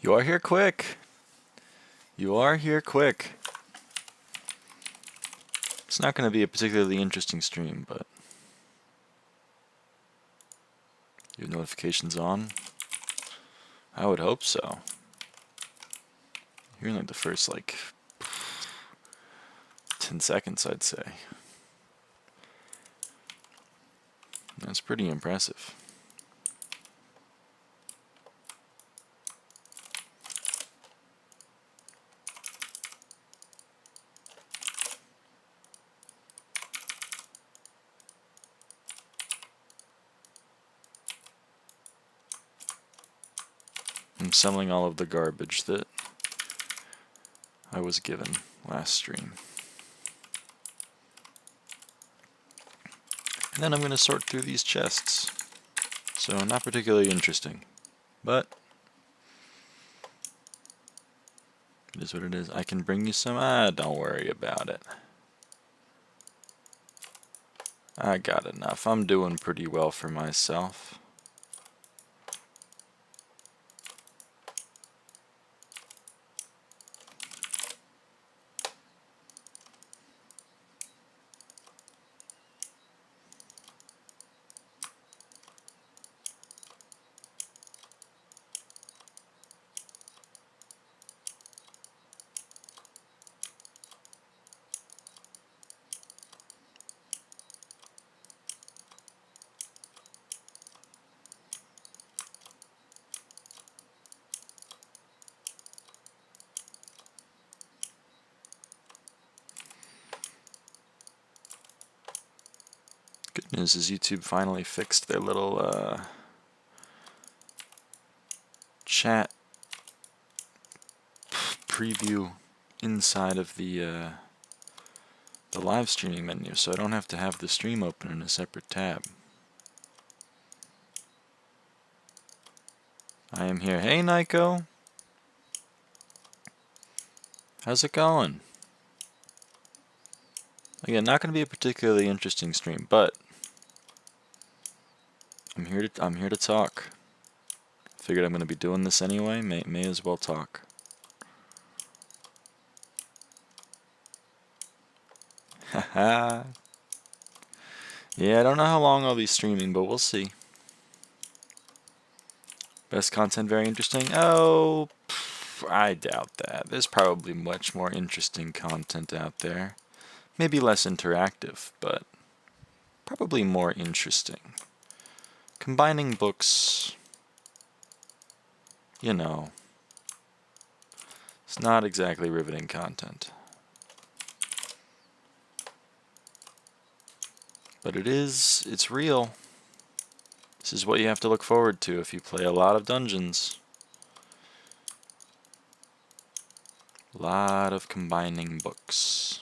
You are here quick. You are here quick. It's not going to be a particularly interesting stream, but your notifications on? I would hope so. You're in like the first 10 seconds, I'd say. That's pretty impressive. I'm selling all of the garbage that I was given last stream. And then I'm going to sort through these chests. So not particularly interesting, but it is what it is. I can bring you some. Don't worry about it. I got enough. I'm doing pretty well for myself. Good news is YouTube finally fixed their little chat preview inside of the live streaming menu, so I don't have to have the stream open in a separate tab. I am here. Hey, Naiko. How's it going? Again, not going to be a particularly interesting stream, but I'm here to talk. Figured I'm going to be doing this anyway. May as well talk. Haha. Yeah, I don't know how long I'll be streaming, but we'll see. Best content very interesting? Oh, I doubt that. There's probably much more interesting content out there. Maybe less interactive, but probably more interesting. Combining books, you know, it's not exactly riveting content. But it's real. This is what you have to look forward to if you play a lot of dungeons. A lot of combining books.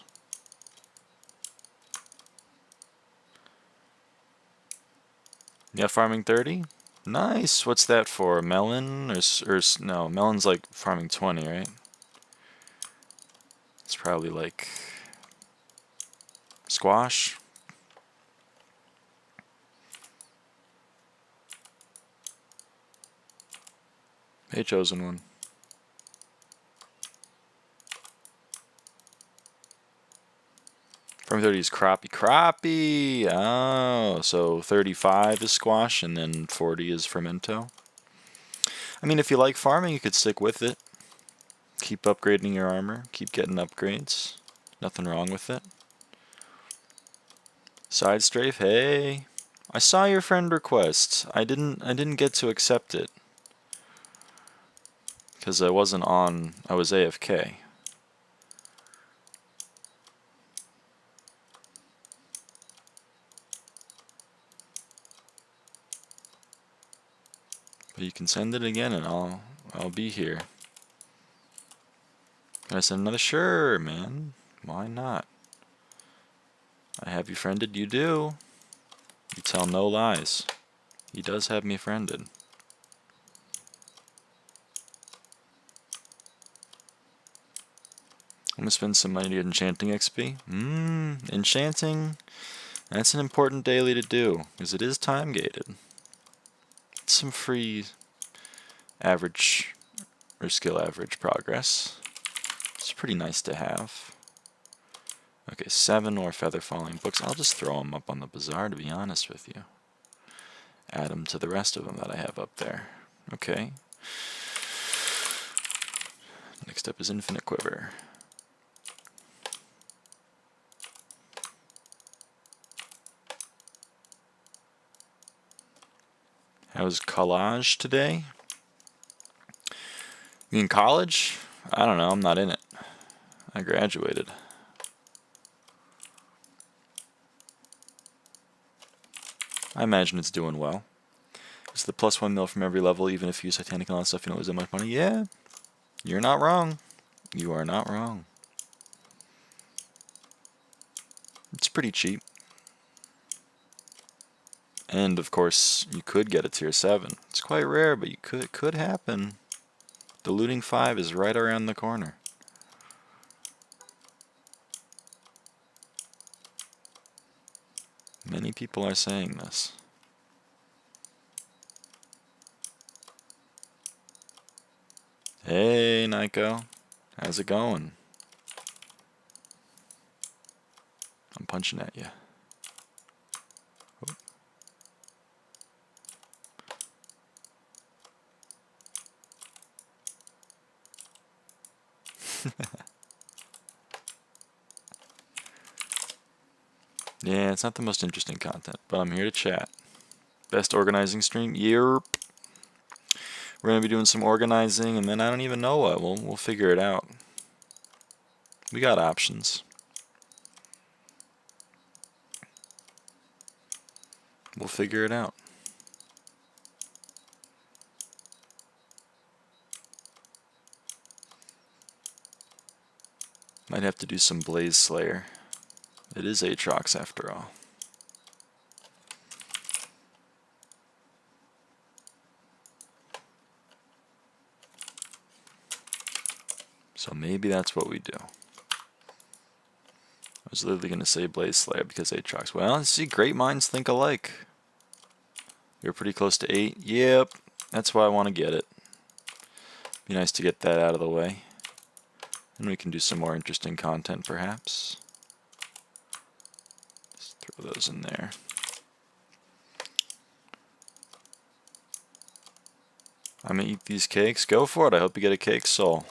Yeah, farming 30? Nice. What's that for? Melon? Or no, melon's like farming 20, right? It's probably like squash. Hey, chosen one. Farming 30 is crappie. Crappie! Oh, so 35 is squash and then 40 is fermento. I mean, if you like farming, you could stick with it. Keep upgrading your armor. Keep getting upgrades. Nothing wrong with it. Side strafe, hey. I saw your friend request. I didn't get to accept it. Because I wasn't on, I was AFK. But you can send it again and I'll be here. Can I send another? Sure, man. Why not? I have you friended, you do. You tell no lies. He does have me friended. I'm gonna spend some money to get enchanting XP. Enchanting. That's an important daily to do, because it is time gated. Some free average or skill average progress. It's pretty nice to have. Okay, 7 more feather falling books. I'll just throw them up on the bazaar, to be honest with you. Add them to the rest of them that I have up there. Okay. Next up is Infinite Quiver. How's collage today? You mean college? I don't know, I'm not in it. I graduated. I imagine it's doing well. It's the +1 mil from every level, even if you use Titanic and all that stuff, you don't lose that much money. Yeah, you're not wrong. You are not wrong. It's pretty cheap. And of course, you could get a tier 7. It's quite rare, but it could happen. The looting 5 is right around the corner. Many people are saying this. Hey, Naiko. How's it going? I'm punching at you. Oh. Yeah, it's not the most interesting content, but I'm here to chat. Best organizing stream? Yerp. We're going to be doing some organizing, and then I don't even know what. We'll figure it out. We got options. We'll figure it out. Might have to do some Blaze Slayer. It is Aatrox after all. So maybe that's what we do. I was literally going to say Blaze Slayer because Aatrox. Well, see, great minds think alike. You're pretty close to 8. Yep, that's why I want to get it. Be nice to get that out of the way. And we can do some more interesting content, perhaps. Just throw those in there. I'm going to eat these cakes. Go for it. I hope you get a cake soul.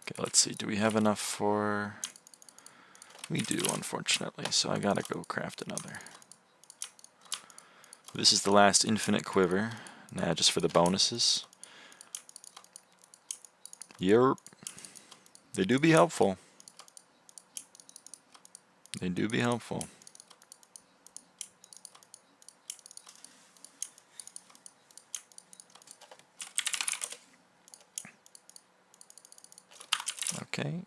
Okay, let's see. Do we have enough for... We do, unfortunately, so I gotta go craft another. This is the last Infinite Quiver. Now, just for the bonuses. Yerp. They do be helpful. They do be helpful. Okay.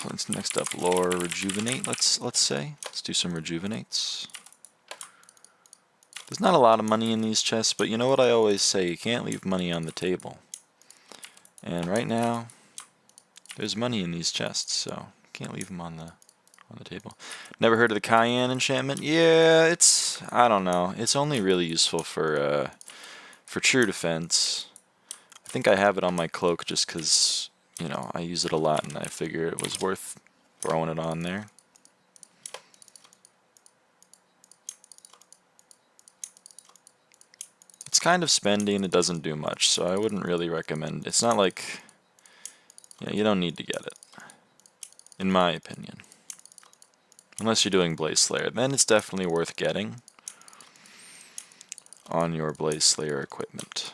Let's next up lore rejuvenate. Let's say. Let's do some rejuvenates. There's not a lot of money in these chests, but you know what I always say, you can't leave money on the table. And right now, there's money in these chests, so can't leave them on the table. Never heard of the Cayenne enchantment? Yeah, it's, I don't know. It's only really useful for true defense. I think I have it on my cloak just because, you know, I use it a lot and I figure it was worth throwing it on there. It's kind of spendy and it doesn't do much, so I wouldn't really recommend. It's not like, you know, you don't need to get it, in my opinion. Unless you're doing Blaze Slayer, then it's definitely worth getting on your Blaze Slayer equipment.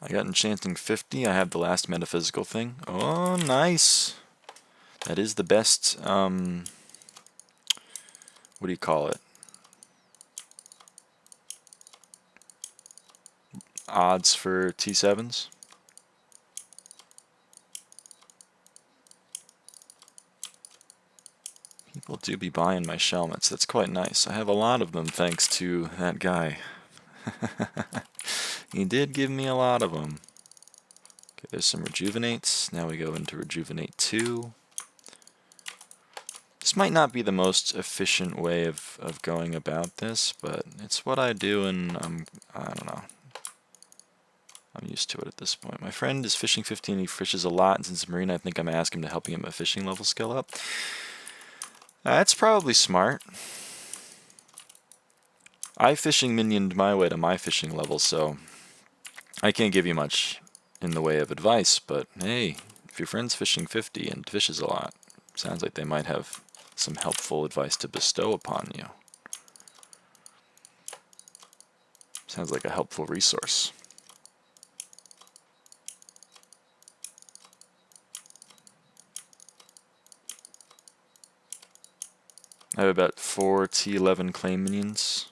I got Enchanting 50. I have the last metaphysical thing. Oh, nice. That is the best, what do you call it? Odds for T7s. People do be buying my shelmets. That's quite nice. I have a lot of them thanks to that guy. He did give me a lot of them. Okay, there's some rejuvenates. Now we go into rejuvenate 2. This might not be the most efficient way of going about this, but it's what I do, and I don't know. I'm used to it at this point. My friend is fishing 15. He fishes a lot, and since it's marine, I think I'm going to ask him to help him a fishing level skill up. That's probably smart. I fishing minioned my way to my fishing level, so I can't give you much in the way of advice, but hey, if your friend's fishing 50 and fishes a lot, sounds like they might have some helpful advice to bestow upon you. Sounds like a helpful resource. I have about 4 T11 claim minions.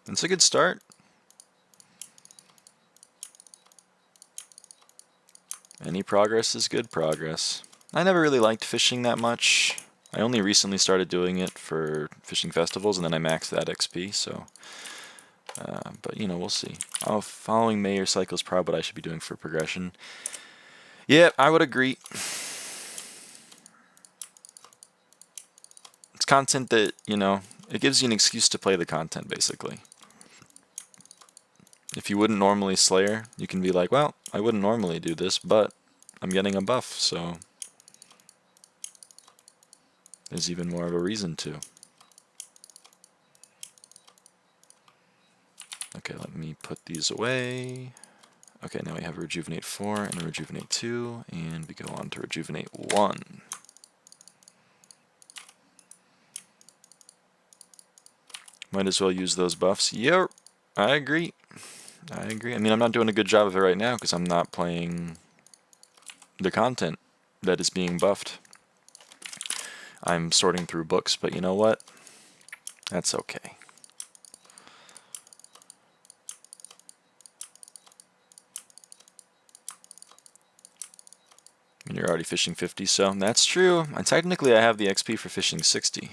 It's a good start. Any progress is good progress. I never really liked fishing that much. I only recently started doing it for fishing festivals, and then I maxed that XP, so... but, you know, we'll see. Following Mayor cycle is probably what I should be doing for progression. Yeah, I would agree. It's content that, you know, it gives you an excuse to play the content, basically. If you wouldn't normally Slayer, you can be like, well, I wouldn't normally do this, but I'm getting a buff, so there's even more of a reason to. Okay, let me put these away. Okay, now we have Rejuvenate 4 and Rejuvenate 2, and we go on to Rejuvenate 1. Might as well use those buffs. Yep, I agree. I agree. I mean, I'm not doing a good job of it right now because I'm not playing the content that is being buffed. I'm sorting through books, but you know what? That's okay. And you're already fishing 50, so that's true. And technically I have the XP for fishing 60.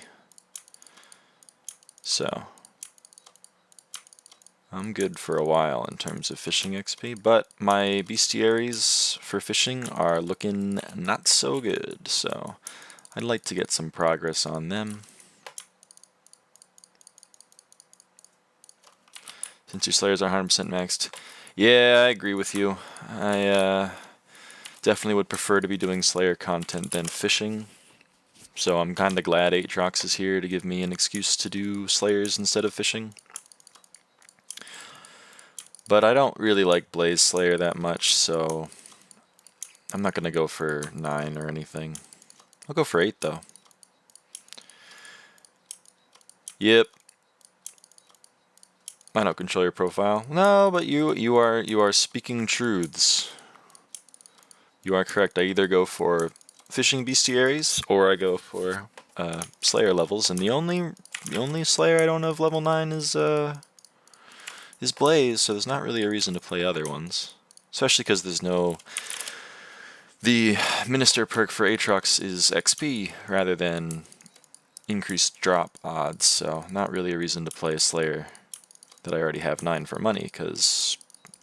So I'm good for a while in terms of fishing XP, but my bestiaries for fishing are looking not so good, so I'd like to get some progress on them. Since your Slayers are 100% maxed. Yeah, I agree with you. I definitely would prefer to be doing Slayer content than fishing. So I'm kind of glad Aatrox is here to give me an excuse to do Slayers instead of fishing. But I don't really like Blaze Slayer that much, so I'm not going to go for 9 or anything. I'll go for 8 though. Yep. I don't control your profile. No, but you are speaking truths. You are correct. I either go for fishing bestiaries or I go for Slayer levels, and the only Slayer I don't have level 9 is Blaze, so there's not really a reason to play other ones. Especially because there's no... The Minister perk for Aatrox is XP rather than increased drop odds, so not really a reason to play a Slayer that I already have 9 for money, because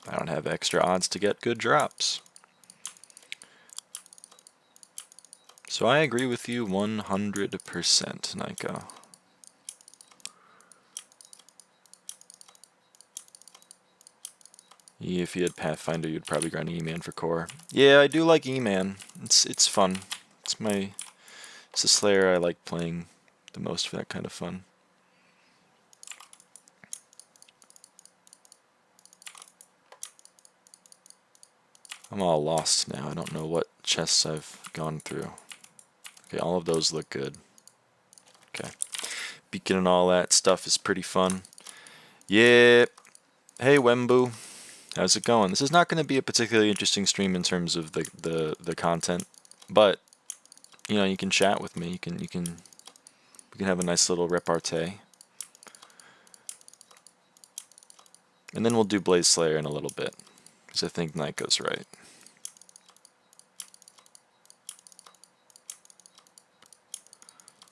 I don't have extra odds to get good drops. So I agree with you 100%, Naiko. If you had Pathfinder, you'd probably grind E-Man for core. Yeah, I do like E-Man. It's fun. It's the Slayer I like playing the most for that kind of fun. I'm all lost now. I don't know what chests I've gone through. Okay, all of those look good. Okay. Beacon and all that stuff is pretty fun. Yep. Hey, Wembu. How's it going? This is not going to be a particularly interesting stream in terms of the content, but you know, you can chat with me. We can have a nice little repartee. And then we'll do Blaze Slayer in a little bit, because I think Naiko's right.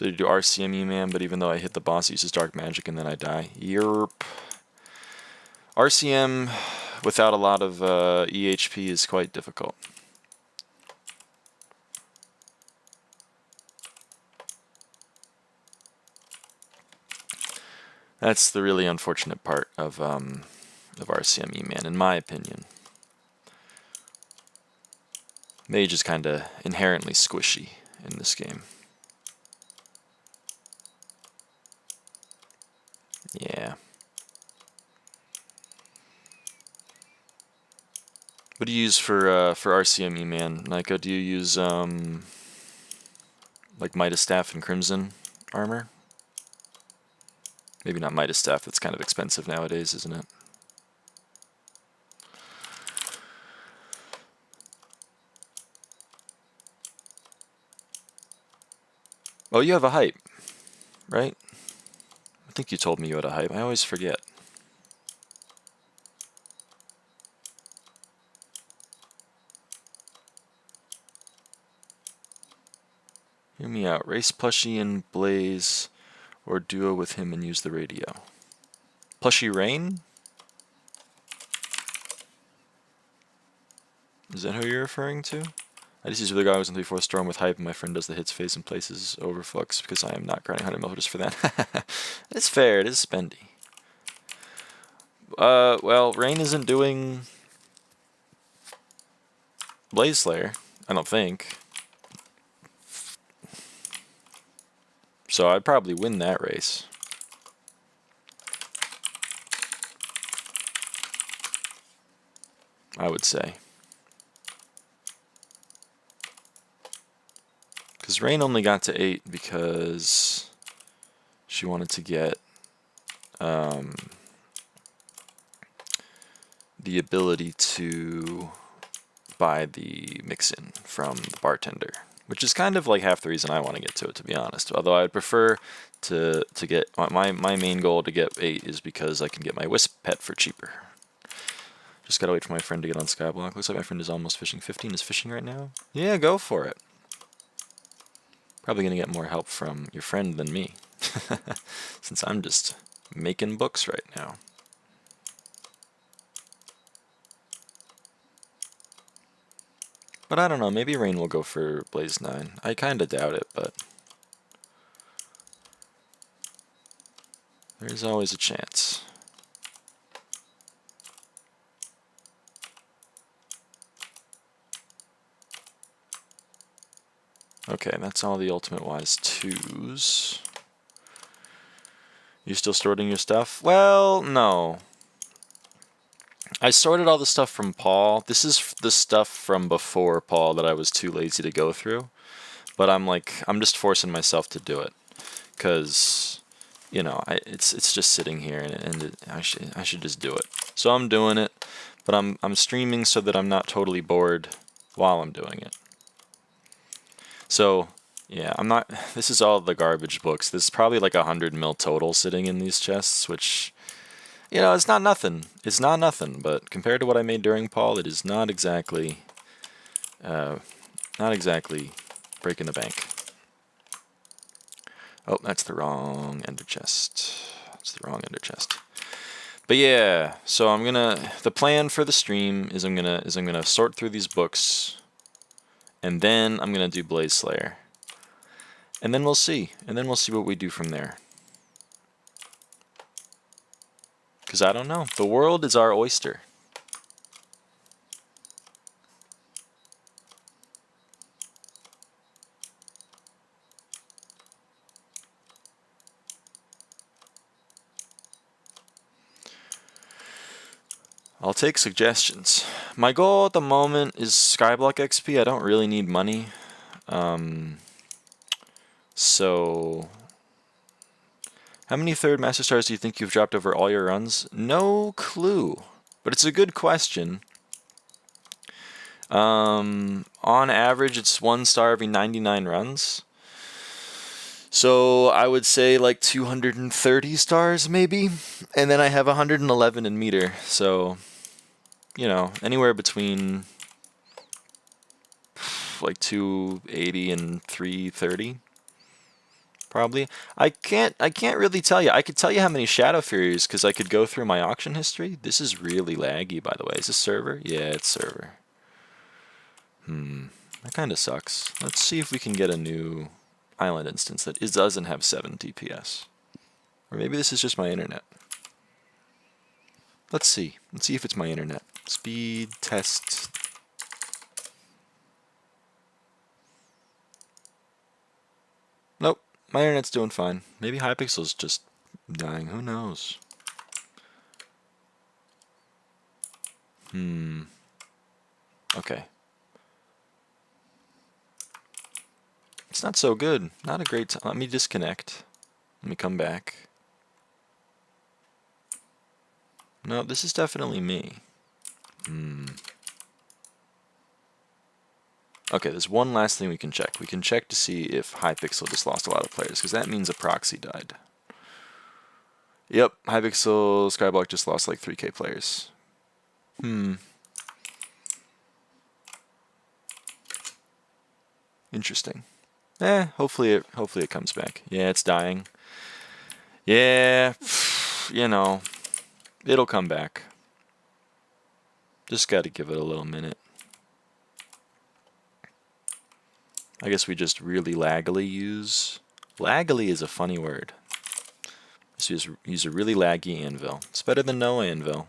Did do RCME man, but even though I hit the boss, he uses dark magic and then I die. Yerp. RCM without a lot of EHP is quite difficult. That's the really unfortunate part of RCME man, in my opinion. Mage is kind of inherently squishy in this game. Yeah. What do you use for RCME man, Naiko? Do you use like Midas Staff and Crimson armor? Maybe not Midas Staff. That's kind of expensive nowadays, isn't it? Oh, you have a hype, right? I think you told me you had a hype. I always forget. Hear me out. Race Plushie and Blaze, or duo with him and use the radio. Plushie Rain? Is that who you're referring to? I just use the guy who was in 3/4 Storm with hype, and my friend does the hits face and places overflux because I am not grinding 100 mil just for that. It's fair, it is spendy. Well, Rain isn't doing Blaze Slayer, I don't think. So I'd probably win that race. I would say. Because Rain only got to 8 because she wanted to get the ability to buy the mix-in from the bartender, which is kind of like half the reason I want to get to it, to be honest. Although I'd prefer to get my main goal to get 8 is because I can get my Wisp pet for cheaper. Just gotta wait for my friend to get on Skyblock. Looks like my friend is almost fishing. 15 is fishing right now. Yeah, go for it. Probably gonna get more help from your friend than me, since I'm just making books right now. But I don't know, maybe Rain will go for Blaze 9. I kinda doubt it, but there's always a chance. Okay, that's all the Ultimate Wise 2s. You still sorting your stuff? Well, no. I sorted all the stuff from Paul. This is the stuff from before Paul that I was too lazy to go through. But I'm just forcing myself to do it. Because, you know, it's just sitting here and I should just do it. So I'm doing it. But I'm streaming so that I'm not totally bored while I'm doing it. So, yeah, this is all the garbage books. There's probably like 100 mil total sitting in these chests, which, you know, it's not nothing. It's not nothing, but compared to what I made during Paul, it is not exactly breaking the bank. Oh, that's the wrong ender chest. That's the wrong ender chest. But yeah, so the plan for the stream is I'm gonna sort through these books. And then I'm going to do Blaze Slayer. And then we'll see. And then we'll see what we do from there. Because I don't know. The world is our oyster. I'll take suggestions. My goal at the moment is Skyblock XP. I don't really need money. So, how many third Master Stars do you think you've dropped over all your runs? No clue. But it's a good question. On average, it's 1 star every 99 runs. So I would say like 230 stars maybe. And then I have 111 in meter. So, you know, anywhere between like 280 and 330. probably. I can't really tell you. I could tell you how many Shadow Furies because I could go through my auction history. This is really laggy, by the way. Is this server? Yeah, it's server. That kind of sucks. Let's see if we can get a new island instance that doesn't have 7 DPS. Or maybe this is just my internet. Let's see. Let's see if it's my internet. Speed test. Nope. My internet's doing fine. Maybe Hypixel's just dying. Who knows? Okay. It's not so good. Not a great time. Let me disconnect. Let me come back. No, this is definitely me. Okay, there's one last thing we can check. We can check to see if Hypixel just lost a lot of players, because that means a proxy died. Yep, Hypixel Skyblock just lost like 3K players. Interesting. Hopefully it comes back. Yeah, it's dying. Yeah, you know, it'll come back. Just got to give it a little minute. I guess we just really laggily use. Laggily is a funny word. Just use a really laggy anvil. It's better than no anvil.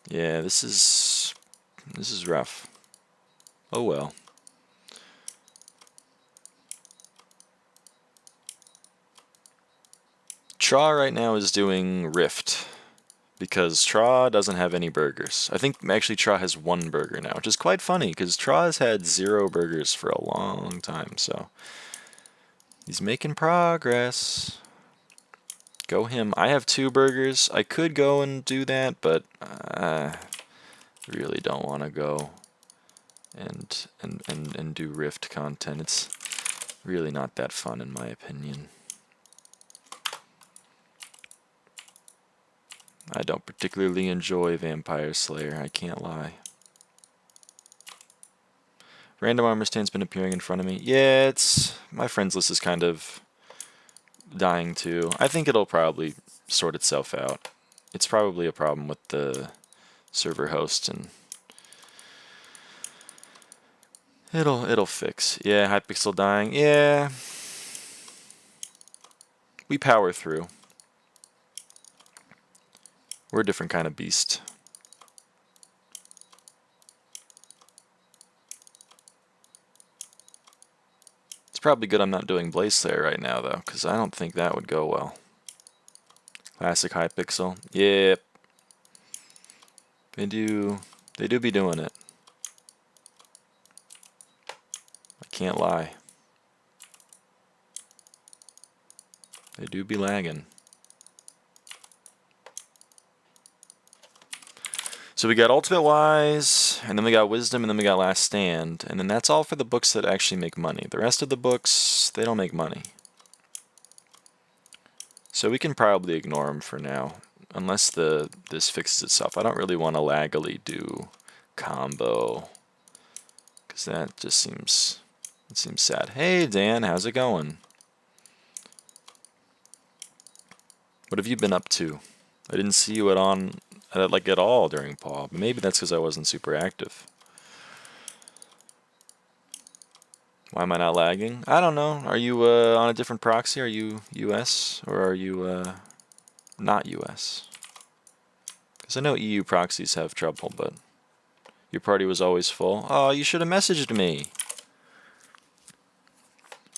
Yeah, this is rough. Oh well. Tra right now is doing Rift because Tra doesn't have any burgers. I think actually Tra has 1 burger now, which is quite funny because Tra has had 0 burgers for a long time, so he's making progress. Go him. I have 2 burgers. I could go and do that, but I really don't want to go and do Rift content. It's really not that fun in my opinion. I don't particularly enjoy Vampire Slayer, I can't lie. Random armor stand's been appearing in front of me. Yeah, my friends list is kind of dying too. I think it'll probably sort itself out. It's probably a problem with the server host and it'll fix. Yeah, Hypixel dying. Yeah. We power through. We're a different kind of beast. It's probably good I'm not doing Blaze Slayer right now though, because I don't think that would go well. Classic Hypixel. Yep. They do be doing it. I can't lie. They do be lagging. So we got Ultimate Wise, and then we got Wisdom, and then we got Last Stand, and then that's all for the books that actually make money. The rest of the books, they don't make money. So we can probably ignore them for now, unless this fixes itself. I don't really want to laggily do combo, because that just seems sad. Hey Dan, how's it going? What have you been up to? I didn't see you at all during Paul, but maybe that's because I wasn't super active. Why am I not lagging? I don't know. Are you on a different proxy? Are you US or are you not US? Because I know EU proxies have trouble, but your party was always full. Oh, you should have messaged me.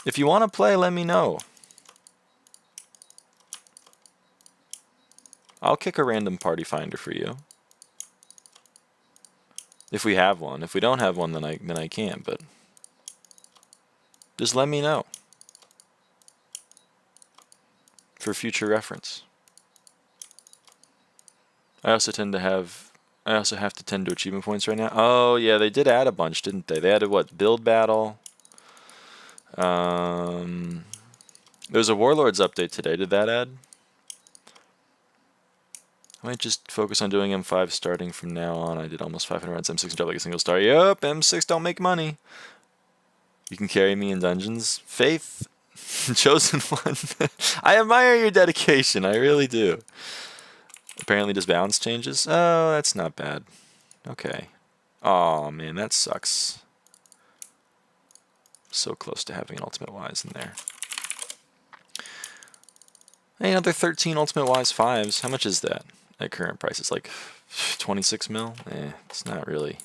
If you want to play, let me know. I'll kick a random party finder for you. If we have one. If we don't have one, then I can't, but just let me know. For future reference. I also have to tend to achievement points right now. Oh yeah, they did add a bunch, didn't they? They added what? Build battle. There was a Warlords update today. Did that add? I might just focus on doing M5 starting from now on. I did almost 500 runs M6 and dropped like a single star. Yup, M6 don't make money. You can carry me in dungeons. Faith, chosen one. I admire your dedication. I really do. Apparently just balance changes. Oh, that's not bad. Okay. Oh man, that sucks. So close to having an ultimate wise in there. Hey, another 13 ultimate wise 5s. How much is that at current prices? Like 26 mil? It's not really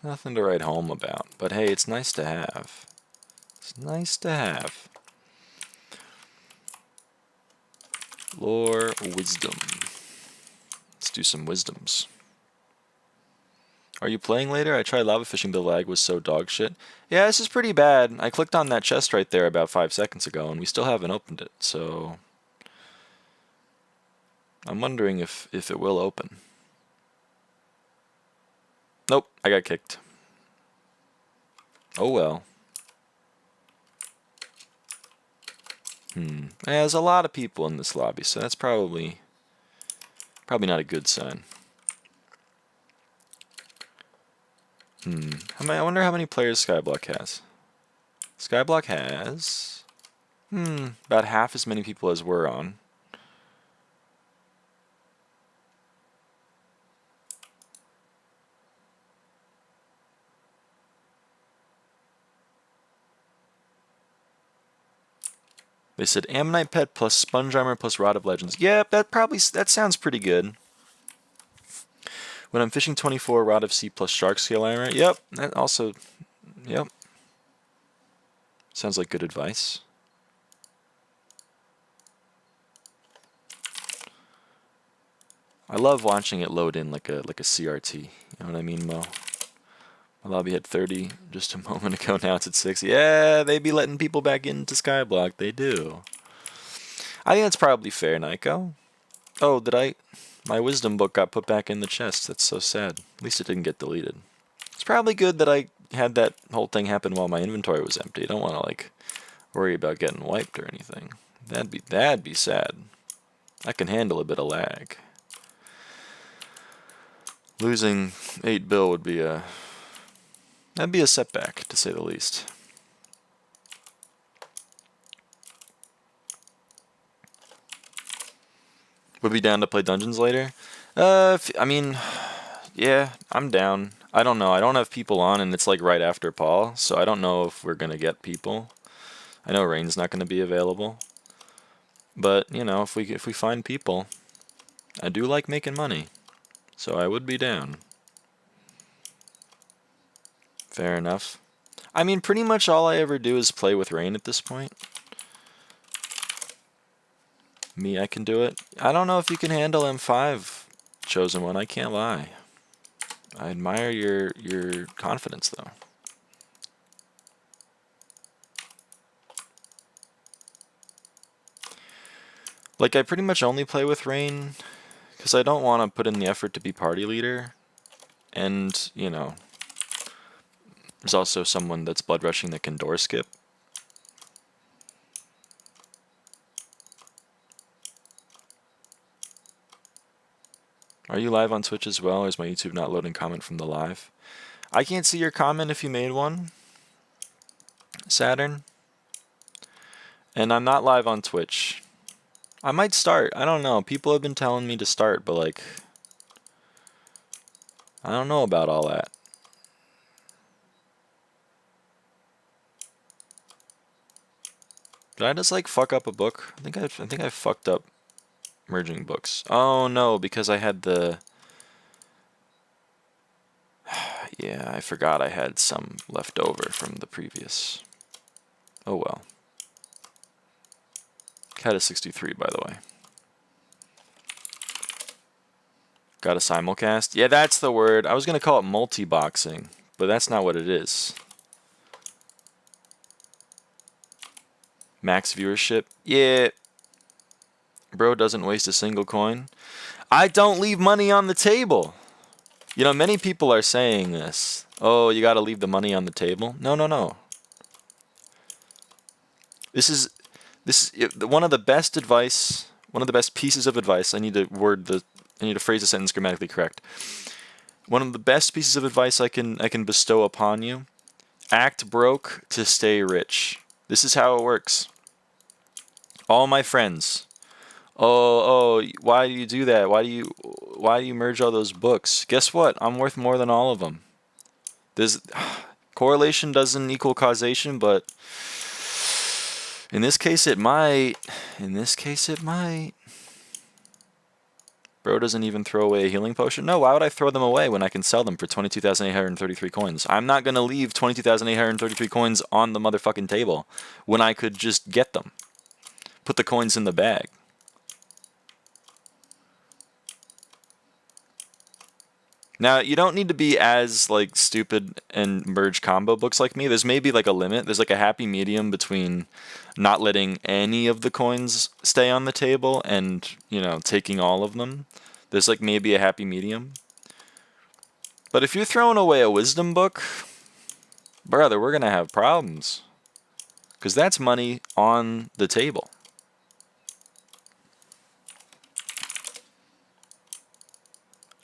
nothing to write home about. But hey, it's nice to have. It's nice to have. Lore wisdom. Let's do some wisdoms. Are you playing later? I tried lava fishing, the lag was so dog shit. Yeah, this is pretty bad. I clicked on that chest right there about 5 seconds ago, and we still haven't opened it, so I'm wondering if it will open. Nope, I got kicked. Oh well. There's a lot of people in this lobby, so that's probably not a good sign. I wonder how many players Skyblock has. Skyblock has about half as many people as we're on. They said Ammonite Pet plus Sponge Armor plus Rod of Legends. Yep, that sounds pretty good. When I'm fishing 24, Rod of Sea plus Shark Scale Armor. Yep, that also, yep. Sounds like good advice. I love watching it load in like a CRT. You know what I mean, Mo? My lobby had 30 just a moment ago. Now it's at 6. Yeah, they be letting people back into Skyblock. They do. I think that's probably fair, Naiko. Oh, my wisdom book got put back in the chest. That's so sad. At least it didn't get deleted. It's probably good that I had that whole thing happen while my inventory was empty. I don't want to like worry about getting wiped or anything. That'd be sad. I can handle a bit of lag. Losing 8 bill would be that'd be a setback, to say the least. Would be down to play dungeons later? I mean, yeah, I'm down. I don't know. I don't have people on, and it's like right after Paul, so I don't know if we're gonna get people. I know Rain's not gonna be available, but you know, if we find people, I do like making money, so I would be down. Fair enough. I mean, pretty much all I ever do is play with Rain at this point. Me, I can do it. I don't know if you can handle M5, chosen one. I can't lie. I admire your confidence, though. Like, I pretty much only play with Rain because I don't want to put in the effort to be party leader. And, you know, there's also someone that's blood rushing that can door skip. Are you live on Twitch as well, or is my YouTube not loading comment from the live? I can't see your comment if you made one, Saturn. And I'm not live on Twitch. I might start. I don't know. People have been telling me to start, but like, I don't know about all that. Did I just like fuck up a book? I think I fucked up merging books. Oh no, because I had the yeah, I forgot I had some left over from the previous. Oh well. Cat is 63, by the way. Got a simulcast? Yeah, that's the word. I was gonna call it multi-boxing, but that's not what it is. Max viewership? Yeah. Bro doesn't waste a single coin. I don't leave money on the table. You know, many people are saying this. Oh, you gotta leave the money on the table. No, no, no. This is one of the best advice One of the best pieces of advice. I need to phrase the sentence grammatically correct. One of the best pieces of advice I can bestow upon you: act broke to stay rich. This is how it works. All my friends. Oh, why do you do that? Why do you merge all those books? Guess what? I'm worth more than all of them. There's correlation doesn't equal causation, but in this case it might. In this case it might. Bro doesn't even throw away a healing potion. No, why would I throw them away when I can sell them for 22,833 coins? I'm not going to leave 22,833 coins on the motherfucking table when I could just get them. Put the coins in the bag. Now, you don't need to be as, like, stupid and merge combo books like me. There's maybe, like, a limit. There's, like, a happy medium between not letting any of the coins stay on the table and, you know, taking all of them. There's, like, maybe a happy medium. But if you're throwing away a wisdom book, brother, we're going to have problems. Because that's money on the table.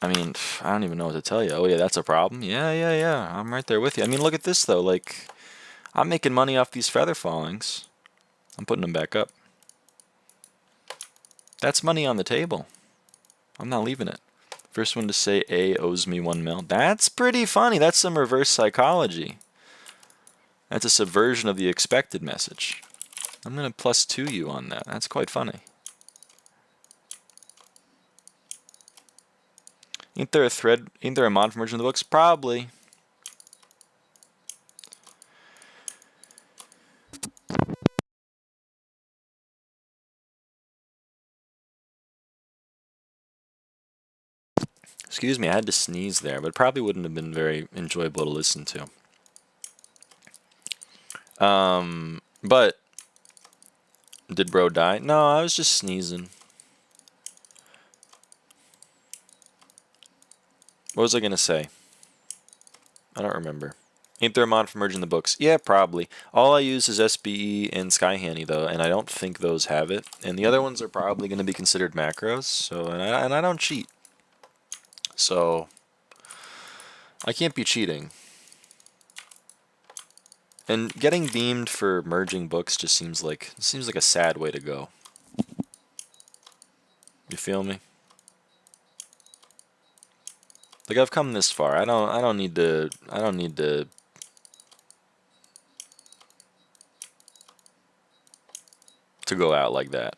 I mean, I don't even know what to tell you. Oh, yeah, that's a problem? Yeah. I'm right there with you. I mean, look at this, though. Like, I'm making money off these feather fallings. I'm putting them back up. That's money on the table. I'm not leaving it. First one to say A owes me 1 mil. That's pretty funny. That's some reverse psychology. That's a subversion of the expected message. I'm going to +2 you on that. That's quite funny. Ain't there a mod for merging the books? Probably. Excuse me, I had to sneeze there, but it probably wouldn't have been very enjoyable to listen to. But did bro die? No, I was just sneezing. What was I gonna say? I don't remember. Ain't there a mod for merging the books? Yeah, probably. All I use is SBE and Skyhanny though, and I don't think those have it. And the other ones are probably going to be considered macros. So, and I don't cheat. So I can't be cheating. And getting beamed for merging books just seems like a sad way to go. You feel me? Like, I've come this far. I don't need to go out like that.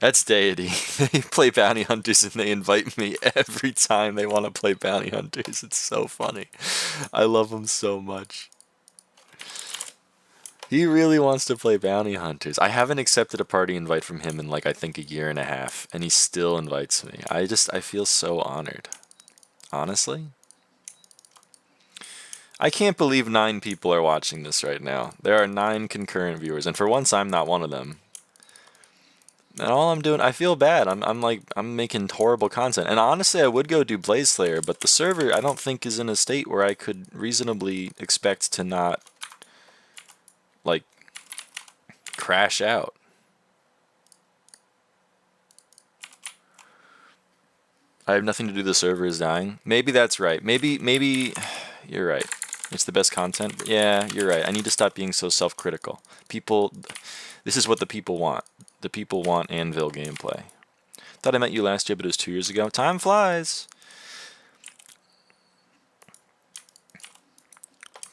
That's deity. They play bounty hunters and they invite me every time they want to play bounty hunters. It's so funny. I love them so much. He really wants to play bounty hunters. I haven't accepted a party invite from him in, like, I think a year and a half, and he still invites me. I feel so honored. Honestly. I can't believe 9 people are watching this right now. There are 9 concurrent viewers, and for once I'm not one of them. And all I'm doing, I feel bad. I'm making horrible content. And honestly, I would go do Blaze Slayer, but the server I don't think is in a state where I could reasonably expect to not, like, crash out. I have nothing to do, the server is dying. Maybe that's right. Maybe you're right. It's the best content. Yeah, you're right. I need to stop being so self-critical. This is what the people want. The people want Anvil gameplay. Thought I met you last year, but it was 2 years ago. Time flies.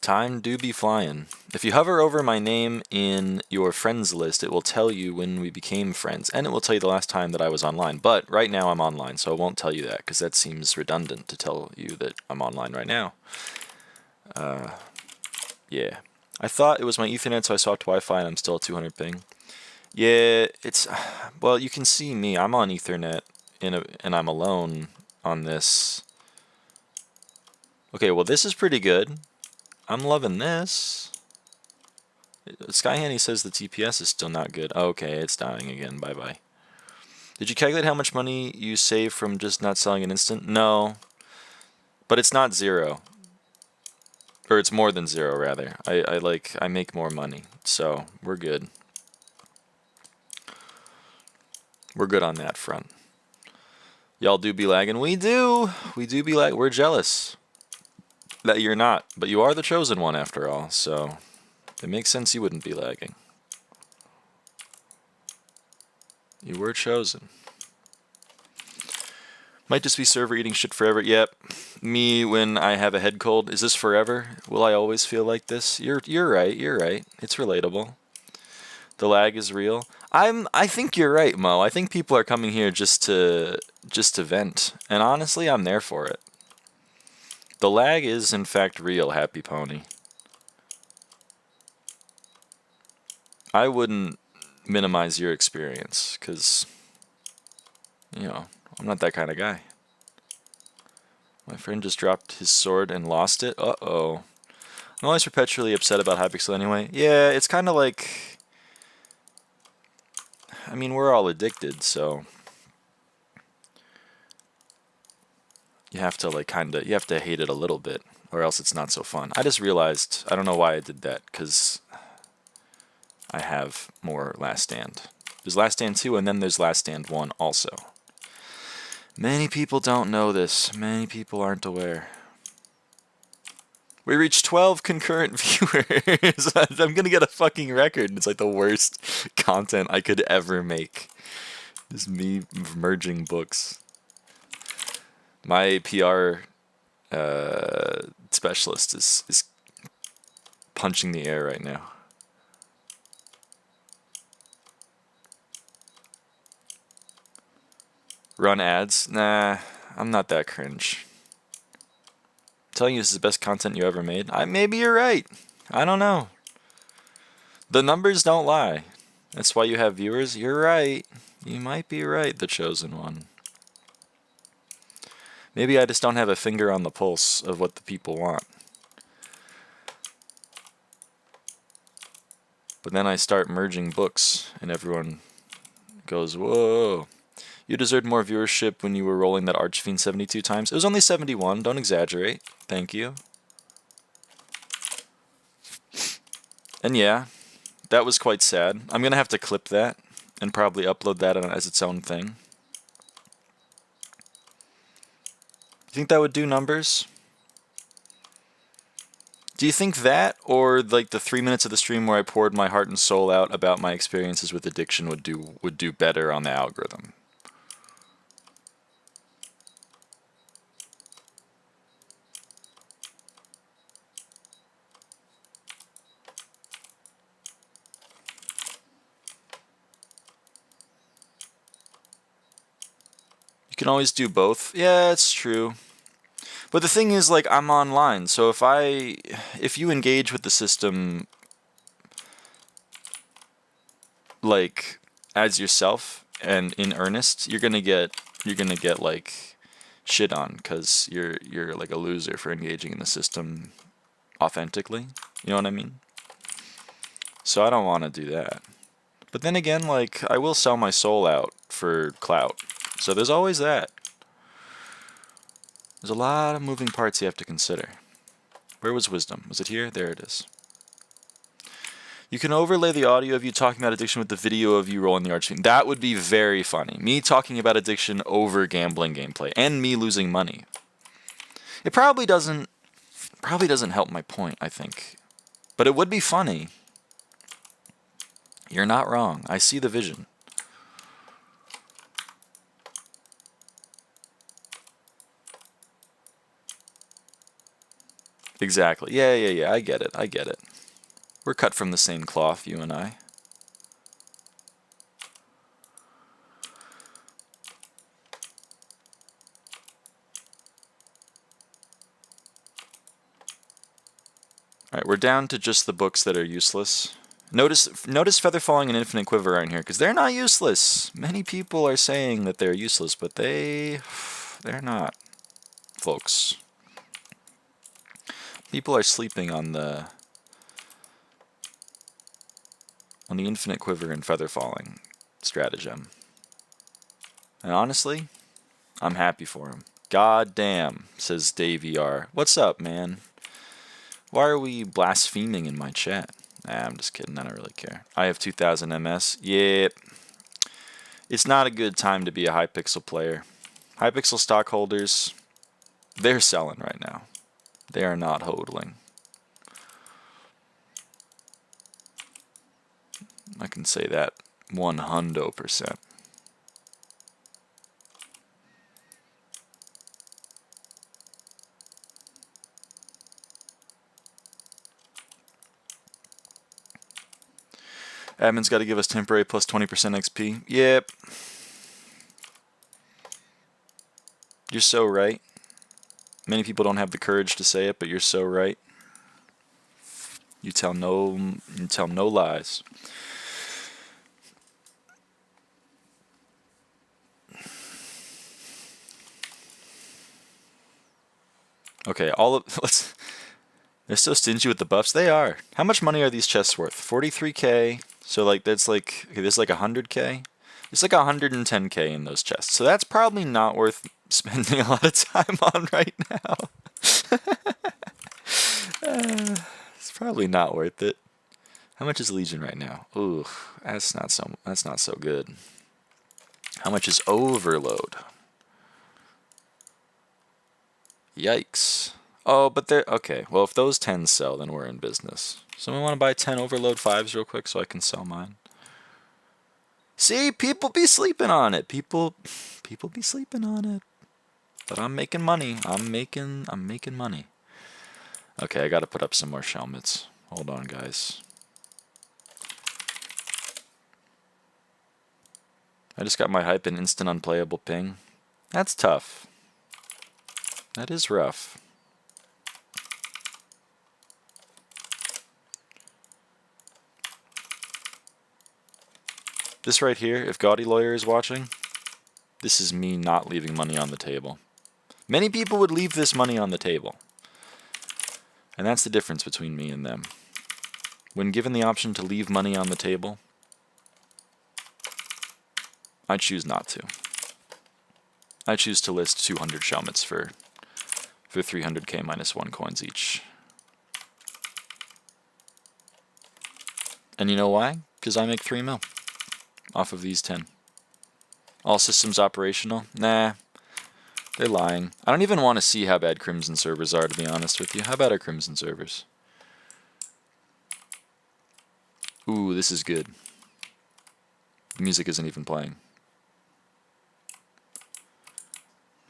Time do be flying. If you hover over my name in your friends list, it will tell you when we became friends, and it will tell you the last time that I was online. But right now I'm online, so it won't tell you that, because that seems redundant to tell you that I'm online right now. Yeah. I thought it was my Ethernet, so I swapped Wi-Fi, and I'm still at 200 ping. Yeah, it's... Well, you can see me. I'm on Ethernet, and I'm alone on this. Okay, well, this is pretty good. I'm loving this. Skyhanny says the TPS is still not good. Okay, it's dying again. Bye-bye. Did you calculate how much money you save from just not selling an instant? No. But it's not 0. Or it's more than 0, rather. I make more money, so we're good. We're good on that front. Y'all do be lagging. We do. We do be lagging. We're jealous that you're not, but you are the chosen one after all, so it makes sense you wouldn't be lagging. You were chosen. Might just be server eating shit forever. Yep. Me when I have a head cold. Is this forever? Will I always feel like this? You're right. You're right. It's relatable. The lag is real. I think you're right, Mo. I think people are coming here just to vent. And honestly, I'm there for it. The lag is in fact real, Happy Pony. I wouldn't minimize your experience, because, you know, I'm not that kind of guy. My friend just dropped his sword and lost it. Uh-oh. I'm always perpetually upset about Hypixel anyway. Yeah, it's kind of like... I mean, we're all addicted, so... You have to, like, you have to hate it a little bit, or else it's not so fun. I just realized, I don't know why I did that, because I have more Last Stand. There's Last Stand 2, and then there's Last Stand 1 also. Many people don't know this. Many people aren't aware. We reached 12 concurrent viewers. I'm gonna get a fucking record. It's like the worst content I could ever make. Just me merging books. My PR specialist is punching the air right now. Run ads? Nah, I'm not that cringe. I'm telling you, this is the best content you ever made. Maybe you're right. I don't know. The numbers don't lie. That's why you have viewers. You're right. You might be right, the chosen one. Maybe I just don't have a finger on the pulse of what the people want. But then I start merging books, and everyone goes, whoa. You deserved more viewership when you were rolling that Archfiend 72 times. It was only 71, don't exaggerate. Thank you. And yeah, that was quite sad. I'm going to have to clip that and probably upload that as its own thing. You think that would do numbers? Do you think that, or like the 3 minutes of the stream where I poured my heart and soul out about my experiences with addiction would do better on the algorithm? You can always do both. Yeah, it's true. But the thing is, like, I'm online, so if you engage with the system, like, as yourself and in earnest, you're gonna get like shit on because you're like a loser for engaging in the system authentically. You know what I mean? So I don't want to do that. But then again, like, I will sell my soul out for clout. So there's always that. There's a lot of moving parts you have to consider. Where was wisdom? Was it here? There it is. You can overlay the audio of you talking about addiction with the video of you rolling the Archfiend. That would be very funny. Me talking about addiction over gambling gameplay and me losing money. It probably doesn't help my point, I think. But it would be funny. You're not wrong. I see the vision. Exactly. Yeah. I get it. We're cut from the same cloth, you and I. Alright, we're down to just the books that are useless. Notice Feather Falling and Infinite Quiver aren't here, because they're not useless. Many people are saying that they're useless, but they're not, folks. People are sleeping on the Infinite Quiver and Feather Falling stratagem. And honestly, I'm happy for them. God damn, says Dave ER. What's up, man? Why are we blaspheming in my chat? Nah, I'm just kidding. I don't really care. I have 2000 MS. Yep. It's not a good time to be a Hypixel player. Hypixel stockholders, they're selling right now. They are not hodling. I can say that 100%. Admin's got to give us temporary plus 20% XP. Yep. You're so right. Many people don't have the courage to say it, but you're so right. You tell no lies. Okay, they're so stingy with the buffs. They are. How much money are these chests worth? 43k. So like that's like okay, there's like 100k. It's like 110k in those chests. So that's probably not worth spending a lot of time on right now. It's probably not worth it. How much is Legion right now? Ooh, that's not so good. How much is Overload? Yikes. Oh, but they're okay. Well, if those 10 sell, then we're in business. Someone want to buy 10 Overload 5s real quick so I can sell mine? See, people be sleeping on it. People be sleeping on it. But I'm making money. I'm making money. Okay, I got to put up some more shelmets. Hold on, guys. I just got my hype and instant unplayable ping. That's tough. That is rough. This right here, if Gaudy Lawyer is watching, this is me not leaving money on the table. Many people would leave this money on the table. And that's the difference between me and them. When given the option to leave money on the table, I choose not to. I choose to list 200 shelmets for 300k minus 1 coins each. And you know why? Because I make 3 mil off of these 10. All systems operational? Nah, they're lying. I don't even want to see how bad Crimson servers are, to be honest with you. How bad are Crimson servers? Ooh, this is good. The music isn't even playing.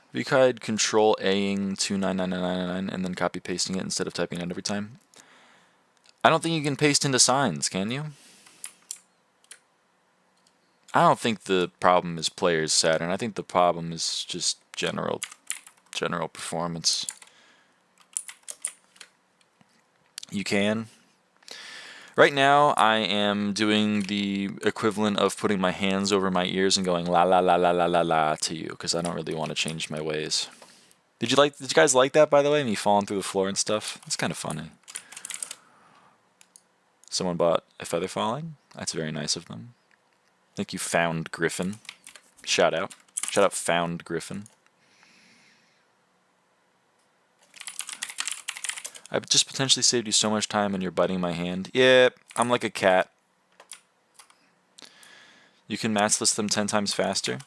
Have you tried Control A-ing 299999 and then copy pasting it instead of typing it every time? I don't think you can paste into signs, can you? I don't think the problem is players Saturn. I think the problem is just general performance. You can. Right now, I am doing the equivalent of putting my hands over my ears and going la la la la la la la to you, because I don't really want to change my ways. Did you guys like that, by the way? Me falling through the floor and stuff? It's kind of funny. Someone bought a feather falling. That's very nice of them. Thank you, Found Griffin. Shout out. Shout out, Found Griffin. I've just potentially saved you so much time and you're biting my hand. Yeah, I'm like a cat. You can match list them 10 times faster?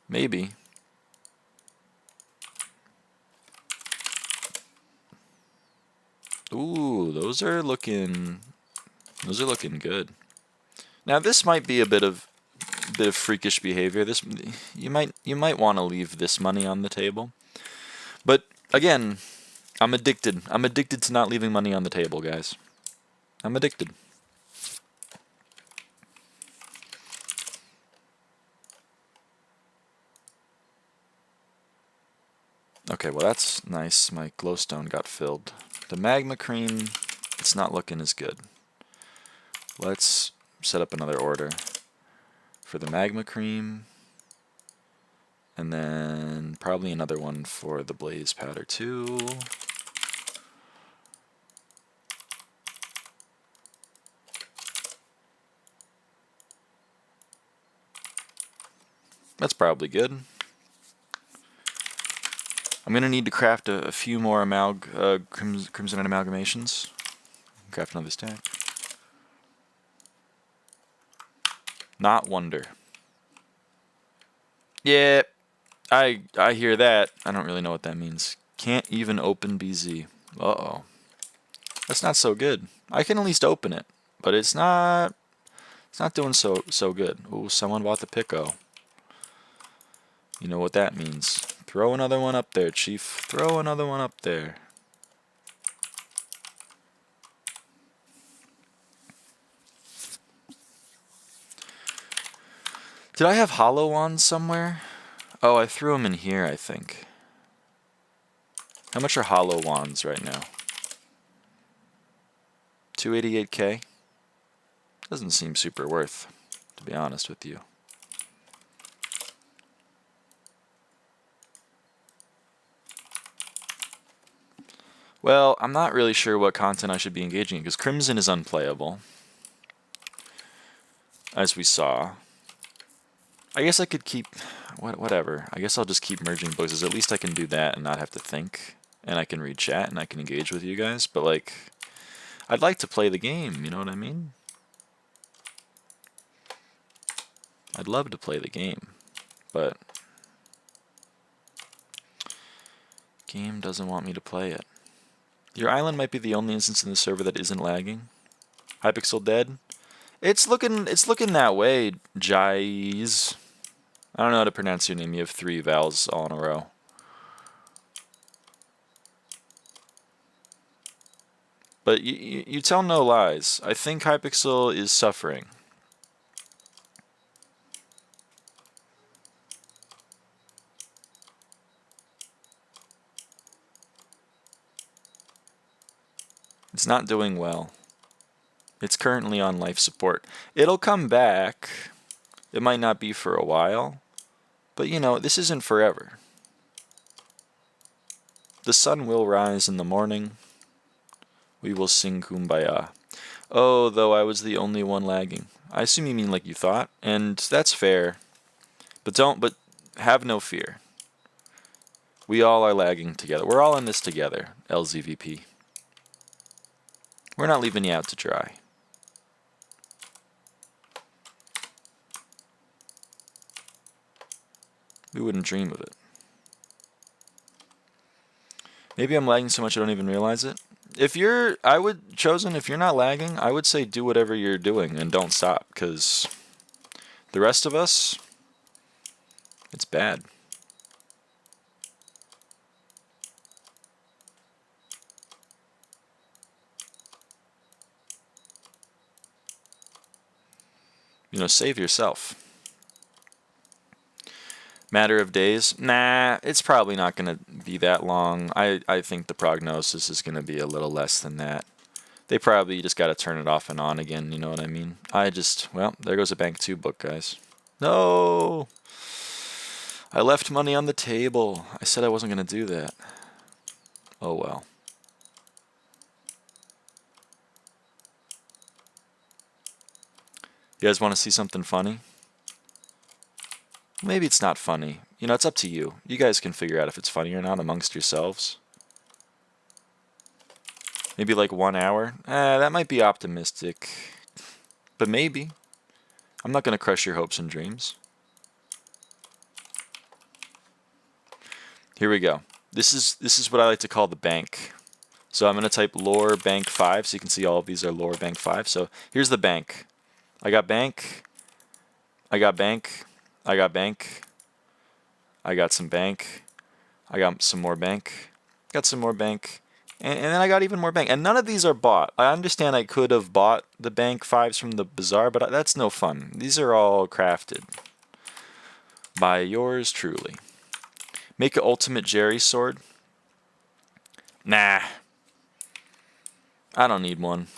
Maybe. Ooh, those are looking good. Now this might be a bit of freakish behavior. This you might want to leave this money on the table. But again, I'm addicted. I'm addicted to not leaving money on the table, guys. I'm addicted. Okay, well that's nice. My glowstone got filled. The magma cream, it's not looking as good. Let's set up another order for the magma cream. And then probably another one for the blaze powder too. That's probably good. I'm going to need to craft a few more Crimson Amalgamations. Craft another stack. Not Wonder. Yeah, I hear that. I don't really know what that means. Can't even open BZ. Uh-oh. That's not so good. I can at least open it, but it's not doing so good. Ooh, someone bought the Pico. You know what that means. Throw another one up there, Chief. Throw another one up there. Did I have hollow wands somewhere? Oh, I threw them in here, I think. How much are hollow wands right now? 288k? Doesn't seem super worth, to be honest with you. Well, I'm not really sure what content I should be engaging in, because Crimson is unplayable, as we saw. I guess I could keep... whatever. I guess I'll just keep merging books, as at least I can do that and not have to think. And I can read chat, and I can engage with you guys. But, like, I'd like to play the game, you know what I mean? I'd love to play the game, but... game doesn't want me to play it. Your island might be the only instance in the server that isn't lagging. Hypixel dead? It's looking that way, Jais. I don't know how to pronounce your name. You have 3 vowels all in a row. But you tell no lies. I think Hypixel is suffering. It's not doing well. It's currently on life support. It'll come back. It might not be for a while. But you know, this isn't forever. The sun will rise in the morning. We will sing Kumbaya. Oh, though I was the only one lagging. I assume you mean like you thought, and that's fair. But have no fear. We all are lagging together. We're all in this together, LZVP. We're not leaving you out to dry. We wouldn't dream of it. Maybe I'm lagging so much I don't even realize it. If you're not lagging, I would say do whatever you're doing and don't stop, because the rest of us, it's bad. You know, save yourself. Matter of days? Nah, it's probably not going to be that long. I think the prognosis is going to be a little less than that. They probably just got to turn it off and on again, you know what I mean? Well, there goes a Bank 2 book, guys. No! I left money on the table. I said I wasn't going to do that. Oh well. You guys want to see something funny? Maybe it's not funny. You know, it's up to you. You guys can figure out if it's funny or not amongst yourselves. Maybe like 1 hour? That might be optimistic. But maybe. I'm not going to crush your hopes and dreams. Here we go. This is what I like to call the bank. So I'm going to type lore bank 5 so you can see all of these are lore bank 5. So here's the bank. I got bank. I got bank. I got bank. I got some bank. I got some more bank. Got some more bank. And then I got even more bank. And none of these are bought. I understand I could have bought the bank 5s from the bazaar, but that's no fun. These are all crafted by yours truly. Make an ultimate Jerry sword. Nah. I don't need one.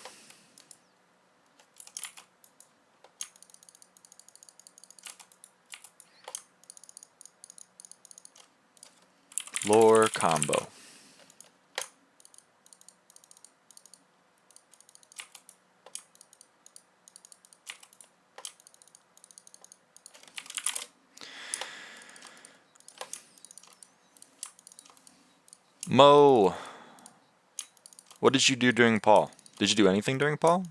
Lore combo. Mo, what did you do during Paul? Did you do anything during Paul?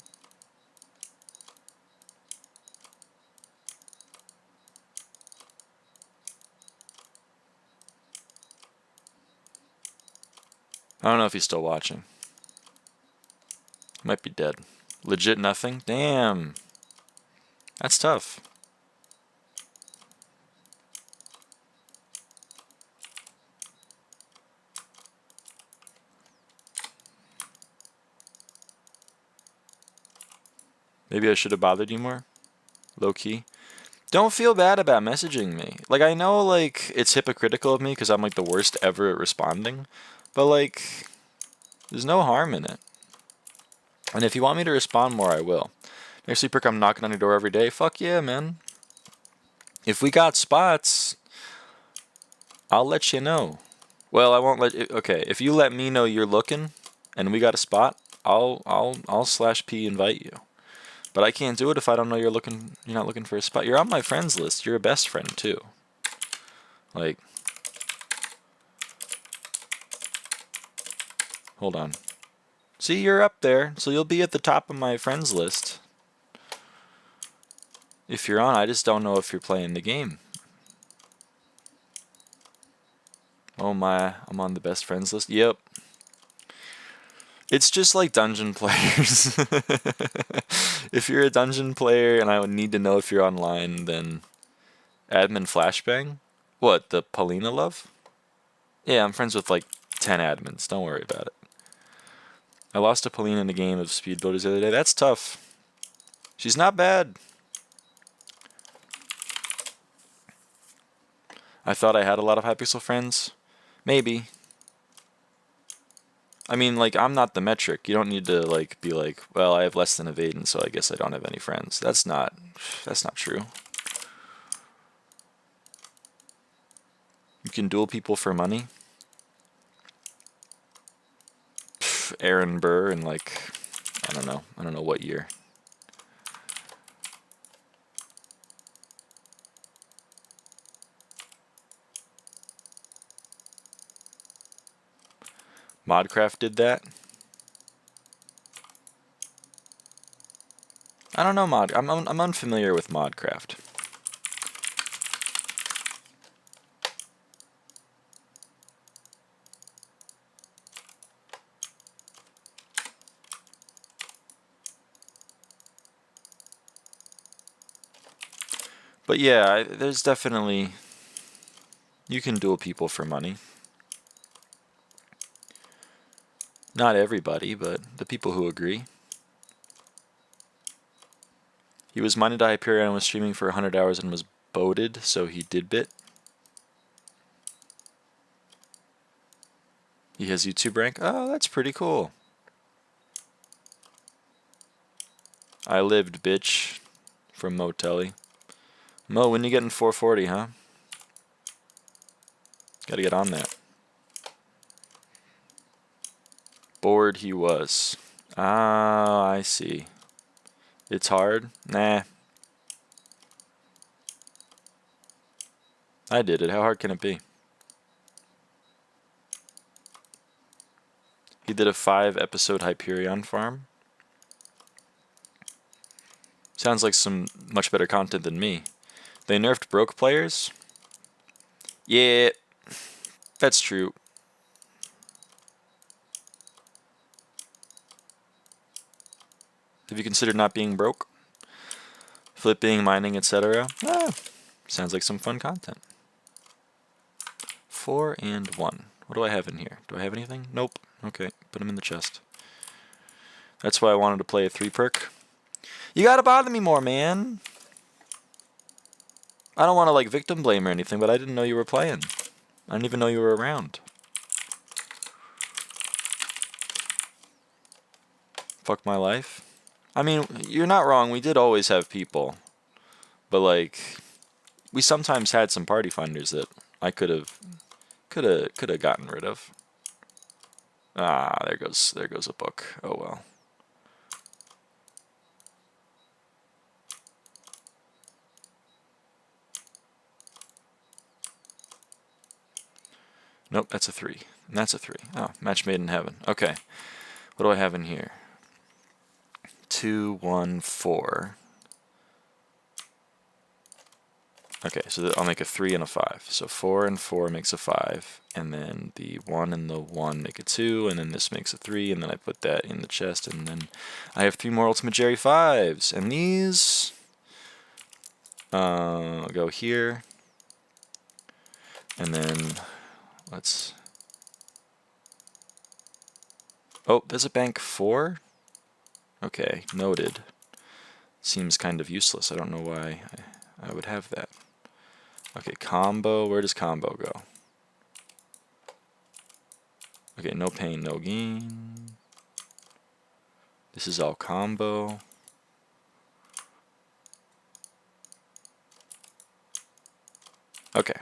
I don't know if he's still watching. Might be dead. Legit nothing? Damn. That's tough. Maybe I should have bothered you more. Low key. Don't feel bad about messaging me. Like, I know, like, it's hypocritical of me because I'm, like, the worst ever at responding. But, like, there's no harm in it. And if you want me to respond more, I will. Next week, I'm knocking on your door every day. Fuck yeah, man. If we got spots, I'll let you know. Well, I won't let you. Okay, if you let me know you're looking and we got a spot, I'll slash P invite you. But I can't do it if I don't know you're not looking for a spot. You're on my friends list. You're a best friend too. Like, hold on. See, you're up there, so you'll be at the top of my friends list. If you're on, I just don't know if you're playing the game. Oh my, I'm on the best friends list. Yep. It's just like dungeon players. If you're a dungeon player and I would need to know if you're online, then admin flashbang? What, the Paulina love? Yeah, I'm friends with like 10 admins. Don't worry about it. I lost to Paulina in a game of speed boaters the other day. That's tough. She's not bad. I thought I had a lot of Hypixel friends. Maybe. I mean, like, I'm not the metric. You don't need to, like, be like, well, I have less than avaaidan, so I guess I don't have any friends. That's not true. You can duel people for money. Aaron Burr in, like, I don't know what year. Modcraft did that. I don't know I'm unfamiliar with Modcraft. But yeah, there's definitely, you can duel people for money. Not everybody, but the people who agree. He was mining to Hyperion and was streaming for 100 hours and was boated, so he did bit. He has YouTube rank. Oh, that's pretty cool. I lived, bitch, from Mo Telly. Mo, when you getting 440, huh? Gotta get on that. Bored he was. Ah, I see. It's hard? Nah. I did it. How hard can it be? He did a 5-episode Hyperion farm. Sounds like some much better content than me. They nerfed broke players? Yeah, that's true. Have you considered not being broke? Flipping, mining, etc.? Ah, sounds like some fun content. 4 and 1. What do I have in here? Do I have anything? Nope. Okay, put them in the chest. That's why I wanted to play a 3 perk. You gotta bother me more, man. I don't want to like victim blame or anything, but I didn't know you were playing. I didn't even know you were around. Fuck my life. I mean, you're not wrong. We did always have people. But like, we sometimes had some party finders that I could have gotten rid of. Ah, there goes a book. Oh well. Nope, that's a 3. And that's a 3. Oh, match made in heaven. Okay. What do I have in here? 2, 1, 4. Okay, so I'll make a 3 and a 5. So 4 and 4 makes a 5, and then the 1 and the 1 make a 2, and then this makes a 3, and then I put that in the chest, and then I have 3 more Ultimate Jerry 5s, and these go here, and then let's... Oh, there's a bank 4? Okay, noted. Seems kind of useless. I don't know why I would have that. Okay, combo. Where does combo go? Okay, no pain, no gain. This is all combo. Okay.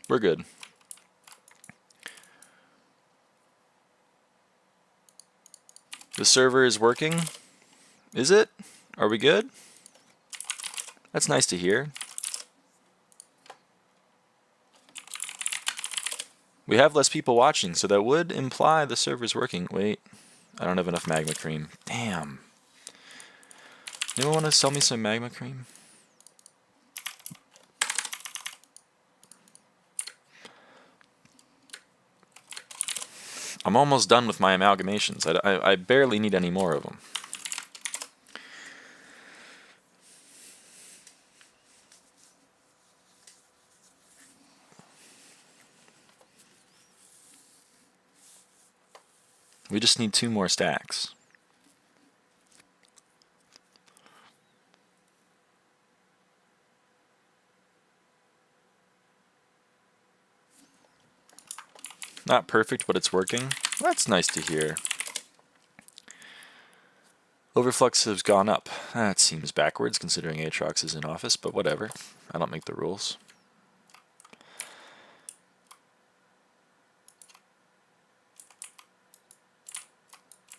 We're good. The server is working. Is it? Are we good? That's nice to hear. We have less people watching, so that would imply the server's working. Wait, I don't have enough magma cream. Damn. Anyone want to sell me some magma cream? I'm almost done with my amalgamations. I barely need any more of them. We just need 2 more stacks. Not perfect, but it's working. That's nice to hear. Overflux has gone up. That seems backwards considering Aatrox is in office, but whatever. I don't make the rules.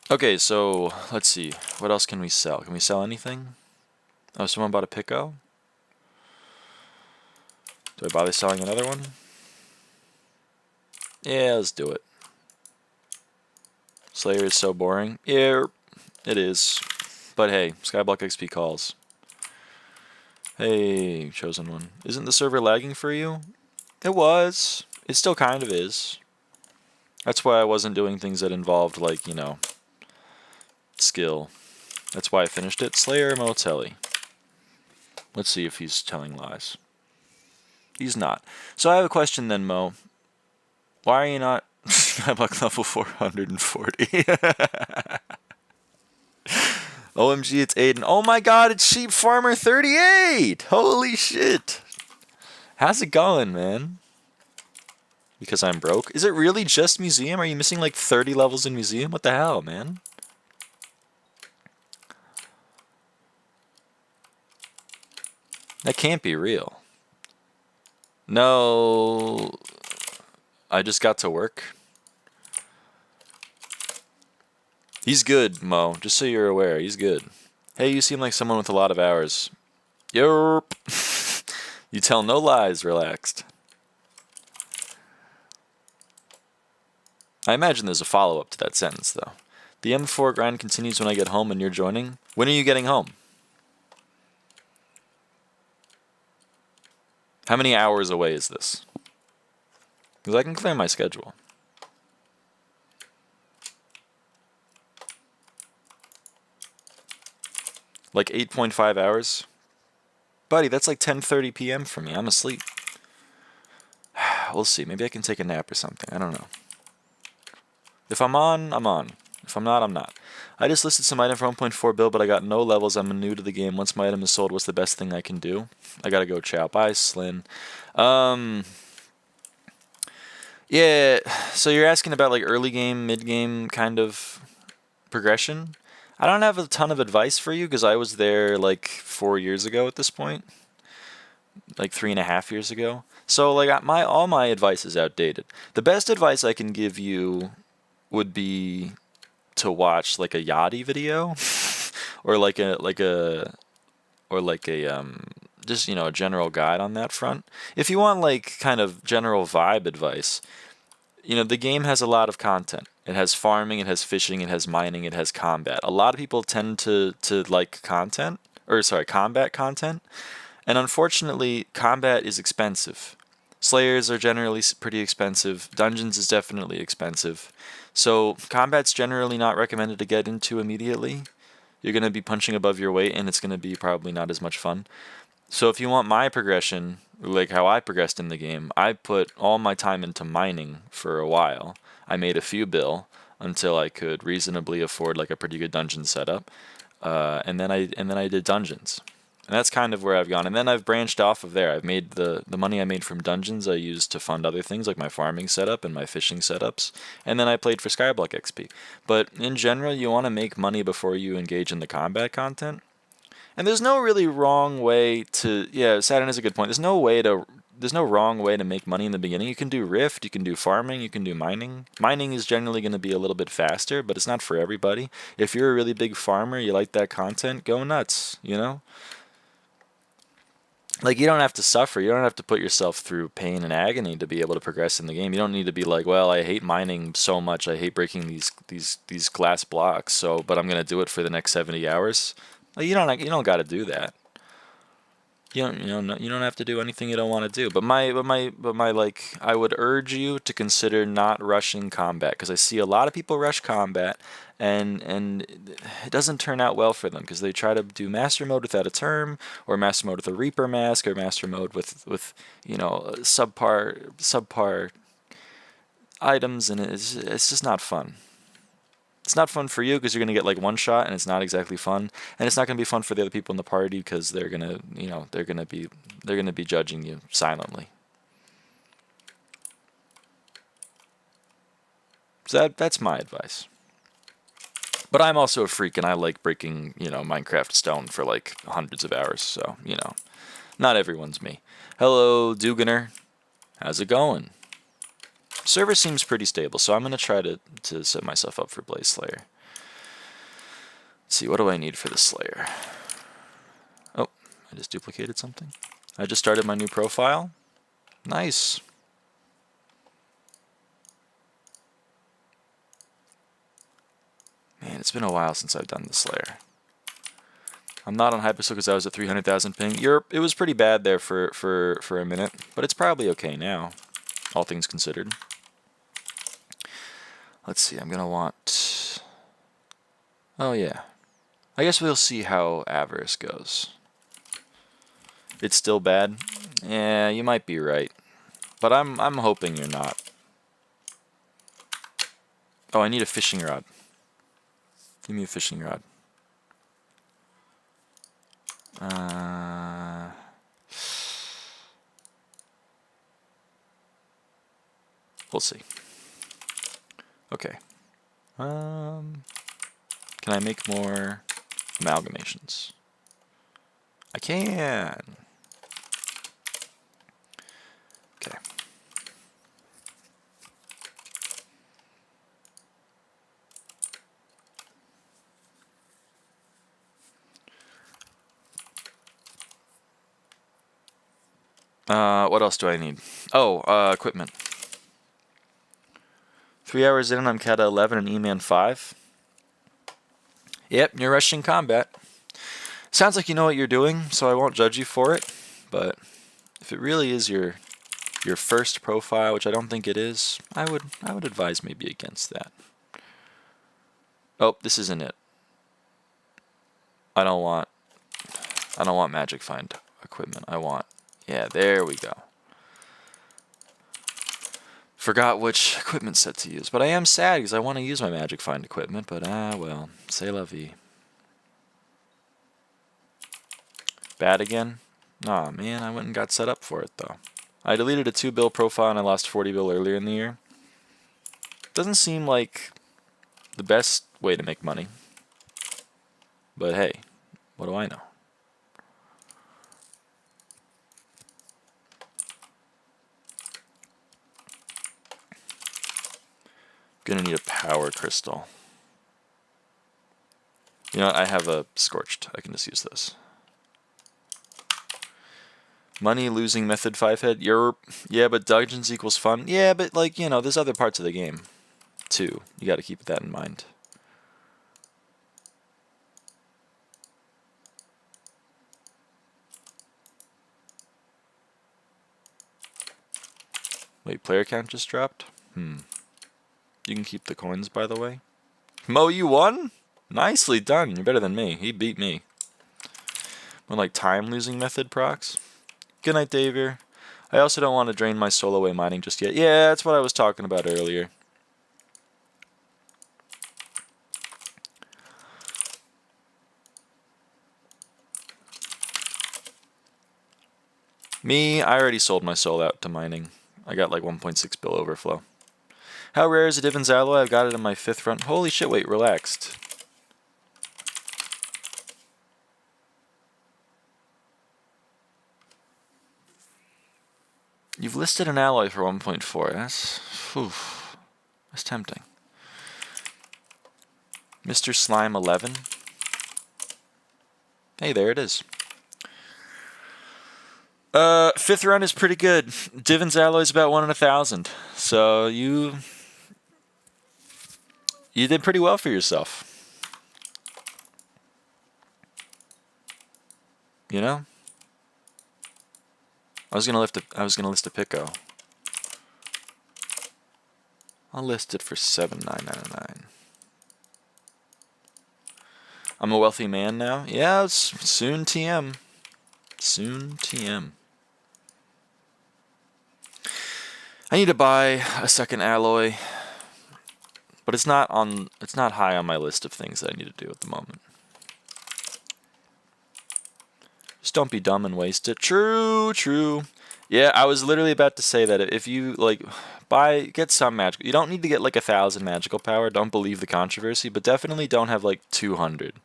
Okay, so let's see. What else can we sell? Can we sell anything? Oh, someone bought a Pico? Do I bother selling another one? Yeah, let's do it. Slayer is so boring. Yeah, it is. But hey, Skyblock XP calls. Hey, chosen one. Isn't the server lagging for you? It was. It still kind of is. That's why I wasn't doing things that involved, like, you know, skill. That's why I finished it. Slayer Motelli. Let's see if he's telling lies. He's not. So I have a question then, Mo. Why are you not Skyblock level 440? OMG, it's Aiden. Oh my god, it's Sheep Farmer 38! Holy shit! How's it going, man? Because I'm broke? Is it really just Museum? Are you missing like 30 levels in Museum? What the hell, man? That can't be real. No... I just got to work. He's good, Mo. Just so you're aware, he's good. Hey, you seem like someone with a lot of hours. Yerp. You tell no lies, relaxed. I imagine there's a follow-up to that sentence, though. The M4 grind continues when I get home and you're joining. When are you getting home? How many hours away is this? Because I can clear my schedule. Like 8.5 hours? Buddy, that's like 10:30 p.m. for me. I'm asleep. We'll see. Maybe I can take a nap or something. I don't know. If I'm on, I'm on. If I'm not, I'm not. I just listed some item for 1.4 bill, but I got no levels. I'm new to the game. Once my item is sold, what's the best thing I can do? I gotta go chow. Bye, Slin. Yeah, so you're asking about like early game, mid game kind of progression. I don't have a ton of advice for you because I was there like 4 years ago at this point, like 3.5 years ago. So like all my advice is outdated. The best advice I can give you would be to watch like a Yachty video, or just, you know, a general guide on that front. If you want like kind of general vibe advice, you know, the game has a lot of content. It has farming, it has fishing, it has mining, it has combat. A lot of people tend to like content, or sorry, combat content. And unfortunately, combat is expensive. Slayers are generally pretty expensive. Dungeons is definitely expensive. So combat's generally not recommended to get into immediately. You're going to be punching above your weight, and it's going to be probably not as much fun. So if you want my progression, like how I progressed in the game, I put all my time into mining for a while. I made a few bill until I could reasonably afford like a pretty good dungeon setup, and then I did dungeons, and that's kind of where I've gone. And then I've branched off of there. I've made the money I made from dungeons I used to fund other things like my farming setup and my fishing setups, and then I played for Skyblock XP. But in general, you want to make money before you engage in the combat content. And there's no really wrong way to, yeah, Saturn is a good point. There's no wrong way to make money in the beginning. You can do Rift, you can do farming, you can do mining. Mining is generally going to be a little bit faster, but it's not for everybody. If you're a really big farmer, you like that content, go nuts, you know? Like, you don't have to suffer. You don't have to put yourself through pain and agony to be able to progress in the game. You don't need to be like, well, I hate mining so much. I hate breaking these glass blocks. So, but I'm gonna do it for the next 70 hours. Like, you don't got to do that. You don't have to do anything you don't want to do. But my like, I would urge you to consider not rushing combat, because I see a lot of people rush combat, and it doesn't turn out well for them because they try to do master mode without a term, or master mode with a Reaper mask, or master mode with you know, subpar items, and it's just not fun. It's not fun for you because you're going to get like one shot, and it's not exactly fun, and it's not going to be fun for the other people in the party because they're going to, you know, they're going to be judging you silently. So that's my advice. But I'm also a freak, and I like breaking, you know, Minecraft stone for like hundreds of hours, so, you know, not everyone's me. Hello, Duganer. How's it going? Server seems pretty stable, so I'm going to try to set myself up for Blaze Slayer. Let's see, what do I need for the Slayer? Oh, I just duplicated something. I just started my new profile. Nice. Man, it's been a while since I've done the Slayer. I'm not on Hypixel because I was at 300,000 ping. It was pretty bad there for a minute, but it's probably okay now, all things considered. Let's see, I'm going to want... Oh, yeah. I guess we'll see how Avarice goes. It's still bad? Yeah, you might be right. But I'm hoping you're not. Oh, I need a fishing rod. Give me a fishing rod. We'll see. Okay. Can I make more amalgamations? I can. Okay. What else do I need? Oh, equipment. 3 hours in, I'm Kata 11 and E-Man 5. Yep, you're rushing combat. Sounds like you know what you're doing, so I won't judge you for it. But if it really is your first profile, which I don't think it is, I would advise maybe against that. Oh, this isn't it. I don't want magic find equipment. I want, yeah, there we go. Forgot which equipment set to use, but I am sad because I want to use my magic find equipment, but well, c'est la vie. Bad again? Aw, man, I went and got set up for it, though. I deleted a 2 bill profile and I lost 40 bill earlier in the year. Doesn't seem like the best way to make money. But hey, what do I know? Gonna need a power crystal. You know what? I have a scorched. I can just use this. Money losing method 5 head. Yeah, but dungeons equals fun. Yeah, but like, you know, there's other parts of the game too. You got to keep that in mind. Wait, player count just dropped? You can keep the coins, by the way. Mo, you won? Nicely done. You're better than me. He beat me. More like time losing method procs. Good night, Davier. I also don't want to drain my soul away mining just yet. Yeah, that's what I was talking about earlier. Me, I already sold my soul out to mining. I got like 1.6 bill overflow. How rare is a Divins Alloy? I've got it in my 5th run. Holy shit, wait, relaxed. You've listed an alloy for 1.4. That's tempting. Mr. Slime 11. Hey, there it is. 5th run is pretty good. Divins Alloy is about 1 in 1,000. So you did pretty well for yourself. You know? I was gonna list a Pico. I'll list it for $7,999. I'm a wealthy man now. Yeah, it's soon TM. Soon TM. I need to buy a second alloy, but it's not high on my list of things that I need to do at the moment. Just don't be dumb and waste it. True, true. Yeah, I was literally about to say that if you like get some magical, you don't need to get like 1,000 magical power. Don't believe the controversy, but definitely don't have like 200.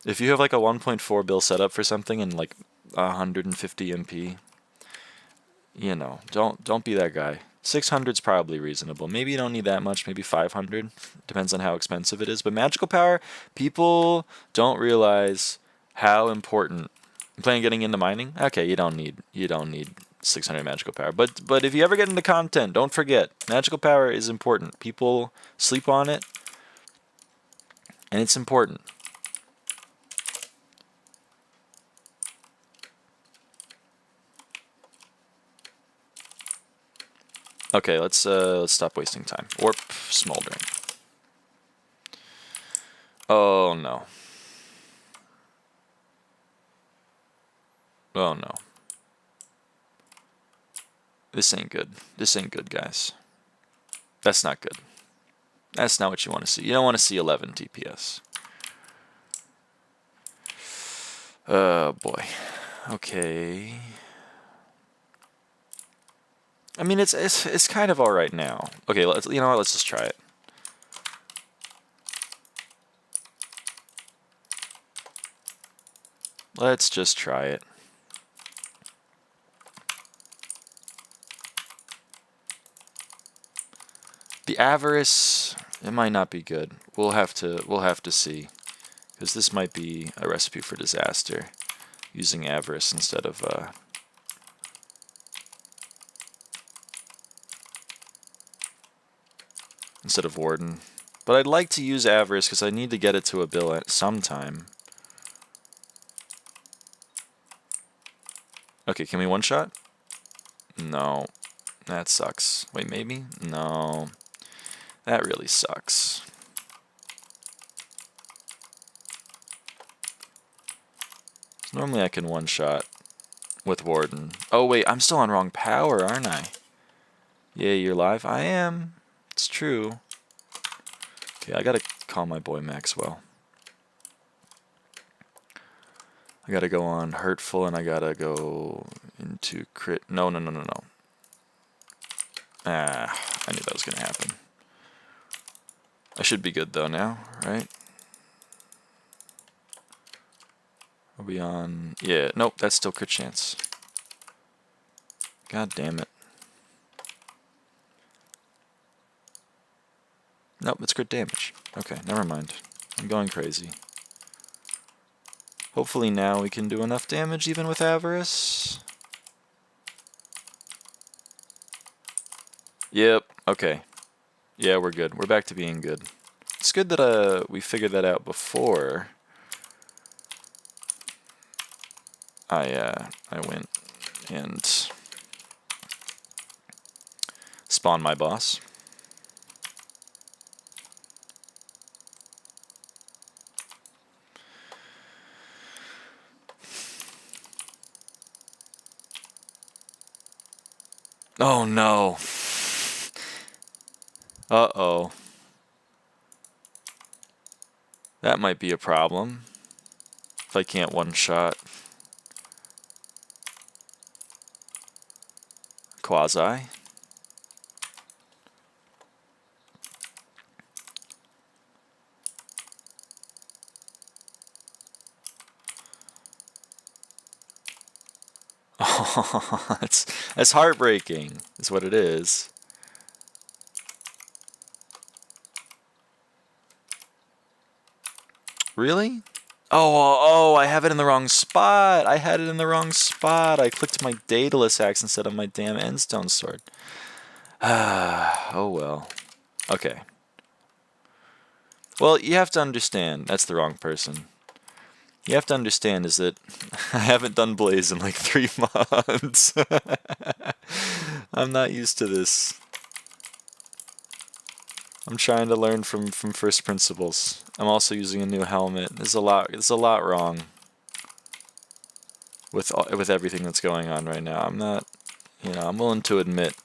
If you have like a 1.4 bill setup for something and like 150 MP, you know, don't be that guy. 600 is probably reasonable. Maybe you don't need that much. Maybe 500. Depends on how expensive it is. But magical power, people don't realize how important. You plan on getting into mining? Okay, you don't need 600 magical power. But if you ever get into content, don't forget magical power is important. People sleep on it, and it's important. Okay, let's stop wasting time. Warp smoldering. Oh no. Oh no. This ain't good. This ain't good, guys. That's not good. That's not what you want to see. You don't want to see 11 TPS. Oh boy. Okay. I mean, it's kind of all right now. Okay, let's just try it. Let's just try it. The avarice, it might not be good. We'll have to see, because this might be a recipe for disaster. Using avarice instead of warden. But I'd like to use avarice because I need to get it to a bill at some time. Okay, can we one shot? No. That sucks. Wait, maybe? No. That really sucks. Normally I can one shot with warden. Oh wait, I'm still on wrong power, aren't I? Yeah, you're live? I am. It's true. Okay, I gotta call my boy Maxwell. I gotta go on hurtful and I gotta go into crit. No. Ah, I knew that was gonna happen. I should be good though now, right? Are we on? Yeah, nope, that's still crit chance. God damn it. Nope, it's crit damage. Okay, never mind. I'm going crazy. Hopefully now we can do enough damage even with avarice. Yep. Okay. Yeah, we're good. We're back to being good. It's good that we figured that out before I went and spawned my boss. Oh no. Uh-oh. That might be a problem. If I can't one-shot Quasi. Oh, that's heartbreaking, is what it is. Really? Oh, I have it in the wrong spot. I had it in the wrong spot. I clicked my Daedalus axe instead of my damn Endstone sword. Oh well. Okay. Well, you have to understand, that's the wrong person. You have to understand is that I haven't done Blaze in like 3 months. I'm not used to this. I'm trying to learn from first principles. I'm also using a new helmet. There's a lot wrong with everything that's going on right now. I'm not, I'm willing to admit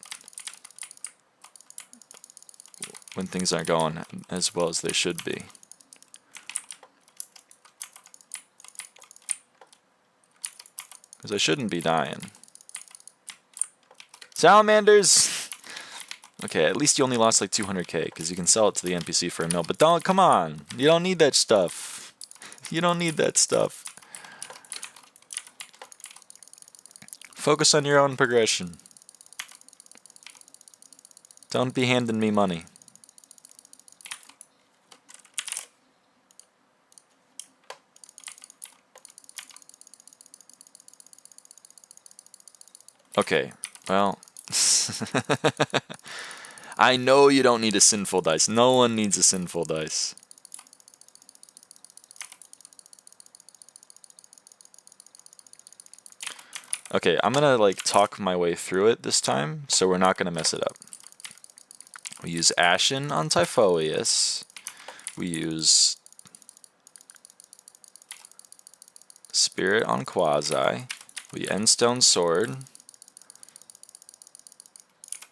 when things aren't going as well as they should be. Because I shouldn't be dying. Salamanders! Okay, at least you only lost like 200k, because you can sell it to the NPC for a mil. But come on! You don't need that stuff. You don't need that stuff. Focus on your own progression. Don't be handing me money. Okay, well... I know you don't need a sinful dice. No one needs a sinful dice. Okay, I'm gonna like talk my way through it this time, so we're not gonna mess it up. We use Ashen on Typhoeus. We use Spirit on Quasi. We Endstone Sword.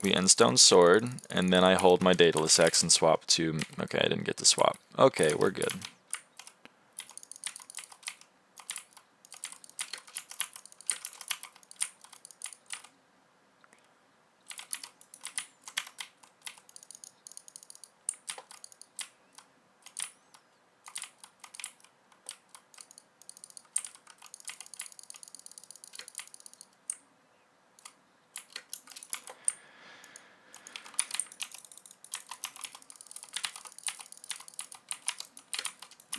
We Endstone Sword, and then I hold my Daedalus Axe and swap to... Okay, I didn't get to swap. Okay, we're good.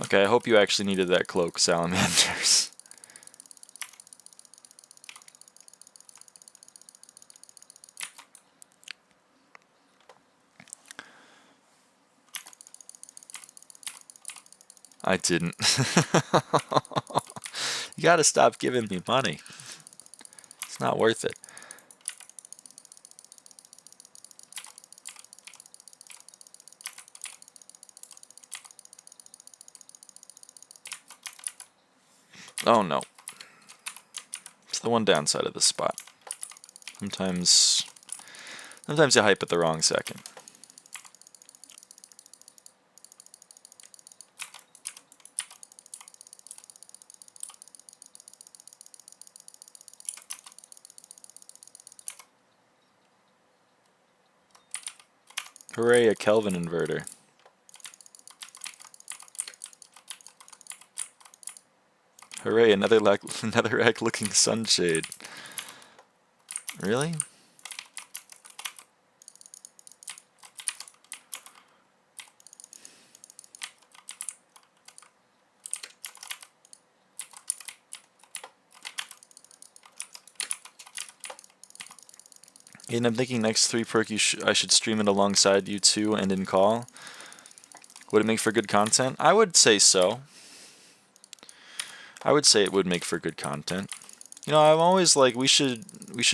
Okay, I hope you actually needed that cloak, Salamanders. I didn't. You gotta stop giving me money. It's not worth it. Oh no. It's the one downside of this spot. Sometimes you hype at the wrong second. Hooray, a Kelvin inverter. Hooray, another egg looking sunshade. Really? And I'm thinking next 3 perk I should stream it alongside you too and in call. Would it make for good content? I would say so. I would say it would make for good content. You know, I'm always like, we should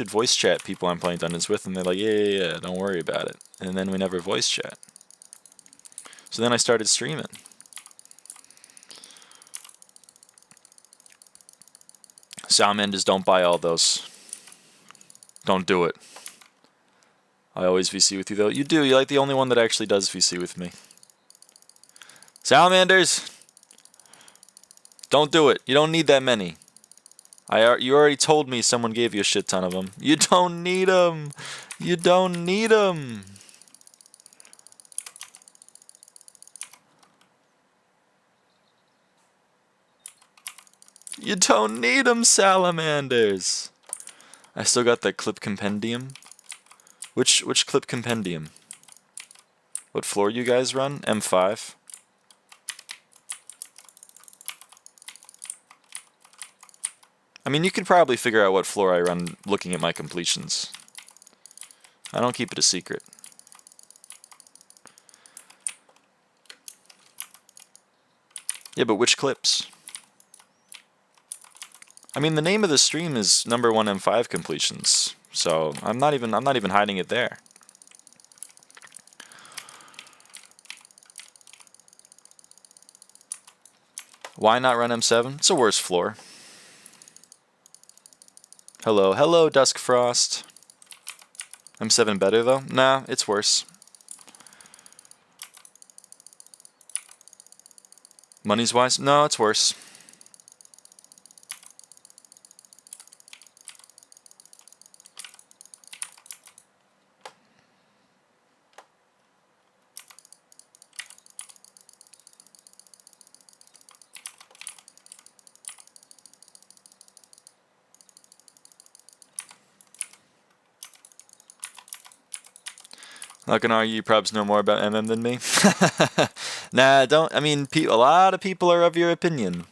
voice chat people I'm playing dungeons with, and they're like, yeah, don't worry about it. And then we never voice chat. So then I started streaming. Salamanders, don't buy all those. Don't do it. I always VC with you though. You do, you're like the only one that actually does VC with me. Salamanders! Don't do it. You don't need that many. You already told me someone gave you a shit ton of them. You don't need them. You don't need them. You don't need them, salamanders. I still got that clip compendium. Which clip compendium? What floor you guys run? M5. I mean, you could probably figure out what floor I run looking at my completions. I don't keep it a secret. Yeah, but which clips? I mean, the name of the stream is #1 M5 completions, so I'm not even hiding it there. Why not run M7? It's a worse floor. Hello, Dusk Frost. M7 better though? Nah, it's worse. Money's wise? No, it's worse. Not gonna argue you probs know more about MM than me. Nah, don't. I mean, a lot of people are of your opinion.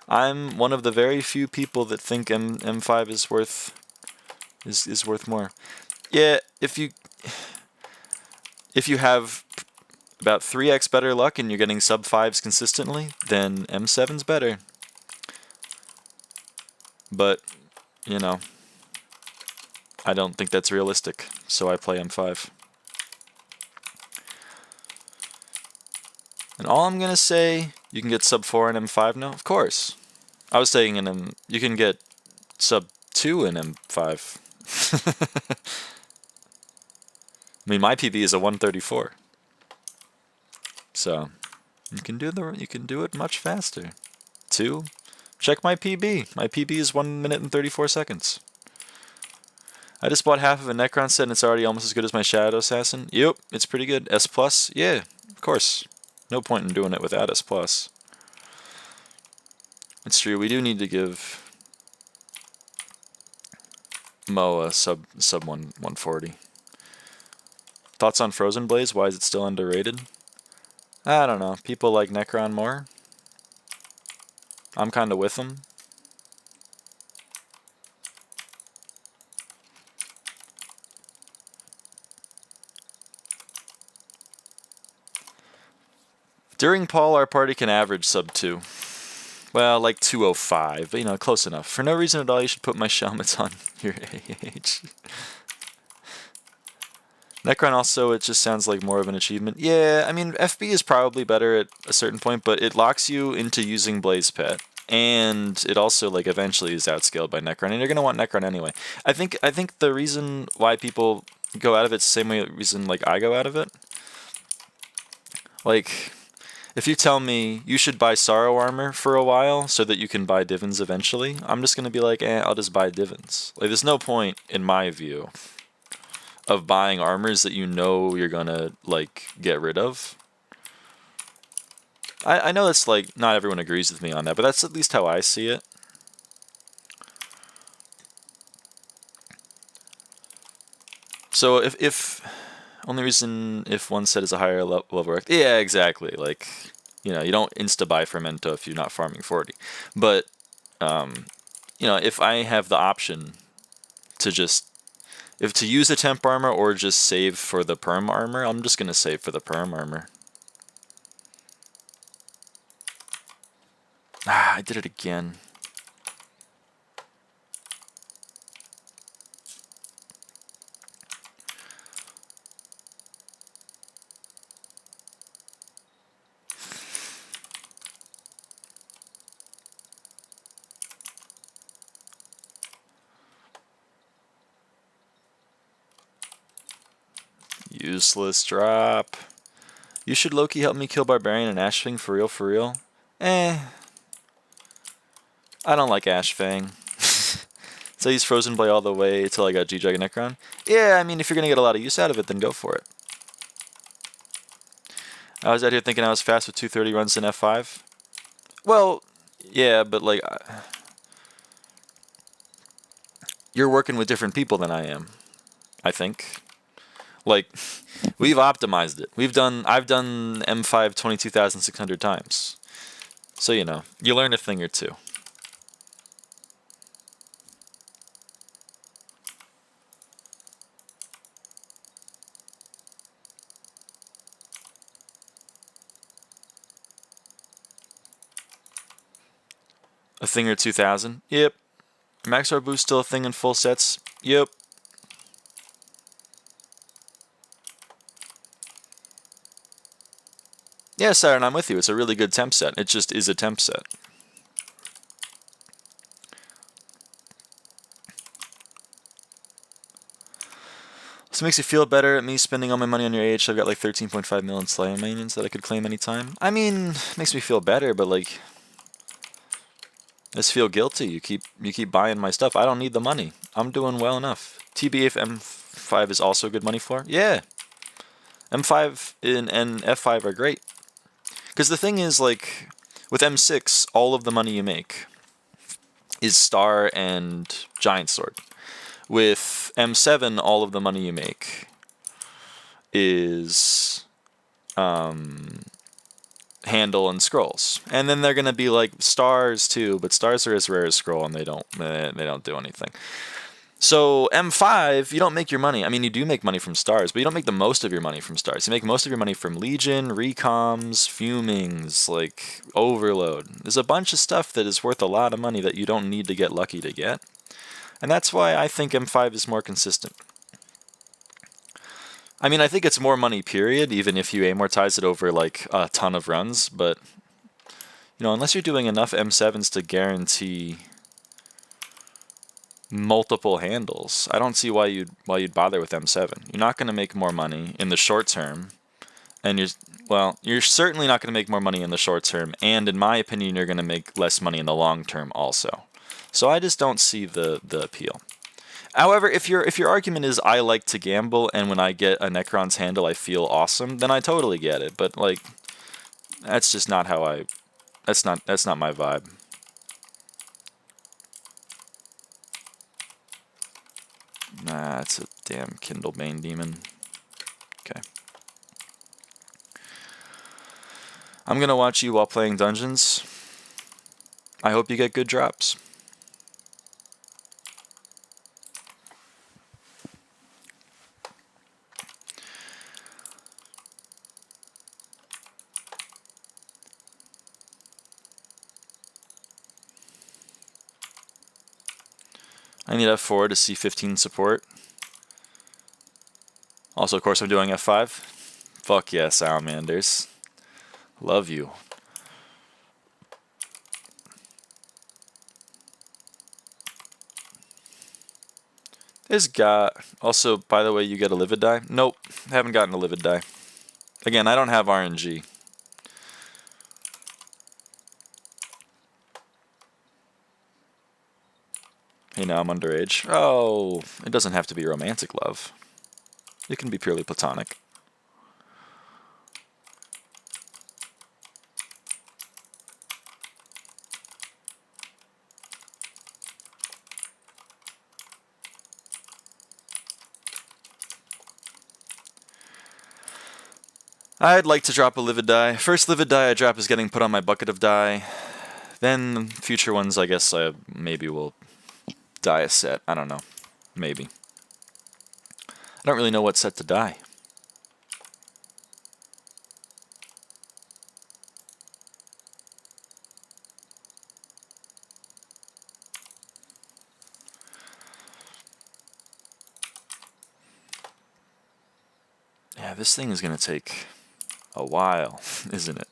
I'm one of the very few people that think M5 is worth more. Yeah, if you have about 3x better luck and you're getting sub 5s consistently, then M7's better. But, you know, I don't think that's realistic, so I play M5. And all I'm gonna say, you can get sub 4 in M5 now? Of course. I was saying you can get sub 2 in M5. I mean, my PB is a 134. So, you can do it much faster. 2? Check my PB. My PB is 1 minute and 34 seconds. I just bought half of a Necron set and it's already almost as good as my Shadow Assassin. Yep, it's pretty good. S+? Yeah, of course. No point in doing it without S+. It's true, we do need to give Mo a sub 140. Thoughts on Frozen Blaze? Why is it still underrated? I don't know. People like Necron more. I'm kind of with them. During Paul, our party can average sub 2. Well, like 205, but you know, close enough. For no reason at all, you should put my helmets on your AH. Necron also, it just sounds like more of an achievement. Yeah, I mean, FB is probably better at a certain point, but it locks you into using Blaze Pet. And it also, like, eventually is outscaled by Necron, and you're going to want Necron anyway. I think the reason why people go out of it's the same reason, like, I go out of it. Like, if you tell me you should buy Sorrow Armor for a while so that you can buy Divins eventually, I'm just going to be like, I'll just buy Divins. Like, there's no point, in my view, of buying armors that you know you're going to, like, get rid of. I know that's, like, not everyone agrees with me on that, but that's at least how I see it. So if only reason if one set is a higher level, yeah, exactly. Like, you know, you don't insta-buy Fermento if you're not farming 40. But, you know, if I have the option to just If to use the temp armor or just save for the perm armor, I'm just going to save for the perm armor. Ah, I did it again. Useless drop. You should low-key help me kill Barbarian and Ashfang for real, for real. I don't like Ashfang. So he's Frozen Blade all the way till I got G-Dragon Necron. Yeah, I mean, if you're gonna get a lot of use out of it, then go for it. I was out here thinking I was fast with 230 runs in F5. Well, yeah, but like, you're working with different people than I am, I think. Like, we've optimized it. I've done M5 22,600 times. So, you know, you learn a thing or two. A thing or 2,000? Yep. Max R boost still a thing in full sets? Yep. Yeah, Saturn, I'm with you. It's a really good temp set. It just is a temp set. So it makes you feel better at me spending all my money on your age. I've got like 13.5 million Slayer minions that I could claim anytime. I mean, it makes me feel better, but like, I just feel guilty. You keep buying my stuff. I don't need the money. I'm doing well enough. TBA if M5 is also good money for? Yeah. M5 and F5 are great. Because the thing is, like, with M6, all of the money you make is Star and Giant Sword. With M7, all of the money you make is Handle and Scrolls. And then they're going to be like Stars too, but Stars are as rare as Scroll and they don't do anything. So M5, you don't make your money. I mean, you do make money from Stars, but you don't make the most of your money from Stars. You make most of your money from Legion, Recoms, Fumings, like Overload. There's a bunch of stuff that is worth a lot of money that you don't need to get lucky to get. And that's why I think M5 is more consistent. I mean, I think it's more money, period, even if you amortize it over like a ton of runs, but you know, unless you're doing enough M7s to guarantee multiple handles, I don't see why you'd bother with M7. You're not going to make more money in the short term, and you're certainly not going to make more money in the short term, and in my opinion, you're going to make less money in the long term also. So I just don't see the appeal. However, if your argument is I like to gamble and when I get a Necron's handle I feel awesome, then I totally get it. But like, that's just not how that's not my vibe. Nah, it's a damn Kindle Bane demon. Okay. I'm gonna watch you while playing dungeons. I hope you get good drops. I need F4 to see 15 support. Also, of course, I'm doing F5. Fuck yeah, Salamanders. Love you. This guy... Also, by the way, you get a Livid Die? Nope, haven't gotten a Livid Die. Again, I don't have RNG. Hey, now I'm underage. Oh, it doesn't have to be romantic love. It can be purely platonic. I'd like to drop a Livid Die. First Livid Die I drop is getting put on my bucket of die. Then future ones, I guess I maybe will die a set. I don't know. Maybe. don't really know what set to die. Yeah, this thing is going to take a while, isn't it?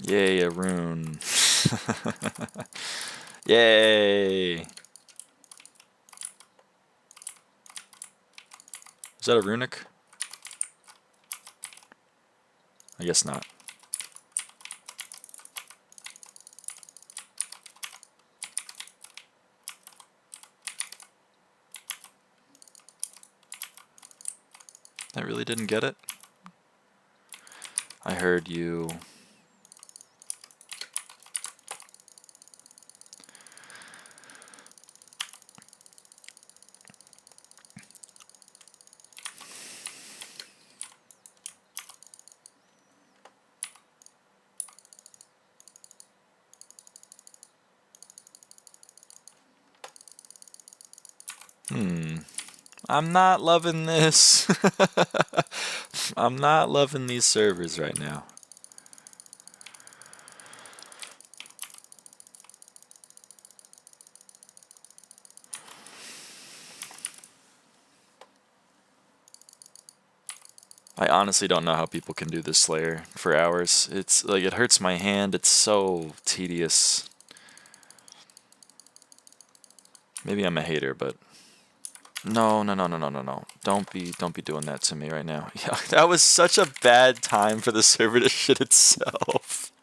Yay, a rune. Yay! Is that a runic? I guess not. I really didn't get it. I heard you. I'm not loving this. I'm not loving these servers right now. I honestly don't know how people can do this Slayer for hours. It's like, it hurts my hand. It's so tedious. Maybe I'm a hater, but no. Don't be doing that to me right now. Yeah, that was such a bad time for the server to shit itself.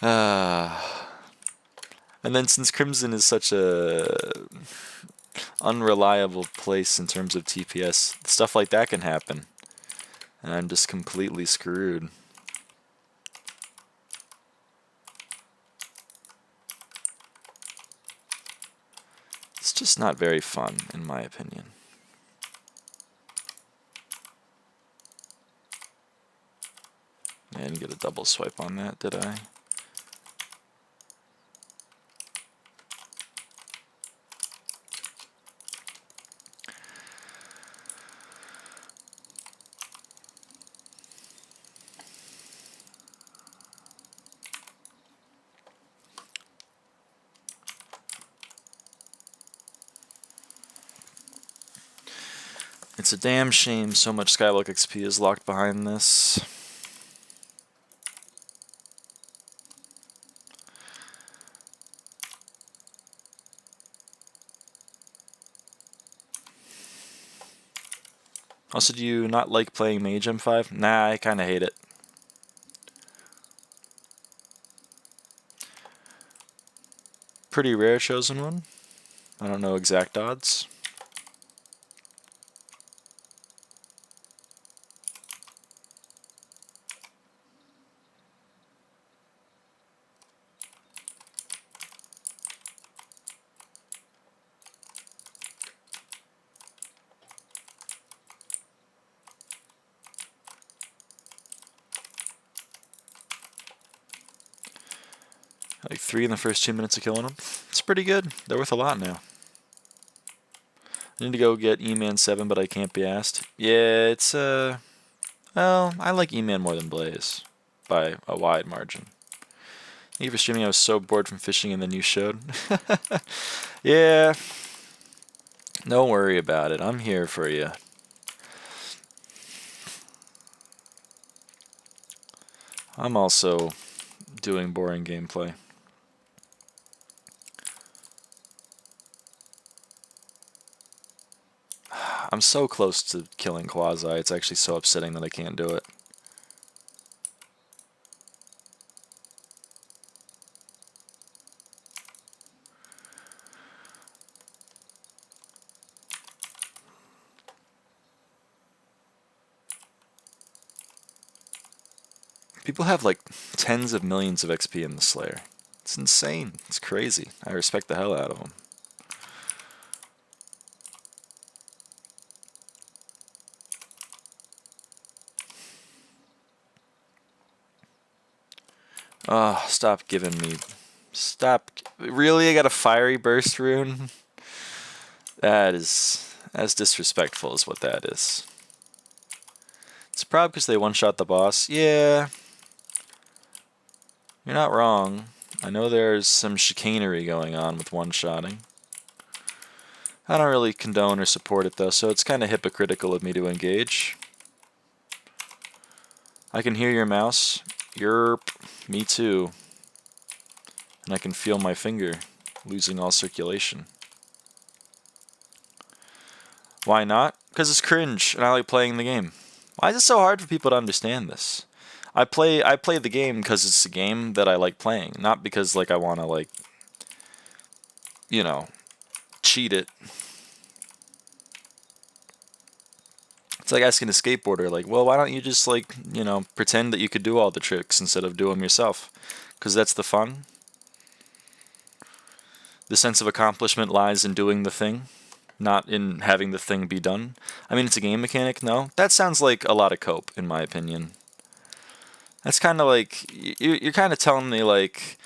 And then since Crimson is such a unreliable place in terms of TPS, stuff like that can happen. And I'm just completely screwed. It's just not very fun, in my opinion. I didn't get a double swipe on that, did I? It's a damn shame so much Skyblock XP is locked behind this. Also, do you not like playing Mage M5? Nah, I kinda hate it. Pretty rare chosen one. I don't know exact odds. Like 3 in the first 2 minutes of killing them. It's pretty good. They're worth a lot now. I need to go get E-Man 7, but I can't be asked. Yeah, it's, well, I like E-Man more than Blaze. By a wide margin. Thank you for streaming. I was so bored from fishing and then you showed. Yeah. Don't worry about it. I'm here for you. I'm also doing boring gameplay. I'm so close to killing Quasi, it's actually so upsetting that I can't do it. People have like tens of millions of XP in the Slayer. It's insane. It's crazy. I respect the hell out of them. Oh, stop giving me... Stop. Really? I got a fiery burst rune? That is as disrespectful as what that is. It's probably because they one-shot the boss. Yeah. You're not wrong. I know there's some chicanery going on with one-shotting. I don't really condone or support it though, so it's kind of hypocritical of me to engage. I can hear your mouse. Yerp. Me too. And I can feel my finger losing all circulation. Why not? Because it's cringe and I like playing the game. Why is it so hard for people to understand this? I play the game because it's a game that I like playing, not because like I want to like, you know, cheat it. It's like asking a skateboarder, like, well, why don't you just like, you know, pretend that you could do all the tricks instead of do them yourself? Because that's the fun. The sense of accomplishment lies in doing the thing, not in having the thing be done. I mean, it's a game mechanic, no? That sounds like a lot of cope, in my opinion. That's kind of like, you're kind of telling me like,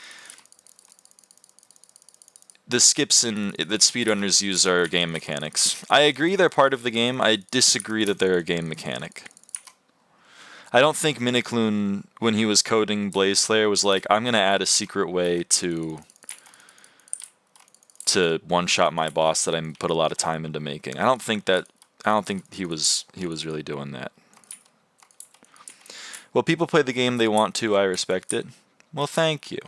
the skips that speedrunners use are game mechanics. I agree they're part of the game, I disagree that they're a game mechanic. I don't think Minikloon, when he was coding Blaze Slayer, was like, I'm going to add a secret way to one-shot my boss that I put a lot of time into making. I don't think he was really doing that. Well, people play the game they want to, I respect it. Well, thank you.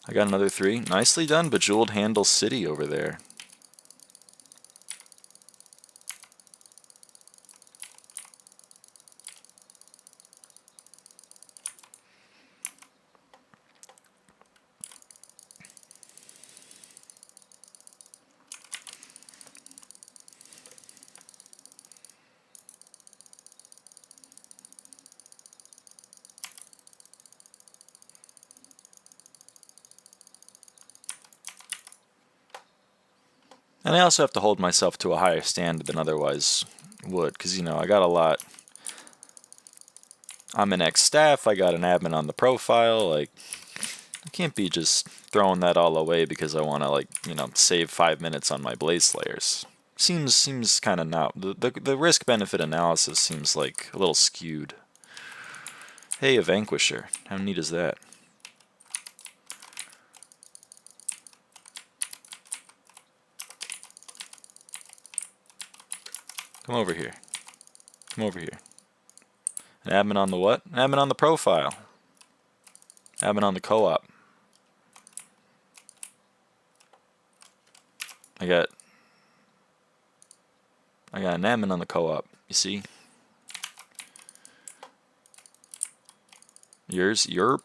I got another 3. Nicely done, Bejeweled Handle City over there. And I also have to hold myself to a higher standard than otherwise would, because, you know, I got a lot. I'm an ex-staff, I got an admin on the profile, like, I can't be just throwing that all away because I want to, like, you know, save 5 minutes on my Blaze Slayers. Seems kind of not, the risk-benefit analysis seems, like, a little skewed. Hey, a Vanquisher, how neat is that? Come over here. Come over here. An admin on the what? An admin on the profile. Admin on the co-op. I got an admin on the co-op. You see? Yours? Yerp.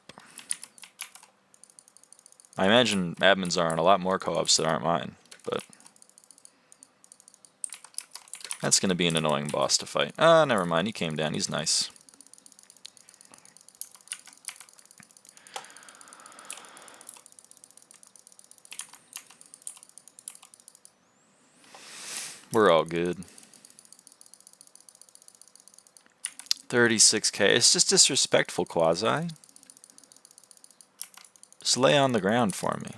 I imagine admins are on a lot more co-ops that aren't mine, but that's going to be an annoying boss to fight. Ah, never mind. He came down. He's nice. We're all good. 36k. It's just disrespectful, Quasi. Just lay on the ground for me.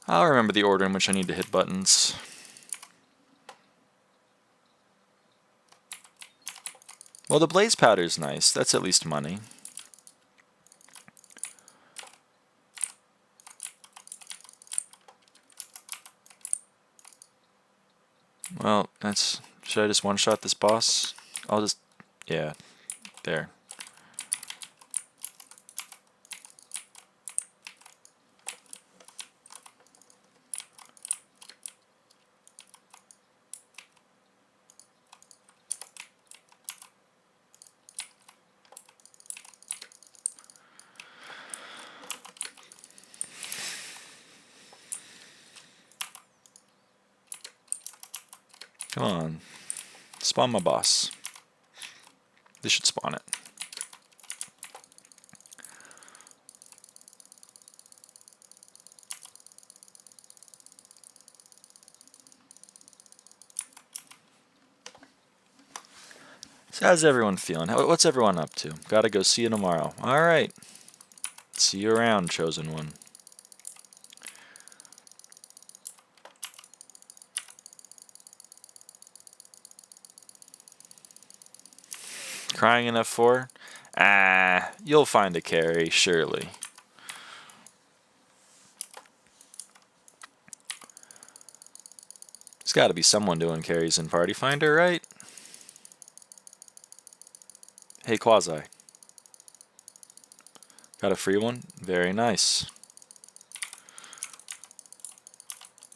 I'll remember the order in which I need to hit buttons. Well, the blaze powder's nice. That's at least money. Well, that's... Should I just one-shot this boss? I'll just... Yeah. There. Come on. Spawn my boss. They should spawn it. So how's everyone feeling? What's everyone up to? Gotta go see you tomorrow. Alright. See you around, chosen one. Crying in F4? Ah, you'll find a carry, surely. There's gotta be someone doing carries in Party Finder, right? Hey, Quasi. Got a free one? Very nice.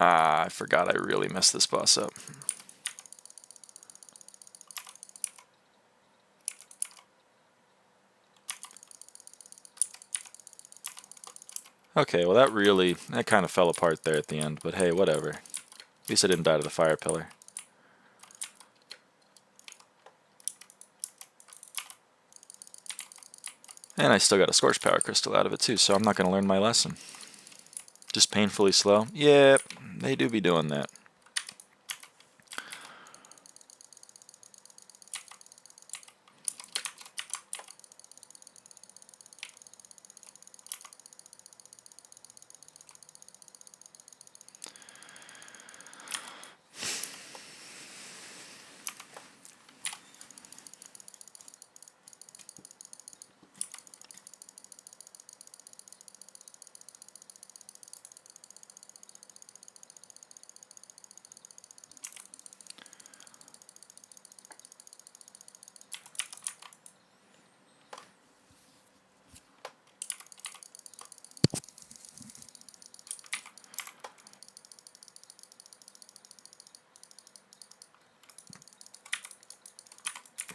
Ah, I forgot I really messed this boss up. Okay, well that kind of fell apart there at the end, but hey, whatever. At least I didn't die to the fire pillar. And I still got a Scorch Power Crystal out of it too, so I'm not going to learn my lesson. Just painfully slow? Yeah, they do be doing that.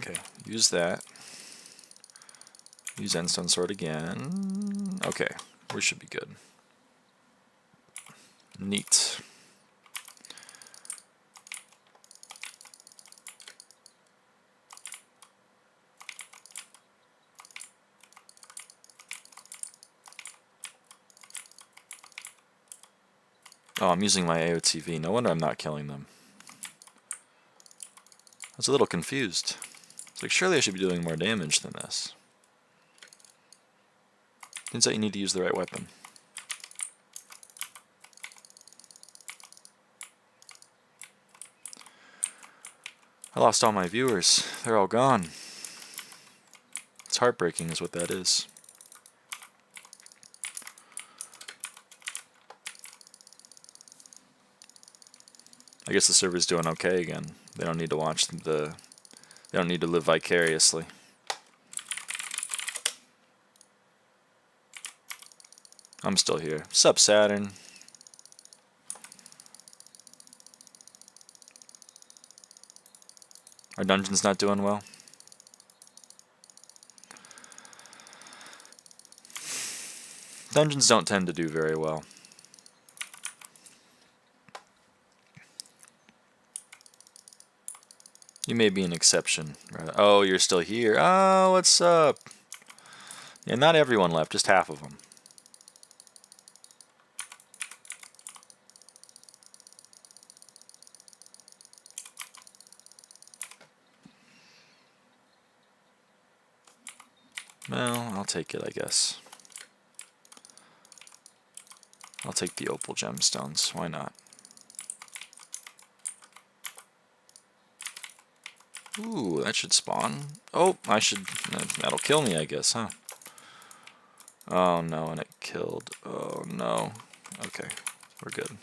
Okay, use that. Use Endstone Sword again. Okay, we should be good. Neat. Oh, I'm using my AOTV. No wonder I'm not killing them. I was a little confused. It's like, surely I should be doing more damage than this. Turns out you need to use the right weapon. I lost all my viewers. They're all gone. It's heartbreaking is what that is. I guess the server's doing okay again. They don't need to watch the... They don't need to live vicariously. I'm still here. Sup, Saturn? Our dungeon's not doing well? Dungeons don't tend to do very well. You may be an exception. Oh, you're still here. Oh, what's up? Yeah, not everyone left, just half of them. Well, I'll take it, I guess. I'll take the opal gemstones. Why not? Ooh, that should spawn. Oh, I should... That'll kill me, I guess, huh? Oh, no, and it killed. Oh, no. Okay, we're good.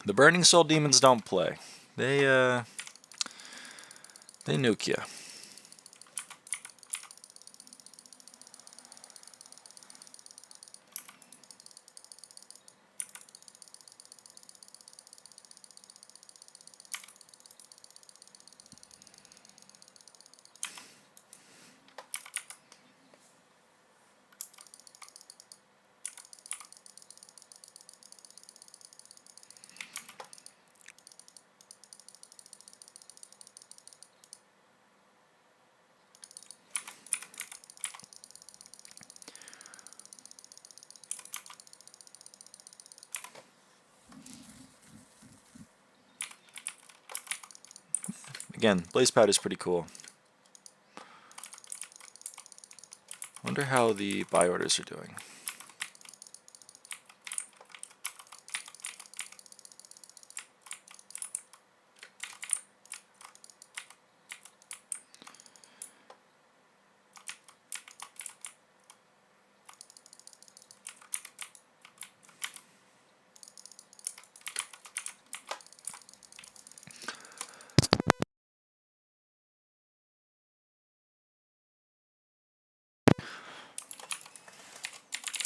The Burning Soul demons don't play. They nuke you. Again, blaze powder is pretty cool. Wonder how the buy orders are doing.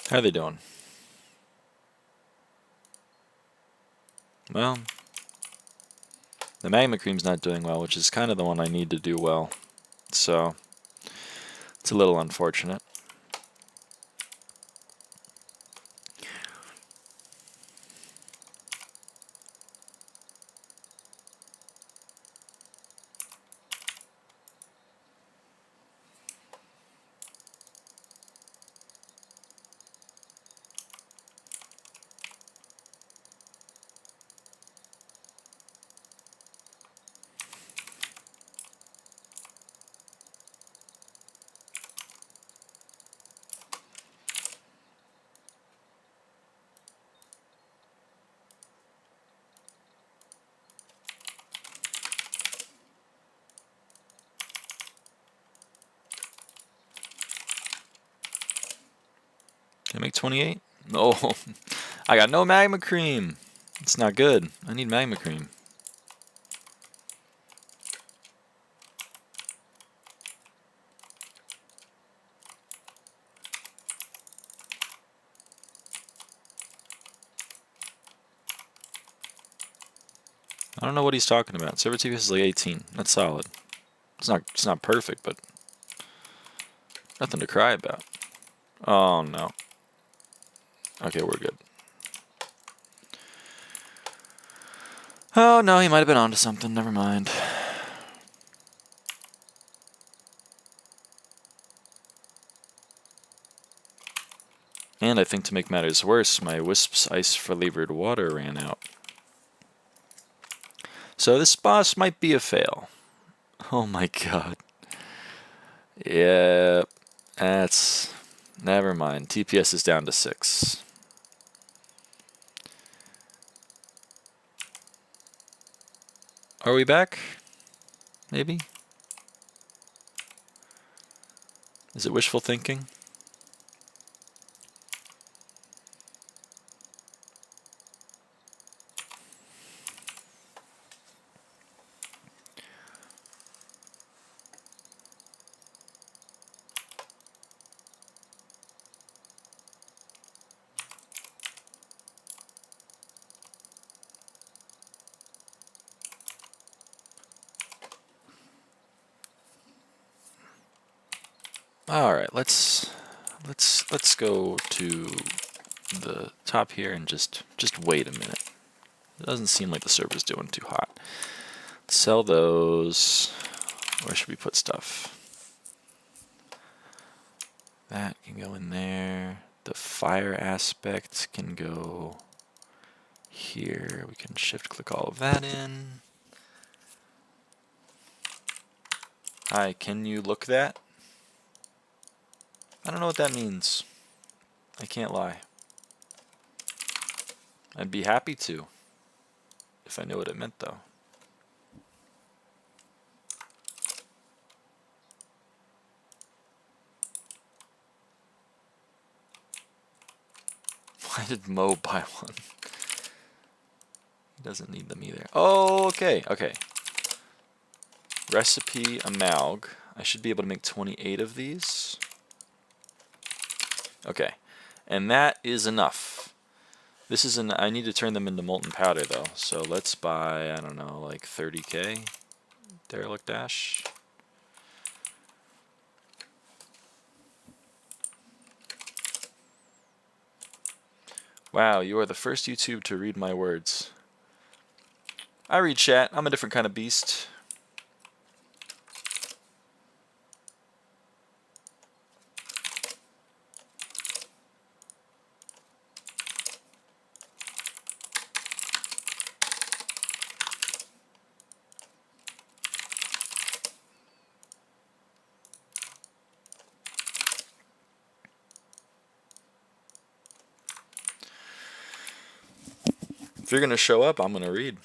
How are they doing? Well, the magma cream's not doing well, which is kind of the one I need to do well. So, it's a little unfortunate. Can I make 28? No, I got no magma cream. It's not good. I need magma cream. I don't know what he's talking about. Server TPS is like 18. That's solid. It's not perfect, but nothing to cry about. Oh no. Okay, we're good. Oh no, he might have been onto something. Never mind. And I think to make matters worse, my Wisp's ice-flavored water ran out. So this boss might be a fail. Oh my god. Yeah, that's... Never mind. TPS is down to 6. Are we back? Maybe? Is it wishful thinking? All right, let's go to the top here and just wait a minute. It doesn't seem like the server's doing too hot. Sell those. Where should we put stuff? That can go in there. The fire aspect can go here. We can shift click all of that in. Hi, can you look that? I don't know what that means. I can't lie. I'd be happy to, if I knew what it meant though. Why did Mo buy one? He doesn't need them either. Oh, okay, okay. Recipe amalg. I should be able to make 28 of these. Okay, and that is enough. This is I need to turn them into molten powder though, so let's buy, I don't know, like 30k derelict ash. Wow, you are the first YouTube to read my words. I read chat. I'm a different kind of beast. you're going to show up, I'm going to read.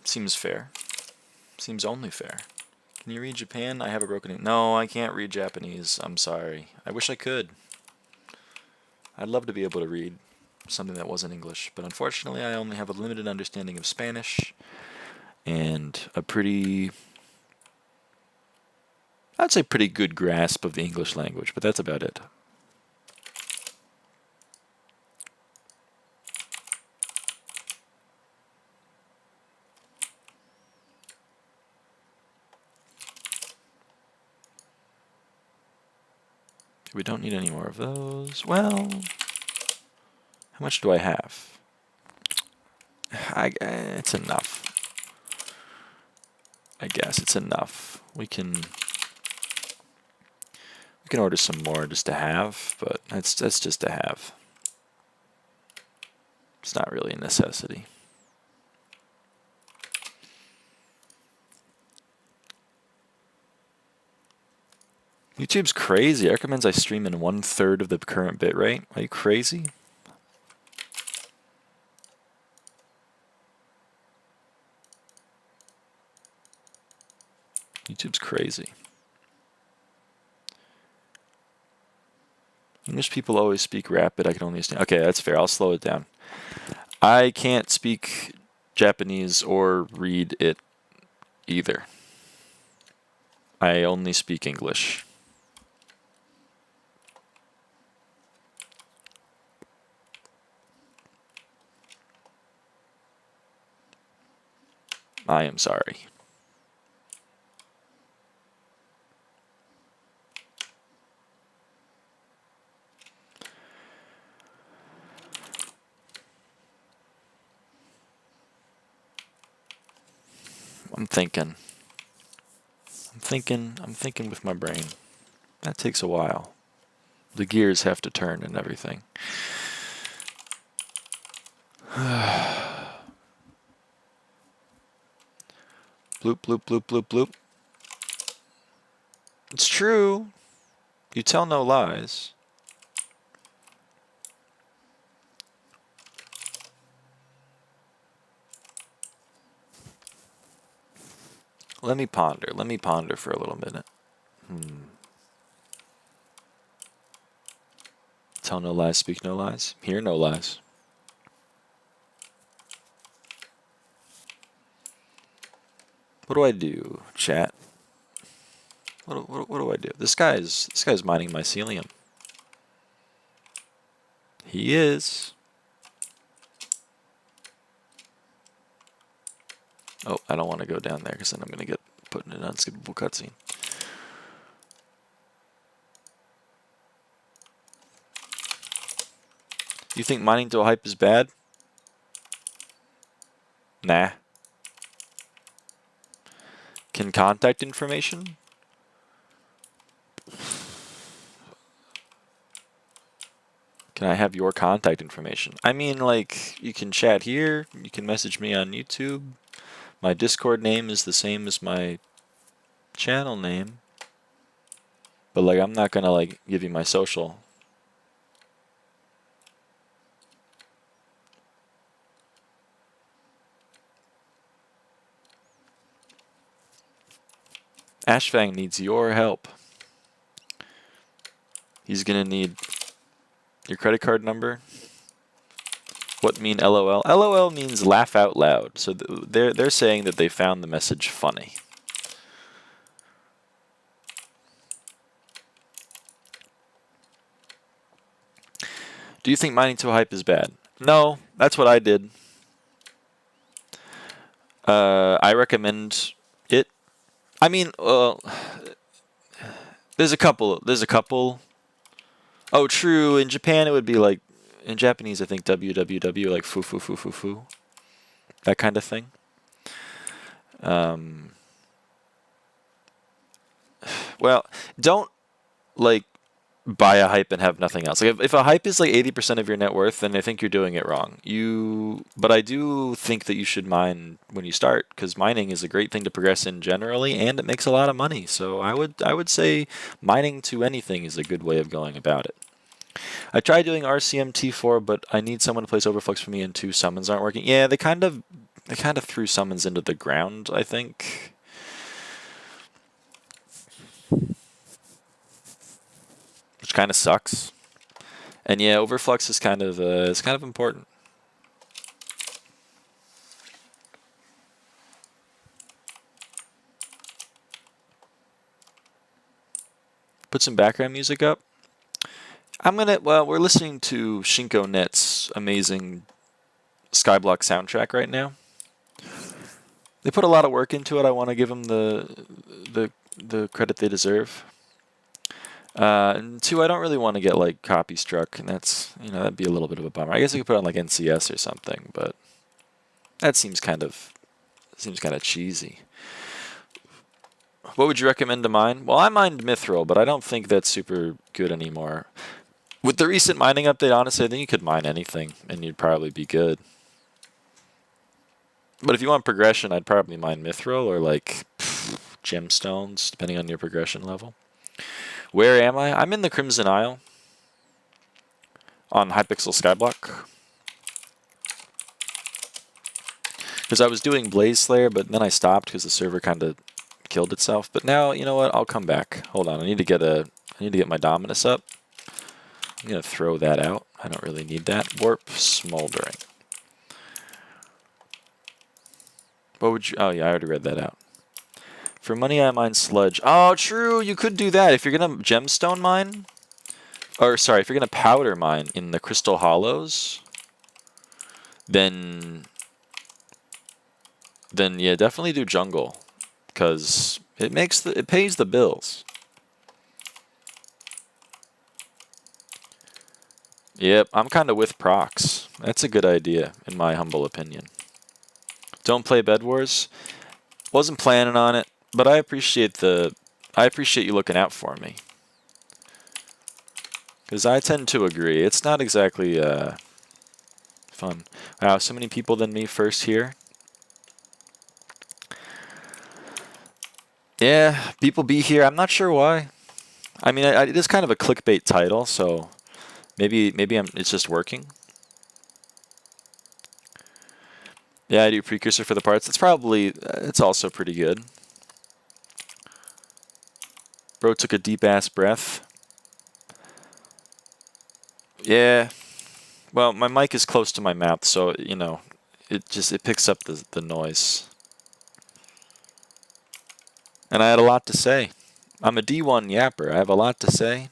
Seems fair. Seems only fair. Can you read Japan? I have a broken... No, I can't read Japanese. I'm sorry. I wish I could. I'd love to be able to read something that wasn't English, but unfortunately I only have a limited understanding of Spanish and a pretty... I'd say pretty good grasp of the English language, but that's about it. We don't need any more of those. Well, how much do I have? It's enough. I guess it's enough. We can order some more just to have, but that's just to have. It's not really a necessity. YouTube's crazy. It recommends I stream in 1/3 of the current bitrate. Are you crazy? YouTube's crazy. English people always speak rapid. I can only understand. Okay, that's fair. I'll slow it down. I can't speak Japanese or read it either. I only speak English. I am sorry. I'm thinking with my brain. That takes a while. The gears have to turn and everything. Bloop, bloop, bloop, bloop, bloop. It's true. You tell no lies. Let me ponder. Let me ponder for a little minute. Tell no lies, speak no lies. Hear no lies. What do I do, chat? What do I do? This guy's mining mycelium. He is. Oh, I don't want to go down there because then I'm going to get put in an unskippable cutscene. You think mining to a hype is bad? Nah. Can contact information? Can I have your contact information? I mean, like, you can chat here, you can message me on YouTube. My Discord name is the same as my channel name. But, like, I'm not gonna, like, give you my social. Ashfang needs your help. He's gonna need your credit card number. What mean LOL? LOL means laugh out loud. So they're saying that they found the message funny. Do you think mining to a hype is bad? No, that's what I did. I recommend it. I mean, there's a couple. Oh, true. In Japan, it would be like, in Japanese, I think www, like foo foo foo foo foo, that kind of thing. Well, don't like buy a hype and have nothing else. Like if a hype is like 80% of your net worth, then I think you're doing it wrong. But I do think that you should mine when you start, because mining is a great thing to progress in generally, and it makes a lot of money. So I would say mining to anything is a good way of going about it. I tried doing RCMT4, but I need someone to place Overflux for me, and 2 summons aren't working. Yeah, they kind of threw summons into the ground, I think. Which kind of sucks. And yeah, Overflux is kind of important. Put some background music up. We're listening to Shinko Net's amazing Skyblock soundtrack right now. They put a lot of work into it. I want to give them the credit they deserve. And 2, I don't really want to get like copy struck, and that's, that'd be a little bit of a bummer. I guess I could put it on like NCS or something, but that seems kind of cheesy. What would you recommend to mine? Well, I mined Mithril, but I don't think that's super good anymore. With the recent mining update, honestly, I think you could mine anything, and you'd probably be good. But if you want progression, I'd probably mine Mithril or like gemstones, depending on your progression level. Where am I? I'm in the Crimson Isle on Hypixel Skyblock. Because I was doing Blaze Slayer, but then I stopped because the server kind of killed itself. But now, you know what? I'll come back. Hold on. I need to get my Dominus up. I'm gonna throw that out. I don't really need that. Warp Smoldering. What would you? Oh yeah, I already read that out. For money, I mine sludge. Oh, true. You could do that if you're gonna gemstone mine, or sorry, if you're gonna powder mine in the Crystal Hollows. Then yeah, definitely do jungle, because it pays the bills. Yep, I'm kind of with procs. That's a good idea, in my humble opinion. Don't play Bed Wars. Wasn't planning on it, but I appreciate you looking out for me. Because I tend to agree. It's not exactly fun. Wow, so many people than me first here. Yeah, people be here. I'm not sure why. I mean, it is kind of a clickbait title, so maybe it's just working. Yeah, I do precursor for the parts. It's also pretty good. Bro took a deep ass breath. Yeah. Well, my mic is close to my mouth, so it picks up the noise. And I had a lot to say. I'm a D1 yapper. I have a lot to say.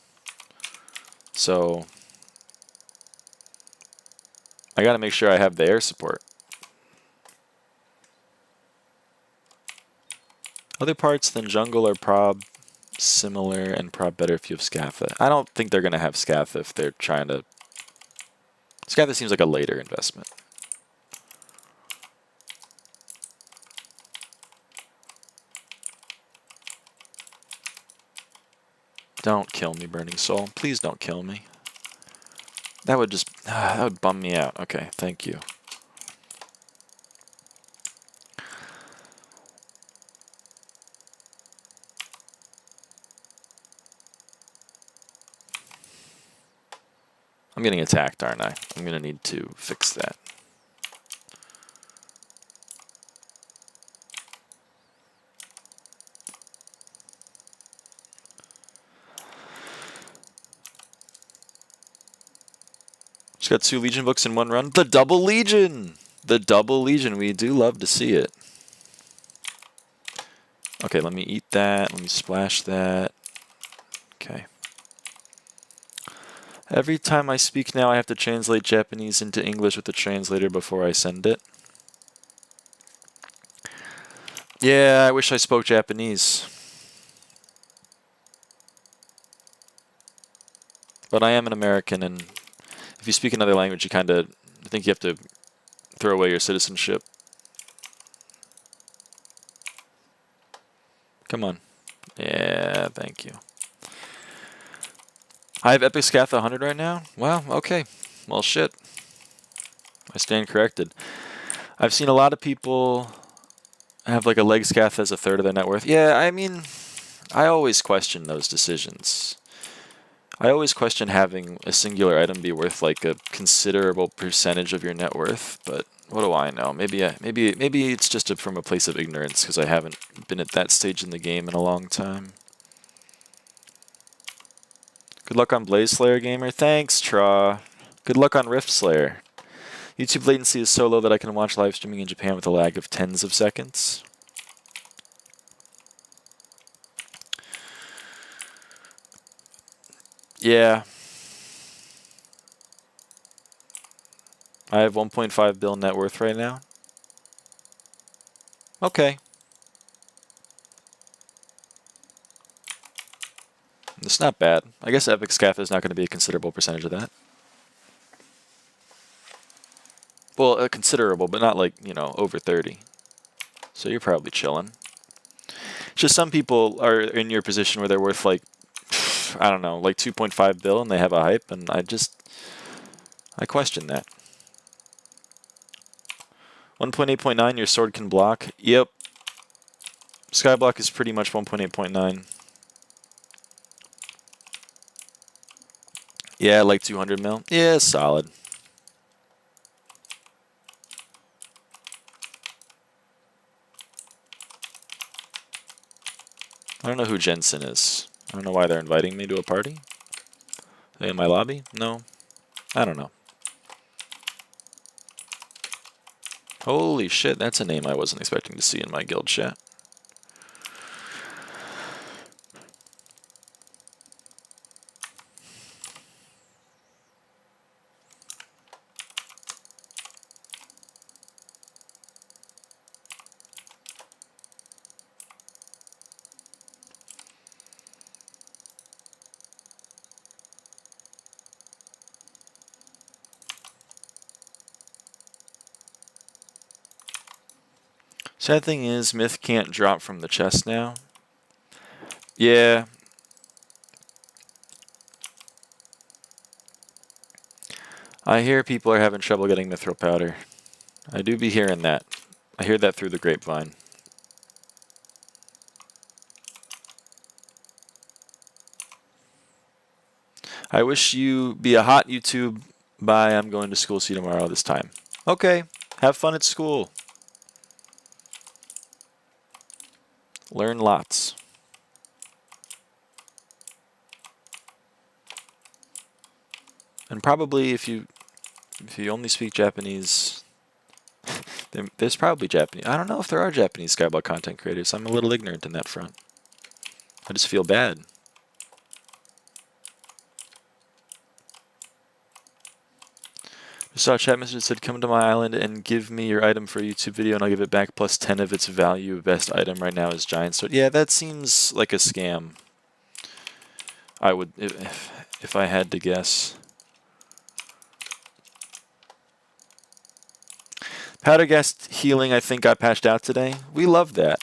So I got to make sure I have the air support. Other parts than jungle are prob similar and prob better if you have Scatha. I don't think they're going to have Scatha if they're trying to... Scatha seems like a later investment. Don't kill me, Burning Soul. Please don't kill me. That would just... that would bum me out. Okay, thank you. I'm getting attacked, aren't I? I'm going to need to fix that. Just got 2 Legion books in one run. The Double Legion! The Double Legion. We do love to see it. Okay, let me eat that. Let me splash that. Okay. Every time I speak now, I have to translate Japanese into English with the translator before I send it. Yeah, I wish I spoke Japanese. But I am an American, and if you speak another language, I think you have to throw away your citizenship. Come on. Yeah, thank you. I have Epic Scatha 100 right now? Wow, okay. Well, shit. I stand corrected. I've seen a lot of people have like a leg Scatha as a third of their net worth. Yeah, I mean, I always question those decisions. I always question having a singular item be worth like a considerable percentage of your net worth, but what do I know? Maybe it's just from a place of ignorance because I haven't been at that stage in the game in a long time. Good luck on Blaze Slayer, gamer. Thanks, Tra. Good luck on Rift Slayer. YouTube latency is so low that I can watch live streaming in Japan with a lag of tens of seconds. Yeah. I have 1.5 bill net worth right now. Okay. It's not bad. I guess Epic Scaff is not going to be a considerable percentage of that. Well, considerable, but not like, you know, over 30. So you're probably chilling. Just some people are in your position where they're worth like, I don't know, like 2.5 bill and they have a hype, and I question that. 1.8.9, your sword can block. Yep. Skyblock is pretty much 1.8.9. Yeah, like 200 mil. Yeah, solid. I don't know who Jensen is. I don't know why they're inviting me to a party. Are they in my lobby? No. I don't know. Holy shit, that's a name I wasn't expecting to see in my guild chat. Sad thing is, Myth can't drop from the chest now. Yeah. I hear people are having trouble getting Mithril Powder. I do be hearing that. I hear that through the grapevine. I wish you be a hot YouTube. Bye, I'm going to school. See you tomorrow this time. Okay. Have fun at school. Learn lots. And probably if you only speak Japanese, there's probably Japanese. I don't know if there are Japanese Skyblock content creators. I'm a little ignorant in that front. I just feel bad. I saw a chat message that said, come to my island and give me your item for a YouTube video and I'll give it back plus 10 of its value. Best item right now is Giant Sword. Yeah, that seems like a scam. I would, if I had to guess. Powder gas healing, I think, got patched out today. We love that.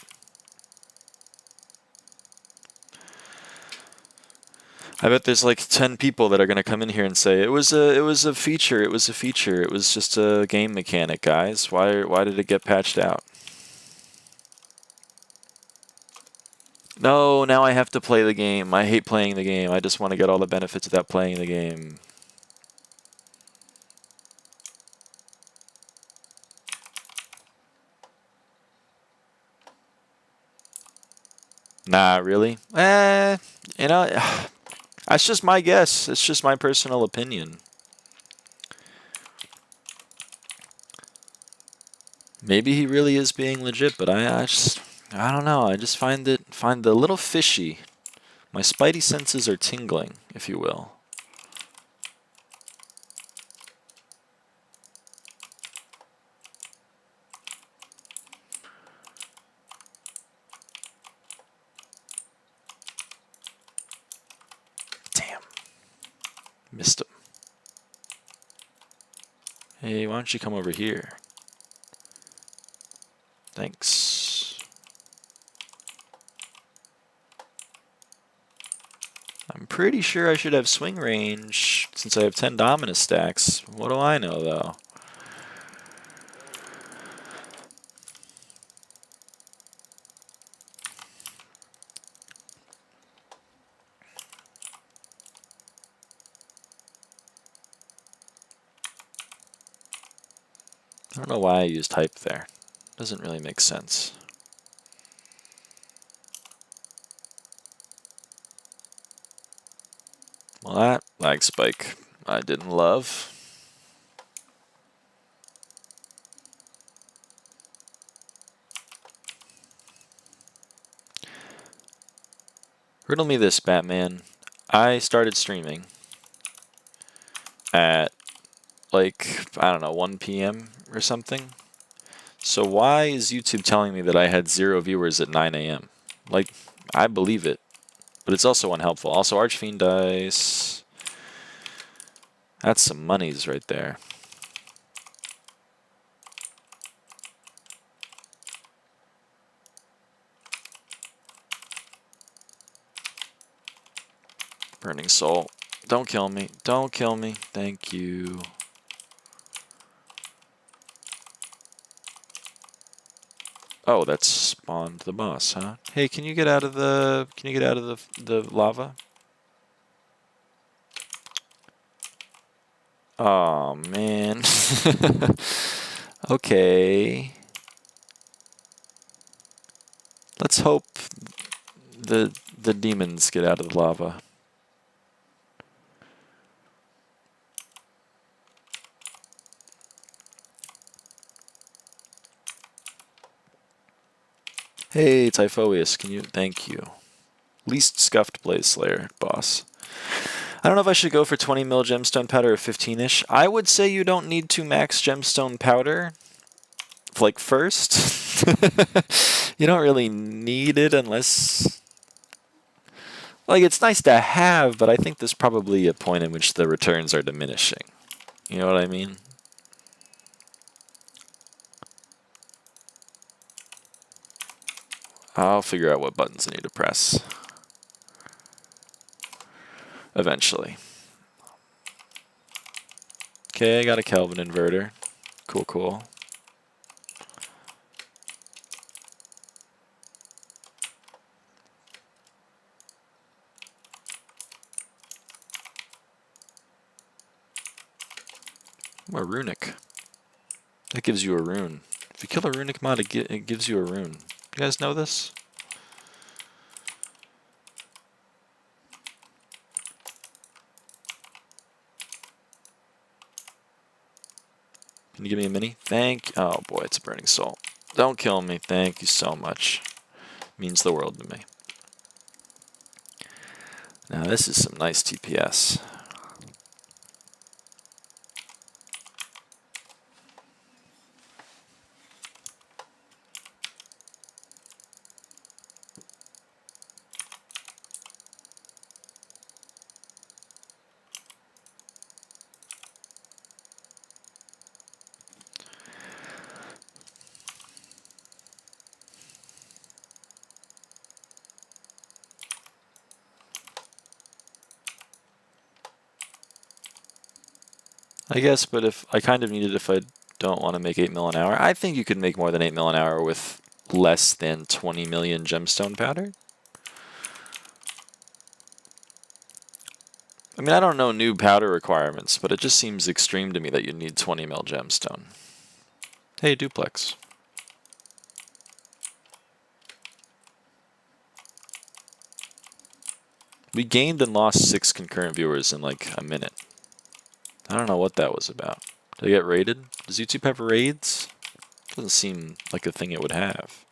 I bet there's like 10 people that are going to come in here and say, it was a feature, it was a feature, it was just a game mechanic, guys. Why did it get patched out? No, now I have to play the game. I hate playing the game. I just want to get all the benefits without playing the game. Nah, really? You know, that's just my guess. It's just my personal opinion. Maybe he really is being legit, but I don't know. I just find it a little fishy. My spidey senses are tingling, if you will. Damn. Missed him. Hey, why don't you come over here? Thanks. I'm pretty sure I should have swing range since I have 10 Dominus stacks. What do I know, though? I don't know why I used hype there. Doesn't really make sense. Well, that lag spike I didn't love. Riddle me this, Batman. I started streaming at like, I don't know, 1 p.m. or something. So why is YouTube telling me that I had 0 viewers at 9 a.m.? Like, I believe it, but it's also unhelpful. Also, Archfiend dice. That's some monies right there. Burning Soul. Don't kill me. Don't kill me. Thank you. Oh, that spawned the boss, huh? Hey, can you get out of the the lava? Oh man. Okay. Let's hope the demons get out of the lava. Hey, Typhoeus, can you? Thank you. Least scuffed Blaze Slayer, boss. I don't know if I should go for 20 mil gemstone powder or 15-ish. I would say you don't need to max gemstone powder, like, first. You don't really need it unless... Like, it's nice to have, but I think there's probably a point in which the returns are diminishing. You know what I mean? I'll figure out what buttons I need to press. Eventually. Okay, I got a Kelvin inverter. Cool, cool. A runic. That gives you a rune. If you kill a runic mod, it gives you a rune. You guys know this? Can you give me a mini? Oh boy, it's a burning soul. Don't kill me. Thank you so much. Means the world to me. Now this is some nice TPS. I guess, but if I kind of need it if I don't want to make 8 mil an hour. I think you could make more than 8 mil an hour with less than 20 million gemstone powder. I mean, I don't know new powder requirements, but it just seems extreme to me that you need 20 mil gemstone. Hey, Duplex. We gained and lost 6 concurrent viewers in like a minute. I don't know what that was about. Did I get raided? Does YouTube have raids? Doesn't seem like a thing it would have.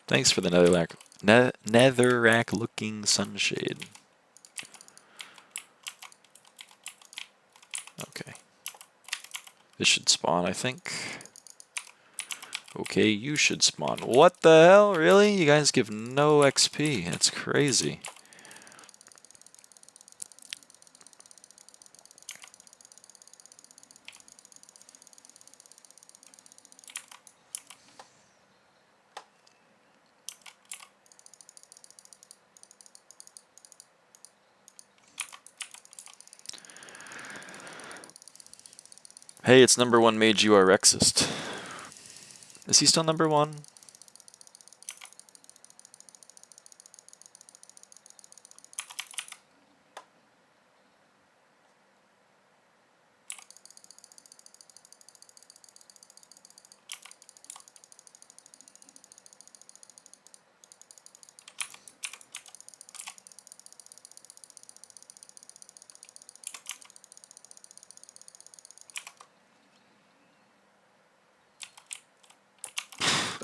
Thanks for the netherrack looking sunshade. Okay. This should spawn, I think. Okay, you should spawn. What the hell? Really? You guys give no XP. That's crazy. Hey, it's #1 Mage URXist. Is he still #1?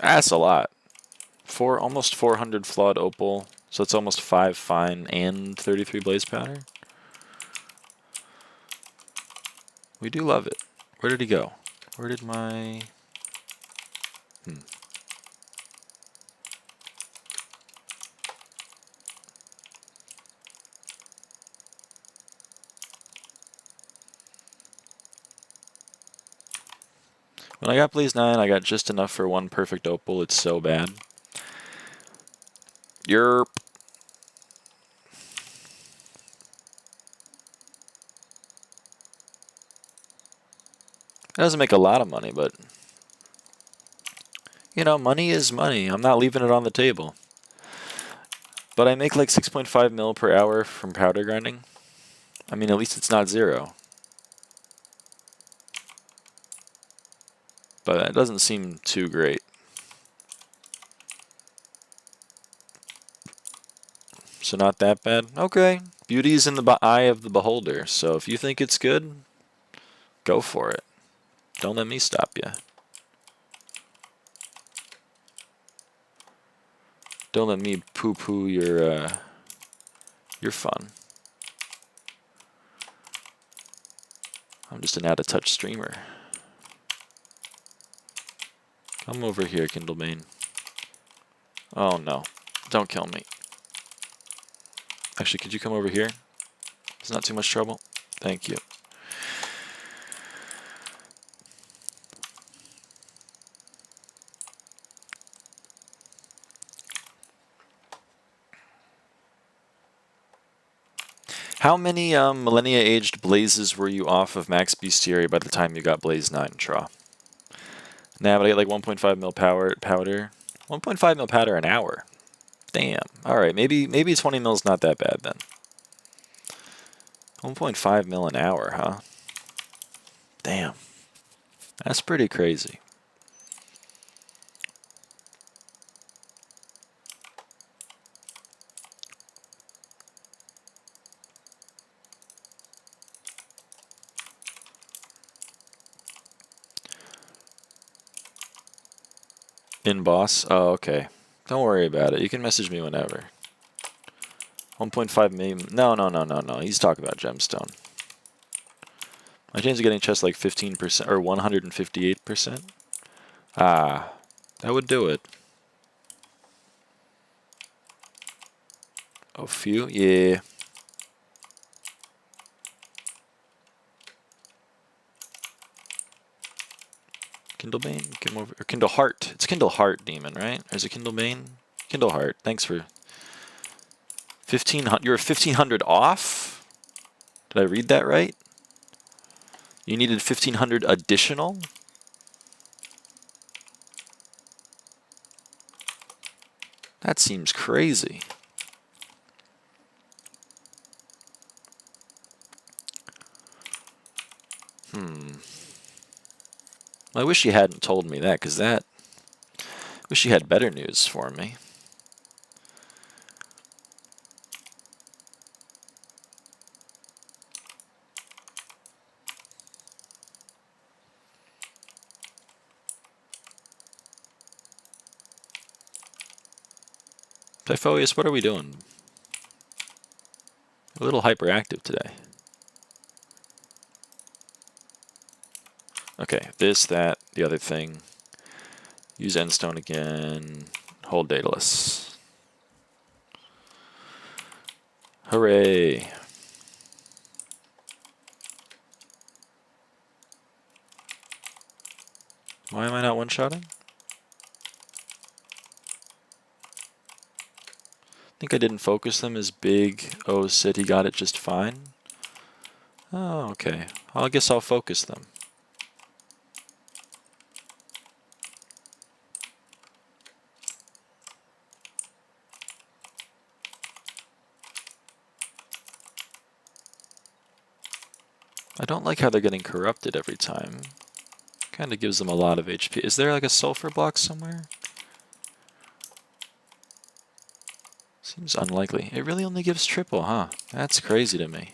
That's a lot. Almost 400 flawed opal. So it's almost 5 fine and 33 blaze powder. We do love it. Where did he go? Where did my... When I got Blaze 9, I got just enough for 1 perfect opal. It's so bad. Yerp. It doesn't make a lot of money, but... You know, money is money. I'm not leaving it on the table. But I make like 6.5 mil per hour from powder grinding. I mean, at least it's not 0. But that doesn't seem too great. So not that bad. Okay. Beauty's in the eye of the beholder. So if you think it's good, go for it. Don't let me stop you. Don't let me poo-poo your fun. I'm just an out-of-touch streamer. Come over here, Kindlebane. Oh no. Don't kill me. Actually, could you come over here? It's not too much trouble. Thank you. How many millennia-aged blazes were you off of max bestiary by the time you got Blaze 9, Traw? Nah, but I get like 1.5 mil powder. 1.5 mil powder an hour. Damn. Alright, maybe 20 mil's not that bad then. 1.5 mil an hour, huh? Damn. That's pretty crazy. In boss? Oh, okay. Don't worry about it. You can message me whenever. 1.5 million. No. He's talking about gemstone. My chance of getting chest like 15% or 158%. Ah, that would do it. A few? Yeah. Kindlebane? Come over. Or Kindle Heart. It's Kindle Heart Demon, right? Or is it Kindlebane? Kindle Heart. Thanks for 1500. You're 1500 off? Did I read that right? You needed 1500 additional? That seems crazy. I wish you hadn't told me that, because I wish you had better news for me. Typhonius, what are we doing? A little hyperactive today. Okay, this, that, the other thing. Use endstone again. Hold dataless. Hooray! Why am I not one-shotting? I think I didn't focus them as Big O said he got it just fine. Oh, okay. I guess I'll focus them. I don't like how they're getting corrupted every time. Kind of gives them a lot of HP. Is there like a sulfur block somewhere? Seems unlikely. It really only gives triple, huh? That's crazy to me.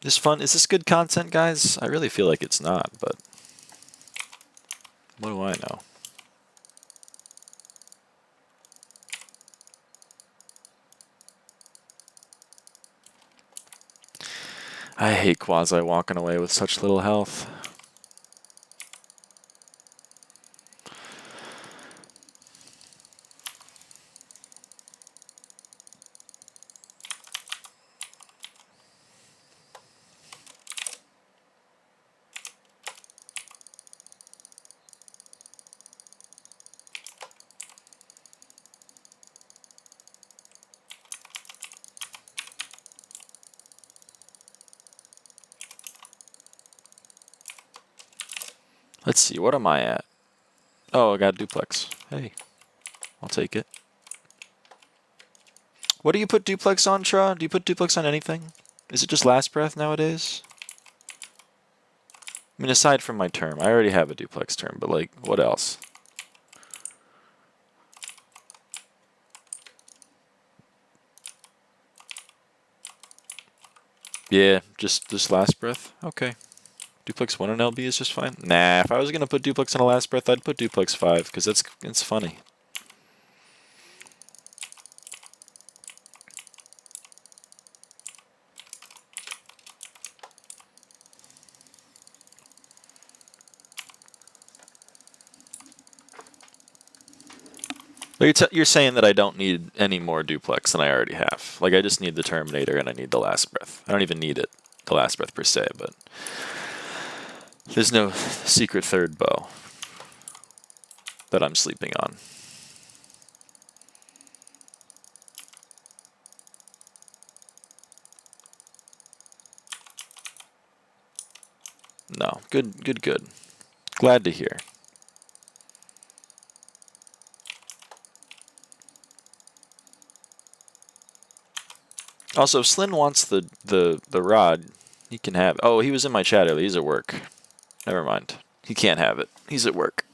This fun. Is this good content, guys? I really feel like it's not, but what do I know? I hate Quasi walking away with such little health. Let's see, what am I at? Oh, I got duplex. Hey, I'll take it. What do you put duplex on, Tra? Do you put duplex on anything? Is it just last breath nowadays? I mean, aside from my term, I already have a duplex term, but like, what else? Yeah, just last breath? Okay. Duplex 1 on LB is just fine? Nah, if I was going to put duplex on a last breath, I'd put duplex 5, because it's funny. You're saying that I don't need any more duplex than I already have. Like, I just need the Terminator and I need the last breath. I don't even need it, the last breath per se, but there's no secret third bow that I'm sleeping on. No, good. Glad to hear. Also, if Slyn wants the rod, he can have it. Oh, he was in my chat earlier. He's at work. Never mind. He can't have it. He's at work.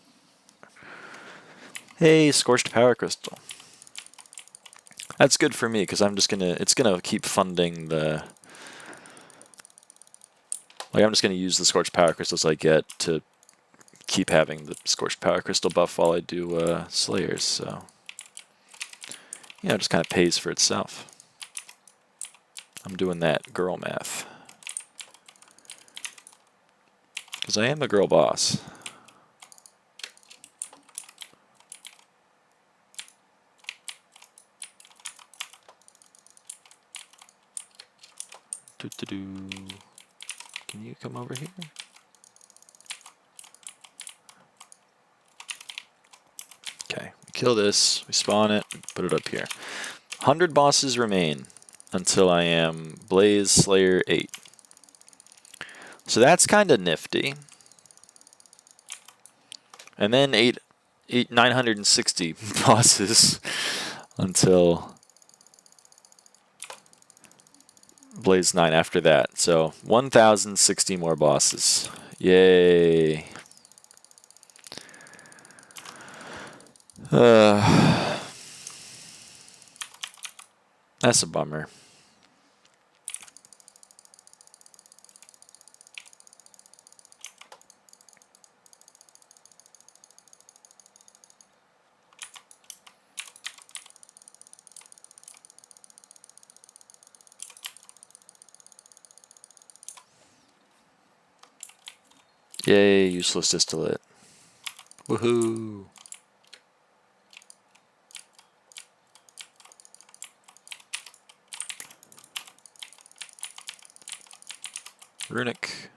Hey, Scorched Power Crystal. That's good for me, because it's gonna keep funding the... Like, I'm just gonna use the Scorched Power Crystals I get to keep having the Scorched Power Crystal buff while I do Slayers, so... You know, it just kind of pays for itself. I'm doing that girl math. Because I am a girl boss. Can you come over here? Okay, we kill this, we spawn it, put it up here. 100 bosses remain until I am Blaze Slayer 8. So that's kind of nifty. And then 960 bosses until Blaze 9 after that. So 1,060 more bosses. Yay. That's a bummer. Yay, useless distillate. Woohoo. Runic.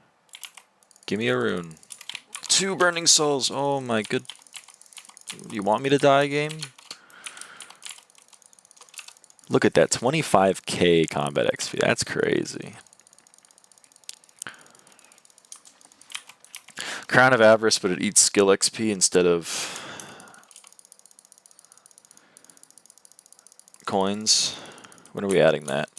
Give me a rune. 2 burning souls. Oh my good. You want me to die, game? Look at that. 25k combat XP. That's crazy. Crown of Avarice, but it eats skill XP instead of coins. When are we adding that?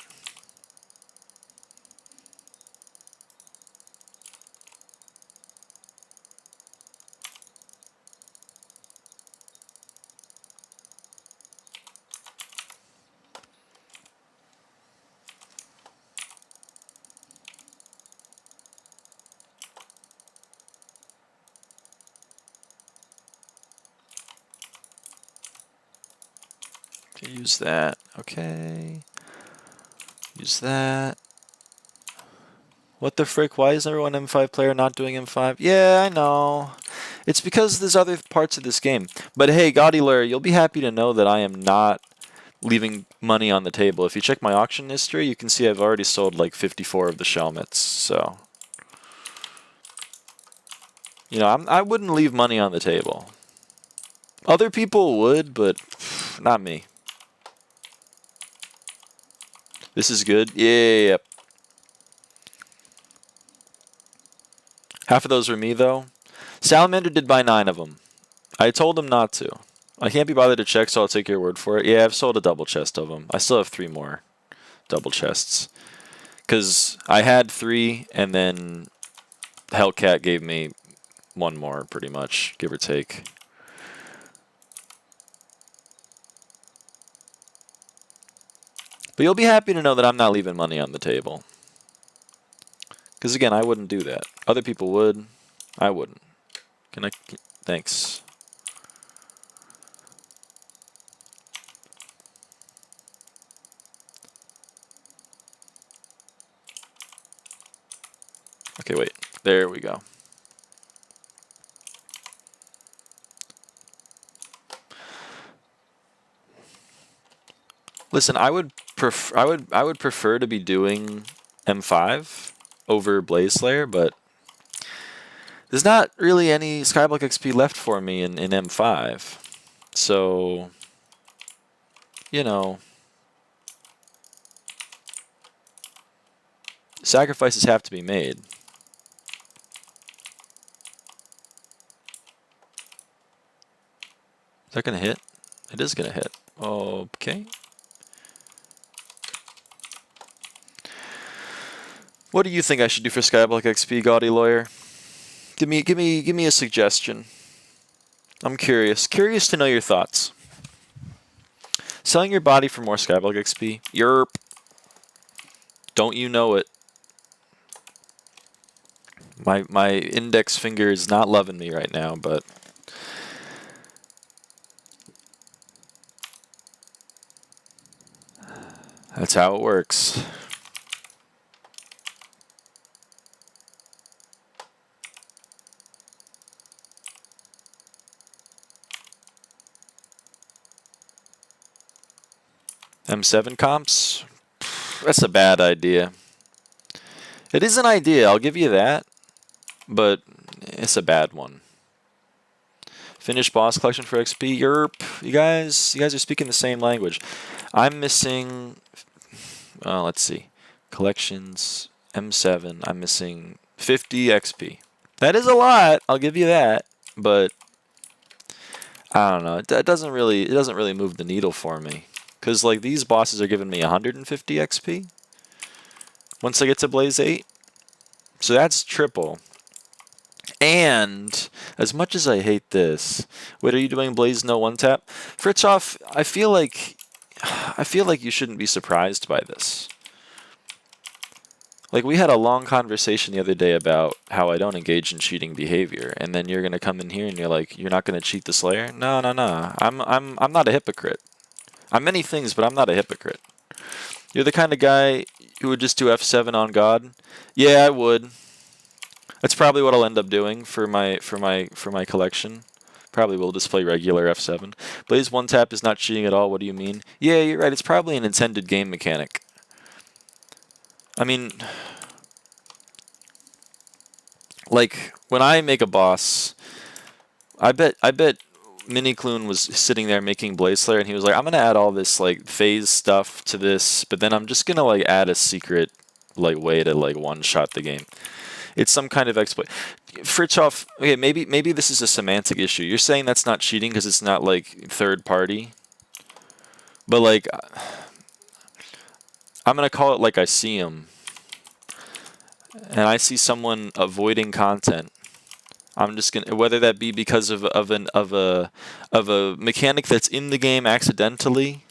use that. Okay. Use that. What the frick? Why is everyone M5 player not doing M5? Yeah, I know. It's because there's other parts of this game. But hey, Gaudiler, you'll be happy to know that I am not leaving money on the table. If you check my auction history, you can see I've already sold like 54 of the Shelmets. So, you know, I wouldn't leave money on the table. Other people would, but not me. This is good. Yeah. Half of those were me, though. Salamander did buy 9 of them. I told him not to. I can't be bothered to check, so I'll take your word for it. Yeah, I've sold a double chest of them. I still have 3 more double chests. Because I had 3, and then Hellcat gave me 1 more, pretty much, give or take. But you'll be happy to know that I'm not leaving money on the table. Because again, I wouldn't do that. Other people would. I wouldn't. Thanks. Okay, wait. There we go. Listen, I would prefer to be doing M5 over Blaze Slayer, but there's not really any Skyblock XP left for me in M5. So, you know, sacrifices have to be made. Is that going to hit? It is going to hit. Okay. What do you think I should do for Skyblock XP, Gaudy Lawyer? Give me a suggestion. I'm curious to know your thoughts. Selling your body for more Skyblock XP? Yerp. Don't you know it? My index finger is not loving me right now, but that's how it works. M7 comps? That's a bad idea. It is an idea, I'll give you that, but it's a bad one. Finish boss collection for XP? Yerp. You guys are speaking the same language. I'm missing, let's see, collections, M7, I'm missing 50 XP. That is a lot, I'll give you that, but I don't know, it doesn't really move the needle for me. Because like these bosses are giving me 150 XP once I get to Blaze 8. So that's triple. And as much as I hate this, wait, are you doing Blaze no one tap? Fritzoff, I feel like you shouldn't be surprised by this. Like we had a long conversation the other day about how I don't engage in cheating behavior, and then you're gonna come in here and you're like, you're not gonna cheat the Slayer? No. I'm not a hypocrite. I'm many things, but I'm not a hypocrite. You're the kind of guy who would just do F7 on God. Yeah, I would. That's probably what I'll end up doing for my collection. Probably will just play regular F7. Blaze one tap is not cheating at all. What do you mean? Yeah, you're right. It's probably an intended game mechanic. I mean, like when I make a boss, I bet Minikloon was sitting there making Blaze Slayer, and he was like, I'm gonna add all this like phase stuff to this, but then I'm just gonna like add a secret like way to like one-shot the game. It's some kind of exploit. Fritzoff, okay, maybe this is a semantic issue. You're saying that's not cheating because it's not like third party, but like I'm gonna call it like I see him, and I see someone avoiding content. I'm just gonna, whether that be because of a mechanic that's in the game accidentally,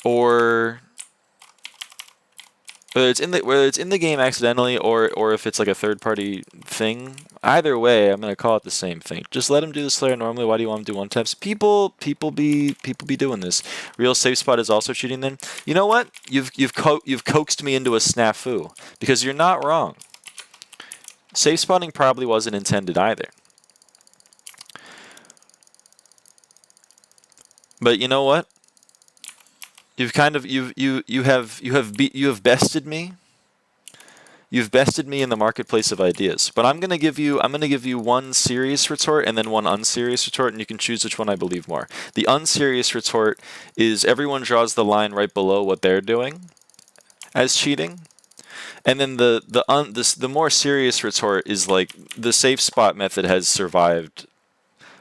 or whether it's in the game accidentally or if it's like a third-party thing. Either way, I'm gonna call it the same thing. Just let him do the Slayer normally. Why do you want him to do one taps? People be doing this. Real safe spot is also cheating. Then you know what? You've coaxed me into a snafu because you're not wrong. Safe spotting probably wasn't intended either. But you know what? You've kind of you have bested me. You've bested me in the marketplace of ideas. But I'm gonna give you one serious retort and then one unserious retort, and you can choose which one I believe more. The unserious retort is everyone draws the line right below what they're doing as cheating. And then the more serious retort is like the safe spot method has survived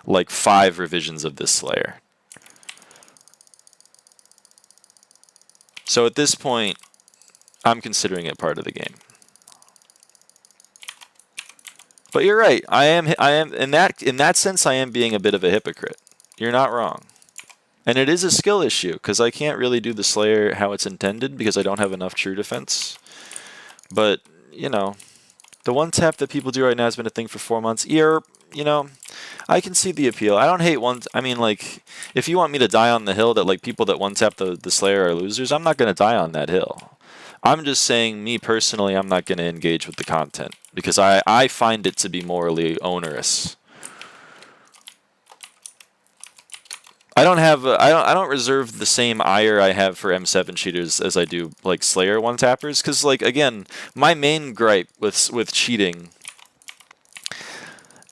like 5 revisions of this Slayer. So at this point, I'm considering it part of the game. But you're right. I am in that sense I am being a bit of a hypocrite. You're not wrong. And it is a skill issue because I can't really do the Slayer how it's intended because I don't have enough true defense. But, you know, the one tap that people do right now has been a thing for 4 months. You know, I can see the appeal. I don't hate I mean, like, if you want me to die on the hill that, like, people that one-tap the Slayer are losers, I'm not going to die on that hill. I'm just saying, me personally, I'm not going to engage with the content because I find it to be morally onerous. I don't reserve the same ire I have for M7 cheaters as I do, like, Slayer one-tappers, because, like, again, my main gripe with cheating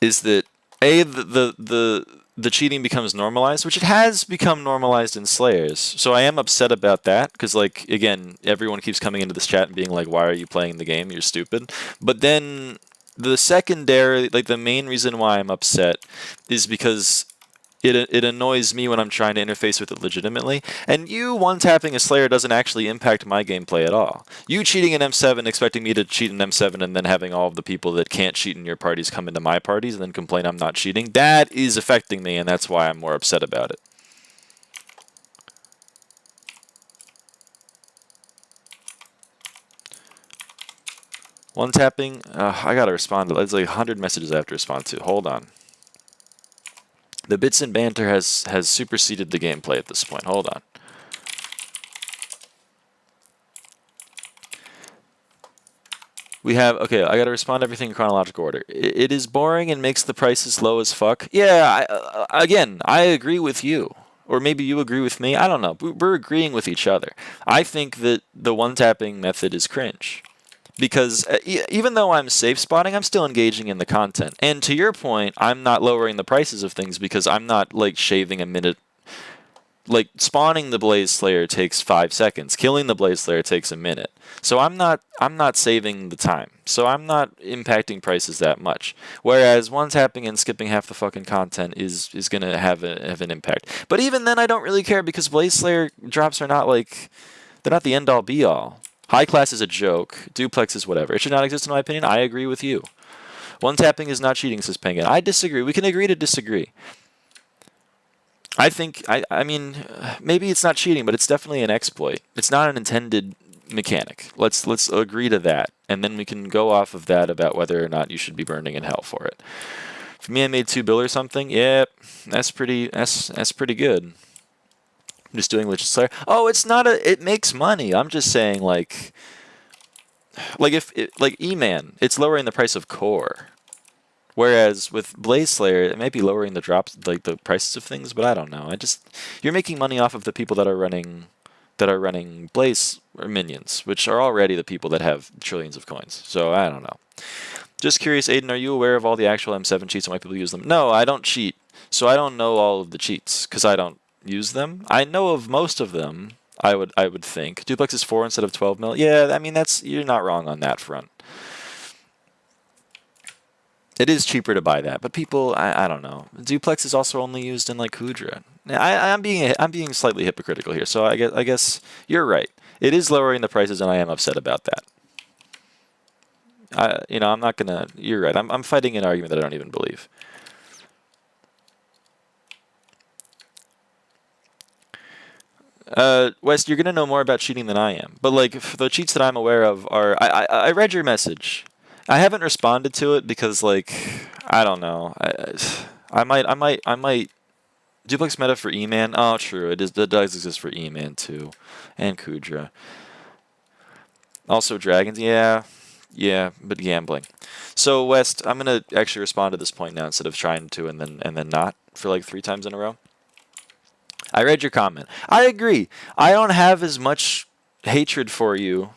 is that the cheating becomes normalized, which it has become normalized in Slayers. So I am upset about that because, like, again, everyone keeps coming into this chat and being like, "Why are you playing the game? You're stupid." But then the secondary, like the main reason why I'm upset is because it annoys me when I'm trying to interface with it legitimately. And you one-tapping a Slayer doesn't actually impact my gameplay at all. You cheating in M7, expecting me to cheat in M7, and then having all of the people that can't cheat in your parties come into my parties and then complain I'm not cheating, that is affecting me, and that's why I'm more upset about it. One-tapping, I gotta respond to, there's like 100 messages I have to respond to. Hold on. The bits and banter has superseded the gameplay at this point. Hold on. We have, okay, I gotta respond to everything in chronological order. It is boring and makes the prices low as fuck. Yeah, again, I agree with you. Or maybe you agree with me. I don't know. We're agreeing with each other. I think that the one-tapping method is cringe. Because even though I'm safe spotting, I'm still engaging in the content. And to your point, I'm not lowering the prices of things because I'm not, like, shaving a minute. Like, spawning the Blaze Slayer takes 5 seconds. Killing the Blaze Slayer takes a minute. So I'm not saving the time. So I'm not impacting prices that much. Whereas one-tapping and skipping half the fucking content is going to have an impact. But even then, I don't really care because Blaze Slayer drops are not, like, they're not the end-all be-all. High class is a joke. Duplex is whatever. It should not exist in my opinion. I agree with you. One-tapping is not cheating, says Penguin. I disagree. We can agree to disagree. I think, I mean, maybe it's not cheating, but it's definitely an exploit. It's not an intended mechanic. Let's agree to that, and then we can go off of that about whether or not you should be burning in hell for it. For me, I made 2 bill or something. Yep, that's pretty good. I'm just doing legit Slayer. Oh, it's not it makes money. I'm just saying, like if like E-Man, it's lowering the price of core. Whereas with Blaze Slayer, it might be lowering the drops, like the prices of things, but I don't know. You're making money off of the people that are running Blaze or minions, which are already the people that have trillions of coins. So I don't know. Just curious, Aiden, are you aware of all the actual M7 cheats and why people use them? No, I don't cheat, so I don't know all of the cheats because I don't use them. I know of most of them. I would think Duplex is 4 instead of 12 mil. Yeah, I mean you're not wrong on that front. It is cheaper to buy that, but people, I don't know. Duplex is also only used in like Kudra. I'm being slightly hypocritical here, so I guess you're right. It is lowering the prices, and I am upset about that. I'm not gonna. You're right. I'm fighting an argument that I don't even believe. West, you're gonna know more about cheating than I am. But like the cheats that I'm aware of are, I read your message. I haven't responded to it because like I don't know. I might duplex meta for E-Man. Oh, true. It does exist for E-Man too, and Kudra. Also dragons. Yeah, but gambling. So West, I'm gonna actually respond to this point now instead of trying to and then not for like 3 times in a row. I read your comment. I agree. I don't have as much hatred for you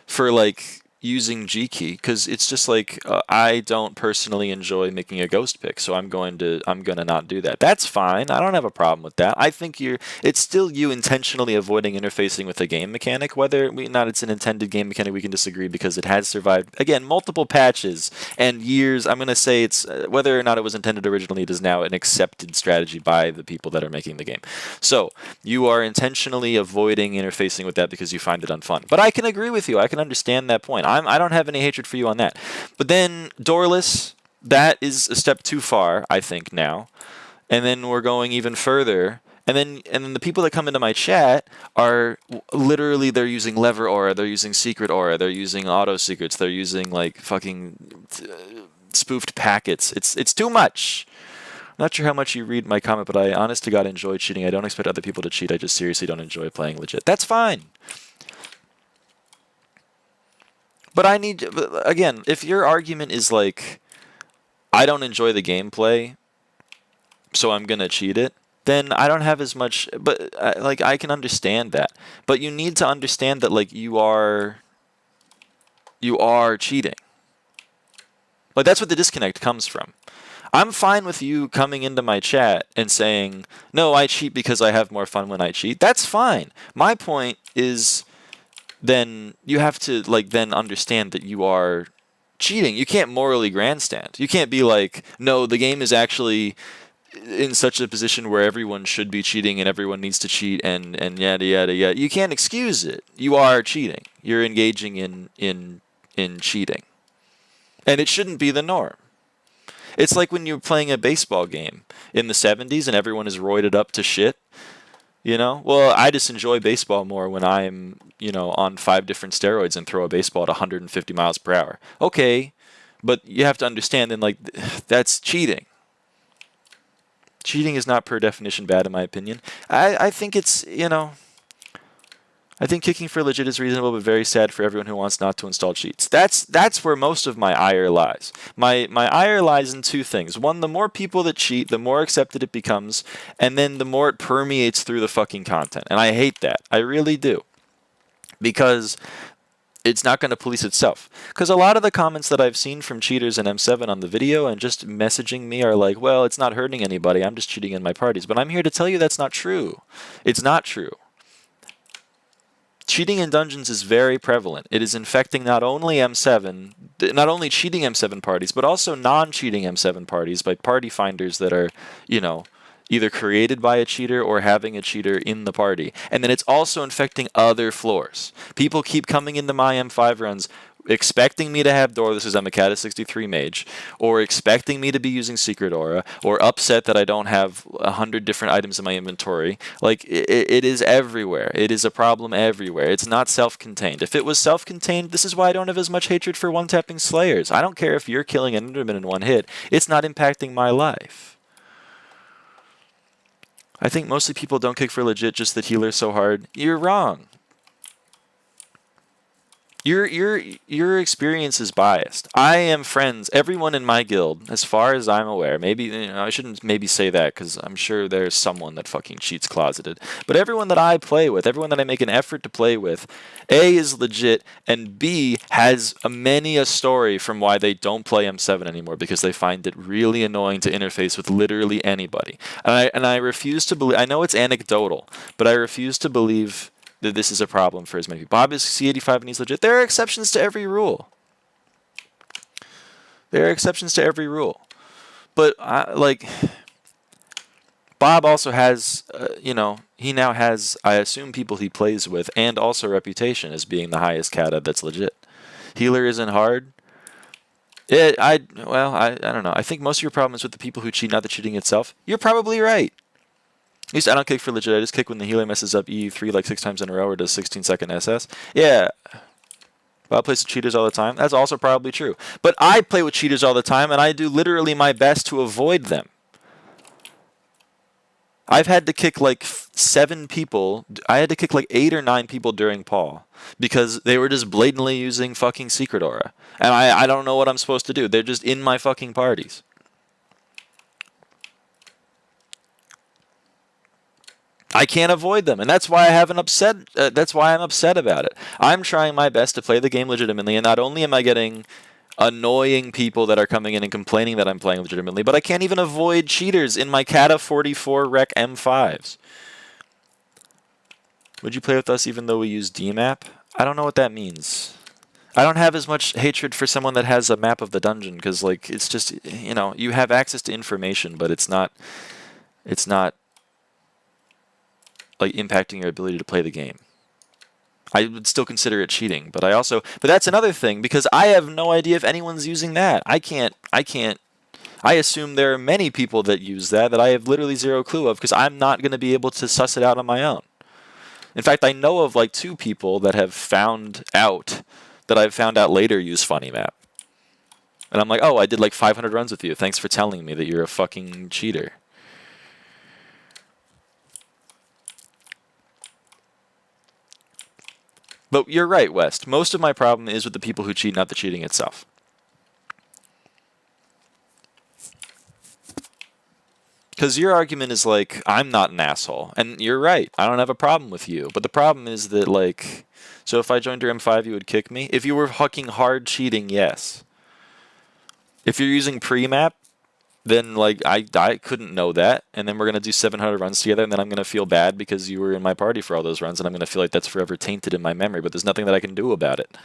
for like using G key because it's just like I don't personally enjoy making a ghost pick, so I'm gonna not do that. That's fine. I don't have a problem with that. I think it's still you intentionally avoiding interfacing with a game mechanic, whether not it's an intended game mechanic. We can disagree because it has survived again multiple patches and years. I'm gonna say it's whether or not it was intended originally, it is now an accepted strategy by the people that are making the game. So you are intentionally avoiding interfacing with that because you find it unfun. But I can agree with you. I can understand that point. I don't have any hatred for you on that. But then doorless, that is a step too far, I think now. And then we're going even further. And then the people that come into my chat are literally they're using lever aura, they're using secret aura, they're using auto secrets, they're using like fucking spoofed packets. It's too much. I'm not sure how much you read my comment, but I honest to God enjoy cheating. I don't expect other people to cheat. I just seriously don't enjoy playing legit. That's fine. But again, if your argument is like, I don't enjoy the gameplay, so I'm going to cheat it, then I don't have as much, but like I can understand that. But you need to understand that like you are cheating. Like that's what the disconnect comes from. I'm fine with you coming into my chat and saying, no, I cheat because I have more fun when I cheat. That's fine. My point is then you have to like then understand that you are cheating. You can't morally grandstand. You can't be like, no, the game is actually in such a position where everyone should be cheating and everyone needs to cheat and yada yada yada. You can't excuse it. You are cheating. You're engaging in cheating. And it shouldn't be the norm. It's like when you're playing a baseball game in the 70s and everyone is roided up to shit. You know? Well, I just enjoy baseball more when I'm, on 5 different steroids and throw a baseball at 150 miles per hour. Okay, but you have to understand then, like, that's cheating. Cheating is not per definition bad, in my opinion. I think it's, I think kicking for legit is reasonable, but very sad for everyone who wants not to install cheats. That's where most of my ire lies. My ire lies in 2 things. One, the more people that cheat, the more accepted it becomes, and then the more it permeates through the fucking content. And I hate that. I really do. Because it's not going to police itself. Because a lot of the comments that I've seen from cheaters in M7 on the video and just messaging me are like, well, it's not hurting anybody. I'm just cheating in my parties. But I'm here to tell you that's not true. It's not true. Cheating in dungeons is very prevalent. It is infecting not only M7, not only cheating M7 parties, but also non-cheating M7 parties by party finders that are, either created by a cheater or having a cheater in the party. And then it's also infecting other floors. People keep coming into my M5 runs expecting me to have Doorless because I'm a Cata 63 mage, or expecting me to be using Secret Aura, or upset that I don't have 100 different items in my inventory. Like, it is everywhere. It is a problem everywhere. It's not self-contained. If it was self-contained, this is why I don't have as much hatred for one-tapping Slayers. I don't care if you're killing an Enderman in one hit. It's not impacting my life. I think mostly people don't kick for legit, just that healer's so hard. You're wrong. Your experience is biased. I am friends. Everyone in my guild, as far as I'm aware, maybe I shouldn't maybe say that because I'm sure there's someone that fucking cheats closeted. But everyone that I play with, everyone that I make an effort to play with, A, is legit, and B, has many a story from why they don't play M7 anymore because they find it really annoying to interface with literally anybody. And I refuse to believe. I know it's anecdotal, but I refuse to believe that this is a problem for as many people. Bob is C85 and he's legit. There are exceptions to every rule. There are exceptions to every rule. But, Bob also has, he now has, I assume, people he plays with and also reputation as being the highest Cata that's legit. Healer isn't hard. I don't know. I think most of your problem is with the people who cheat, not the cheating itself. You're probably right. At least I don't kick for legit. I just kick when the healer messes up E3 like 6 times in a row or does 16-second SS. Yeah. But I play with cheaters all the time. That's also probably true. But I play with cheaters all the time, and I do literally my best to avoid them. I've had to kick like 7 people. I had to kick like 8 or 9 people during Paul because they were just blatantly using fucking Secret Aura. And I don't know what I'm supposed to do. They're just in my fucking parties. I can't avoid them, and that's why I haven't upset. That's why I'm upset about it. I'm trying my best to play the game legitimately, and not only am I getting annoying people that are coming in and complaining that I'm playing legitimately, but I can't even avoid cheaters in my Kata 44 Rec M5s. Would you play with us even though we use DMAP? I don't know what that means. I don't have as much hatred for someone that has a map of the dungeon, because like it's just, you know, you have access to information, but it's not like impacting your ability to play the game. I would still consider it cheating, but that's another thing, because I have no idea if anyone's using that. I assume there are many people that use that I have literally zero clue of, because I'm not going to be able to suss it out on my own. In fact, I know of like 2 people that have found out that I've found out later use Funny Map. And I'm like, oh, I did like 500 runs with you. Thanks for telling me that you're a fucking cheater. But you're right, West. Most of my problem is with the people who cheat, not the cheating itself. Because your argument is like, I'm not an asshole. And you're right. I don't have a problem with you. But the problem is that, like, so if I joined your M5, you would kick me? If you were fucking hard cheating, yes. If you're using pre-map, then, like, I couldn't know that. And then we're going to do 700 runs together, and then I'm going to feel bad because you were in my party for all those runs, and I'm going to feel like that's forever tainted in my memory. But there's nothing that I can do about it.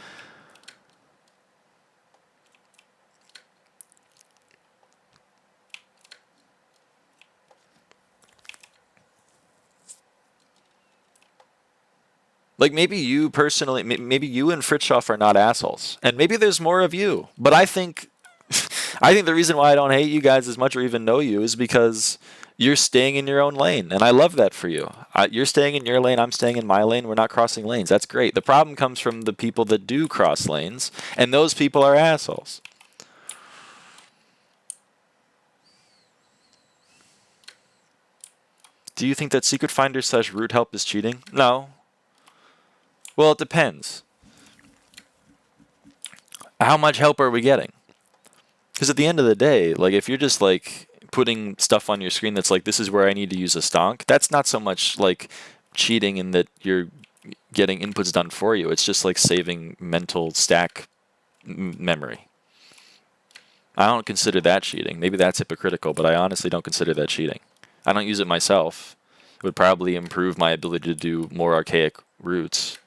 Like, maybe you personally, maybe you and Fritschoff are not assholes. And maybe there's more of you. But I think the reason why I don't hate you guys as much or even know you is because you're staying in your own lane. And I love that for you. You're staying in your lane, I'm staying in my lane. We're not crossing lanes. That's great. The problem comes from the people that do cross lanes. And those people are assholes. Do you think that Secret Finder / root help is cheating? No. Well, it depends. How much help are we getting? Because at the end of the day, like, if you're just like putting stuff on your screen that's like, this is where I need to use a stonk, that's not so much like cheating in that you're getting inputs done for you. It's just like saving mental stack memory. I don't consider that cheating. Maybe that's hypocritical, but I honestly don't consider that cheating. I don't use it myself. It would probably improve my ability to do more archaic routes.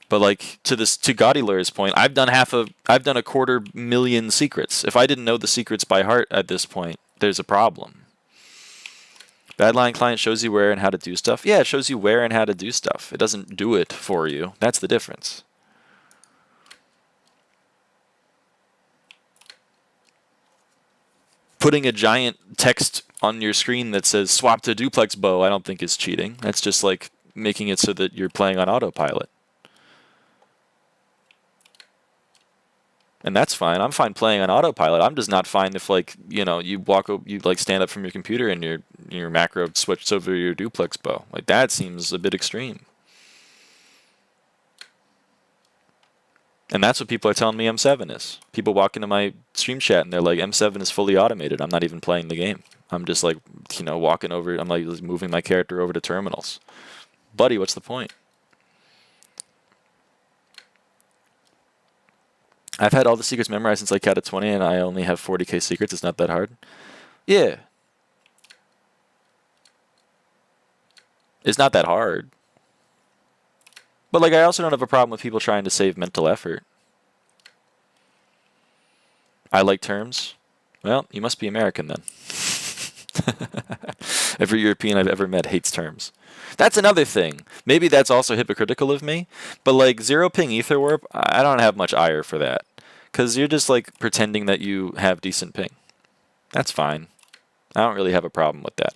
But like to Godilur's point, I've done a 250,000 secrets. If I didn't know the secrets by heart at this point, there's a problem. Badline client shows you where and how to do stuff. Yeah, it shows you where and how to do stuff. It doesn't do it for you. That's the difference. Putting a giant text on your screen that says swap to duplex bow, I don't think is cheating. That's just like making it so that you're playing on autopilot. And that's fine. I'm fine playing on autopilot. I'm just not fine if, like, you know, you like stand up from your computer and your macro switches over your duplex bow. Like, that seems a bit extreme. And that's what people are telling me M7 is. People walk into my stream chat and they're like, M7 is fully automated. I'm not even playing the game. I'm just like, you know, walking over. I'm like moving my character over to terminals. Buddy, what's the point? I've had all the secrets memorized since like Kata 20, and I only have 40k secrets. It's not that hard. Yeah. It's not that hard. But like, I also don't have a problem with people trying to save mental effort. I like terms. Well, you must be American then. Every European I've ever met hates terms. That's another thing. Maybe that's also hypocritical of me, but like 0 ping ether warp, I don't have much ire for that. Because you're just like pretending that you have decent ping. That's fine. I don't really have a problem with that.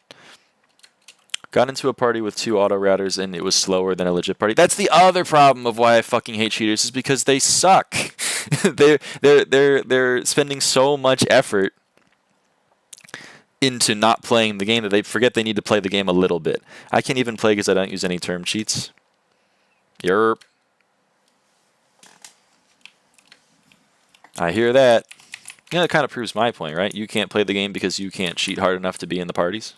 Got into a party with 2 auto routers and it was slower than a legit party. That's the other problem of why I fucking hate cheaters, is because they suck. they're spending so much effort into not playing the game that they forget they need to play the game a little bit. I can't even play because I don't use any term cheats. Yerp. I hear that. You know, that kind of proves my point, right? You can't play the game because you can't cheat hard enough to be in the parties.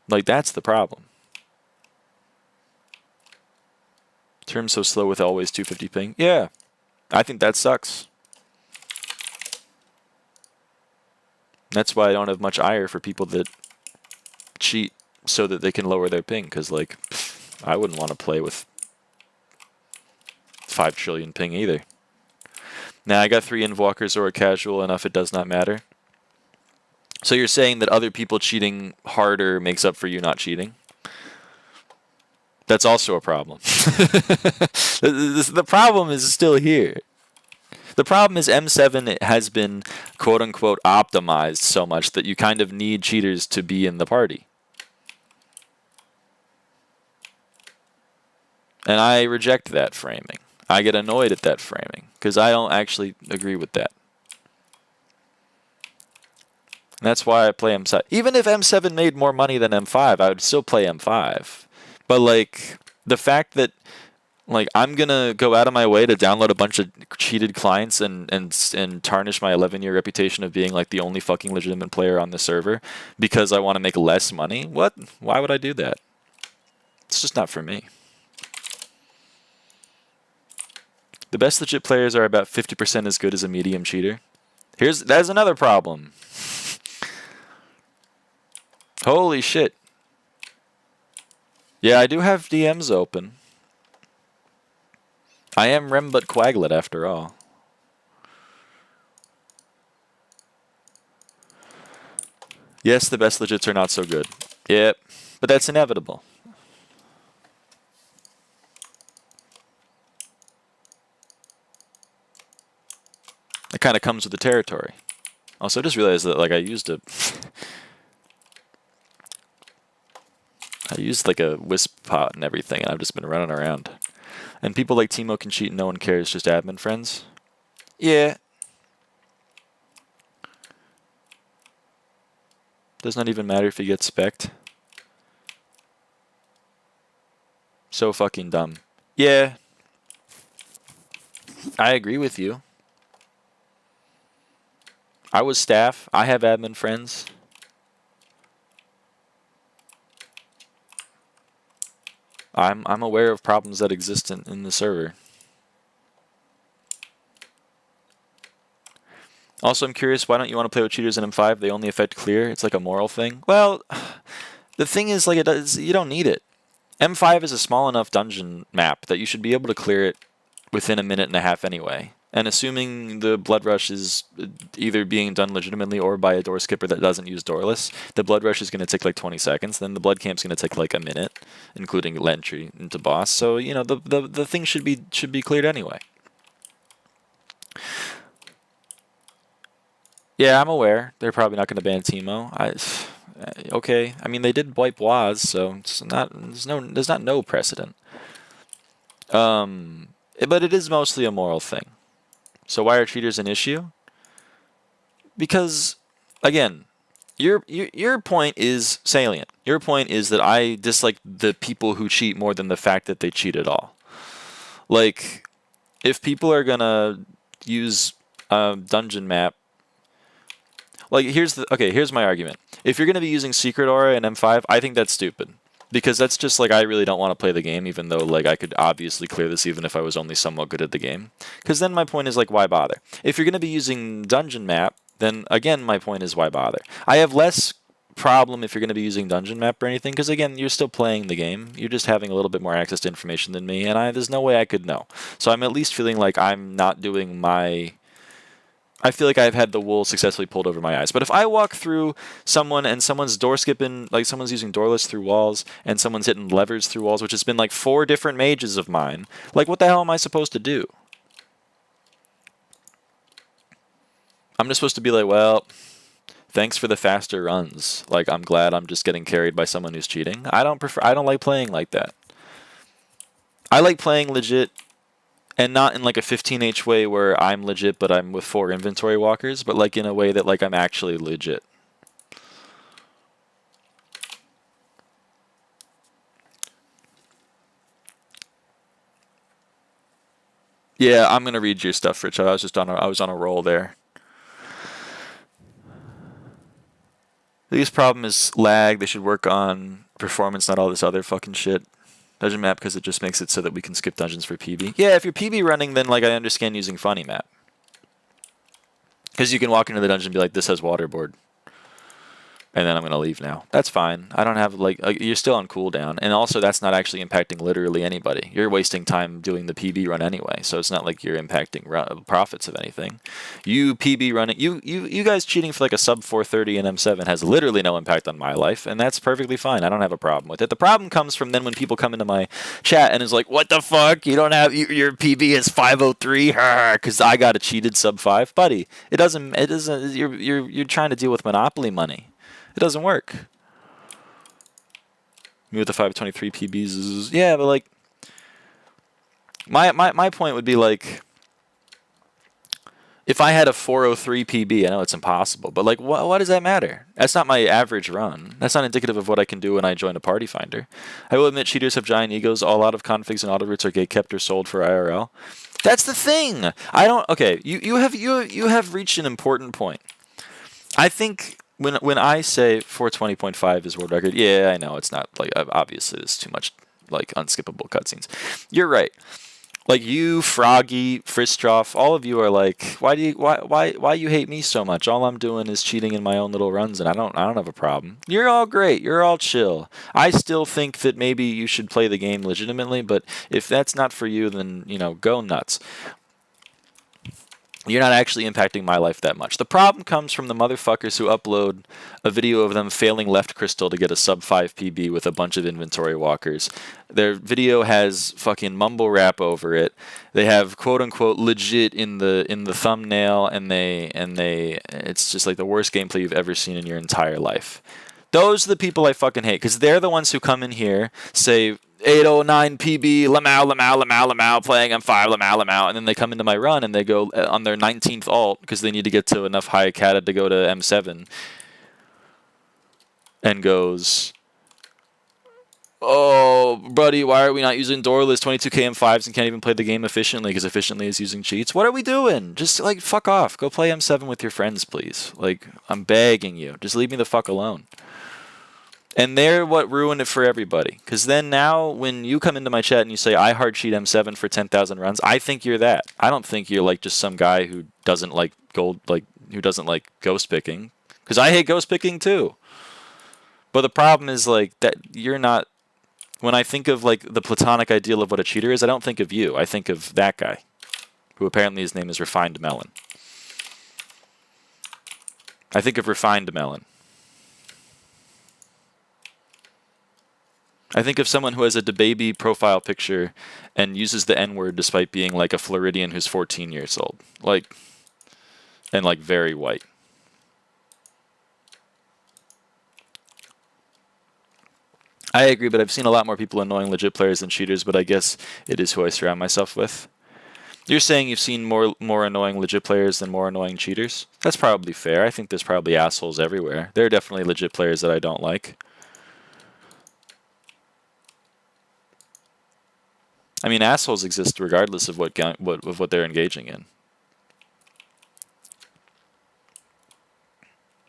Like, that's the problem. Terms so slow with always 250 ping. Yeah, I think that sucks. That's why I don't have much ire for people that cheat so that they can lower their ping, because, like, I wouldn't want to play with 5 trillion ping either. Now, I got 3 invwalkers or a casual enough, it does not matter. So you're saying that other people cheating harder makes up for you not cheating? That's also a problem. The problem is still here. The problem is M7 has been quote-unquote optimized so much that you kind of need cheaters to be in the party. And I reject that framing. I get annoyed at that framing because I don't actually agree with that. And that's why I play M7. Even if M7 made more money than M5, I would still play M5. But, like, the fact that, like, I'm going to go out of my way to download a bunch of cheated clients and tarnish my 11-year reputation of being, like, the only fucking legitimate player on the server because I want to make less money? What? Why would I do that? It's just not for me. The best legit players are about 50% as good as a medium cheater. That's another problem. Holy shit. Yeah, I do have DMs open. I am Rembut Quaglet after all. Yes, the best legits are not so good. Yep, but that's inevitable. It kind of comes with the territory. Also, I just realized that, like, I used like a wisp pot and everything, and I've just been running around. And people like Timo can cheat and no one cares, just admin friends. Yeah. Does not even matter if he gets spec'd. So fucking dumb. Yeah. I agree with you. I was staff. I have admin friends. I'm aware of problems that exist in the server. Also, I'm curious, why don't you want to play with cheaters in M5? They only affect clear. It's like a moral thing. Well, the thing is, like, you don't need it. M5 is a small enough dungeon map that you should be able to clear it within a minute and a half anyway. And assuming the blood rush is either being done legitimately or by a door skipper that doesn't use doorless, the blood rush is going to take like 20 seconds. Then the blood camp's going to take like a minute, including entry into boss. So, you know, the thing should be cleared anyway. Yeah, I'm aware. They're probably not going to ban Timo. Okay. I mean, they did wipe Waz, so there's not no precedent. But it is mostly a moral thing. So why are cheaters an issue? Because, again, your point is salient. Your point is that I dislike the people who cheat more than the fact that they cheat at all. Like, if people are gonna use a dungeon map, like here's my argument. If you're gonna be using Secret Aura in M5, I think that's stupid. Because that's just like, I really don't want to play the game, even though like I could obviously clear this even if I was only somewhat good at the game. Because then my point is like, why bother? If you're going to be using dungeon map, then again my point is why bother? I have less problem if you're going to be using dungeon map or anything, because again, you're still playing the game. You're just having a little bit more access to information than me, and there's no way I could know. So I'm at least feeling like I'm not doing my... I feel like I've had the wool successfully pulled over my eyes. But if I walk through someone and someone's door skipping, like someone's using doorless through walls and someone's hitting levers through walls, which has been like 4 different mages of mine, like what the hell am I supposed to do? I'm just supposed to be like, well, Thanks for the faster runs. Like, I'm glad I'm just getting carried by someone who's cheating. I don't like playing like that. I like playing legit and not in like a 15H way where I'm legit but I'm with 4 inventory walkers, but like in a way that like I'm actually legit. Yeah, I'm gonna read your stuff, Rich. I was on a roll there. The biggest problem is lag. They should work on performance, not all this other fucking shit. Dungeon map because it just makes it so that we can skip dungeons for PB. Yeah, if you're PB running, then like I understand using funny map. Because you can walk into the dungeon and be like, this has waterboard. And then I'm going to leave now. That's fine. I don't have, like, you're still on cooldown. And also, that's not actually impacting literally anybody. You're wasting time doing the PB run anyway. So it's not like you're impacting profits of anything. You PB running, you guys cheating for like a sub 430 in M7 has literally no impact on my life. And that's perfectly fine. I don't have a problem with it. The problem comes from then when people come into my chat and is like, what the fuck? You don't have, your PB is 503? Because I got a cheated sub 5. Buddy, it doesn't, you're trying to deal with monopoly money. It doesn't work. Me with the 523 PBs is, yeah, but like my point would be like if I had a 403 PB, I know it's impossible, but like what does that matter? That's not my average run. That's not indicative of what I can do when I join a party finder. I will admit cheaters have giant egos. All out of configs and auto routes are gatekept or sold for IRL. That's the thing. I don't. Okay, you have reached an important point. I think. When I say 420.5 is world record, yeah, I know it's not like obviously there's too much like unskippable cutscenes. You're right. Like you, Froggy, Fristroff, all of you are like, why you hate me so much? All I'm doing is cheating in my own little runs, and I don't have a problem. You're all great. You're all chill. I still think that maybe you should play the game legitimately, but if that's not for you, then go nuts. You're not actually impacting my life that much. The problem comes from the motherfuckers who upload a video of them failing left crystal to get a sub 5 PB with a bunch of inventory walkers. Their video has fucking mumble rap over it. They have quote unquote legit in the thumbnail, and it's just like the worst gameplay you've ever seen in your entire life. Those are the people I fucking hate, because they're the ones who come in here, say 809 PB, Lamau, playing M5, Lamau, and then they come into my run and they go on their 19th alt because they need to get to enough high cata to go to M7, and goes, oh, buddy, why are we not using doorless 22k M5s and can't even play the game efficiently because efficiently is using cheats? What are we doing? Just, like, fuck off. Go play M7 with your friends, please. Like, I'm begging you. Just leave me the fuck alone. And they're what ruined it for everybody. Because then now, when you come into my chat and you say, I hard cheat M7 for 10,000 runs, I think you're that. I don't think you're like just some guy who doesn't like who doesn't like ghost picking. Because I hate ghost picking too. But the problem is like that you're not. When I think of like the platonic ideal of what a cheater is, I don't think of you. I think of that guy, who apparently his name is Refined Melon. I think of Refined Melon. I think of someone who has a DaBaby profile picture and uses the N-word despite being like a Floridian who's 14 years old. Like, and like very white. I agree, but I've seen a lot more people annoying legit players than cheaters, but I guess it is who I surround myself with. You're saying you've seen more annoying legit players than more annoying cheaters? That's probably fair. I think there's probably assholes everywhere. There are definitely legit players that I don't like. I mean, assholes exist regardless of what they're engaging in.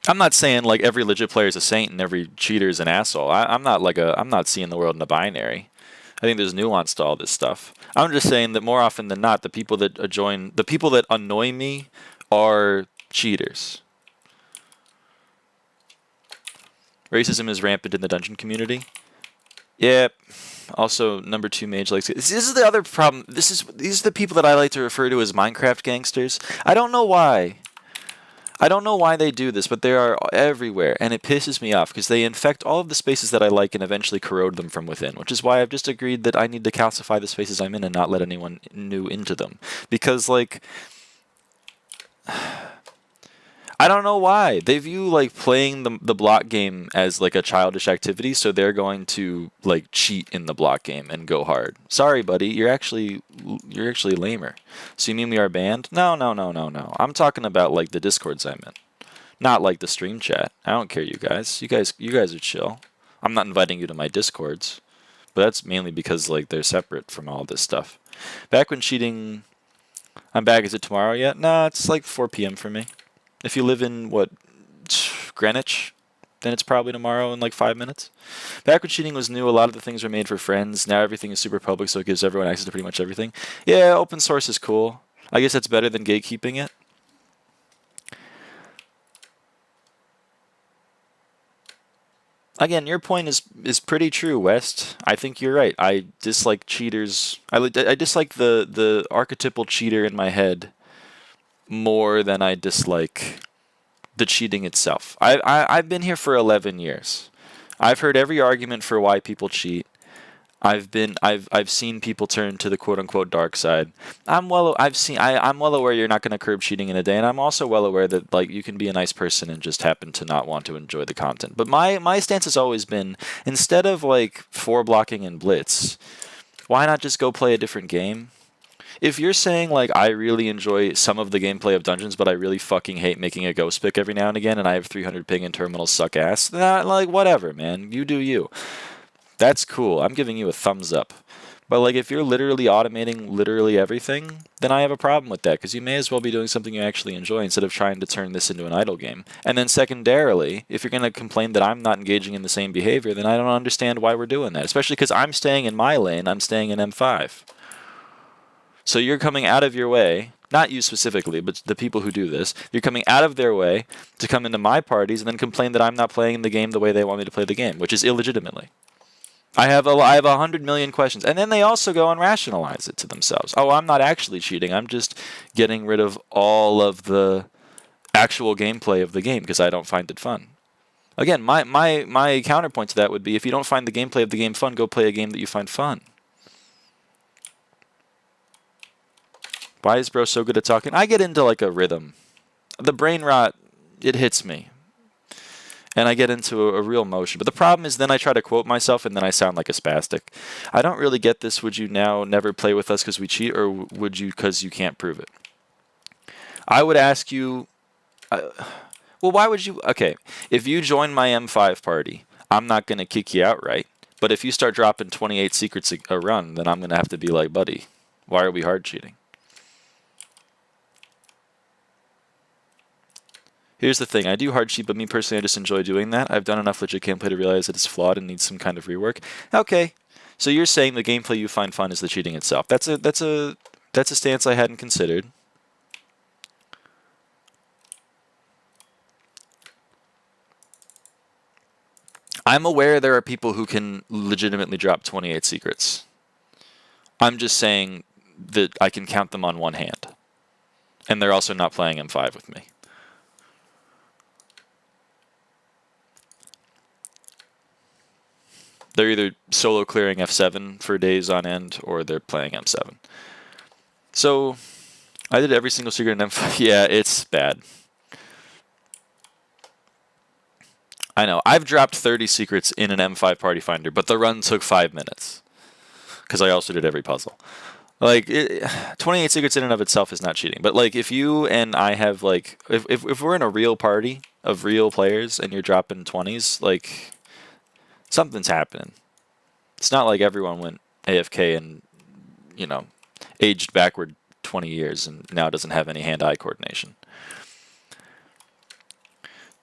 I'm not saying like every legit player is a saint and every cheater is an asshole. I'm not seeing the world in a binary. I think there's nuance to all this stuff. I'm just saying that more often than not, the people that annoy me are cheaters. Racism is rampant in the dungeon community. Yep. Also, number 2 mage likes it. This is the other problem. These are the people that I like to refer to as Minecraft gangsters. I don't know why. I don't know why they do this, but they are everywhere, and it pisses me off because they infect all of the spaces that I like and eventually corrode them from within, which is why I've just agreed that I need to calcify the spaces I'm in and not let anyone new into them. Because, like, I don't know why. They view like playing the block game as like a childish activity, so they're going to like cheat in the block game and go hard. Sorry, buddy, you're actually lamer. So you mean we are banned? No, no, no, no, no. I'm talking about like the Discords I'm in, not like the stream chat. I don't care, you guys. You guys are chill. I'm not inviting you to my Discords, but that's mainly because like they're separate from all this stuff. Back when cheating, I'm back. Is it tomorrow yet? Nah, it's like 4 p.m. for me. If you live in, what, Greenwich, then it's probably tomorrow in like 5 minutes. Back when cheating was new, a lot of the things were made for friends. Now everything is super public, so it gives everyone access to pretty much everything. Yeah, open source is cool. I guess that's better than gatekeeping it. Again, your point is pretty true, West. I think you're right. I dislike cheaters. I dislike the archetypal cheater in my head more than I dislike the cheating itself. I've been here for 11 years. I've heard every argument for why people cheat. I've seen people turn to the quote unquote dark side. I'm well aware you're not going to curb cheating in a day, and I'm also well aware that like you can be a nice person and just happen to not want to enjoy the content. But my stance has always been, instead of like 4-blocking and blitz, why not just go play a different game? If you're saying, like, I really enjoy some of the gameplay of Dungeons, but I really fucking hate making a ghost pick every now and again, and I have 300 ping and terminals suck ass, like, whatever, man. You do you. That's cool. I'm giving you a thumbs up. But, like, if you're literally automating literally everything, then I have a problem with that, because you may as well be doing something you actually enjoy instead of trying to turn this into an idle game. And then secondarily, if you're going to complain that I'm not engaging in the same behavior, then I don't understand why we're doing that, especially because I'm staying in my lane. I'm staying in M5. So you're coming out of your way, not you specifically, but the people who do this, you're coming out of their way to come into my parties and then complain that I'm not playing the game the way they want me to play the game, which is illegitimately. I have 100 million questions. And then they also go and rationalize it to themselves. Oh, I'm not actually cheating. I'm just getting rid of all of the actual gameplay of the game because I don't find it fun. Again, my counterpoint to that would be, if you don't find the gameplay of the game fun, go play a game that you find fun. Why is bro so good at talking? I get into like a rhythm. The brain rot, it hits me. And I get into a real motion. But the problem is then I try to quote myself and then I sound like a spastic. I don't really get this. Would you now never play with us because we cheat, or would you because you can't prove it? I would ask you, well, why would you? Okay, if you join my M5 party, I'm not going to kick you outright. But if you start dropping 28 secrets a run, then I'm going to have to be like, buddy, why are we hard cheating? Here's the thing, I do hard cheat, but me personally, I just enjoy doing that. I've done enough legit gameplay to realize that it's flawed and needs some kind of rework. Okay, so you're saying the gameplay you find fun is the cheating itself. That's a stance I hadn't considered. I'm aware there are people who can legitimately drop 28 secrets. I'm just saying that I can count them on one hand. And they're also not playing M5 with me. They're either solo clearing F7 for days on end, or they're playing M7. So, I did every single secret in M5. Yeah, it's bad. I know. I've dropped 30 secrets in an M5 Party Finder, but the run took 5 minutes. Because I also did every puzzle. Like, 28 secrets in and of itself is not cheating. But, like, if you and I have, like... If we're in a real party of real players and you're dropping 20s, like... something's happening. It's not like everyone went AFK and, you know, aged backward 20 years and now doesn't have any hand-eye coordination.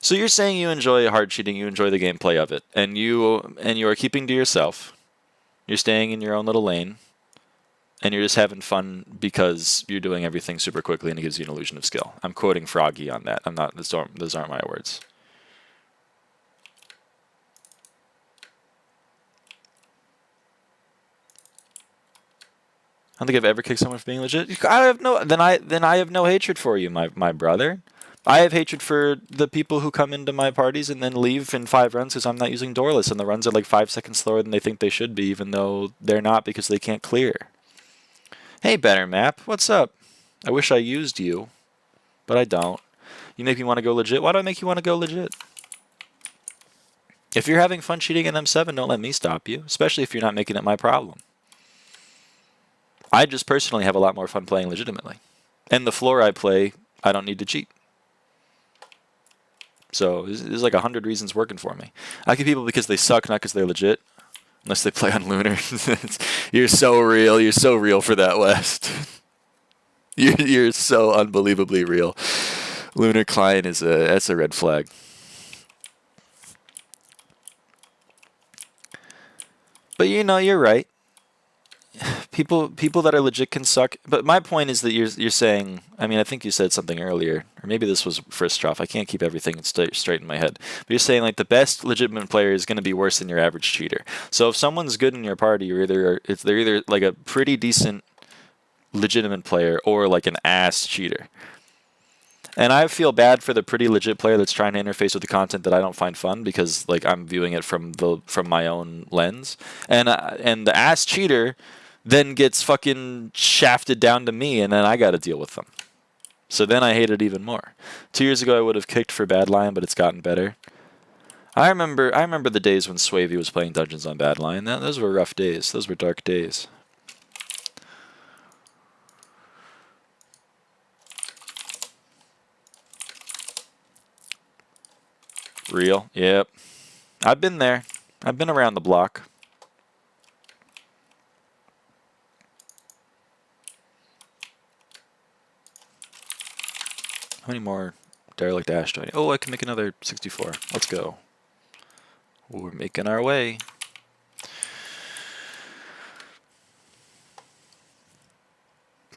So you're saying you enjoy hard cheating, you enjoy the gameplay of it, and you are keeping to yourself. You're staying in your own little lane, and you're just having fun because you're doing everything super quickly and it gives you an illusion of skill. I'm quoting Froggy on that. I'm not. Those aren't my words. I don't think I've ever kicked someone for being legit. I have no. Then I have no hatred for you, my brother. I have hatred for the people who come into my parties and then leave in 5 runs because I'm not using doorless, and the runs are like 5 seconds slower than they think they should be, even though they're not because they can't clear. Hey, Better Map, what's up? I wish I used you, but I don't. You make me want to go legit. Why do I make you want to go legit? If you're having fun cheating in M7, don't let me stop you, especially if you're not making it my problem. I just personally have a lot more fun playing legitimately. And the floor I play, I don't need to cheat. So there's like 100 reasons working for me. I get people because they suck, not because they're legit. Unless they play on Lunar. You're so real. You're so real for that, West. You're so unbelievably real. Lunar client that's a red flag. But you know, you're right. People that are legit can suck. But my point is that you're saying, I mean, I think you said something earlier, or maybe this was first trough. I can't keep everything straight in my head. But you're saying like the best legitimate player is going to be worse than your average cheater. So if someone's good in your party, they're either like a pretty decent legitimate player or like an ass cheater. And I feel bad for the pretty legit player that's trying to interface with the content that I don't find fun because like I'm viewing it from my own lens. And the ass cheater then gets fucking shafted down to me, and then I got to deal with them. So then I hate it even more. 2 years ago I would have kicked for Badlion, but it's gotten better. I remember the days when Swavey was playing Dungeons on Badlion. Those were rough days. Those were dark days. Real? Yep. I've been there. I've been around the block. How many more derelict ash do I need? Oh, I can make another 64. Let's go. We're making our way.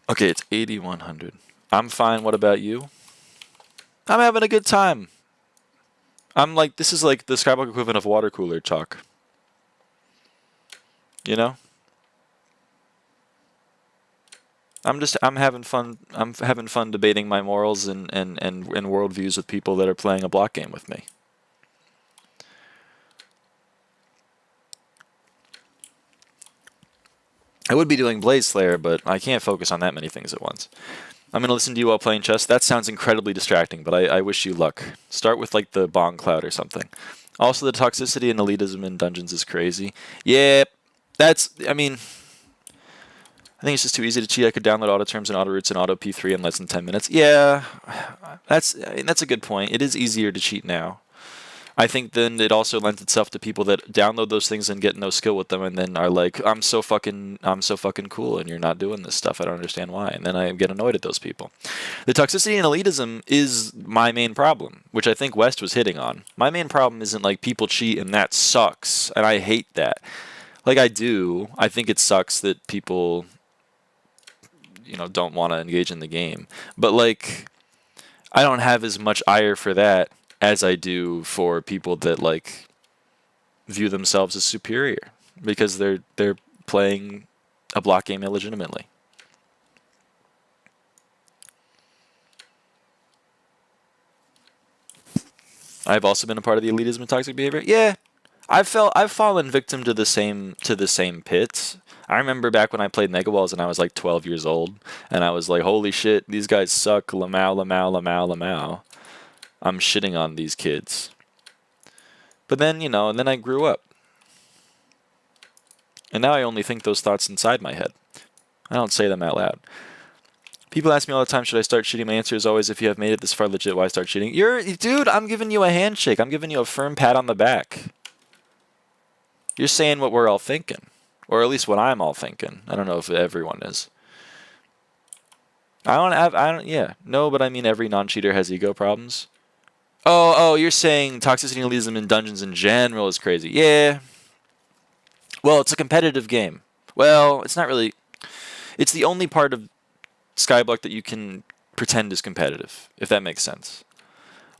Okay, it's 8,100. I'm fine. What about you? I'm having a good time. I'm like, this is like the Skyblock equivalent of water cooler talk. You know? I'm having fun. I'm having fun debating my morals and worldviews with people that are playing a block game with me. I would be doing Blaze Slayer, but I can't focus on that many things at once. I'm going to listen to you while playing chess. That sounds incredibly distracting, but I wish you luck. Start with like the Bong Cloud or something. Also, the toxicity and elitism in dungeons is crazy. Yeah, I mean, I think it's just too easy to cheat. I could download auto terms and auto roots and auto P3 in less than 10 minutes. Yeah, that's a good point. It is easier to cheat now. I think then it also lends itself to people that download those things and get no skill with them, and then are like, I'm so fucking cool, and you're not doing this stuff. I don't understand why. And then I get annoyed at those people. The toxicity and elitism is my main problem, which I think West was hitting on. My main problem isn't like people cheat and that sucks, and I hate that. Like I do. I think it sucks that people, you know, don't want to engage in the game. But like, I don't have as much ire for that as I do for people that like view themselves as superior because they're playing a block game illegitimately. I've also been a part of the elitism and toxic behavior. Yeah, I've fallen victim to the same pits. I remember back when I played Mega Walls and I was like 12 years old, and I was like, holy shit, these guys suck, lamau, lamau, lamau, lamau. I'm shitting on these kids. But then, you know, and then I grew up. And now I only think those thoughts inside my head. I don't say them out loud. People ask me all the time, should I start cheating? My answer is always, if you have made it this far legit, why start cheating? Dude, I'm giving you a handshake. I'm giving you a firm pat on the back. You're saying what we're all thinking. Or at least what I'm all thinking. I don't know if everyone is. No, but I mean every non-cheater has ego problems. Oh, you're saying toxicity and elitism in dungeons in general is crazy. Yeah. Well, it's a competitive game. Well, it's not really. It's the only part of Skyblock that you can pretend is competitive, if that makes sense.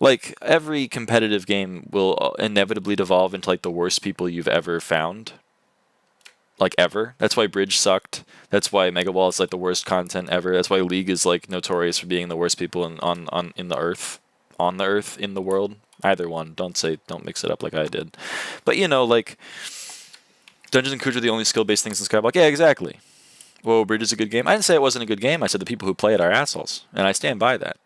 Like, every competitive game will inevitably devolve into, like, the worst people you've ever found. Like, ever. That's why Bridge sucked. That's why Mega Wall is, like, the worst content ever. That's why League is, like, notorious for being the worst people in the Earth. On the Earth, in the world. Either one. Don't mix it up like I did. But, you know, like, Dungeons and Kuja are the only skill-based things in Skyblock. Yeah, exactly. Whoa, Bridge is a good game. I didn't say it wasn't a good game. I said the people who play it are assholes. And I stand by that.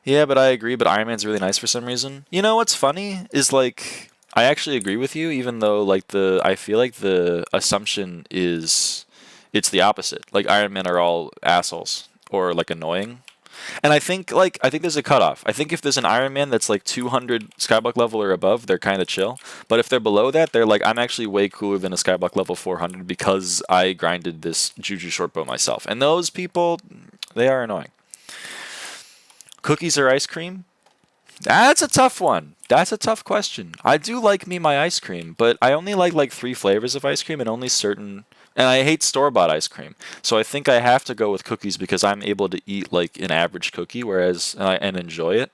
Yeah, but I agree, but Iron Man's really nice for some reason. You know what's funny is like I actually agree with you, even though like I feel like the assumption is it's the opposite. Like Iron Men are all assholes or like annoying. And I think there's a cutoff. I think if there's an Iron Man that's like 200 Skyblock level or above, they're kind of chill. But if they're below that, they're like, I'm actually way cooler than a Skyblock level 400 because I grinded this Juju shortbow myself. And those people, they are annoying. Cookies or ice cream? That's a tough one. That's a tough question. I do like me my ice cream, but I only like 3 flavors of ice cream and only certain. And I hate store-bought ice cream, so I think I have to go with cookies because I'm able to eat like an average cookie, whereas and enjoy it.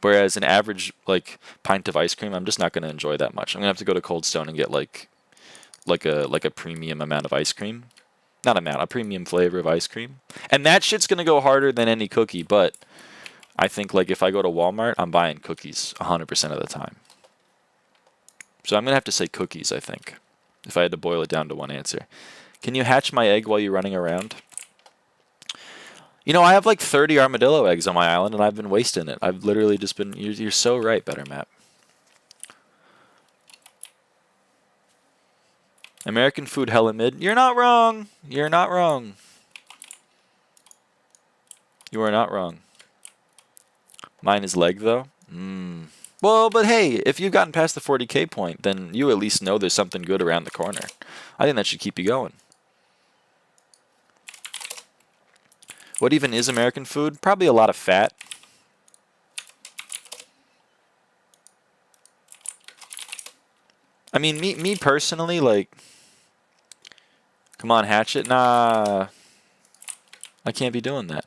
Whereas an average like pint of ice cream, I'm just not going to enjoy that much. I'm gonna have to go to Cold Stone and get like a premium amount of ice cream, not amount, a premium flavor of ice cream, and that shit's gonna go harder than any cookie, but. I think like if I go to Walmart, I'm buying cookies 100% of the time. So I'm going to have to say cookies, I think, if I had to boil it down to one answer. Can you hatch my egg while you're running around? You know, I have like 30 armadillo eggs on my island, and I've been wasting it. I've literally just been... You're so right, Better Map. American food hella mid. You're not wrong. You're not wrong. You are not wrong. Mine is leg, though. Well, but hey, if you've gotten past the 40k point, then you at least know there's something good around the corner. I think that should keep you going. What even is American food? Probably a lot of fat. I mean, me personally, like... Come on, Hatchet. Nah. I can't be doing that.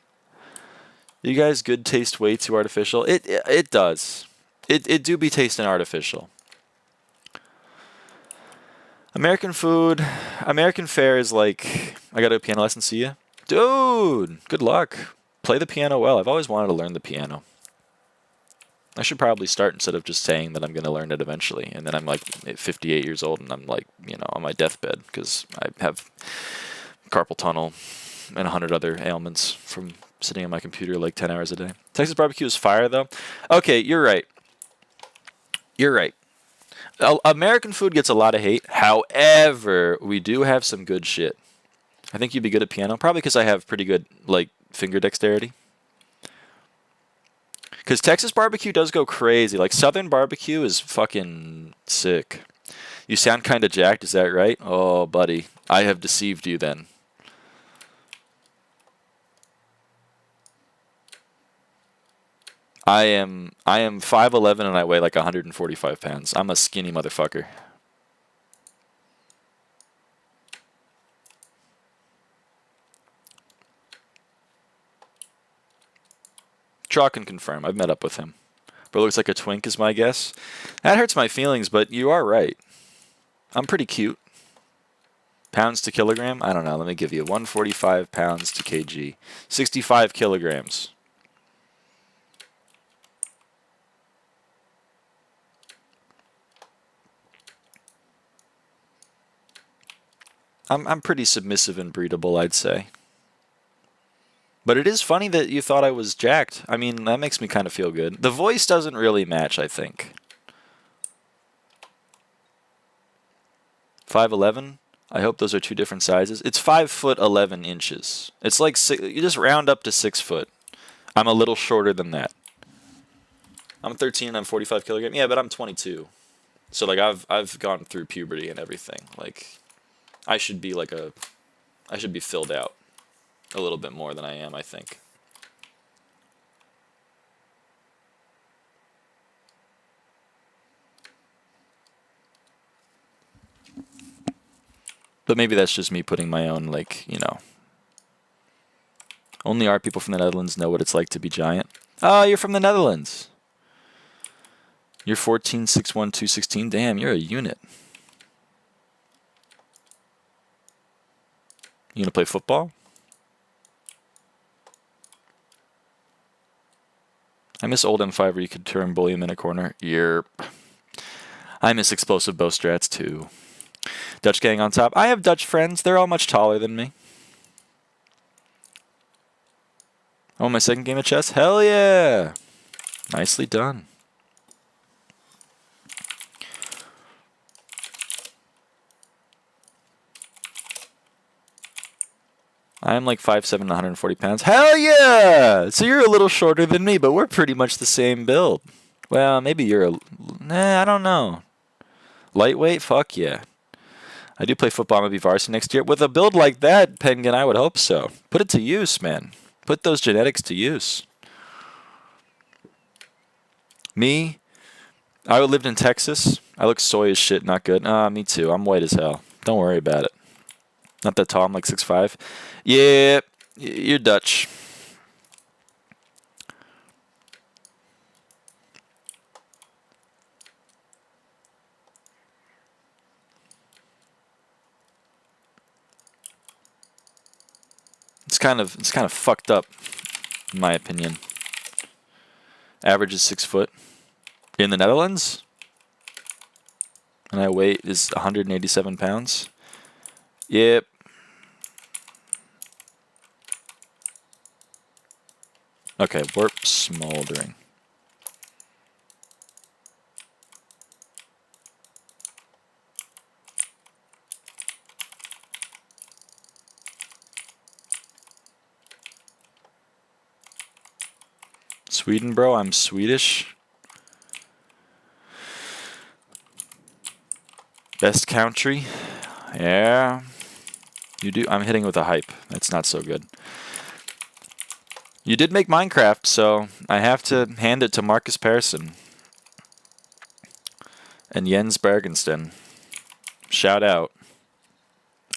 You guys good taste way too artificial? It does. It do be tasting artificial. American food, American fare is like, I got a piano lesson, see ya? Dude, good luck. Play the piano well. I've always wanted to learn the piano. I should probably start instead of just saying that I'm going to learn it eventually. And then I'm like 58 years old and I'm like, you know, on my deathbed because I have carpal tunnel and 100 other ailments from sitting on my computer like 10 hours a day. Texas barbecue is fire, though. Okay, you're right. You're right. American food gets a lot of hate. However, we do have some good shit. I think you'd be good at piano, probably because I have pretty good like finger dexterity. Because Texas barbecue does go crazy. Like Southern barbecue is fucking sick. You sound kind of jacked, is that right? Oh, buddy, I have deceived you then. I am 5'11" and I weigh like 145 pounds. I'm a skinny motherfucker. Draw can confirm. I've met up with him. But looks like a twink is my guess. That hurts my feelings, but you are right. I'm pretty cute. Pounds to kilogram? I don't know. Let me give you 145 pounds to kg. 65 kilograms. I'm pretty submissive and breedable, I'd say. But it is funny that you thought I was jacked. I mean, that makes me kind of feel good. The voice doesn't really match, I think. 5'11"? I hope those are two different sizes. It's 5'11" inches. It's like you just round up to 6 foot. I'm a little shorter than that. I'm 13 and I'm 45 kilograms. Yeah, but I'm 22. So like I've gone through puberty and everything. Like I should be filled out a little bit more than I am, I think. But maybe that's just me putting my own, like, you know. Only our people from the Netherlands know what it's like to be giant. Oh, you're from the Netherlands. You're 14, 6'1", 216. Damn, you're a unit. You gonna play football? I miss old M5 where you could turn bully him in a corner. Yerp. I miss explosive bow strats too. Dutch gang on top. I have Dutch friends. They're all much taller than me. Oh, my second game of chess? Hell yeah! Nicely done. I'm like 5'7", 140 pounds. Hell yeah! So you're a little shorter than me, but we're pretty much the same build. Well, maybe you're a... Nah, I don't know. Lightweight? Fuck yeah. I do play football, maybe varsity next year. With a build like that, Penguin, I would hope so. Put it to use, man. Put those genetics to use. Me, I lived in Texas. I look soy as shit, not good. Me too. I'm white as hell. Don't worry about it. Not that tall. I'm like 6'5". Yeah, you're Dutch. It's kind of fucked up, in my opinion. Average is 6 foot in the Netherlands, and my weight is 187 pounds. Yep. Okay, warp smoldering. Sweden, bro. I'm Swedish. Best country. Yeah. You do. I'm hitting with a hype. That's not so good. You did make Minecraft, so I have to hand it to Marcus Persson and Jens Bergensten. Shout out.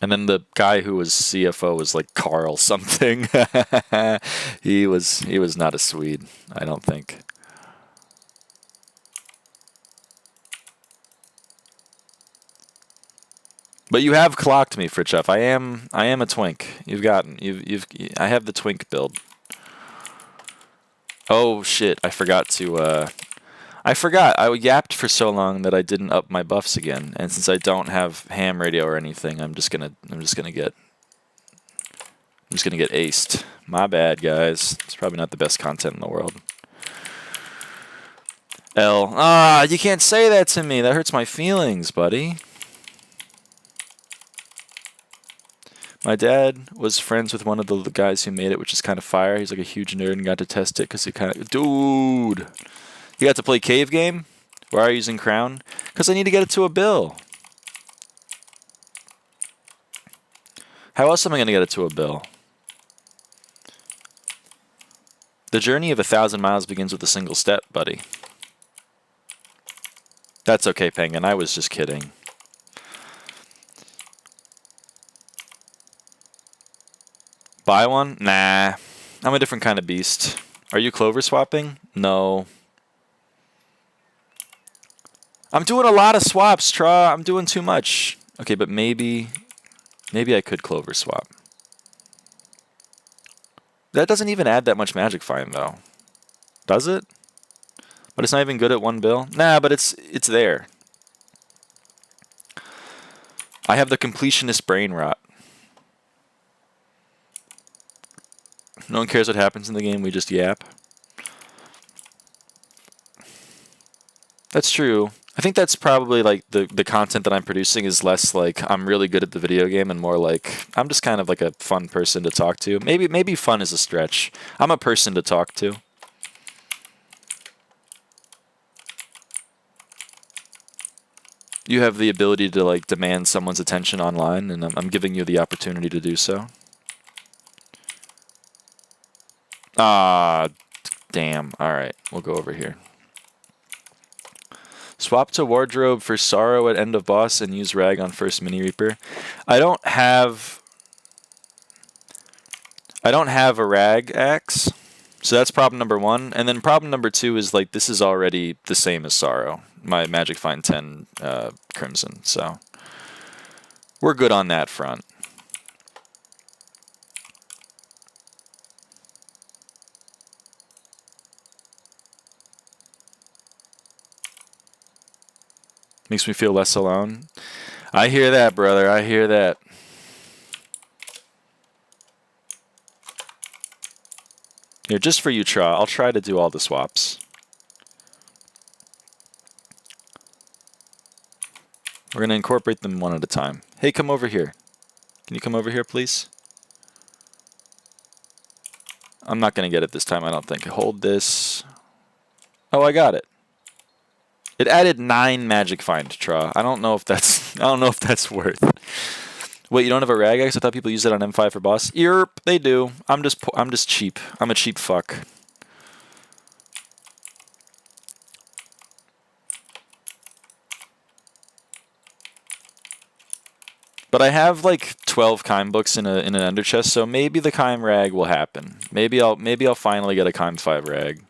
And then the guy who was CFO was like Carl something. he was not a Swede, I don't think. But you have clocked me, Fritchoff. I am a twink. I have the twink build. Oh shit, I forgot to I yapped for so long that I didn't up my buffs again, and since I don't have ham radio or anything, I'm just gonna get aced. My bad, guys. It's probably not the best content in the world. L. You can't say that to me. That hurts my feelings, buddy. My dad was friends with one of the guys who made it, which is kind of fire. He's like a huge nerd and got to test it because he kind of... Dude! You got to play Cave Game? Why are you using Crown? Because I need to get it to a bill. How else am I going to get it to a bill? The journey of 1,000 miles begins with a single step, buddy. That's okay, Penguin. I was just kidding. Buy one? Nah. I'm a different kind of beast. Are you clover swapping? No. I'm doing a lot of swaps, Tra. I'm doing too much. Okay, but maybe I could clover swap. That doesn't even add that much magic fine, though. Does it? But it's not even good at 1 bill? Nah, but it's there. I have the completionist brain rot. No one cares what happens in the game, we just yap. That's true. I think that's probably like the content that I'm producing is less like I'm really good at the video game and more like I'm just kind of like a fun person to talk to. Maybe fun is a stretch. I'm a person to talk to. You have the ability to like demand someone's attention online, and I'm giving you the opportunity to do so. Ah, damn. All right, we'll go over here. Swap to wardrobe for sorrow at end of boss and use rag on first mini reaper. I don't have a rag axe, so that's problem number 1. And then problem number 2 is like this is already the same as sorrow. My magic find 10 crimson, so we're good on that front. Makes me feel less alone. I hear that, brother. I hear that. Here, just for you, Tra, I'll try to do all the swaps. We're going to incorporate them one at a time. Hey, come over here. Can you come over here, please? I'm not going to get it this time, I don't think. Hold this. Oh, I got it. It added 9 magic find draw. I don't know if that's worth. Wait, you don't have a rag X? I thought people use it on M5 for boss. Yerp, they do. I'm just cheap. I'm a cheap fuck. But I have like 12 Kime books in an ender chest, so maybe the Kime rag will happen. Maybe I'll finally get a Kime 5 rag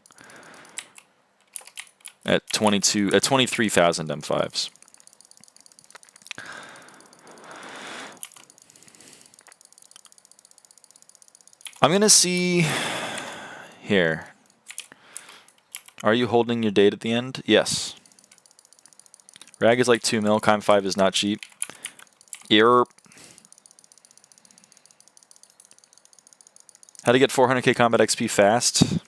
at 23,000 M5s. I'm gonna see here. Are you holding your date at the end? Yes. Rag is like 2 mil. Kime 5 is not cheap. Yerp. How to get 400k combat XP fast?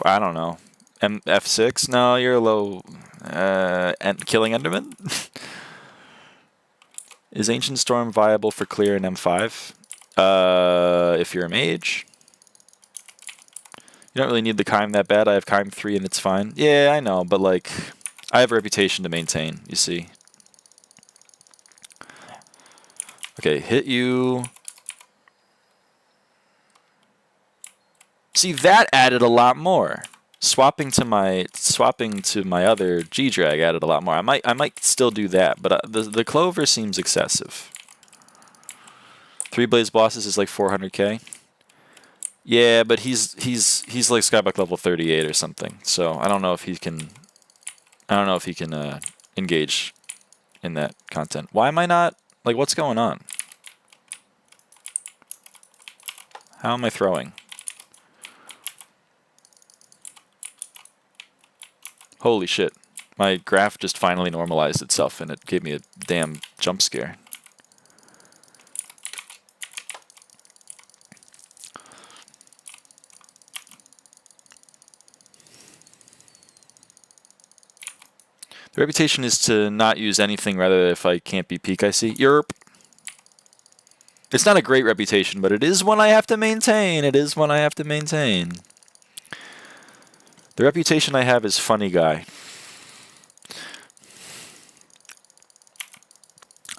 I don't know. F6? No, you're low. And killing Enderman? Is Ancient Storm viable for clear in M5? If you're a mage. You don't really need the Kime that bad. I have Kime 3 and it's fine. Yeah, I know, but like, I have a reputation to maintain, you see. Okay, hit you. See, that added a lot more. Swapping to my other G-Drag added a lot more. I might still do that, but the Clover seems excessive. 3 Blaze bosses is like 400k. Yeah, but he's like Skyblock level 38 or something. So I don't know if he can. Engage in that content. Why am I not? Like, what's going on? How am I throwing? Holy shit. My graph just finally normalized itself and it gave me a damn jump scare. The reputation is to not use anything rather if I can't be peak, I see. Yerp. It's not a great reputation, but it is one I have to maintain. It is one I have to maintain. The reputation I have is funny guy.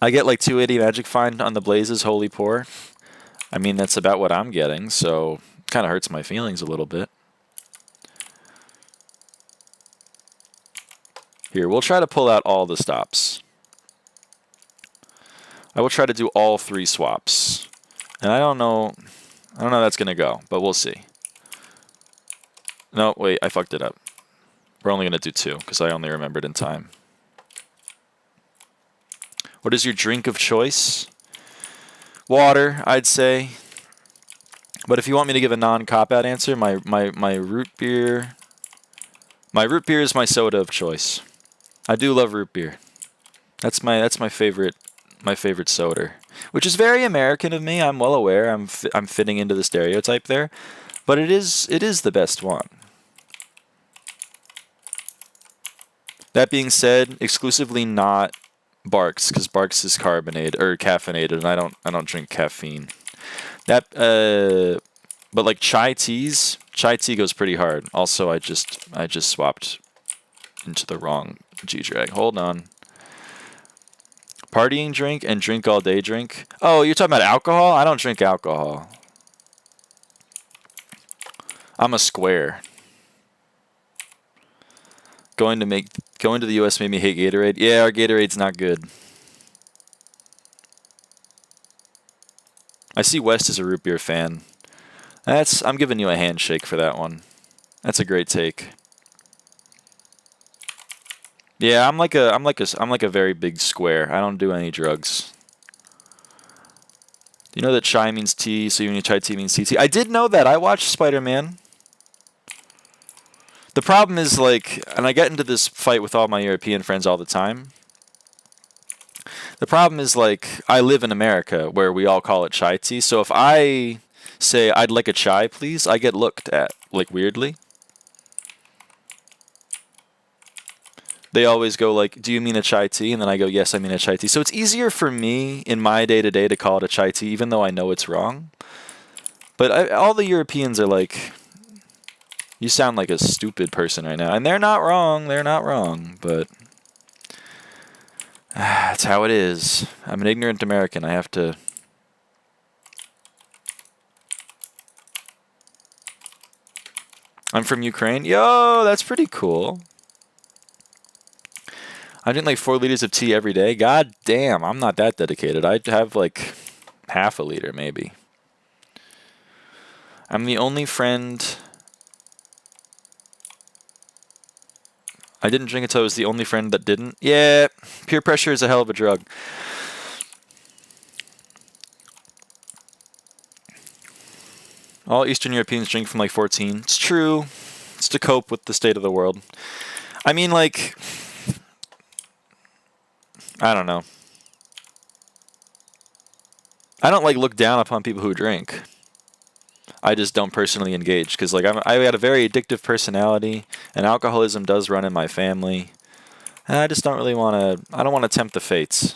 I get like 280 magic find on the blazes, holy poor. I mean, that's about what I'm getting, so it kind of hurts my feelings a little bit. Here, we'll try to pull out all the stops. I will try to do all 3 swaps. And I don't know how that's going to go, but we'll see. No, wait, I fucked it up. We're only going to do 2, because I only remembered in time. What is your drink of choice? Water, I'd say. But if you want me to give a non-cop-out answer, my root beer... My root beer is my soda of choice. I do love root beer. That's my favorite soda, which is very American of me. I'm well aware. I'm fitting into the stereotype there, but it is the best one. That being said, exclusively not Barks, because Barks is carbonated or caffeinated, and I don't drink caffeine. That but like chai tea goes pretty hard. Also, I just swapped into the wrong G-Drag. Hold on. Partying drink and drink all day drink. Oh, you're talking about alcohol? I don't drink alcohol. I'm a square. Going to the US made me hate Gatorade. Yeah, our Gatorade's not good. I see West is a root beer fan. I'm giving you a handshake for that one. That's a great take. Yeah, I'm like a very big square. I don't do any drugs. Do you know that chai means tea, so when you chai tea means TT? I did know that. I watched Spider-Man. The problem is, like, and I get into this fight with all my European friends all the time. The problem is, like, I live in America where we all call it chai tea. So if I say, I'd like a chai, please, I get looked at, like, weirdly. they always go like, do you mean a chai tea? And then I go, yes, I mean a chai tea. So it's easier for me in my day-to-day to call it a chai tea, even though I know it's wrong. But all the Europeans are like, you sound like a stupid person right now. And they're not wrong. They're not wrong. But that's how it is. I'm an ignorant American. I have to... I'm from Ukraine. Yo, that's pretty cool. I drink like 4 liters of tea every day. God damn, I'm not that dedicated. I have like half a liter maybe. I'm the only friend... I didn't drink until I was the only friend that didn't. Yeah, peer pressure is a hell of a drug. All Eastern Europeans drink from like 14. It's true. It's to cope with the state of the world. I mean, like... I don't know. I don't like look down upon people who drink. I just don't personally engage because like I got a very addictive personality and alcoholism does run in my family. And I just don't really want to, I don't want to tempt the fates.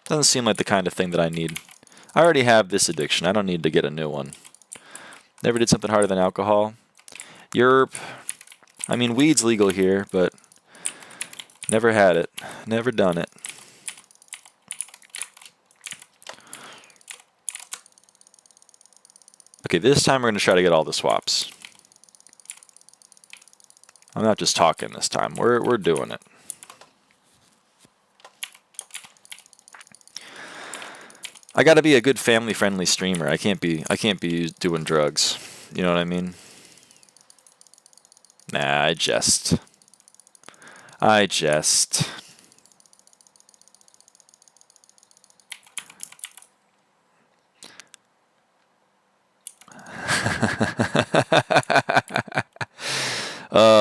Doesn't seem like the kind of thing that I need. I already have this addiction. I don't need to get a new one. Never did something harder than alcohol. Europe, I mean weed's legal here, but never had it. Never done it. Okay, this time we're going to try to get all the swaps. I'm not just talking this time. We're doing it. I got to be a good family-friendly streamer. I can't be doing drugs. You know what I mean? Nah, I jest.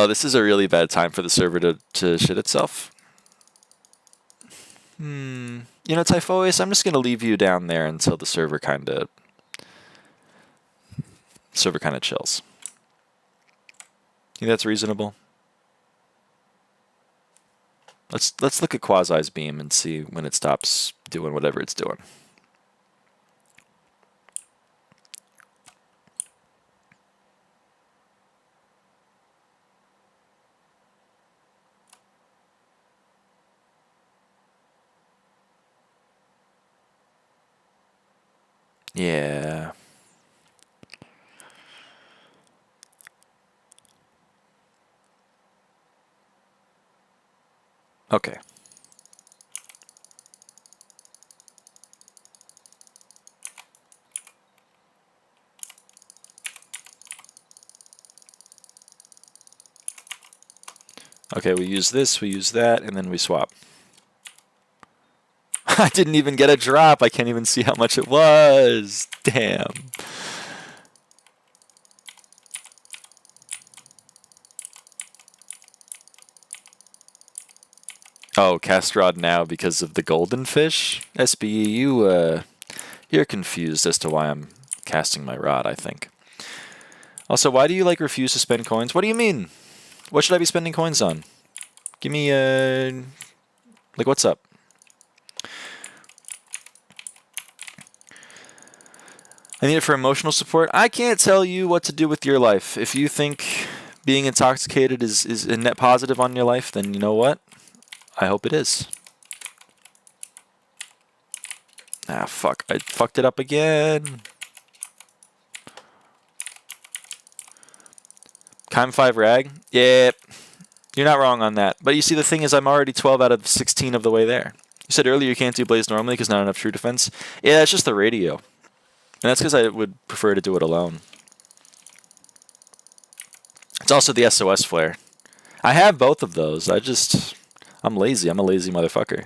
This is a really bad time for the server to shit itself. You know, Typhoeus, I'm just going to leave you down there until the server kind of chills. Think that's reasonable? Let's look at Quasi's beam and see when it stops doing whatever it's doing. Yeah. Okay. Okay, we use this, we use that, and then we swap. I didn't even get a drop. I can't even see how much it was. Damn. Oh, cast rod now because of the golden fish? SBE, you're confused as to why I'm casting my rod, I think. Also, why do you like refuse to spend coins? What do you mean? What should I be spending coins on? Give me like what's up? I need it for emotional support. I can't tell you what to do with your life. If you think being intoxicated is a net positive on your life, then you know what? I hope it is. Ah, fuck. I fucked it up again. Chime 5 rag? Yeah, you're not wrong on that. But you see, the thing is, I'm already 12 out of 16 of the way there. You said earlier you can't do Blaze normally because not enough true defense. Yeah, that's just the radio. And that's because I would prefer to do it alone. It's also the SOS flare. I have both of those. I'm lazy. I'm a lazy motherfucker.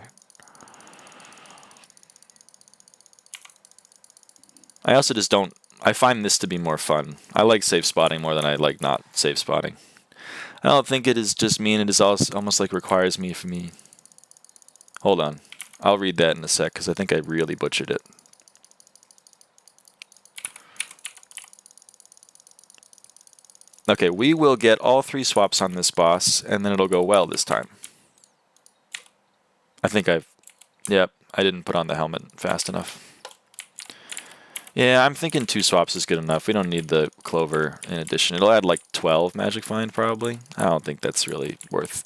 I also just don't... I find this to be more fun. I like safe spotting more than I like not safe spotting. I don't think it is just me, and it is also almost like requires me for me. Hold on. I'll read that in a sec, because I think I really butchered it. Okay, we will get all 3 swaps on this boss, and then it'll go well this time. I think yep, I didn't put on the helmet fast enough. Yeah, I'm thinking 2 swaps is good enough. We don't need the clover in addition. It'll add like 12 magic find probably. I don't think that's really worth.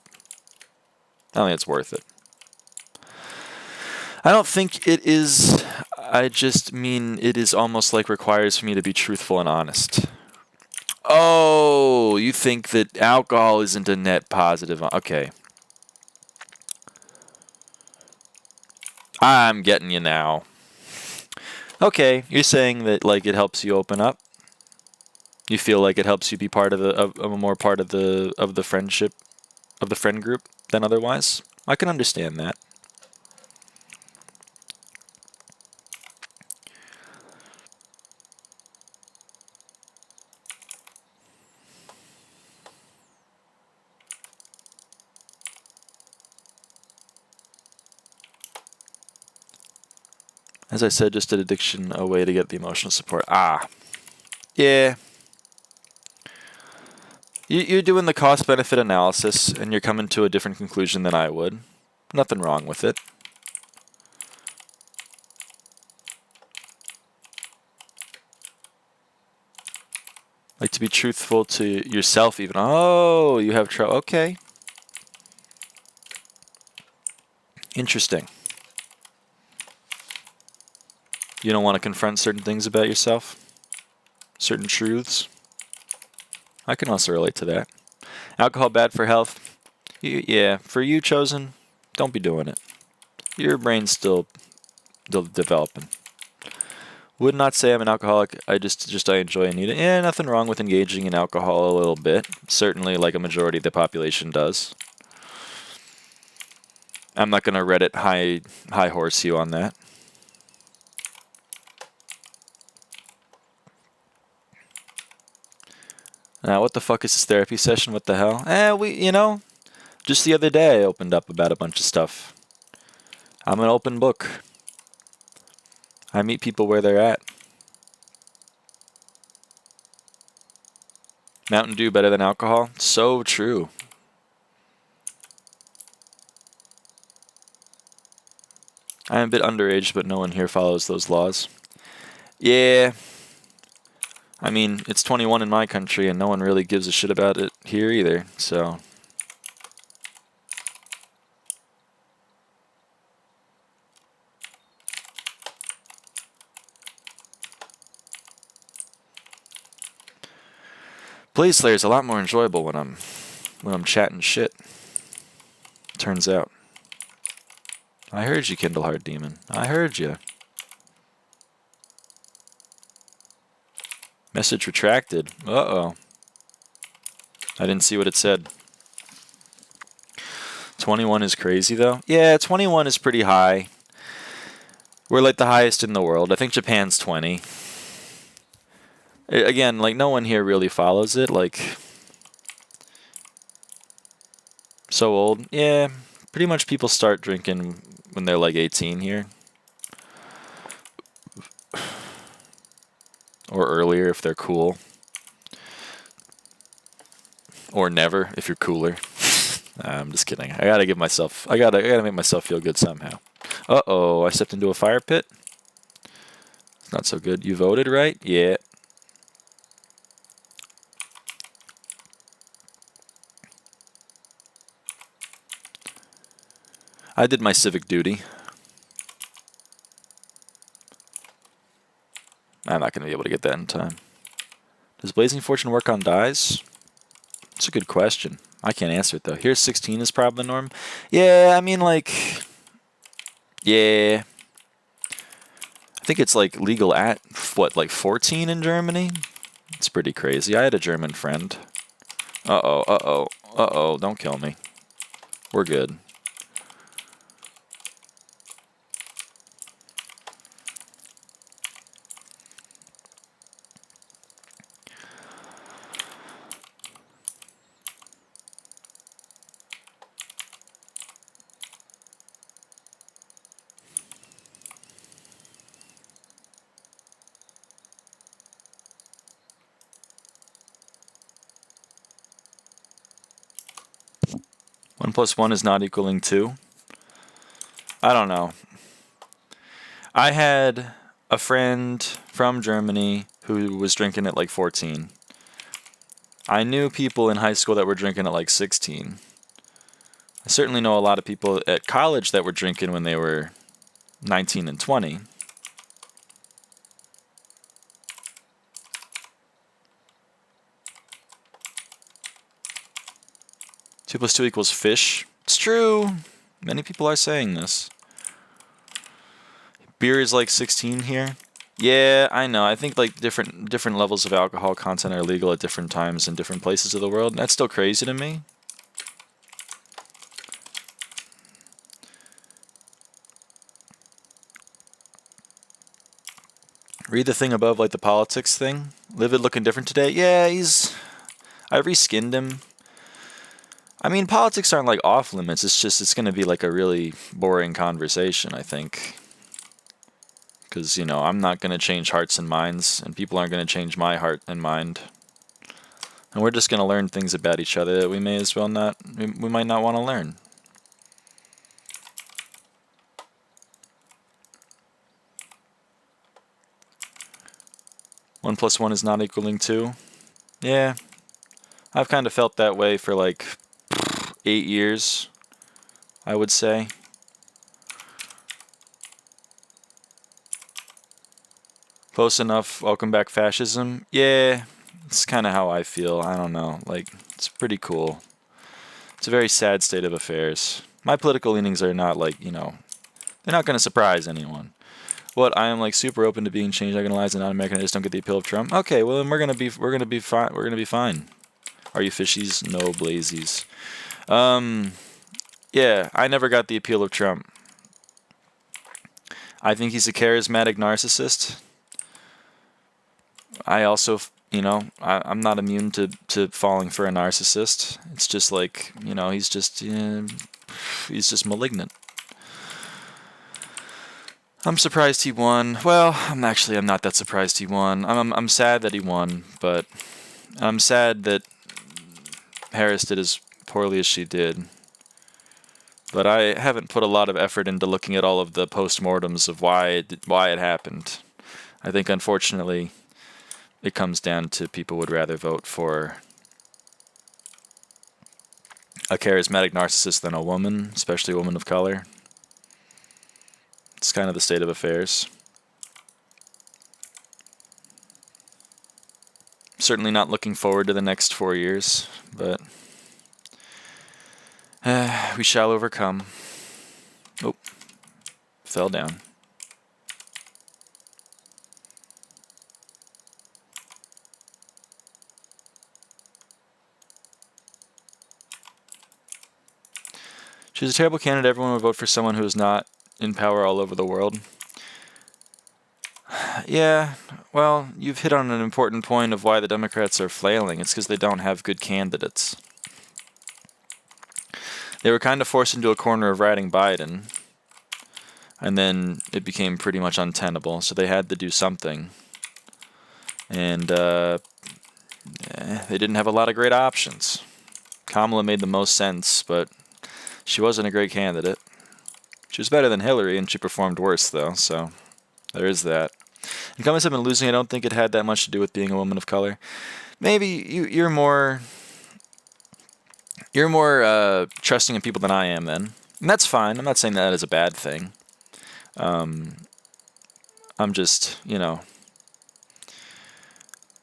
I don't think it's worth it. I don't think it is. I just mean it is almost like requires for me to be truthful and honest. Oh, you think that alcohol isn't a net positive? Okay. I'm getting you now. Okay, you're saying that like it helps you open up. You feel like it helps you be part of a more part of the friendship, of the friend group than otherwise. I can understand that. As I said, just an addiction, a way to get the emotional support. Ah, yeah. You're doing the cost-benefit analysis, and you're coming to a different conclusion than I would. Nothing wrong with it. Like to be truthful to yourself even. Oh, you have trouble. Okay. Interesting. You don't want to confront certain things about yourself? Certain truths? I can also relate to that. Alcohol bad for health? Yeah, for you, Chosen, don't be doing it. Your brain's still developing. Would not say I'm an alcoholic. I enjoy and need it. Yeah, nothing wrong with engaging in alcohol a little bit. Certainly, like a majority of the population does. I'm not going to Reddit high horse you on that. What the fuck is this therapy session? What the hell? Just the other day I opened up about a bunch of stuff. I'm an open book. I meet people where they're at. Mountain Dew better than alcohol? So true. I'm a bit underage, but no one here follows those laws. Yeah. I mean, it's 21 in my country, and no one really gives a shit about it here either, so... Blaze Slayer is a lot more enjoyable when I'm chatting shit. Turns out. I heard you, Kindleheart Demon. I heard you. Message retracted. Uh-oh. I didn't see what it said. 21 is crazy, though? Yeah, 21 is pretty high. We're like the highest in the world. I think Japan's 20. Again, like, no one here really follows it. Like, so old. Yeah, pretty much people start drinking when they're like 18 here. Or earlier if they're cool. Or never if you're cooler. I'm just kidding. I gotta make myself feel good somehow. Uh-oh, I stepped into a fire pit. It's not so good. You voted, right? Yeah. I did my civic duty. I'm not going to be able to get that in time. Does Blazing Fortune work on dyes? It's a good question. I can't answer it, though. Here's 16 is probably the norm. Yeah, I mean, like... Yeah. I think it's, like, legal at, what, like 14 in Germany? It's pretty crazy. I had a German friend. Uh-oh, uh-oh, uh-oh. Don't kill me. We're good. 1 plus 1 is not equaling 2. I don't know. I had a friend from Germany who was drinking at like 14. I knew people in high school that were drinking at like 16. I certainly know a lot of people at college that were drinking when they were 19 and 20. Two plus two equals fish. It's true. Many people are saying this. Beer is like 16 here. Yeah, I know. I think like different levels of alcohol content are legal at different times in different places of the world. That's still crazy to me. Read the thing above, like the politics thing. Livid looking different today. Yeah, I reskinned him. I mean, politics aren't like off limits. It's just it's going to be like a really boring conversation, I think. Because, you know, I'm not going to change hearts and minds, and people aren't going to change my heart and mind. And we're just going to learn things about each other that we may as well not, we might not want to learn. One plus one is not equaling 2. Yeah, I've kind of felt that way for like 8 years, I would say. Close enough. Welcome back, fascism. Yeah, it's kind of how I feel. I don't know. Like, it's pretty cool. It's a very sad state of affairs. My political leanings are not like, you know, they're not going to surprise anyone. What, I am like super open to being changed, marginalized, and non-American. I just don't get the appeal of Trump. Okay, well then we're gonna be fine. We're gonna be fine. Are you fishies? No, blazies. Yeah, I never got the appeal of Trump. I think he's a charismatic narcissist. I also, you know, I'm not immune to falling for a narcissist. It's just like, you know, he's just malignant. I'm surprised he won. Well, I'm not that surprised he won. I'm sad that he won, but I'm sad that Harris did as poorly as she did. But I haven't put a lot of effort into looking at all of the postmortems of why it happened. I think, unfortunately, it comes down to people would rather vote for a charismatic narcissist than a woman, especially a woman of color. It's kind of the state of affairs. Certainly not looking forward to the next 4 years, but we shall overcome. Oh, fell down. She's a terrible candidate. Everyone would vote for someone who is not in power all over the world. Yeah, well, you've hit on an important point of why the Democrats are flailing. It's because they don't have good candidates. They were kind of forced into a corner of riding Biden, and then it became pretty much untenable, so they had to do something. And they didn't have a lot of great options. Kamala made the most sense, but she wasn't a great candidate. She was better than Hillary, and she performed worse, though, so there is that. Incumbents have been losing. I don't think it had that much to do with being a woman of color. Maybe you're more trusting in people than I am, then. And that's fine. I'm not saying that is a bad thing. I'm just, you know,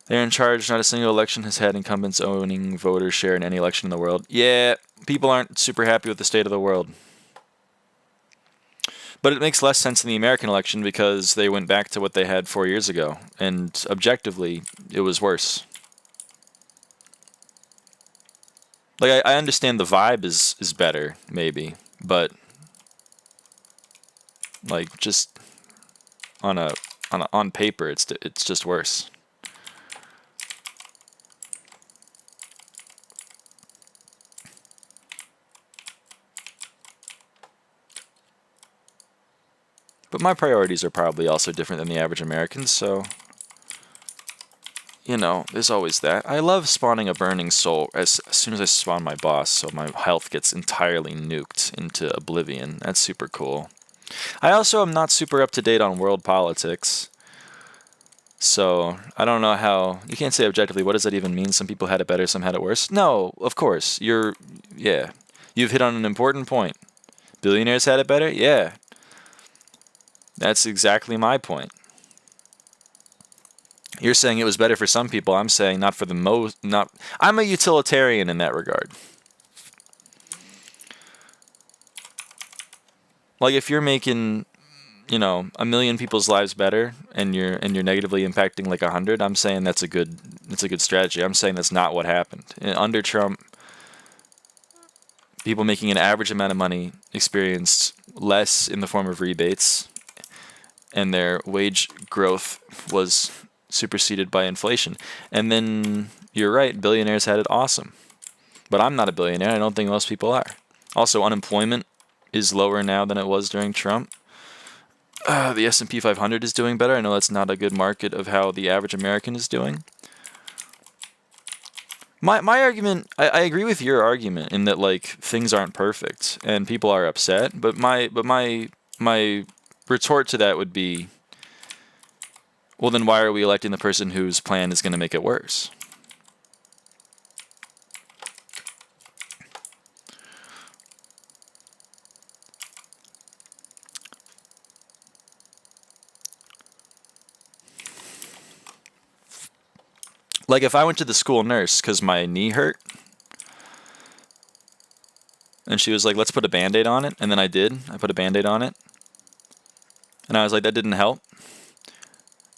they're in charge. Not a single election has had incumbents owning voter share in any election in the world. Yeah, people aren't super happy with the state of the world. But it makes less sense in the American election because they went back to what they had 4 years ago. And objectively, it was worse. Like, I understand the vibe is better, maybe. But, like, just on paper, it's just worse. But my priorities are probably also different than the average American, so you know, there's always that. I love spawning a burning soul as soon as I spawn my boss, so my health gets entirely nuked into oblivion. That's super cool. I also am not super up to date on world politics. So, I don't know how... You can't say objectively, what does that even mean? Some people had it better, some had it worse. No, of course. Yeah. You've hit on an important point. Billionaires had it better? Yeah. That's exactly my point. You're saying it was better for some people. I'm saying not for the most... I'm a utilitarian in that regard. Like, if you're making... you know, 1 million people's lives better, and you're negatively impacting like 100. I'm saying that's a good strategy. I'm saying that's not what happened under Trump. People making an average amount of money experienced less in the form of rebates, and their wage growth was superseded by inflation. And then you're right, billionaires had it awesome, but I'm not a billionaire. I don't think most people are. Also, unemployment is lower now than it was during Trump. The S&P 500 is doing better. I know that's not a good market of how the average American is doing. My argument, I agree with your argument in that like things aren't perfect and people are upset. But my retort to that would be, well, then why are we electing the person whose plan is going to make it worse? Like if I went to the school nurse because my knee hurt, and she was like, let's put a Band-Aid on it. And then I did. I put a Band-Aid on it. And I was like, that didn't help.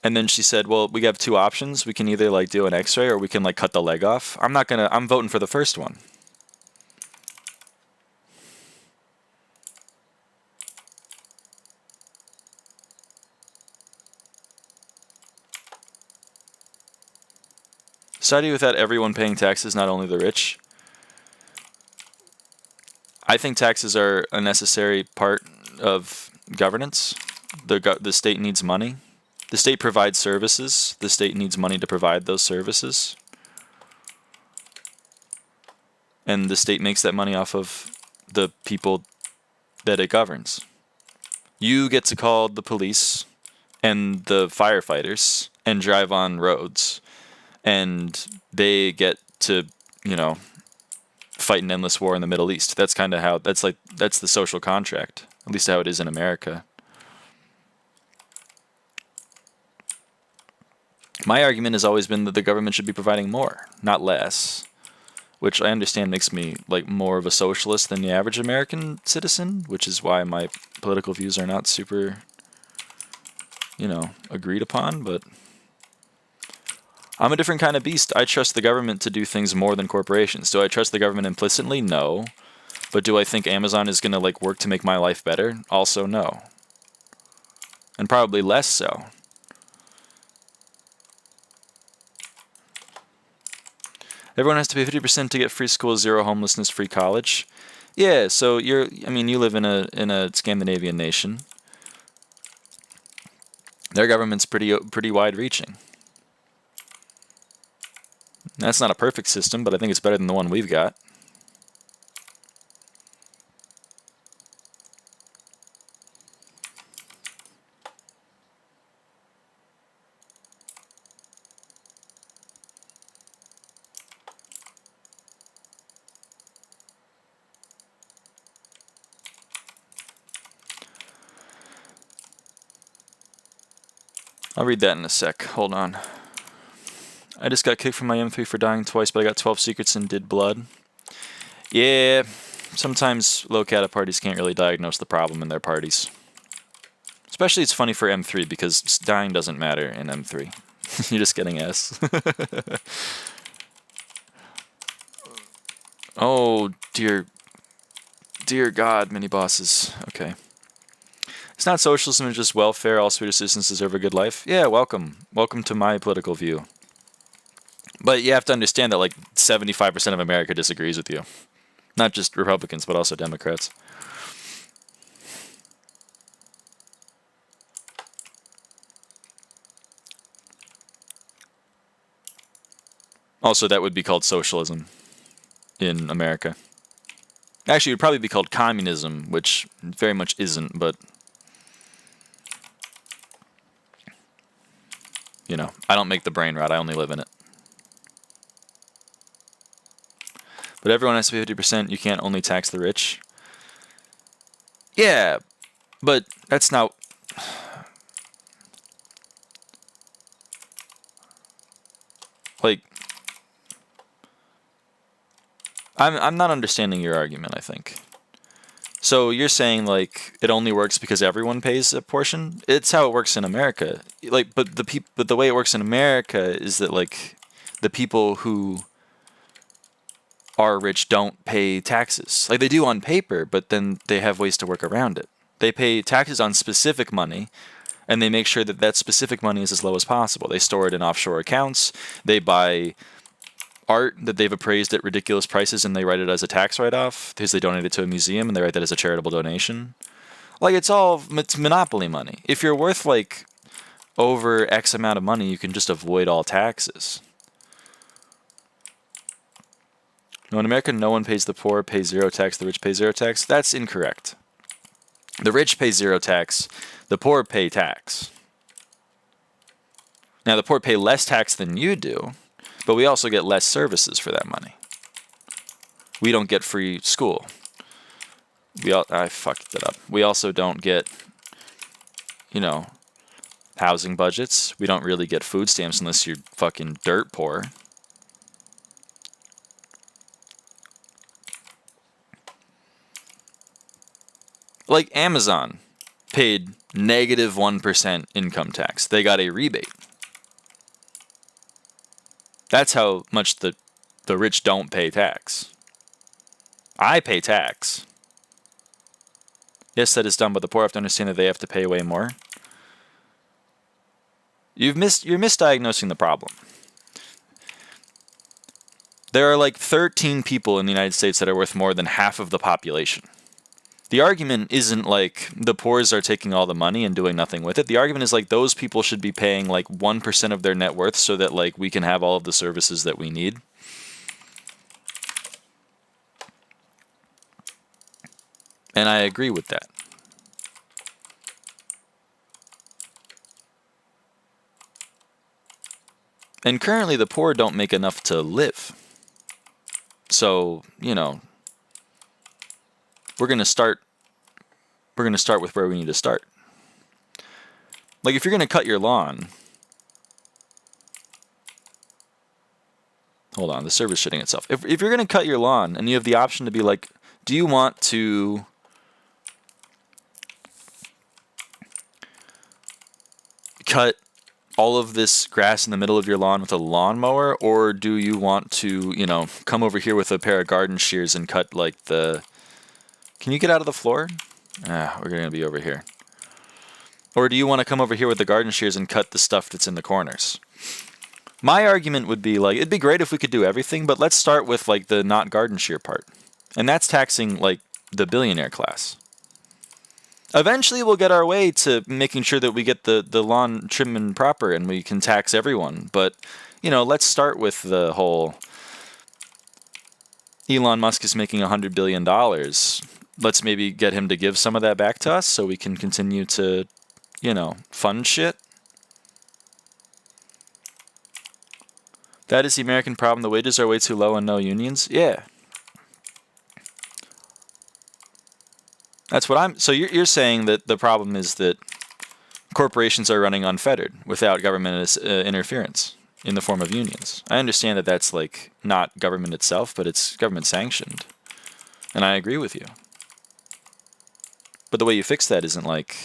And then she said, well, we have two options. We can either like do an x-ray or we can like cut the leg off. I'm voting for the first one. Society without everyone paying taxes, not only the rich. I think taxes are a necessary part of governance. The state needs money. The state provides services. The state needs money to provide those services. And the state makes that money off of the people that it governs. You get to call the police and the firefighters and drive on roads. And they get to, you know, fight an endless war in the Middle East. That's kind of how, that's the social contract. At least how it is in America. My argument has always been that the government should be providing more, not less. Which I understand makes me like more of a socialist than the average American citizen, which is why my political views are not super, you know, agreed upon, but I'm a different kind of beast. I trust the government to do things more than corporations. Do I trust the government implicitly? No. But do I think Amazon is going to like work to make my life better? Also no. And probably less so. Everyone has to pay 50% to get free school, zero homelessness, free college. Yeah, so you live in a Scandinavian nation. Their government's pretty wide-reaching. That's not a perfect system, but I think it's better than the one we've got. I'll read that in a sec. Hold on. I just got kicked from my M3 for dying twice, but I got 12 secrets and did blood. Yeah, sometimes low cata parties can't really diagnose the problem in their parties. Especially it's funny for M3 because dying doesn't matter in M3. You're just getting S. Oh, dear God, mini bosses. Okay. It's not socialism, it's just welfare. All Swedish citizens deserve a good life. Yeah, welcome. Welcome to my political view. But you have to understand that like 75% of America disagrees with you. Not just Republicans, but also Democrats. Also, that would be called socialism in America. Actually, it would probably be called communism, which very much isn't, but you know, I don't make the brain rot, I only live in it. But everyone has to pay 50%, you can't only tax the rich. Yeah, but that's not... Like, I'm not understanding your argument, I think. So you're saying, like, it only works because everyone pays a portion? It's how it works in America. Like, but the way it works in America is that, like, the people who are rich don't pay taxes. Like, they do on paper, but then they have ways to work around it. They pay taxes on specific money, and they make sure that that specific money is as low as possible. They store it in offshore accounts. They buy art that they've appraised at ridiculous prices, and they write it as a tax write-off because they donate it to a museum, and they write that as a charitable donation. Like, it's monopoly money. If you're worth, like, over X amount of money, you can just avoid all taxes. No, in America, no one pays the poor, pays zero tax, the rich pay zero tax. That's incorrect. The rich pay zero tax, the poor pay tax. Now, the poor pay less tax than you do, but we also get less services for that money. We don't get free school. I fucked it up. We also don't get, you know, housing budgets. We don't really get food stamps unless you're fucking dirt poor. Like Amazon paid negative 1% income tax. They got a rebate. That's how much the rich don't pay tax. I pay tax. Yes, that is done, but the poor have to understand that they have to pay way more. You're misdiagnosing the problem. There are like 13 people in the United States that are worth more than half of the population. The argument isn't like the poors are taking all the money and doing nothing with it. The argument is like those people should be paying like 1% of their net worth so that like we can have all of the services that we need. And I agree with that. And currently the poor don't make enough to live. So, you know, we're going to start with where we need to start. Like, if you're going to cut your lawn... Hold on, the server's shitting itself. If you're going to cut your lawn and you have the option to be like, do you want to... cut all of this grass in the middle of your lawn with a lawnmower, or do you want to, you know, come over here with a pair of garden shears and cut like the... Can you get out of the floor? We're going to be over here. Or do you want to come over here with the garden shears and cut the stuff that's in the corners? My argument would be like, it'd be great if we could do everything, but let's start with like the not garden shear part. And that's taxing like the billionaire class. Eventually we'll get our way to making sure that we get the lawn trim and proper and we can tax everyone. But, you know, let's start with the whole Elon Musk is making $100 billion. Let's maybe get him to give some of that back to us so we can continue to, you know, fund shit. That is the American problem. The wages are way too low and no unions. Yeah. That's what I'm... So you're saying that the problem is that corporations are running unfettered without government interference in the form of unions. I understand that that's like not government itself, but it's government sanctioned. And I agree with you. But the way you fix that isn't like,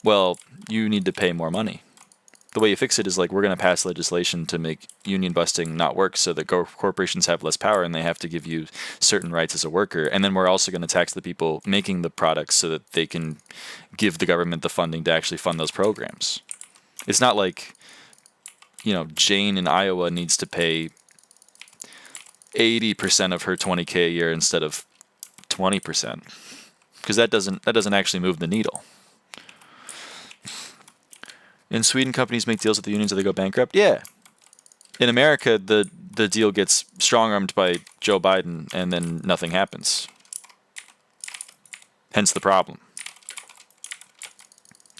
well, you need to pay more money. The way you fix it is like, we're going to pass legislation to make union busting not work so that corporations have less power and they have to give you certain rights as a worker. And then we're also going to tax the people making the products so that they can give the government the funding to actually fund those programs. It's not like, you know, Jane in Iowa needs to pay 80% of her $20K a year instead of 20%. Because that doesn't actually move the needle. In Sweden, companies make deals with the unions or they go bankrupt? Yeah. In America, the deal gets strong-armed by Joe Biden, and then nothing happens. Hence the problem.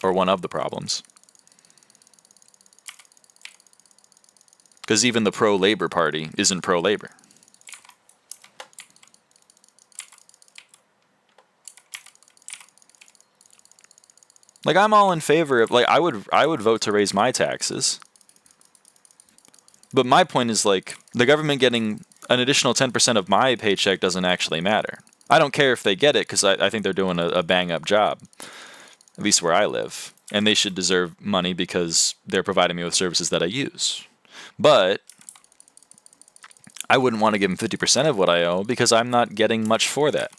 Or one of the problems. Because even the pro-labor party isn't pro-labor. Like, I'm all in favor of, like, I would vote to raise my taxes. But my point is, like, the government getting an additional 10% of my paycheck doesn't actually matter. I don't care if they get it, because I think they're doing a bang-up job, at least where I live. And they should deserve money because they're providing me with services that I use. But I wouldn't want to give them 50% of what I owe because I'm not getting much for that.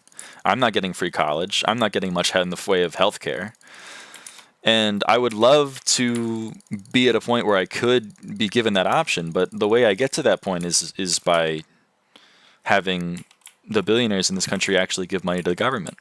I'm not getting free college. I'm not getting much in the way of healthcare. And I would love to be at a point where I could be given that option, but the way I get to that point is by having the billionaires in this country actually give money to the government.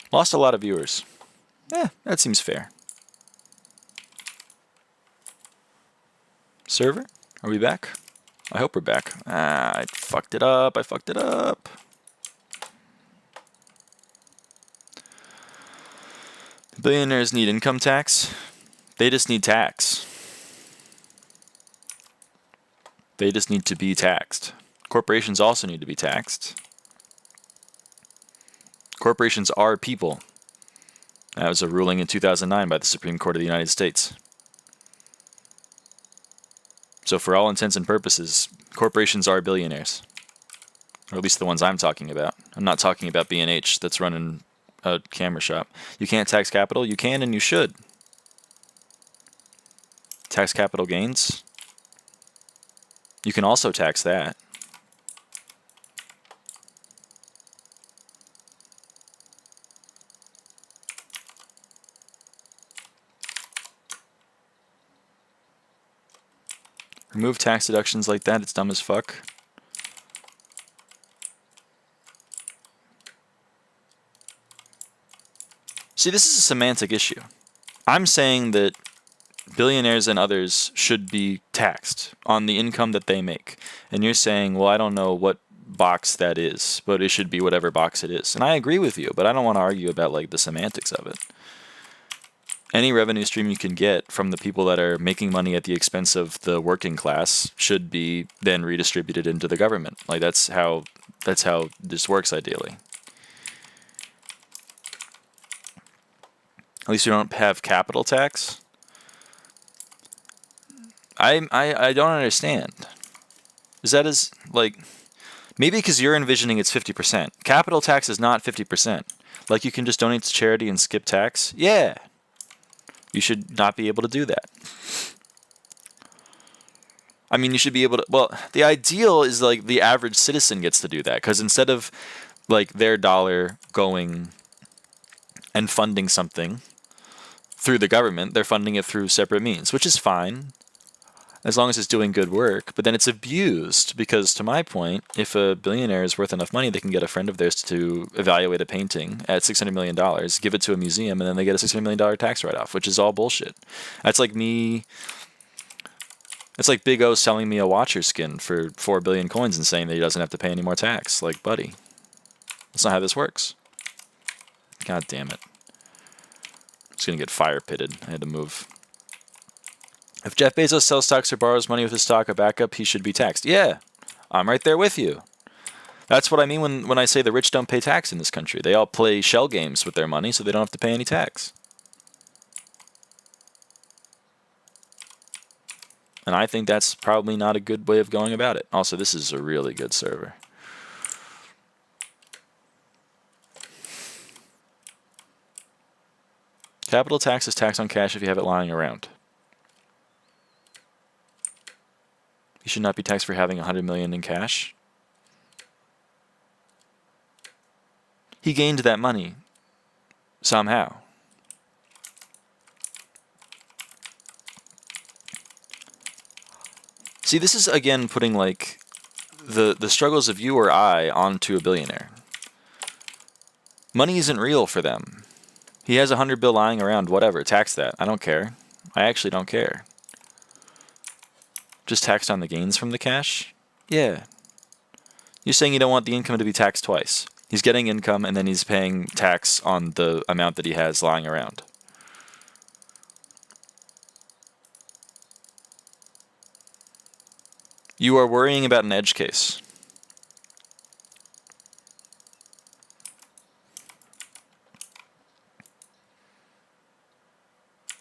Lost a lot of viewers. That seems fair. Server? Are we back? I hope we're back. I fucked it up. I fucked it up. Billionaires need income tax. They just need tax. They just need to be taxed. Corporations also need to be taxed. Corporations are people. That was a ruling in 2009 by the Supreme Court of the United States. So for all intents and purposes, corporations are billionaires. Or at least the ones I'm talking about. I'm not talking about B&H that's running a camera shop. You can't tax capital? You can and you should. Tax capital gains? You can also tax that. Remove tax deductions like that, it's dumb as fuck. See, this is a semantic issue. I'm saying that billionaires and others should be taxed on the income that they make. And you're saying, well, I don't know what box that is, but it should be whatever box it is. And I agree with you, but I don't want to argue about like the semantics of it. Any revenue stream you can get from the people that are making money at the expense of the working class should be then redistributed into the government. Like that's how this works ideally. At least we don't have capital tax. I don't understand. Is that as like maybe because you're envisioning it's 50%. Capital tax is not 50%. Like you can just donate to charity and skip tax. Yeah. You should not be able to do that. I mean, you should be able to, well, the ideal is like the average citizen gets to do that because instead of like their dollar going and funding something through the government, they're funding it through separate means, which is fine as long as it's doing good work. But then it's abused because, to my point, if a billionaire is worth enough money, they can get a friend of theirs to evaluate a painting at $600 million, give it to a museum, and then they get a $600 million tax write-off, which is all bullshit. That's like me. It's like Big O selling me a Watcher skin for 4 billion coins and saying that he doesn't have to pay any more tax. Like, buddy, that's not how this works. God damn it. I'm just going to get fire pitted. I had to move. If Jeff Bezos sells stocks or borrows money with his stock, a backup, he should be taxed. Yeah, I'm right there with you. That's what I mean when I say the rich don't pay tax in this country. They all play shell games with their money so they don't have to pay any tax. And I think that's probably not a good way of going about it. Also, this is a really good server. Capital tax is tax on cash if you have it lying around. You should not be taxed for having 100 million in cash. He gained that money somehow. See, this is again putting like the struggles of you or I onto a billionaire. Money isn't real for them. He has $100 billion lying around, whatever, tax that. I don't care. I actually don't care. Just taxed on the gains from the cash? Yeah. You're saying you don't want the income to be taxed twice. He's getting income and then he's paying tax on the amount that he has lying around. You are worrying about an edge case.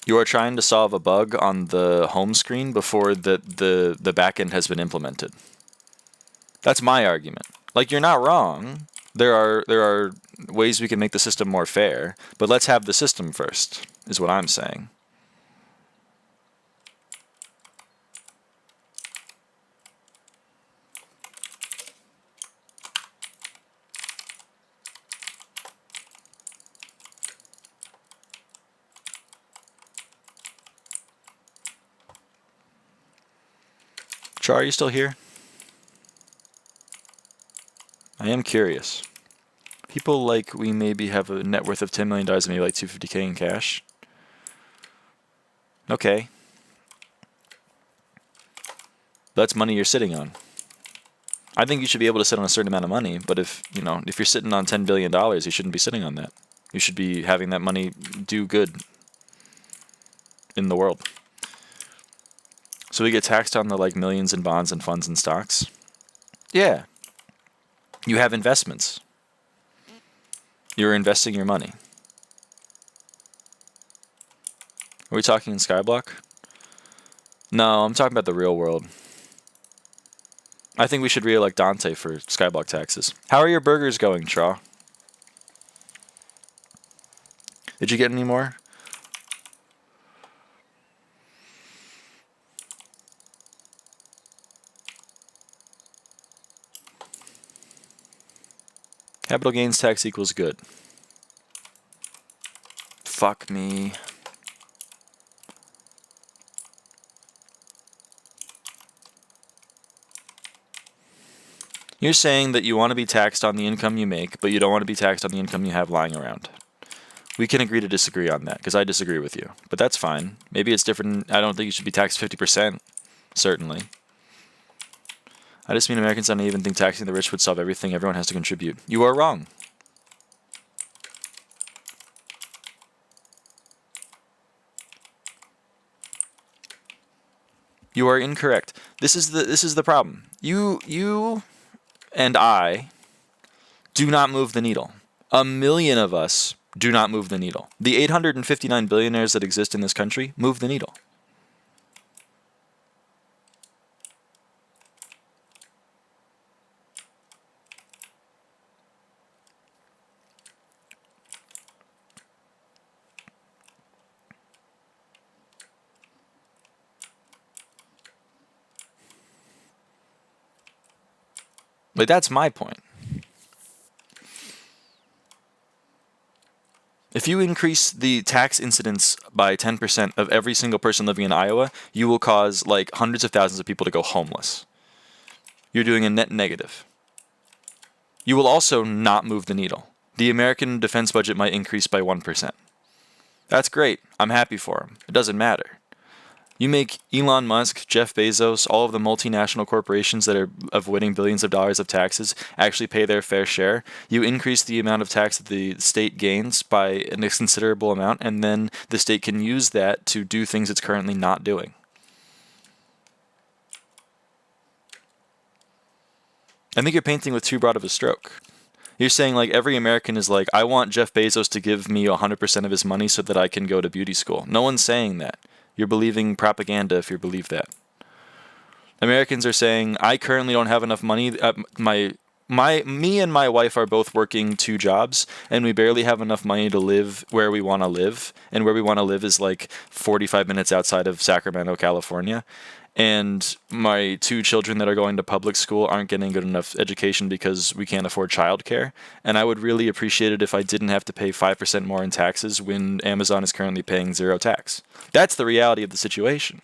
You are trying to solve a bug on the home screen before the backend has been implemented. That's my argument. Like, you're not wrong. There are ways we can make the system more fair, but let's have the system first, is what I'm saying. Char, are you still here? I am curious. People like we maybe have a net worth of $10 million and maybe like $250K in cash. Okay. That's money you're sitting on. I think you should be able to sit on a certain amount of money, but if you're sitting on $10 billion, you shouldn't be sitting on that. You should be having that money do good in the world. So we get taxed on the like millions in bonds and funds and stocks. Yeah. You have investments. You're investing your money. Are we talking in Skyblock? No, I'm talking about the real world. I think we should re-elect Dante for Skyblock taxes. How are your burgers going, Chaw? Did you get any more? Capital gains tax equals good. Fuck me. You're saying that you want to be taxed on the income you make, but you don't want to be taxed on the income you have lying around. We can agree to disagree on that, because I disagree with you. But that's fine. Maybe it's different. I don't think you should be taxed 50%. Certainly. I just mean Americans don't even think taxing the rich would solve everything. Everyone has to contribute. You are wrong. You are incorrect. This is the problem. You and I do not move the needle. 1 million of us do not move the needle. The 859 billionaires that exist in this country move the needle. Like, that's my point. If you increase the tax incidence by 10% of every single person living in Iowa, you will cause like hundreds of thousands of people to go homeless. You're doing a net negative. You will also not move the needle. The American defense budget might increase by 1%. That's great. I'm happy for him. It doesn't matter. You make Elon Musk, Jeff Bezos, all of the multinational corporations that are avoiding billions of dollars of taxes actually pay their fair share. You increase the amount of tax that the state gains by a considerable amount, and then the state can use that to do things it's currently not doing. I think you're painting with too broad of a stroke. You're saying like every American is like, I want Jeff Bezos to give me 100% of his money so that I can go to beauty school. No one's saying that. You're believing propaganda if you believe that. Americans are saying, I currently don't have enough money. Me and my wife are both working 2 jobs, and we barely have enough money to live where we want to live. And where we want to live is like 45 minutes outside of Sacramento, California. And my 2 children that are going to public school aren't getting good enough education because we can't afford childcare. And I would really appreciate it if I didn't have to pay 5% more in taxes when Amazon is currently paying 0 tax. That's the reality of the situation.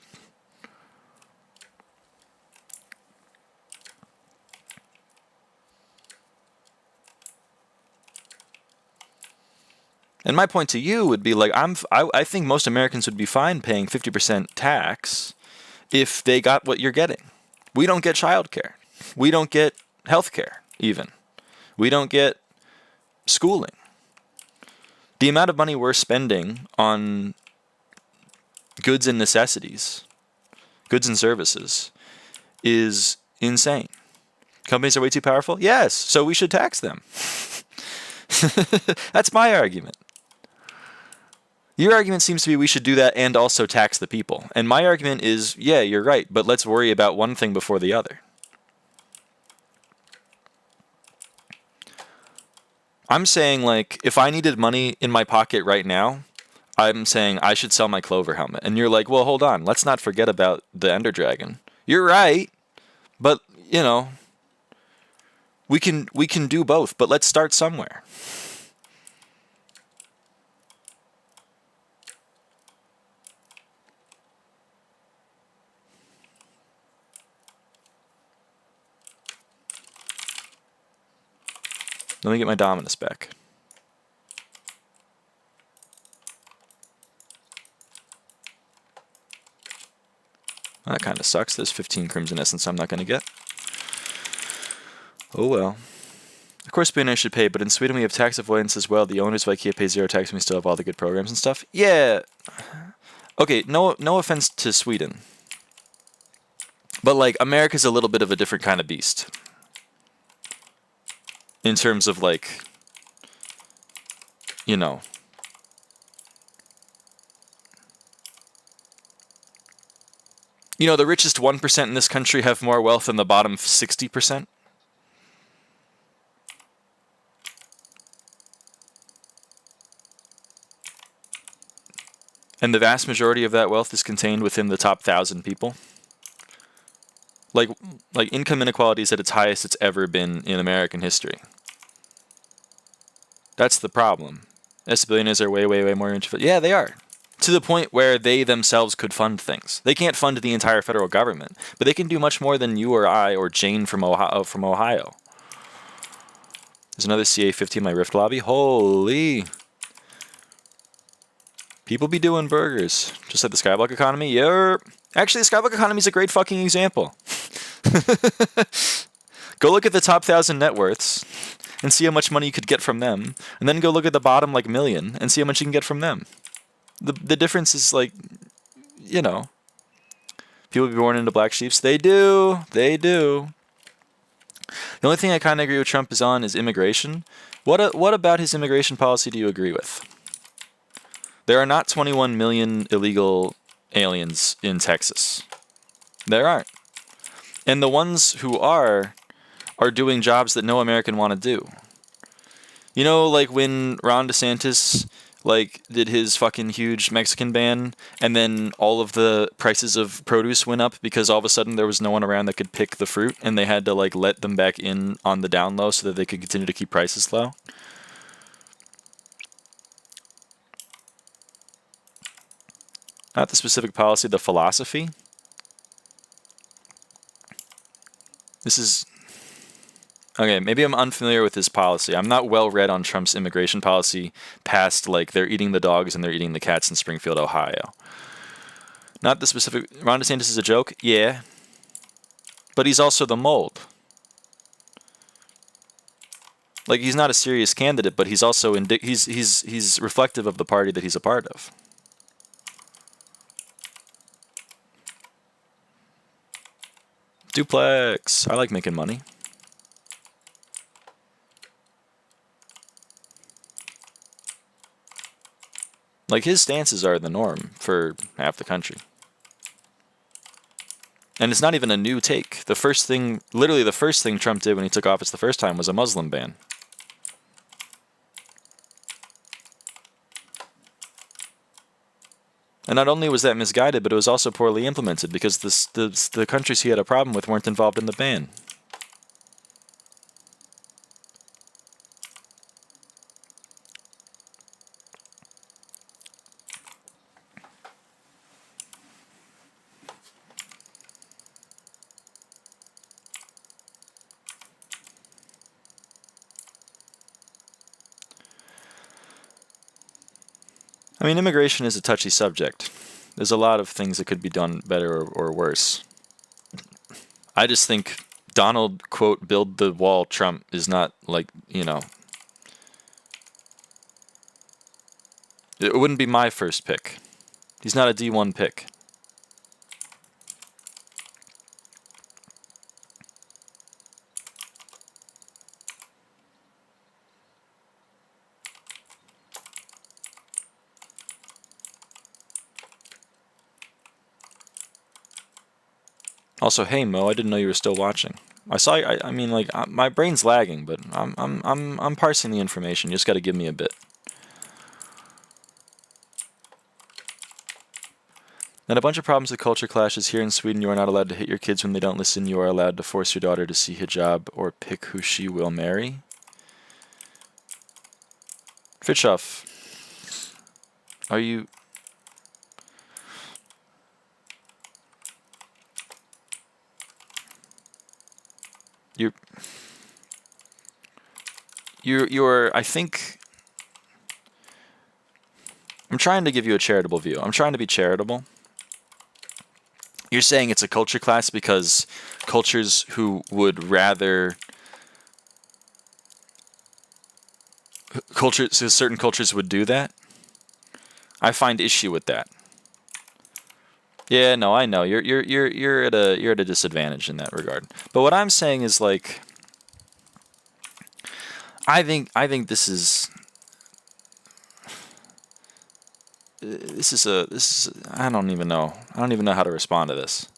And my point to you would be like, I think most Americans would be fine paying 50% tax if they got what you're getting. We don't get childcare. We don't get healthcare, even. We don't get schooling. The amount of money we're spending on goods and necessities, goods and services, is insane. Companies are way too powerful? Yes, so we should tax them. That's my argument. Your argument seems to be we should do that and also tax the people. And my argument is, yeah, you're right, but let's worry about one thing before the other. I'm saying, like, if I needed money in my pocket right now, I'm saying I should sell my Clover helmet. And you're like, well, hold on, let's not forget about the Ender Dragon. You're right, but, you know, we can do both, but let's start somewhere. Let me get my Dominus back. That kind of sucks. There's 15 Crimson Essence I'm not going to get. Oh well. Of course, billionaires should pay, but in Sweden we have tax avoidance as well. The owners of IKEA pay 0 tax and we still have all the good programs and stuff. Yeah. Okay, no offense to Sweden. But, like, America's a little bit of a different kind of beast. In terms of, like, you know. You know, the richest 1% in this country have more wealth than the bottom 60%. And the vast majority of that wealth is contained within the top 1,000 people. Like income inequality is at its highest it's ever been in American history. That's the problem. Yes, billionaires are way, way, way more interested. Yeah, they are. To the point where they themselves could fund things. They can't fund the entire federal government, but they can do much more than you or I or Jane from Ohio. There's another CA50 in my Rift lobby. Holy. People be doing burgers. Just like the Skyblock economy. Yerp. Actually, the Skyblock economy is a great fucking example. Go look at the top 1,000 net worths and see how much money you could get from them. And then go look at the bottom, like, million and see how much you can get from them. The difference is, like, you know, people be born into black sheeps. They do. They do. The only thing I kind of agree with Trump is on is immigration. What about his immigration policy do you agree with? There are not 21 million illegal aliens in Texas. There aren't. And the ones who are doing jobs that no American want to do. You know, like when Ron DeSantis, like, did his fucking huge Mexican ban, and then all of the prices of produce went up because all of a sudden there was no one around that could pick the fruit, and they had to, like, let them back in on the down low so that they could continue to keep prices low. Not the specific policy, the philosophy. This is... Okay, maybe I'm unfamiliar with his policy. I'm not well read on Trump's immigration policy past, like, they're eating the dogs and they're eating the cats in Springfield, Ohio. Not the specific... Ron DeSantis is a joke? Yeah. But he's also the mold. Like, he's not a serious candidate, but he's also... he's reflective of the party that he's a part of. Duplex. I like making money. Like, his stances are the norm for half the country. And it's not even a new take. The first thing, literally the first thing Trump did when he took office the first time was a Muslim ban. And not only was that misguided, but it was also poorly implemented because the countries he had a problem with weren't involved in the ban. I mean, immigration is a touchy subject. There's a lot of things that could be done better or worse. I just think Donald, quote, build the wall Trump is not like, you know, it wouldn't be my first pick. He's not a D1 pick. Also, hey Mo, I didn't know you were still watching. I saw. I mean, like, my brain's lagging, but I'm parsing the information. You just got to give me a bit. And a bunch of problems with culture clashes here in Sweden. You are not allowed to hit your kids when they don't listen. You are allowed to force your daughter to see hijab or pick who she will marry. Fitchoff, are you? You're. I think. I'm trying to give you a charitable view. I'm trying to be charitable. You're saying it's a culture class because cultures who would rather certain cultures would do that. I find issue with that. Yeah, no, I know you're at a disadvantage in that regard. But what I'm saying is like, I think this is I don't even know how to respond to this.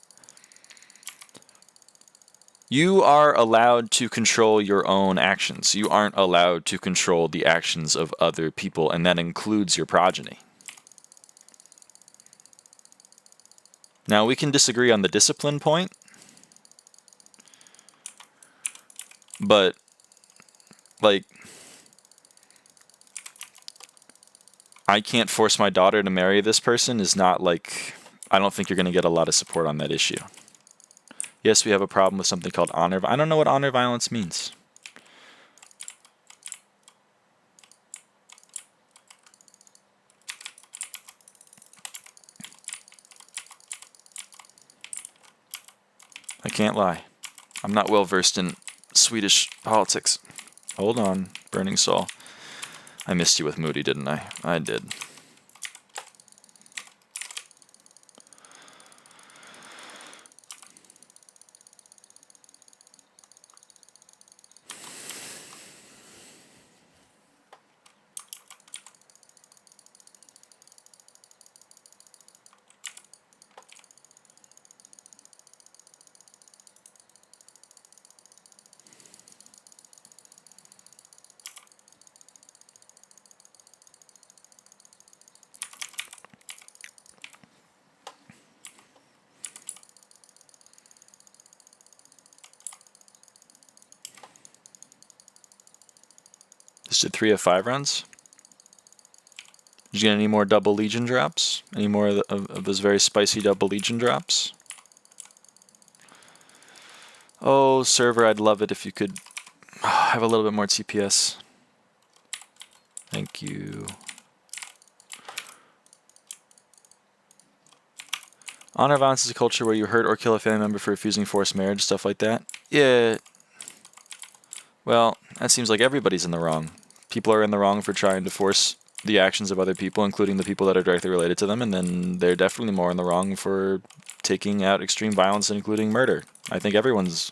You are allowed to control your own actions. You aren't allowed to control the actions of other people, and that includes your progeny. Now, we can disagree on the discipline point, but, like, I can't force my daughter to marry this person is not like, I don't think you're going to get a lot of support on that issue. Yes, we have a problem with something called honor. I don't know what honor violence means. I can't lie. I'm not well versed in Swedish politics. Hold on, Burning Soul. I missed you with Moody, didn't I? I did. Just did 3 of 5 runs. Did you get any more double Legion drops? Any more of those very spicy double Legion drops? Oh, server, I'd love it if you could have a little bit more TPS. Thank you. Honor violence is a culture where you hurt or kill a family member for refusing forced marriage, stuff like that. Yeah. Well, that seems like everybody's in the wrong. People are in the wrong for trying to force the actions of other people, including the people that are directly related to them, and then they're definitely more in the wrong for taking out extreme violence, including murder. I think everyone's...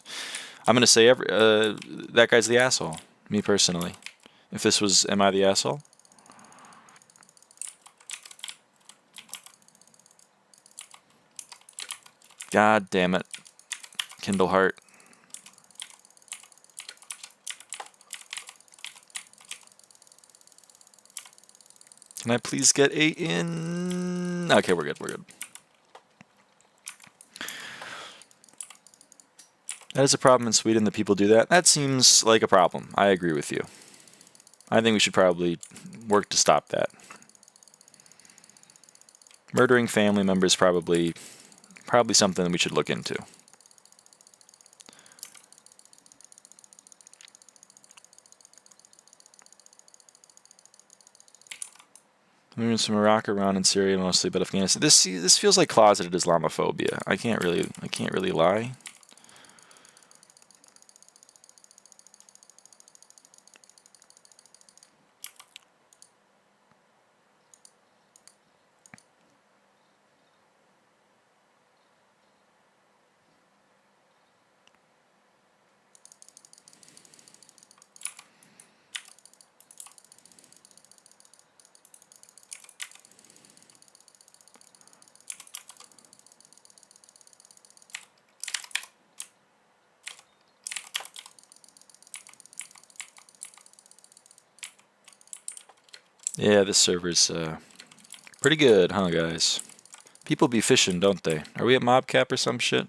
I'm going to say that guy's the asshole, me personally. If this was, am I the asshole? God damn it. Kindle Heart. Can I please get 8 in? Okay, we're good, we're good. That is a problem in Sweden that people do that. That seems like a problem. I agree with you. I think we should probably work to stop that. Murdering family members probably something we should look into. immigrants from Iraq, Iran, and Syria mostly, but Afghanistan. This feels like closeted Islamophobia. I can't really lie. Yeah, this server's pretty good, huh, guys? People be fishing, don't they? Are we at mob cap or some shit?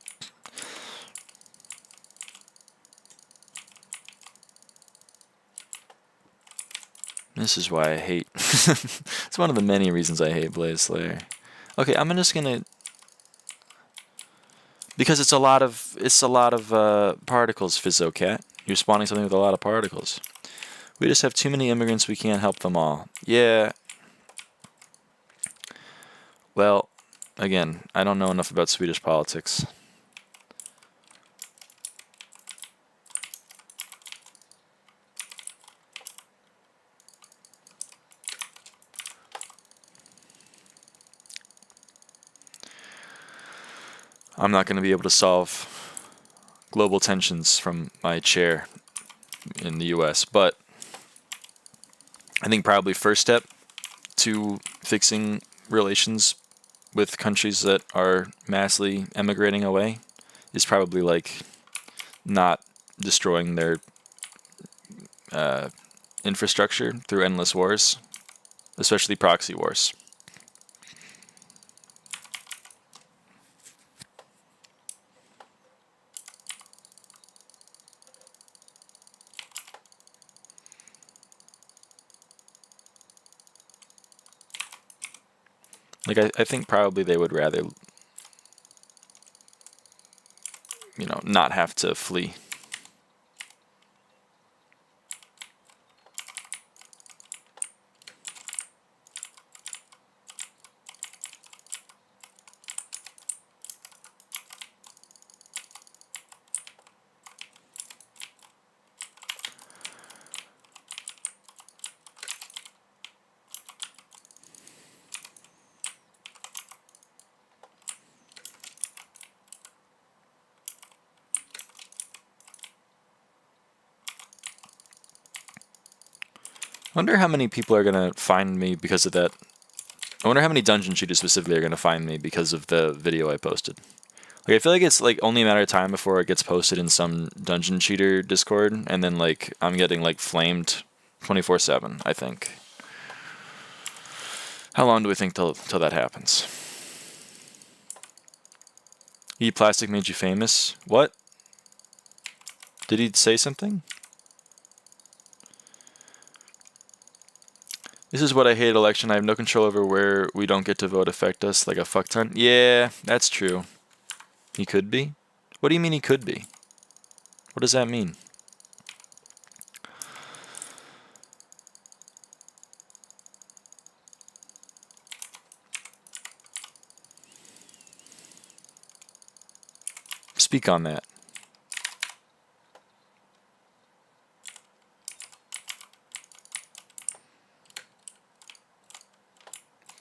This is why I hate. It's one of the many reasons I hate Blaze Slayer. Okay, I'm just gonna, because it's a lot of particles, Fizzocat. You're spawning something with a lot of particles. We just have too many immigrants. We can't help them all. Yeah. Well, again, I don't know enough about Swedish politics. I'm not going to be able to solve global tensions from my chair in the US, but I think probably first step to fixing relations with countries that are massively emigrating away is probably like not destroying their infrastructure through endless wars, especially proxy wars. Like, I think probably they would rather, you know, not have to flee. I wonder how many people are going to find me because of that. I wonder how many dungeon cheaters specifically are going to find me because of the video I posted. Like, I feel like it's like only a matter of time before it gets posted in some dungeon cheater Discord, and then like I'm getting like flamed 24/7, I think. How long do we think till that happens? Eat plastic made you famous? What? Did he say something? This is what I hate election. I have no control over where we don't get to vote affect us like a fuck ton. Yeah, that's true. He could be? What do you mean he could be? What does that mean? Speak on that.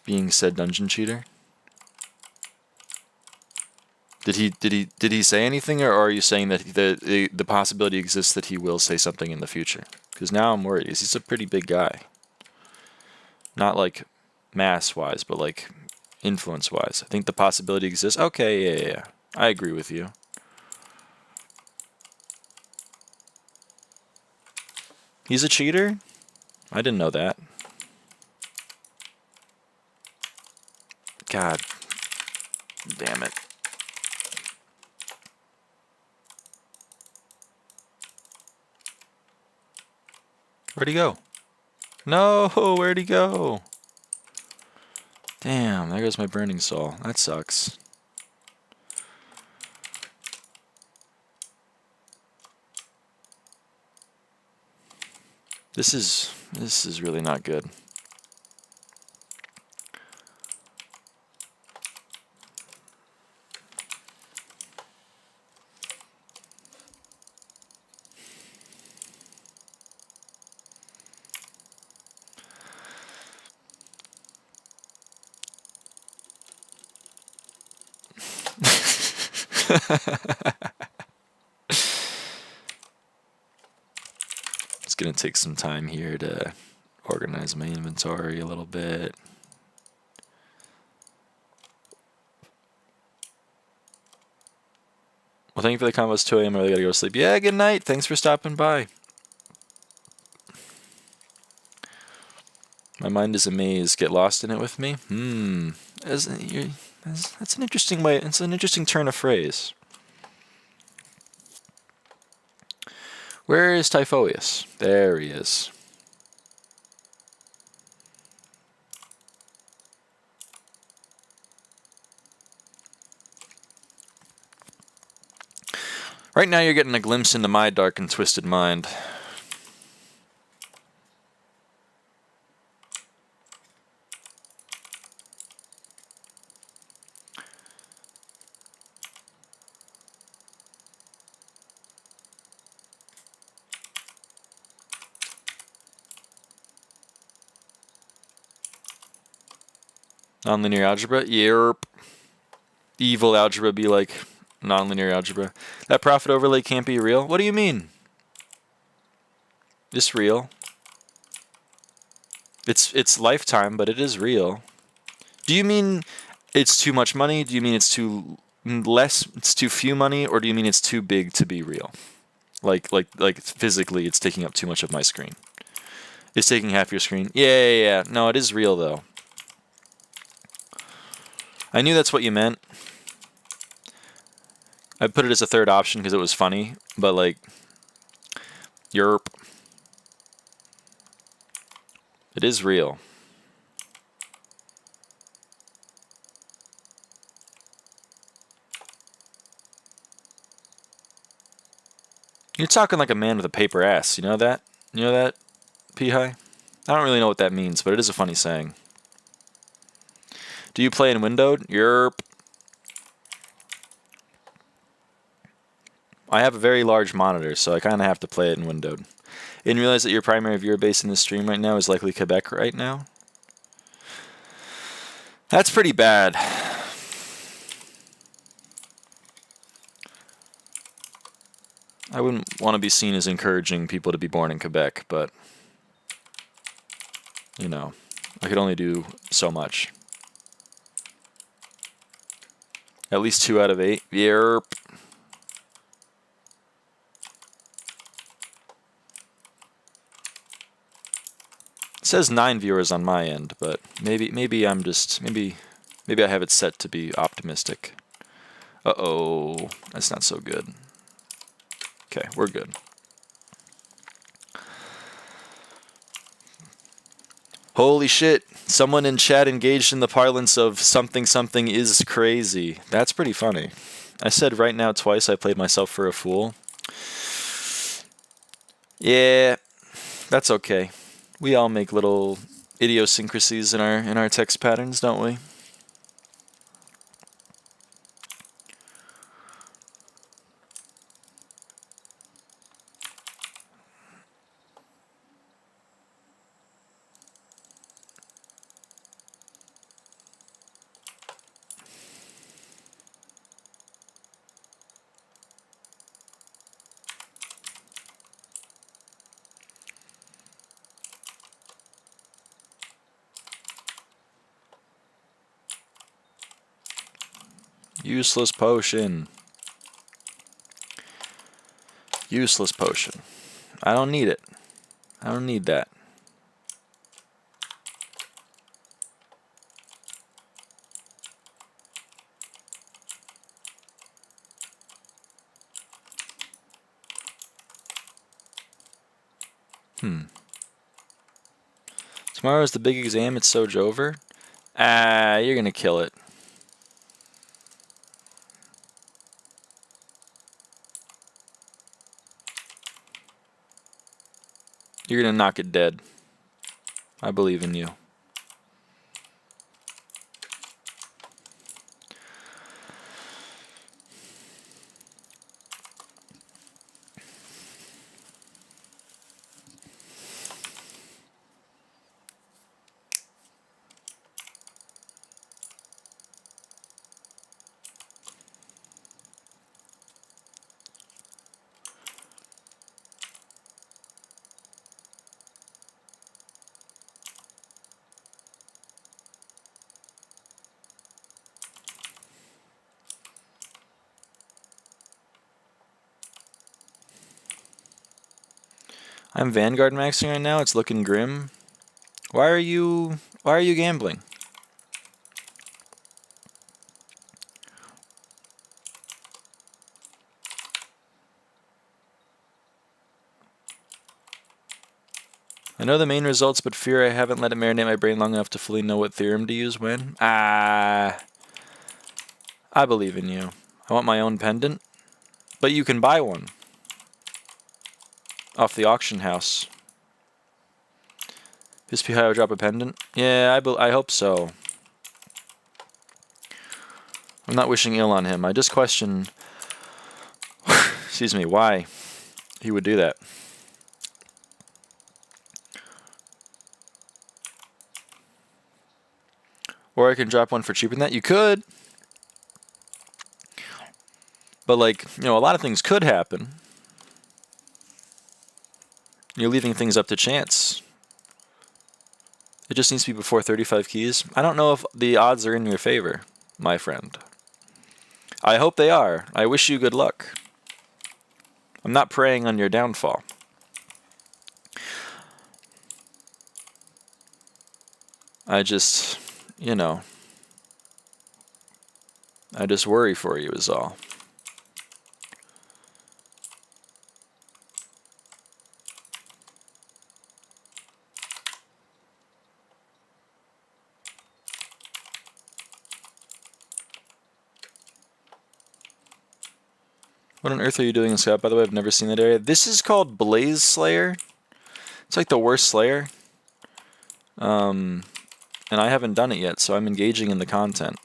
Being said dungeon cheater? Did he say anything, or are you saying that the possibility exists that he will say something in the future? Because now I'm worried. He's a pretty big guy. Not like mass-wise, but like influence-wise. I think the possibility exists. Okay, yeah. I agree with you. He's a cheater? I didn't know that. God damn it. Where'd he go? No, where'd he go? Damn, there goes my burning soul. That sucks. This is really not good. It's gonna take some time here to organize my inventory a little bit. Well, thank you for the combos. 2 a.m. I really gotta go to sleep. Yeah, good night. Thanks for stopping by. My mind is amazed. Get lost in it with me? That's an interesting way. It's an interesting turn of phrase. Where is Typhoeus? There he is. Right now you're getting a glimpse into my dark and twisted mind. Nonlinear algebra? Yerp. Evil algebra be like nonlinear algebra. That profit overlay can't be real? What do you mean? It's real. It's lifetime, but it is real. Do you mean it's too much money? Do you mean it's too less, it's too few money, or do you mean it's too big to be real? Like physically it's taking up too much of my screen. It's taking half your screen. Yeah. No, it is real though. I knew that's what you meant. I put it as a third option because it was funny, but like, yerp. It is real. You're talking like a man with a paper ass. You know that? You know that, P-High? I don't really know what that means, but it is a funny saying. Do you play in windowed? Yerp. I have a very large monitor, so I kind of have to play it in windowed. You didn't realize that your primary viewer base in this stream right now is likely Quebec right now? That's pretty bad. I wouldn't want to be seen as encouraging people to be born in Quebec, but, you know, I could only do so much. At least 2 out of 8. Yerp. It says 9 viewers on my end, but maybe I'm just maybe I have it set to be optimistic. Uh-oh, that's not so good. Okay, we're good. Holy shit, someone in chat engaged in the parlance of something is crazy. That's pretty funny. I said right now twice I played myself for a fool. Yeah, that's okay. We all make little idiosyncrasies in our text patterns, don't we? Useless potion. Useless potion. I don't need it. I don't need that. Tomorrow's the big exam. It's so over. Ah, you're gonna kill it. You're gonna knock it dead. I believe in you. I'm Vanguard maxing right now. It's looking grim. Why are you gambling? I know the main results, but fear I haven't let it marinate my brain long enough to fully know what theorem to use when. I believe in you. I want my own pendant, but you can buy one off the auction house. This P will drop a pendant? Yeah, I hope so. I'm not wishing ill on him. I just question, excuse me, why he would do that. Or I can drop one for cheaper than that. You could. But, like, you know, a lot of things could happen. You're leaving things up to chance. It just needs to be before 35 keys. I don't know if the odds are in your favor, my friend. I hope they are. I wish you good luck. I'm not preying on your downfall. I just, you know, I just worry for you is all. What on earth are you doing in Scout, by the way? I've never seen that area. This is called Blaze Slayer. It's like the worst Slayer. And I haven't done it yet, so I'm engaging in the content.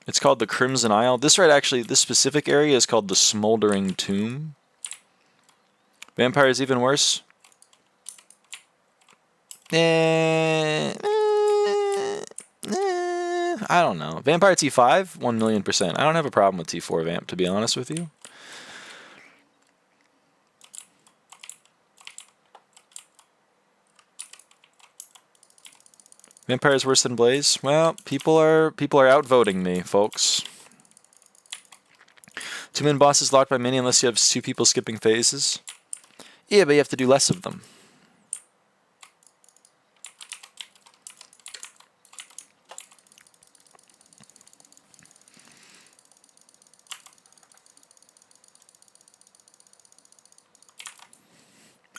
It's called the Crimson Isle. This specific area is called the Smoldering Tomb. Vampire is even worse. I don't know. Vampire T5, 1,000,000%. I don't have a problem with T4 Vamp, to be honest with you. Vampire is worse than Blaze? Well, people are outvoting me, folks. 2-man bosses locked by many unless you have 2 people skipping phases. Yeah, but you have to do less of them.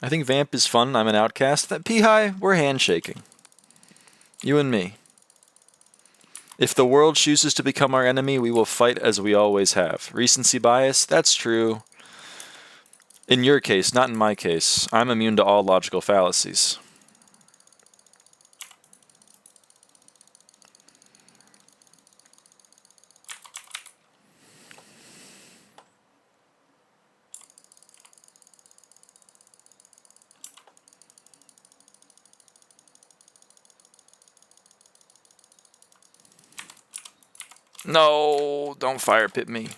I think Vamp is fun. I'm an outcast. That P-High, we're handshaking. You and me. If the world chooses to become our enemy, we will fight as we always have. Recency bias? That's true. In your case, not in my case. I'm immune to all logical fallacies. No, don't fire pit me.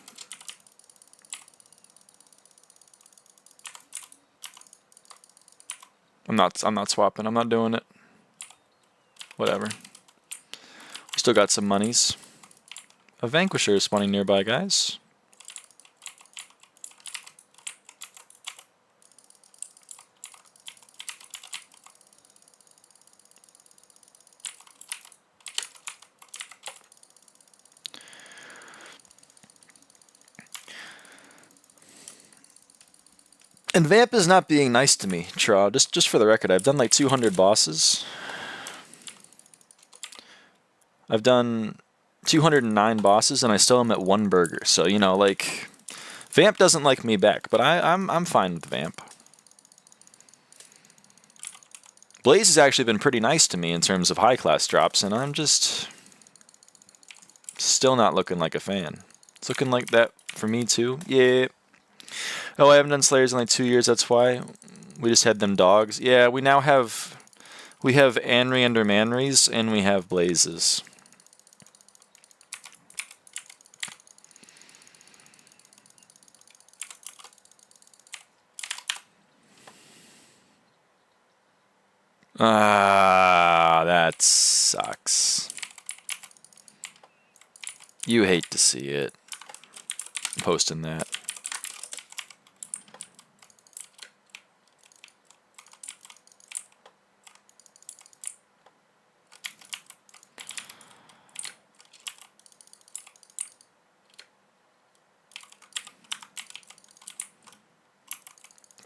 I'm not swapping. I'm not doing it. Whatever. We still got some monies. A Vanquisher is spawning nearby, guys. And Vamp is not being nice to me, Traw. Just for the record, I've done like 200 bosses. I've done 209 bosses, and I still am at 1 burger. So, you know, like, Vamp doesn't like me back, but I'm fine with Vamp. Blaze has actually been pretty nice to me in terms of high-class drops, and I'm just still not looking like a fan. It's looking like that for me, too. Yeah. Oh, I haven't done Slayers in like 2 years, that's why. We just had them dogs. Yeah, we now have... We have Anri under Manris, and we have Blazes. That sucks. You hate to see it. I'm posting that.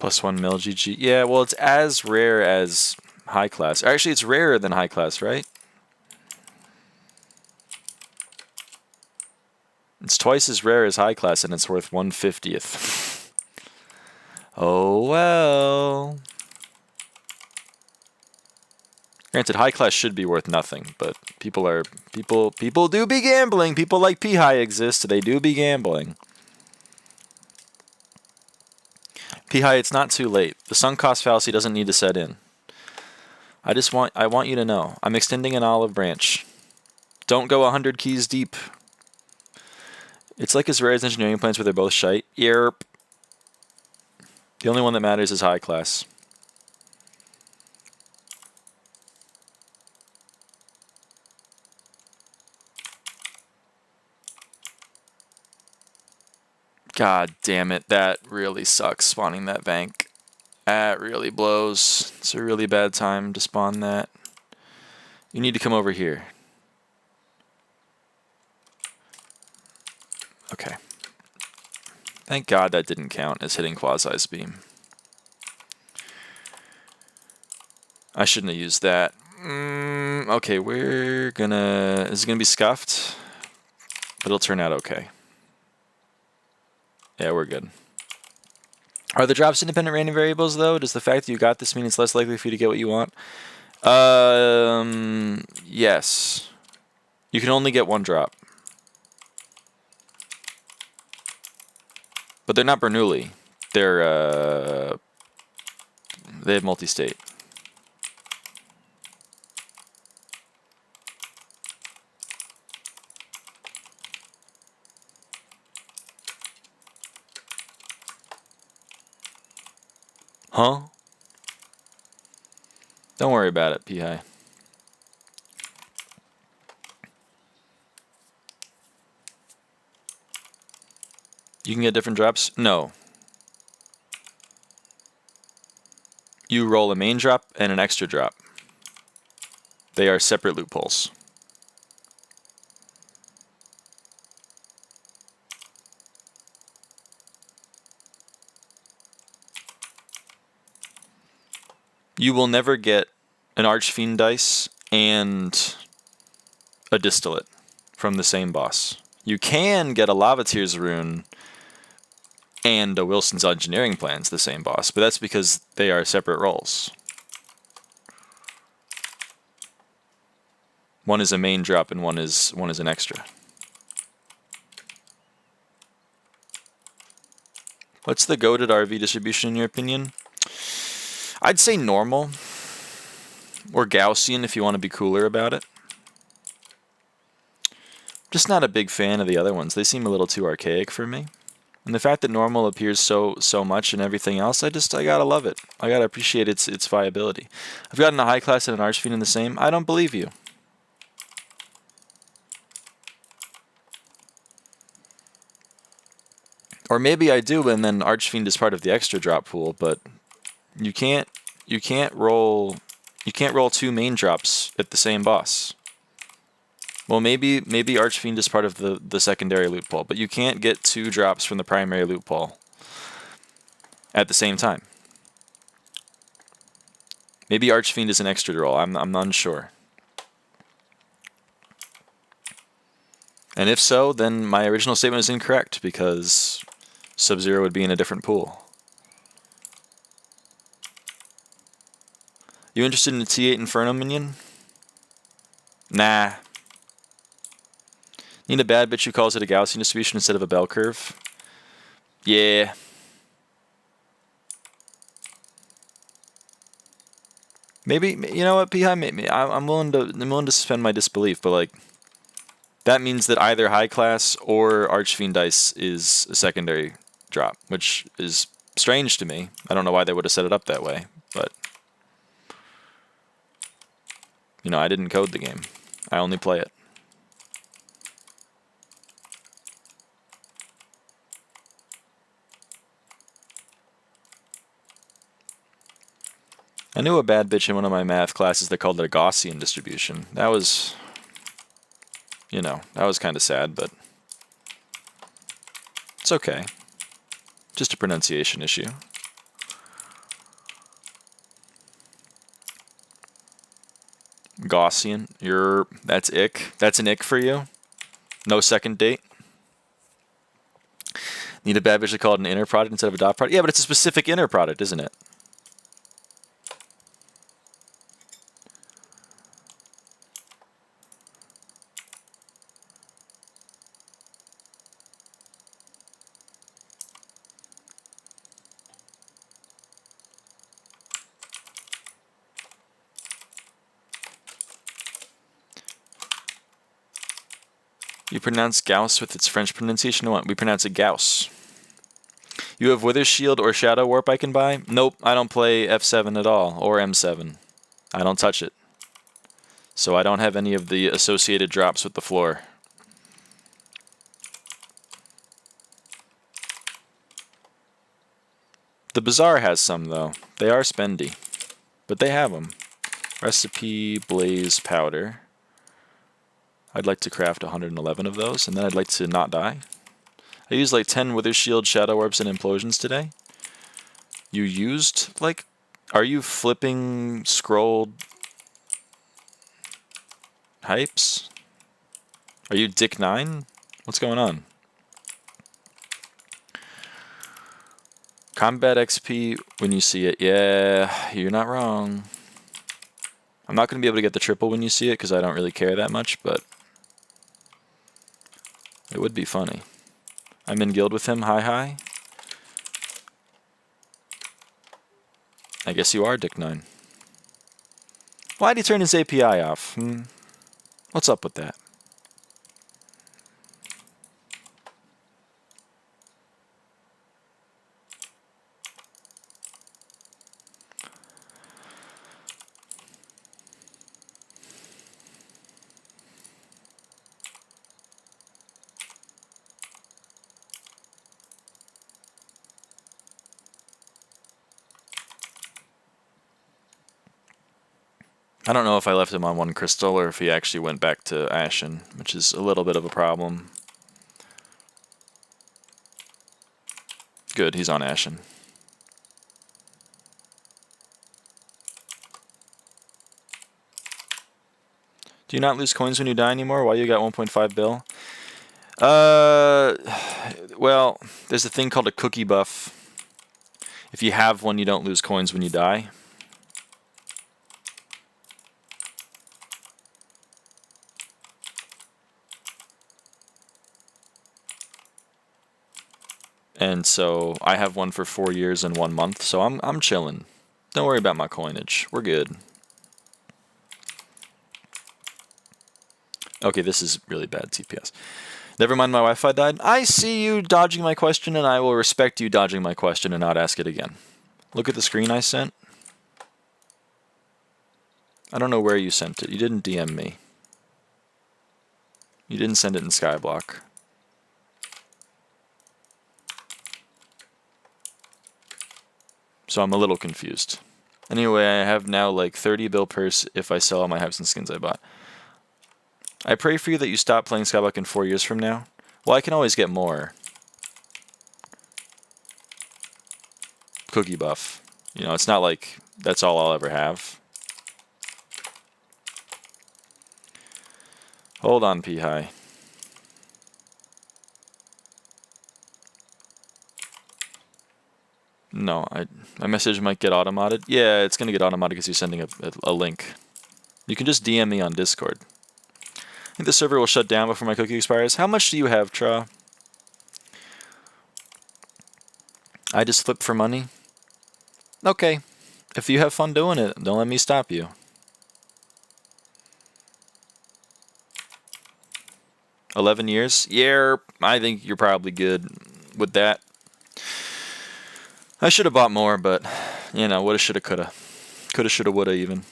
+1 mil GG. Yeah, well, it's as rare as high class. Actually, it's rarer than high class, right? It's twice as rare as high class, and it's worth 1/50th. Oh well. Granted, high class should be worth nothing, but people do be gambling. People like P-High exist. They do be gambling. P-High, it's not too late. The sunk cost fallacy doesn't need to set in. I want you to know. I'm extending an olive branch. Don't go 100 keys deep. It's like as rare as engineering plans where they're both shite. Yerp. The only one that matters is high class. God damn it, that really sucks, spawning that bank. That really blows. It's a really bad time to spawn that. You need to come over here. Okay. Thank God that didn't count as hitting Quasi's beam. I shouldn't have used that. Okay, we're gonna... This is gonna be scuffed, but it'll turn out okay. Yeah, we're good. Are the drops independent random variables, though? Does the fact that you got this mean it's less likely for you to get what you want? Yes. You can only get one drop. But they're not Bernoulli. They're, they have multi-state. Huh? Don't worry about it, P-High. You can get different drops? No. You roll a main drop and an extra drop. They are separate loopholes. You will never get an Archfiend dice and a distillate from the same boss. You can get a Lava Tears rune and a Wilson's Engineering Plans, the same boss, but that's because they are separate rolls. One is a main drop and one is an extra. What's the goated RV distribution in your opinion? I'd say normal, or Gaussian if you want to be cooler about it. Just not a big fan of the other ones. They seem a little too archaic for me. And the fact that normal appears so much and everything else, I gotta love it. I gotta appreciate its viability. I've gotten a high class and an Archfiend in the same. I don't believe you. Or maybe I do, and then Archfiend is part of the extra drop pool, but you can't roll two main drops at the same boss. Well, maybe Archfiend is part of the secondary loot pool, but you can't get two drops from the primary loot pool at the same time. Maybe Archfiend is an extra roll. I'm unsure. And if so, then my original statement is incorrect because Sub-Zero would be in a different pool. You interested in a T8 Inferno minion? Nah. Need a bad bitch who calls it a Gaussian distribution instead of a bell curve? Yeah. Maybe, you know what, P-High, I'm willing to suspend my disbelief, but like, that means that either high class or Archfiend dice is a secondary drop, which is strange to me. I don't know why they would have set it up that way, but you know, I didn't code the game. I only play it. I knew a bad bitch in one of my math classes that called it a Gaussian distribution. That was, you know, that was kind of sad, but it's okay. Just a pronunciation issue. Gaussian. That's ick. That's an ick for you. No second date. Need a bad visually called an inner product instead of a dot product. Yeah, but it's a specific inner product, isn't it? You pronounce Gauss with its French pronunciation? What? We pronounce it Gauss. You have Wither Shield or Shadow Warp I can buy? Nope, I don't play F7 at all, or M7. I don't touch it. So I don't have any of the associated drops with the floor. The Bazaar has some, though. They are spendy, but they have them. Recipe Blaze Powder. I'd like to craft 111 of those, and then I'd like to not die. I used like 10 Wither Shield, Shadow Orbs, and Implosions today. You used, like, are you flipping scrolled hypes? Are you Dick 9? What's going on? Combat XP when you see it. Yeah, you're not wrong. I'm not going to be able to get the triple when you see it because I don't really care that much, but it would be funny. I'm in guild with him. Hi. I guess you are Dick 9. Why'd he turn his API off? What's up with that? I don't know if I left him on one crystal or if he actually went back to Ashen, which is a little bit of a problem. Good, he's on Ashen. Do you not lose coins when you die anymore? Why you got 1.5 bill? Well, there's a thing called a cookie buff. If you have one, you don't lose coins when you die. And so I have one for 4 years and 1 month, so I'm chilling. Don't worry about my coinage. We're good. Okay, this is really bad TPS. Never mind, my Wi-Fi died. I see you dodging my question, and I will respect you dodging my question and not ask it again. Look at the screen I sent. I don't know where you sent it. You didn't DM me. You didn't send it in Skyblock. So I'm a little confused. Anyway, I have now like 30 bill purse if I sell all my hypes and skins I bought. I pray for you that you stop playing Skyblock in 4 years from now. Well, I can always get more. Cookie buff. You know, it's not like that's all I'll ever have. Hold on, P-High. No, my message might get automated. Yeah, it's going to get automated because you're sending a link. You can just DM me on Discord. I think the server will shut down before my cookie expires. How much do you have, Tra? I just flip for money? Okay. If you have fun doing it, don't let me stop you. $11 years? Yeah, I think you're probably good with that. I should have bought more, but, you know, woulda, shoulda, coulda. Coulda, shoulda, woulda even.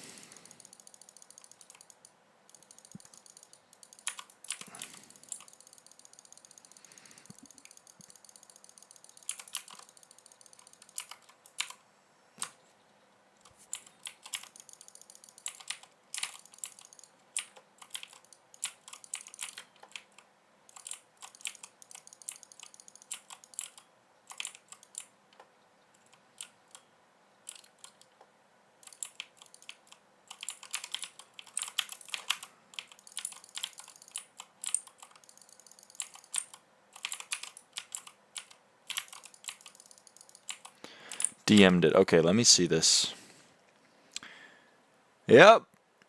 DM'd it. Okay, let me see this. Yep.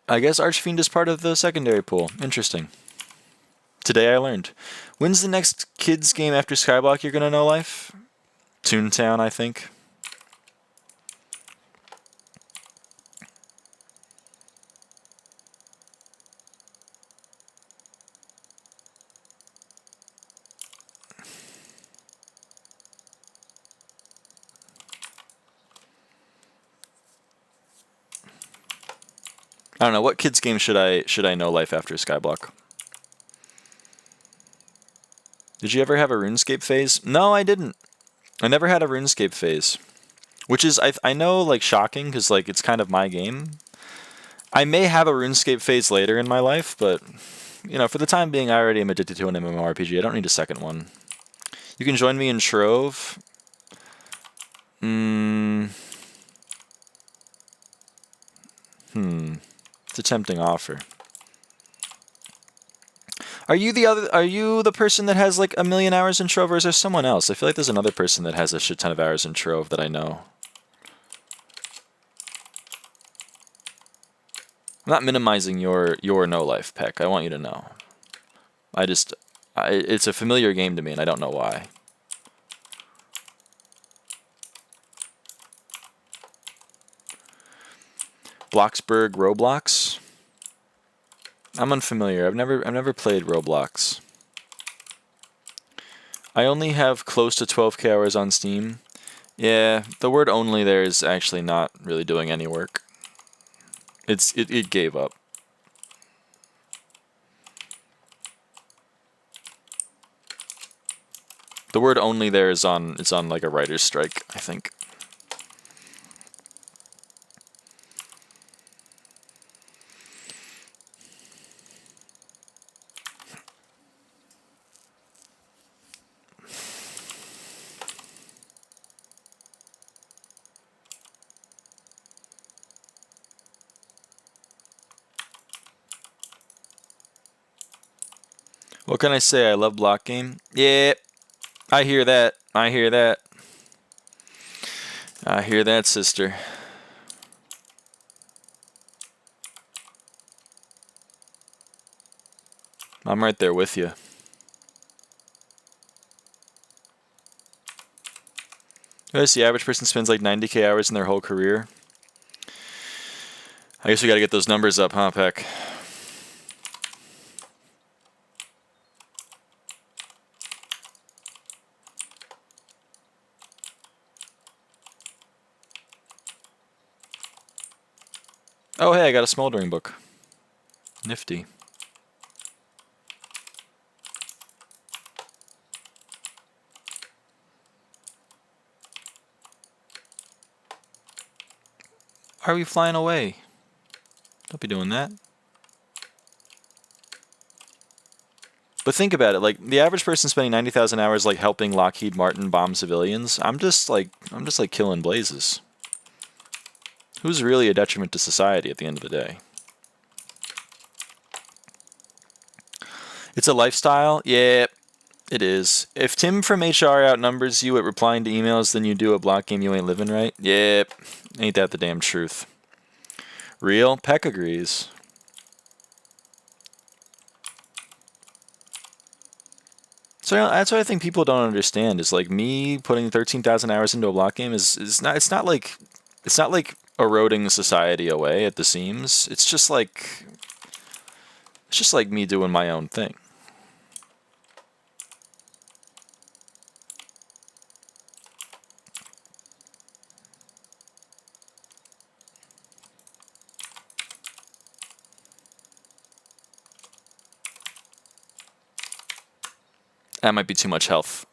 I guess Archfiend is part of the secondary pool. Interesting. Today I learned. When's the next kids game after Skyblock you're gonna know life? Toontown, I think. I don't know, what kids game should I know life after Skyblock? Did you ever have a RuneScape phase? No, I didn't. I never had a RuneScape phase. Which is, I know, like, shocking, because, like, it's kind of my game. I may have a RuneScape phase later in my life, but, you know, for the time being, I already am addicted to an MMORPG. I don't need a second one. You can join me in Shrove. It's a tempting offer. Are you the person that has like 1,000,000 hours in Shrove, or is there someone else? I feel like there's another person that has a shit ton of hours in Shrove that I know. I'm not minimizing your no life, Peck. I want you to know. It's a familiar game to me, and I don't know why. Bloxburg Roblox. I'm unfamiliar. I've never played Roblox. I only have close to 12K hours on Steam. Yeah, the word "only" there is actually not really doing any work. It gave up. The word "only" there is on like a writer's strike, I think. What can I say? I love block game. Yeah, I hear that. I hear that. I hear that, sister. I'm right there with you. Notice the average person spends like 90K hours in their whole career. I guess we gotta get those numbers up, huh, Peck? Oh, hey, I got a smoldering book. Nifty. Why are we flying away? Don't be doing that. But think about it, like the average person spending 90,000 hours like helping Lockheed Martin bomb civilians, I'm just like killing blazes. Who's really a detriment to society at the end of the day? It's a lifestyle? Yeah, it is. If Tim from HR outnumbers you at replying to emails than you do at block game, you ain't living right? Yep, ain't that the damn truth. Real? Peck agrees. So that's what I think people don't understand is like me putting 13,000 hours into a block game is not like eroding society away at the seams. It's just like me doing my own thing. That might be too much health.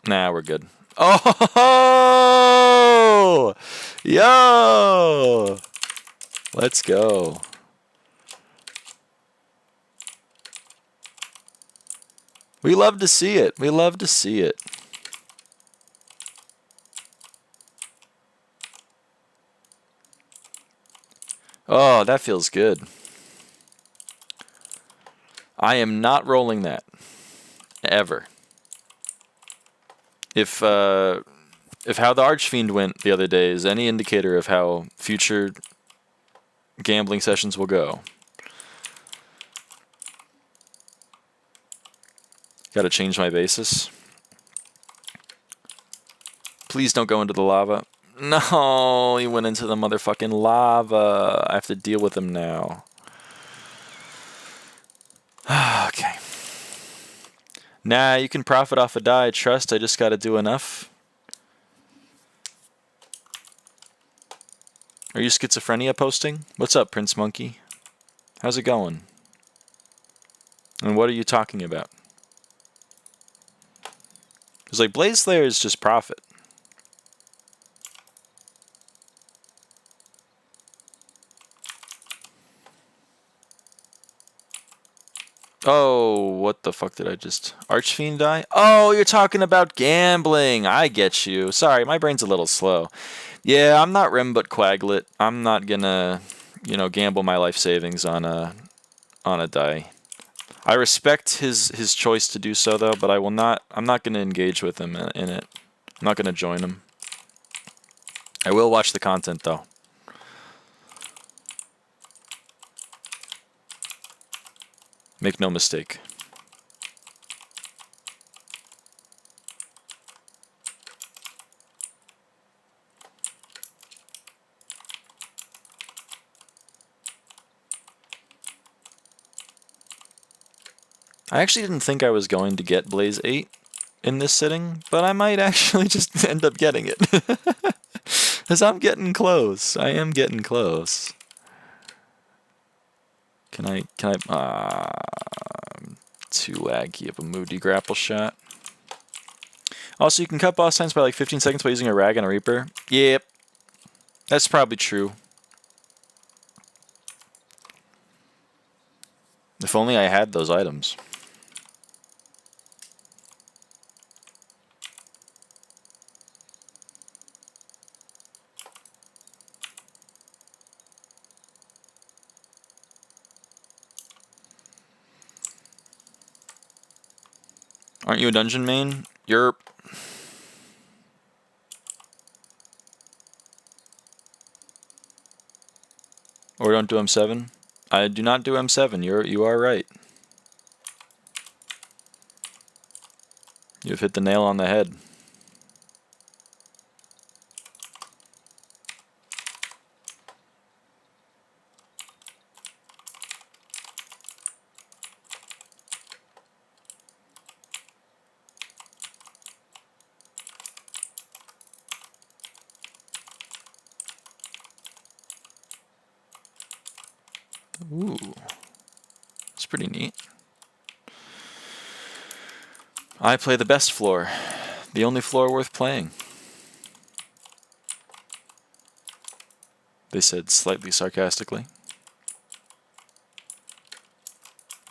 Nah, we're good. Oh, yo, let's go. We love to see it. We love to see it. Oh, that feels good. I am not rolling that. Ever. If if how the Archfiend went the other day is any indicator of how future gambling sessions will go. Gotta change my basis. Please don't go into the lava. No, he went into the motherfucking lava. I have to deal with him now. Okay. Nah, you can profit off a die. Trust, I just gotta do enough. Are you schizophrenia posting? What's up, Prince Monkey? How's it going? And what are you talking about? Because, like, Blaze Slayer is just profit. Oh, what the fuck did I just... Archfiend die? Oh, you're talking about gambling. I get you. Sorry, my brain's a little slow. Yeah, I'm not Rembut Quaglet. I'm not gonna, you know, gamble my life savings on a die. I respect his choice to do so, though, but I will not... I'm not gonna engage with him in it. I'm not gonna join him. I will watch the content, though. Make no mistake. I actually didn't think I was going to get Blaze 8 in this sitting, but I might actually just end up getting it. Because I'm getting close. I am getting close. Can I, too laggy of a moody grapple shot. Also, you can cut boss times by like 15 seconds by using a rag and a reaper. Yep. That's probably true. If only I had those items. Aren't you a dungeon main? You're... Or don't do M7? I do not do M7. You are right. You've hit the nail on the head. Ooh. It's pretty neat. I play the best floor. The only floor worth playing. They said slightly sarcastically.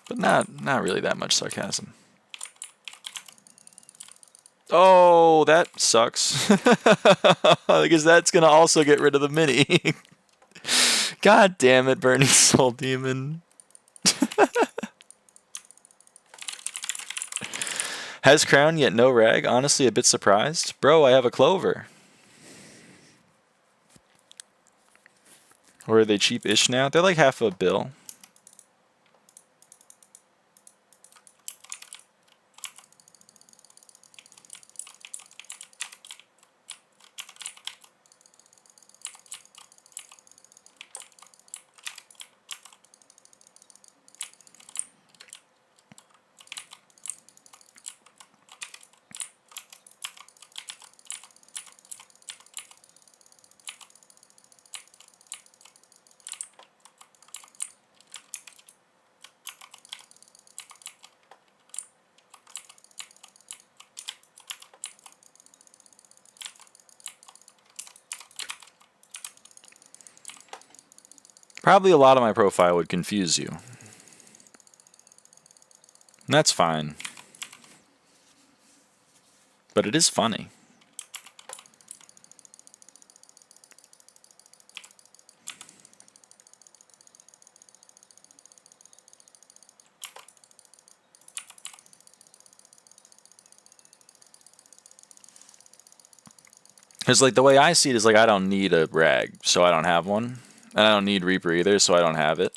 But not really that much sarcasm. Oh, that sucks. Because that's going to also get rid of the mini. God damn it, Burning Soul Demon. Has crown yet no rag. Honestly, a bit surprised. Bro, I have a clover. Or are they cheap-ish now? They're like half a bill. Probably a lot of my profile would confuse you. And that's fine. But it is funny. Because like the way I see it is like I don't need a rag, so I don't have one. And I don't need Reaper either, so I don't have it.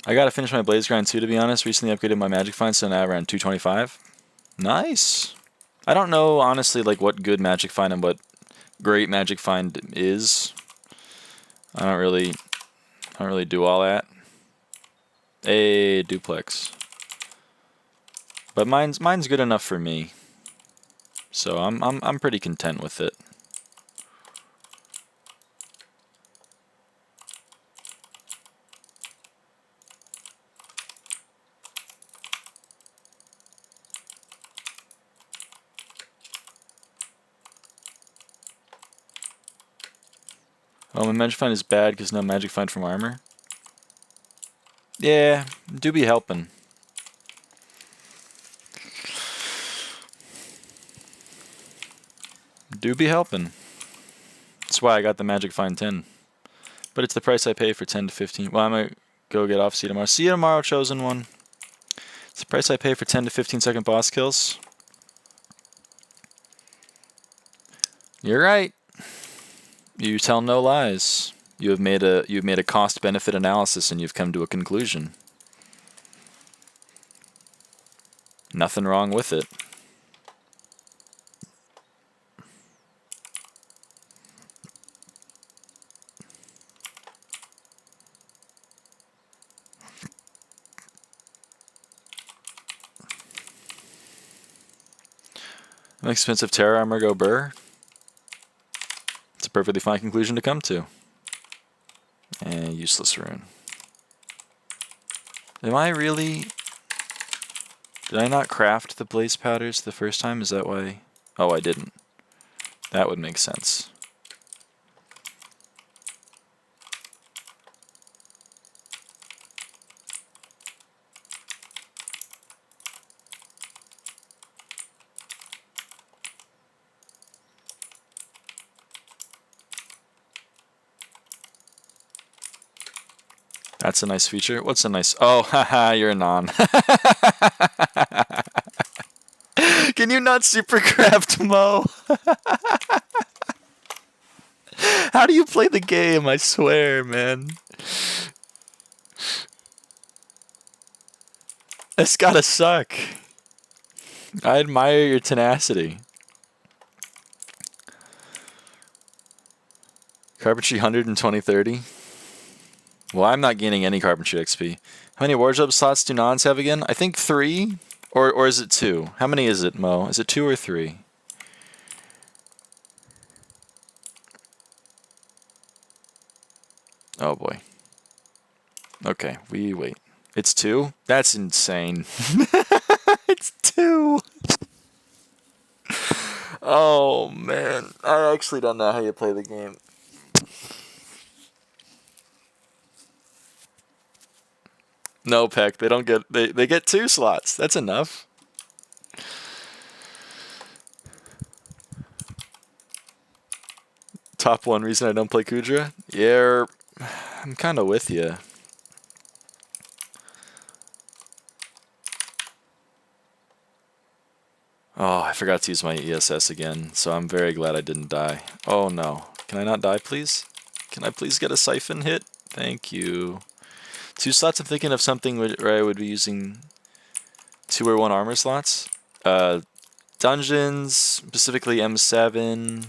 I gotta finish my Blaze grind too, to be honest. Recently upgraded my Magic Find, so now around 225. Nice. I don't know, honestly, like what good Magic Find and what great Magic Find is. I don't really do all that. A duplex. But mine's good enough for me. So I'm pretty content with it. Oh, my Magic Find is bad because no Magic Find from armor. Yeah, do be helping. Do be helping. That's why I got the Magic Find 10. But it's the price I pay for 10 to 15. Well, I'm going to go get off. See you tomorrow. See you tomorrow, Chosen One. It's the price I pay for 10 to 15 second boss kills. You're right. You tell no lies. You've made a cost-benefit analysis and you've come to a conclusion. Nothing wrong with it. An expensive Terra armor go burr. It's a perfectly fine conclusion to come to. And useless rune. Am I really... Did I not craft the blaze powders the first time? Is that why? Oh, I didn't. That would make sense. That's a nice feature. What's a nice... Oh, haha, you're a non. Can you not supercraft, Mo? How do you play the game? I swear, man. It's gotta suck. I admire your tenacity. Carpentry 100 and 2030. Well, I'm not gaining any carpentry XP. How many wardrobe slots do nons have again? I think 3. Or is it 2? How many is it, Mo? Is it 2 or 3? Oh boy. Okay, we wait. It's 2? That's insane. It's 2. Oh man, I actually don't know how you play the game. No, Peck, they don't get they get 2 slots. That's enough. Top 1 reason I don't play Kudra? Yeah, I'm kind of with you. Oh, I forgot to use my ESS again, so I'm very glad I didn't die. Oh no. Can I not die, please? Can I please get a siphon hit? Thank you. 2 slots, I'm thinking of something where I would be using 2 or 1 armor slots. Dungeons, specifically M7.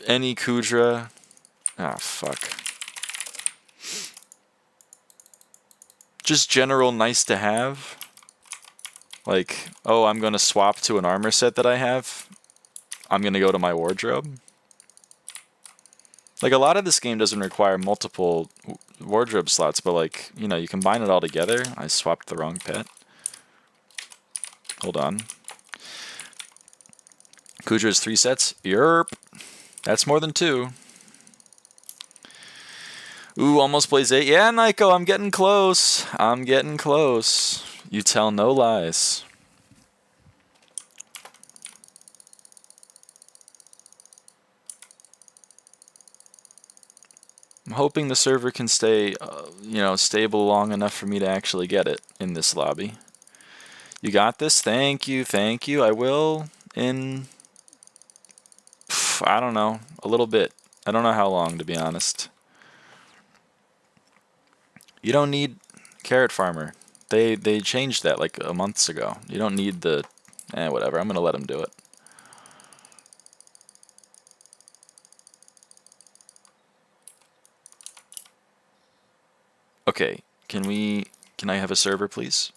Any Kudra. Ah, fuck. Just general nice to have. Like, oh, I'm going to swap to an armor set that I have. I'm going to go to my wardrobe. Like, a lot of this game doesn't require multiple wardrobe slots, but like, you know, you combine it all together. I swapped the wrong pet. Hold on. Kudra's 3 sets? Yerp. That's more than 2. Ooh, almost plays 8. Yeah, Naiko, I'm getting close. I'm getting close. You tell no lies. I'm hoping the server can stay, you know, stable long enough for me to actually get it in this lobby. You got this? Thank you, thank you. I will in, I don't know, a little bit. I don't know how long, to be honest. You don't need Carrot Farmer. They changed that like a months ago. You don't need the, whatever. I'm gonna let them do it. Okay, can I have a server, please?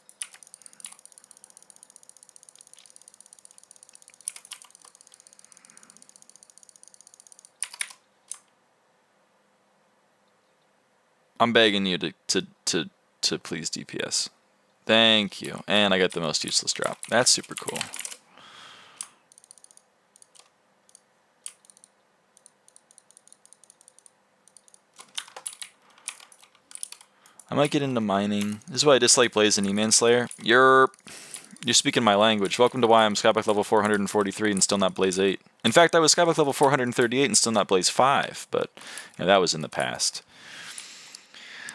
I'm begging you to please DPS. Thank you. And I got the most useless drop. That's super cool. I might get into mining. This is why I dislike Blaze and E-Man Slayer. You're speaking my language. Welcome to why I'm Skyblock level 443 and still not Blaze 8. In fact, I was Skyblock level 438 and still not Blaze 5, but you know, that was in the past.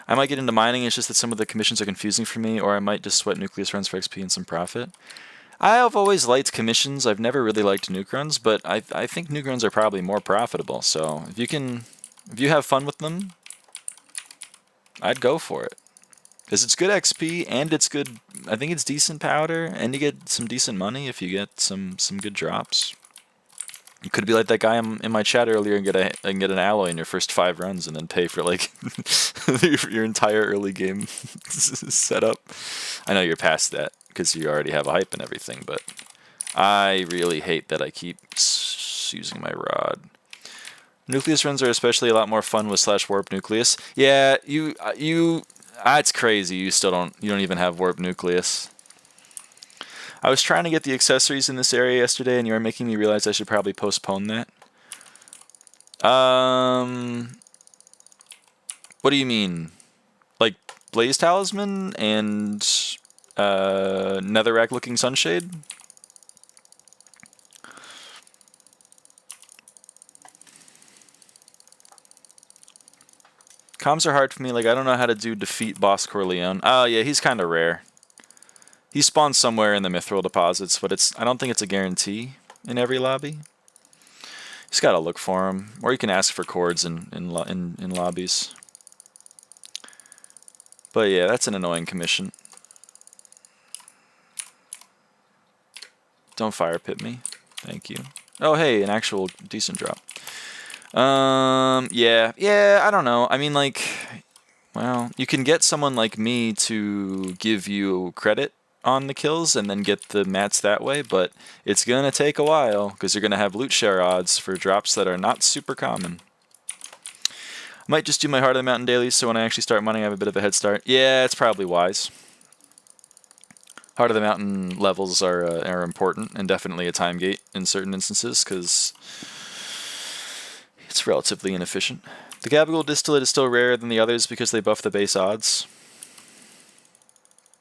I might get into mining, it's just that some of the commissions are confusing for me, or I might just sweat Nucleus runs for XP and some profit. I have always liked commissions. I've never really liked nuke runs, but I think nuke runs are probably more profitable, so if you have fun with them, I'd go for it. Because it's good XP, and it's good, I think it's decent powder, and you get some decent money if you get some good drops. You could be like that guy in my chat earlier and get an alloy in your first 5 runs and then pay for like your entire early game setup. I know you're past that because you already have a hype and everything, but I really hate that I keep using my rod. Nucleus runs are especially a lot more fun with /warp nucleus. Yeah, it's crazy. You don't even have warp nucleus. I was trying to get the accessories in this area yesterday, and you are making me realize I should probably postpone that. What do you mean? Like Blaze Talisman and Netherrack looking Sunshade? Comms are hard for me. Like, I don't know how to do defeat Boss Corleone. Oh, yeah, he's kind of rare. He spawns somewhere in the Mithril deposits, but I don't think it's a guarantee in every lobby. You just gotta look for him, or you can ask for chords in lobbies. But yeah, that's an annoying commission. Don't fire pit me. Thank you. Oh, hey, an actual decent drop. Yeah, I don't know. I mean, like, well, you can get someone like me to give you credit on the kills and then get the mats that way, but it's gonna take a while because you're gonna have loot share odds for drops that are not super common. I might just do my Heart of the Mountain dailies so when I actually start mining I have a bit of a head start. Yeah, it's probably wise. Heart of the Mountain levels are important and definitely a time gate in certain instances because it's relatively inefficient. The Gabagool distillate is still rarer than the others because they buff the base odds.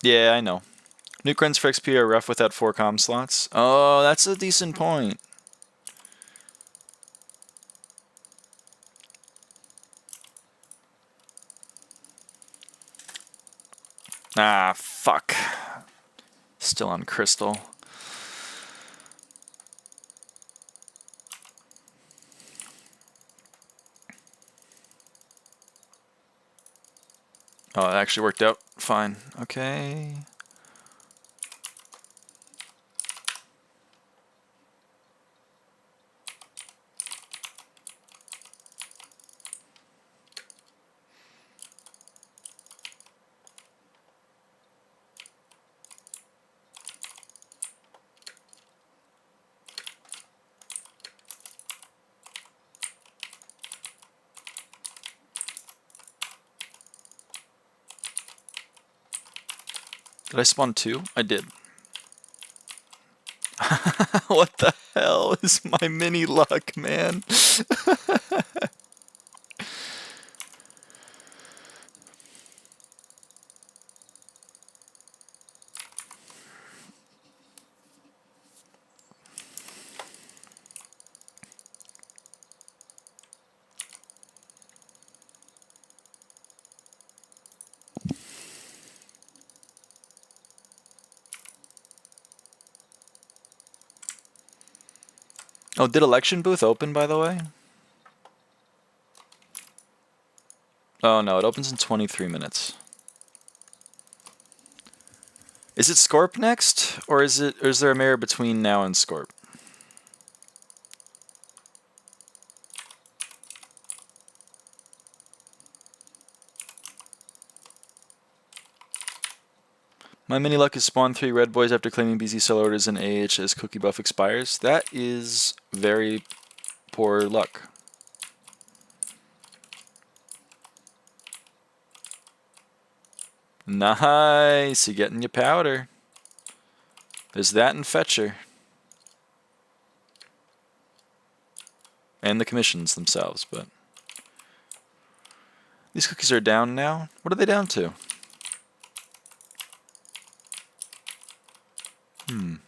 Yeah, I know. Nuke runs for XP are rough without 4 comm slots. Oh, that's a decent point. Ah, fuck. Still on Crystal. Oh, it actually worked out fine. Okay. Did I spawn 2? I did. What the hell is my mini luck, man? Oh, did election booth open, by the way? Oh no, it opens in 23 minutes. Is it Scorp next, or is there a mirror between now and Scorp? My mini luck is spawn 3 red boys after claiming BZ sell orders and AH as cookie buff expires. That is very poor luck. Nice, you're getting your powder. There's that and Fetcher. And the commissions themselves, but... These cookies are down now? What are they down to?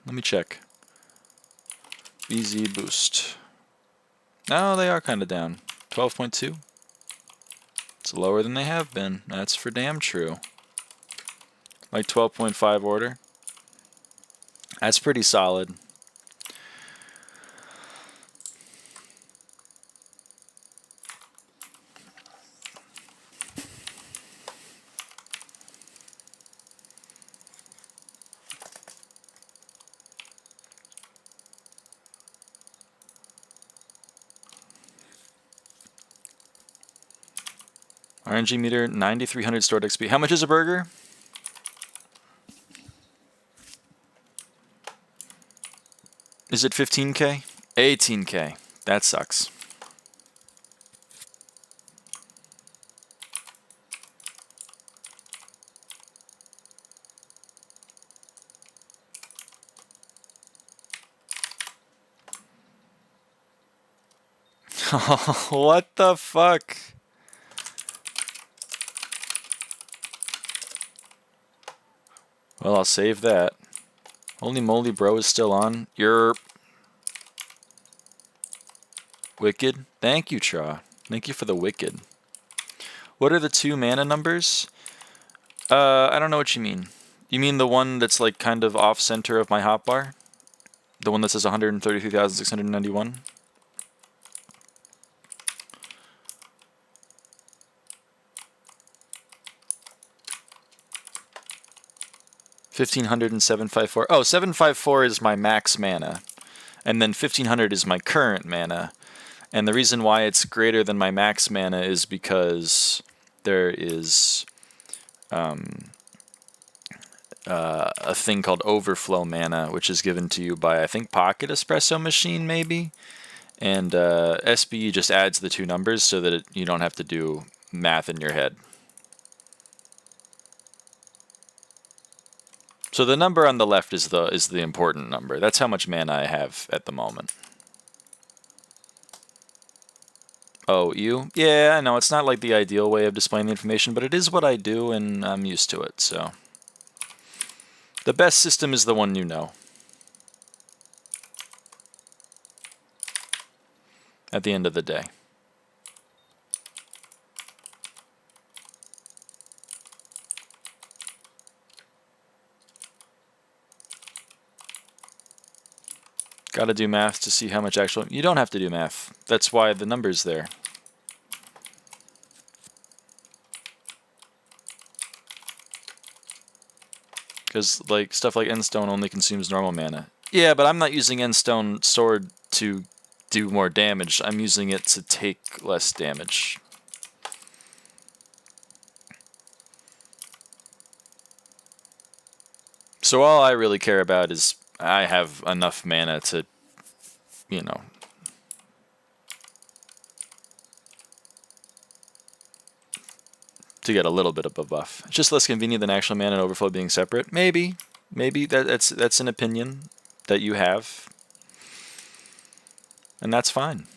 Let me check. BZ boost. No, they are kind of down. 12.2. It's lower than they have been. That's for damn true. Like 12.5 order. That's pretty solid. RNG meter, 9,300 stored XP. How much is a burger? Is it 15K? 18K. That sucks. What the fuck? Well, I'll save that. Holy moly, bro is still on. You're wicked. Thank you, Tra. Thank you for the wicked. What are the 2 mana numbers? I don't know what you mean. You mean the one that's like kind of off center of my hotbar? The one that says 133,691? $1,500 and 754. Oh, 754 is my max mana. And then 1,500 is my current mana. And the reason why it's greater than my max mana is because there is a thing called overflow mana, which is given to you by, I think, Pocket Espresso Machine, maybe? And SBE just adds the 2 numbers so that you don't have to do math in your head. So the number on the left is the important number. That's how much mana I have at the moment. Oh, you? Yeah, I know, it's not like the ideal way of displaying the information, but it is what I do, and I'm used to it, so. The best system is the one you know. At the end of the day. Gotta do math to see how much actual... You don't have to do math. That's why the number's there. Because like stuff like Endstone only consumes normal mana. Yeah, but I'm not using Endstone Sword to do more damage. I'm using it to take less damage. So all I really care about is I have enough mana to, you know, to get a little bit of a buff. It's just less convenient than actual mana and overflow being separate. Maybe that's an opinion that you have, and that's fine.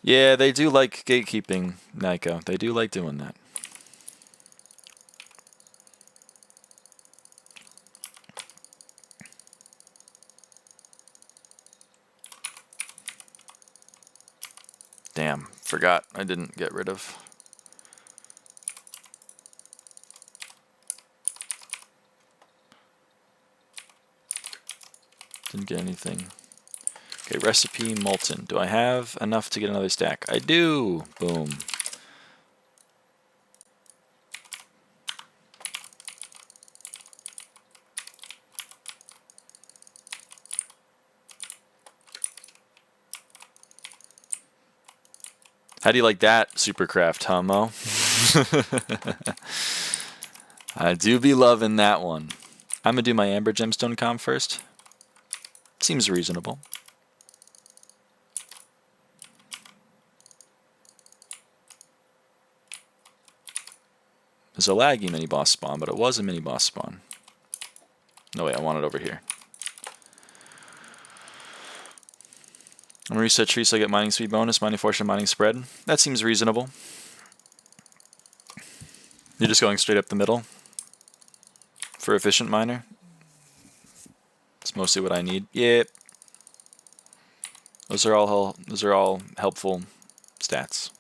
Yeah, they do like gatekeeping, Naiko. They do like doing that. Damn, forgot I didn't get rid of. Didn't get anything. Okay, recipe molten. Do I have enough to get another stack? I do! Boom. How do you like that, Supercraft, huh, Mo? I do be loving that one. I'm gonna do my Amber Gemstone comp first. Seems reasonable. There's a laggy mini-boss spawn, but it was a mini-boss spawn. No, wait, I want it over here. I'm gonna reset tree so I get mining speed bonus, mining fortune, mining spread. That seems reasonable. You're just going straight up the middle for efficient miner. It's mostly what I need. Yep. Those are all helpful stats.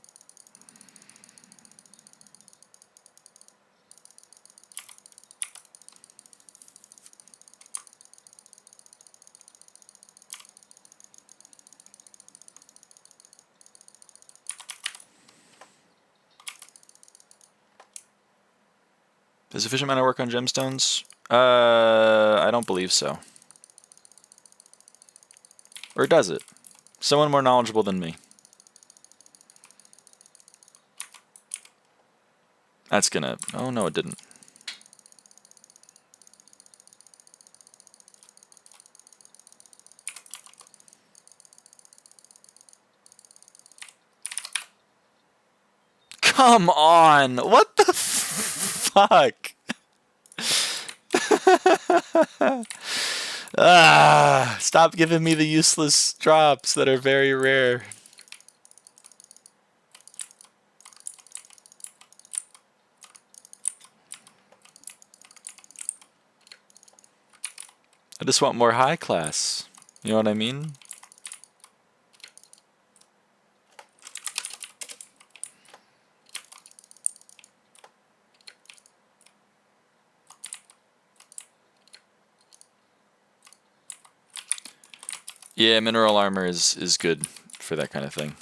Does efficient miner work on gemstones? I don't believe so. Or does it? Someone more knowledgeable than me. That's gonna... Oh, no, it didn't. Come on! What the fuck? Stop giving me the useless drops that are very rare. I just want more high class. You know what I mean? Yeah, mineral armor is good for that kind of thing.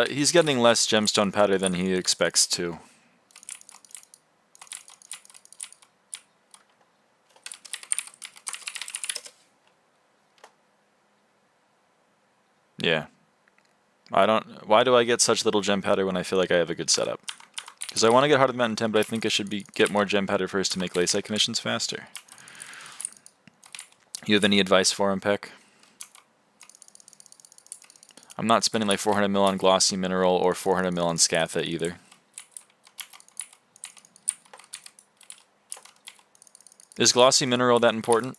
He's getting less gemstone powder than he expects to. Yeah. Why do I get such little gem powder when I feel like I have a good setup? Because I want to get Heart of the Mountain 10, but I think I should get more gem powder first to make Laysite commissions faster. You have any advice for him, Peck? I'm not spending like 400 mil on Glossy Mineral or 400 mil on Scatha either. Is Glossy Mineral that important?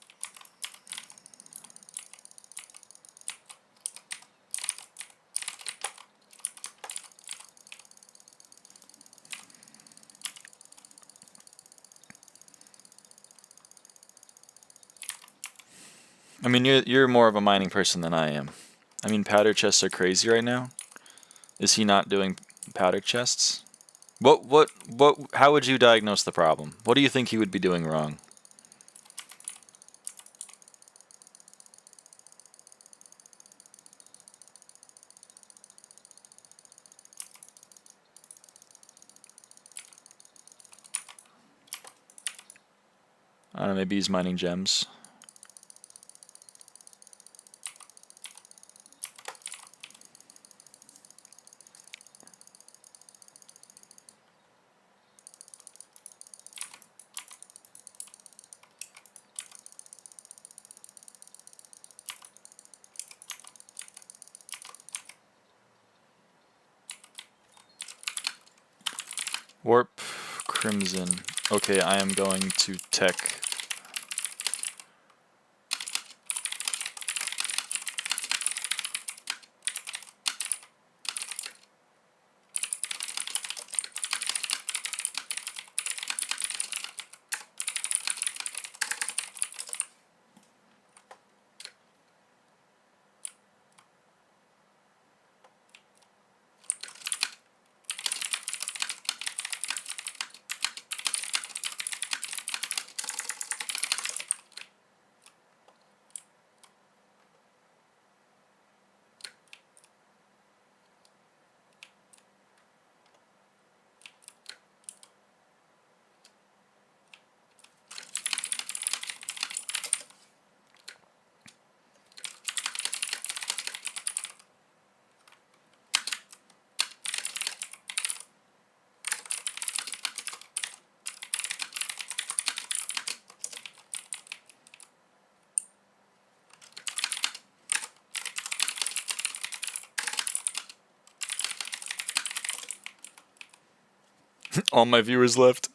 I mean, you're more of a mining person than I am. I mean, powder chests are crazy right now. Is he not doing powder chests? How would you diagnose the problem? What do you think he would be doing wrong? I don't know, maybe he's mining gems. Warp, Crimson. Okay, I am going to tech. All my viewers left.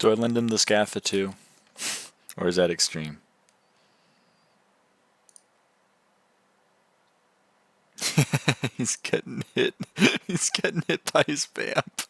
Do I lend him the Scaffa too? Or is that extreme? He's getting hit. He's getting hit by his vamp.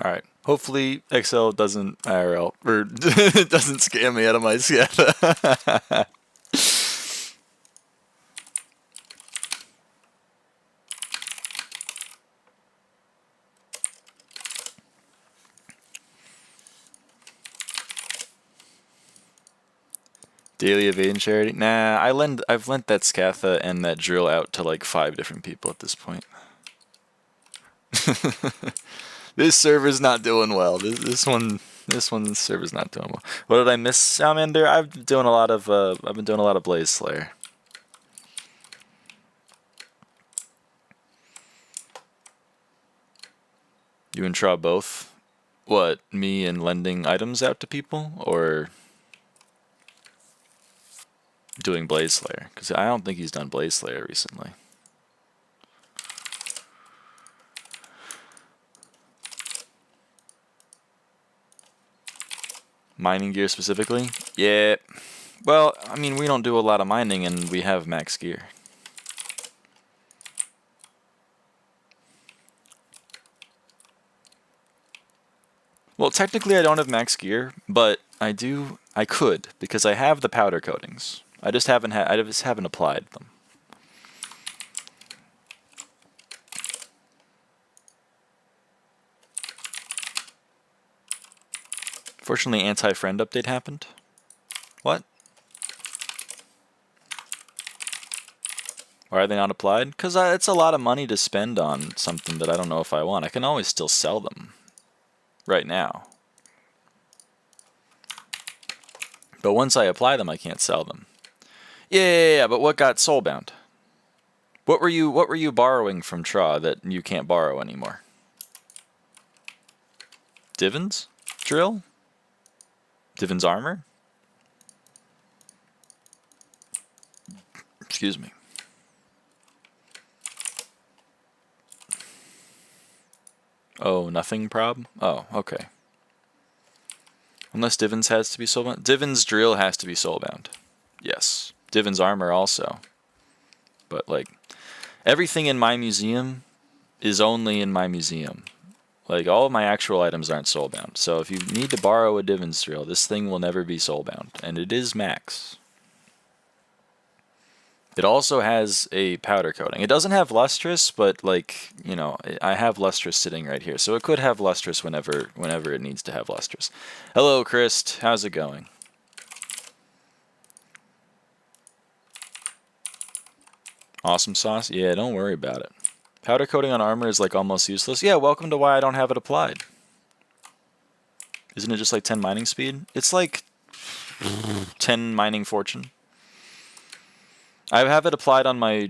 All right. Hopefully XL doesn't IRL or doesn't scam me out of my Scatha. Daily evading charity? Nah, I've lent that Scatha and that drill out to like 5 different people at this point. This server's not doing well. This server's not doing well. What did I miss, Salamander? I've been doing a lot of Blaze Slayer. You and Tra both? What, me and lending items out to people, or doing Blaze Slayer? Because I don't think he's done Blaze Slayer recently. Mining gear specifically? Yeah. Well, I mean, we don't do a lot of mining and we have max gear. Well, technically I don't have max gear, but I could, because I have the powder coatings. I just haven't applied them. Fortunately, anti-friend update happened. What? Why are they not applied? Because it's a lot of money to spend on something that I don't know if I want. I can always still sell them right now. But once I apply them, I can't sell them. Yeah, but what got soulbound? What were you borrowing from Tra that you can't borrow anymore? Divins? Drill? Divins armor? Excuse me. Oh, nothing prob? Oh, okay. Unless Divins has to be soulbound. Divins drill has to be soulbound. Yes. Divins armor also. But like, everything in my museum is only in my museum. Like, all of my actual items aren't soulbound. So if you need to borrow a Divins drill, this thing will never be soulbound. And it is max. It also has a powder coating. It doesn't have lustrous, but like, you know, I have lustrous sitting right here. So it could have lustrous whenever it needs to have lustrous. Hello, Christ. How's it going? Awesome sauce? Yeah, don't worry about it. Powder coating on armor is like almost useless. Yeah, welcome to why I don't have it applied. Isn't it just like 10 mining speed? It's like 10 mining fortune. I have it applied on my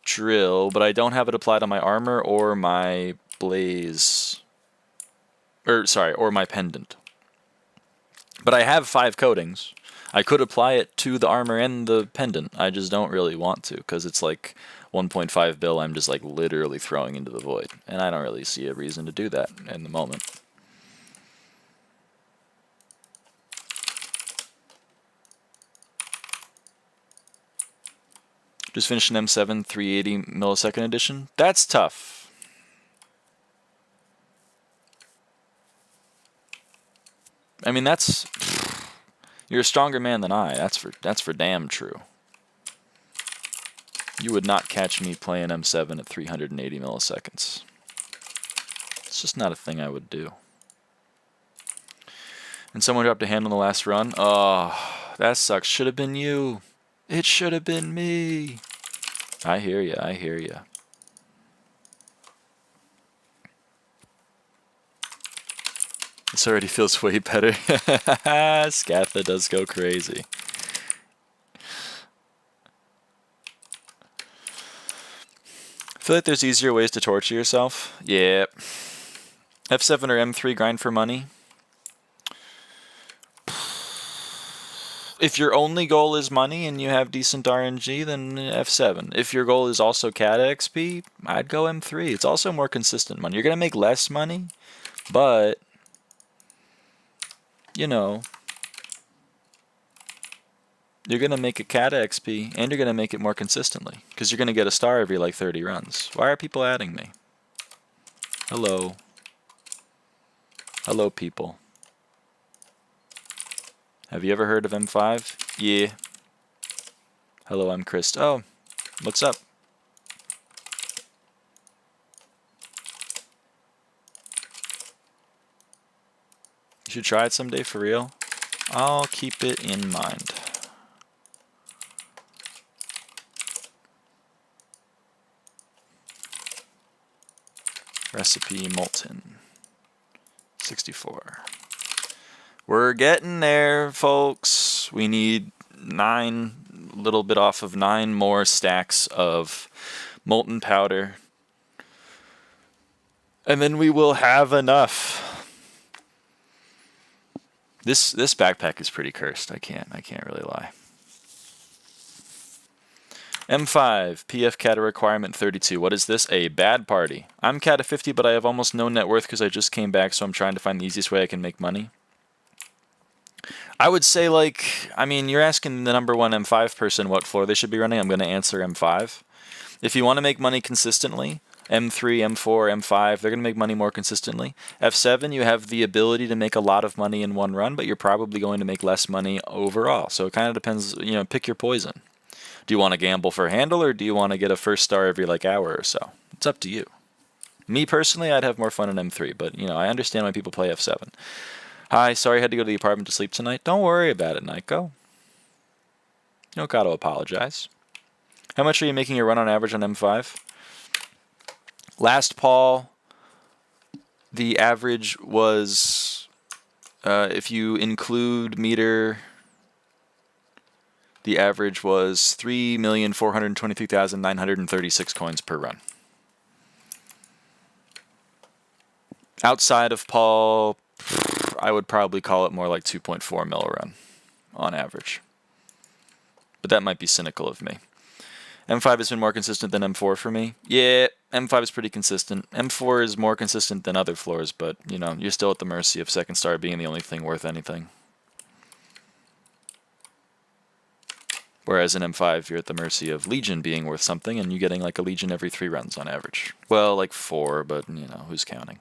drill, but I don't have it applied on my armor or my blaze. Or my pendant. But I have 5 coatings. I could apply it to the armor and the pendant. I just don't really want to, because it's like 1.5 bill I'm just like literally throwing into the void. And I don't really see a reason to do that in the moment. Just finished an M7 380 millisecond edition. That's tough. I mean, you're a stronger man than I. That's for damn true. You would not catch me playing M7 at 380 milliseconds. It's just not a thing I would do. And someone dropped a hand on the last run. Oh, that sucks. Should have been you. It should have been me. I hear ya. I hear ya. This already feels way better. Scatha does go crazy. Feel like there's easier ways to torture yourself? Yeah. F7 or M3 grind for money? If your only goal is money and you have decent RNG, then F7. If your goal is also CAD XP, I'd go M3. It's also more consistent money. You're going to make less money, but, you know, you're going to make a CAD XP, and you're going to make it more consistently, because you're going to get a star every like 30 runs. Why are people adding me? Hello. Hello, people. Have you ever heard of M5? Yeah. Hello, I'm Chris. Oh, what's up? You should try it someday for real. I'll keep it in mind. Recipe molten. 64. We're getting there, folks. We need 9, a little bit off of 9 more stacks of molten powder. And then we will have enough. This backpack is pretty cursed. I can't really lie. M5, PF Cata requirement 32. What is this? A bad party. I'm Cata 50, but I have almost no net worth because I just came back, so I'm trying to find the easiest way I can make money. I would say, like, I mean, you're asking the number 1 M5 person what floor they should be running. I'm going to answer M5. If you want to make money consistently, M3, M4, M5, they're going to make money more consistently. F7, you have the ability to make a lot of money in one run, but you're probably going to make less money overall. So it kind of depends, you know, pick your poison. Do you want to gamble for handle, or do you want to get a first star every, like, hour or so? It's up to you. Me, personally, I'd have more fun in M3, but, you know, I understand why people play F7. Hi, sorry I had to go to the apartment to sleep tonight. Don't worry about it, Naiko. You don't got to apologize. How much are you making your run on average on M5? Last Paul, the average was, if you include meter, the average was 3,423,936 coins per run. Outside of Paul, I would probably call it more like 2.4 mil a run on average. But that might be cynical of me. M5 has been more consistent than M4 for me. Yeah, M5 is pretty consistent. M4 is more consistent than other floors, but, you know, you're still at the mercy of second star being the only thing worth anything. Whereas in M5, you're at the mercy of Legion being worth something, and you getting like a Legion every 3 runs on average. Well, like 4, but, you know, who's counting?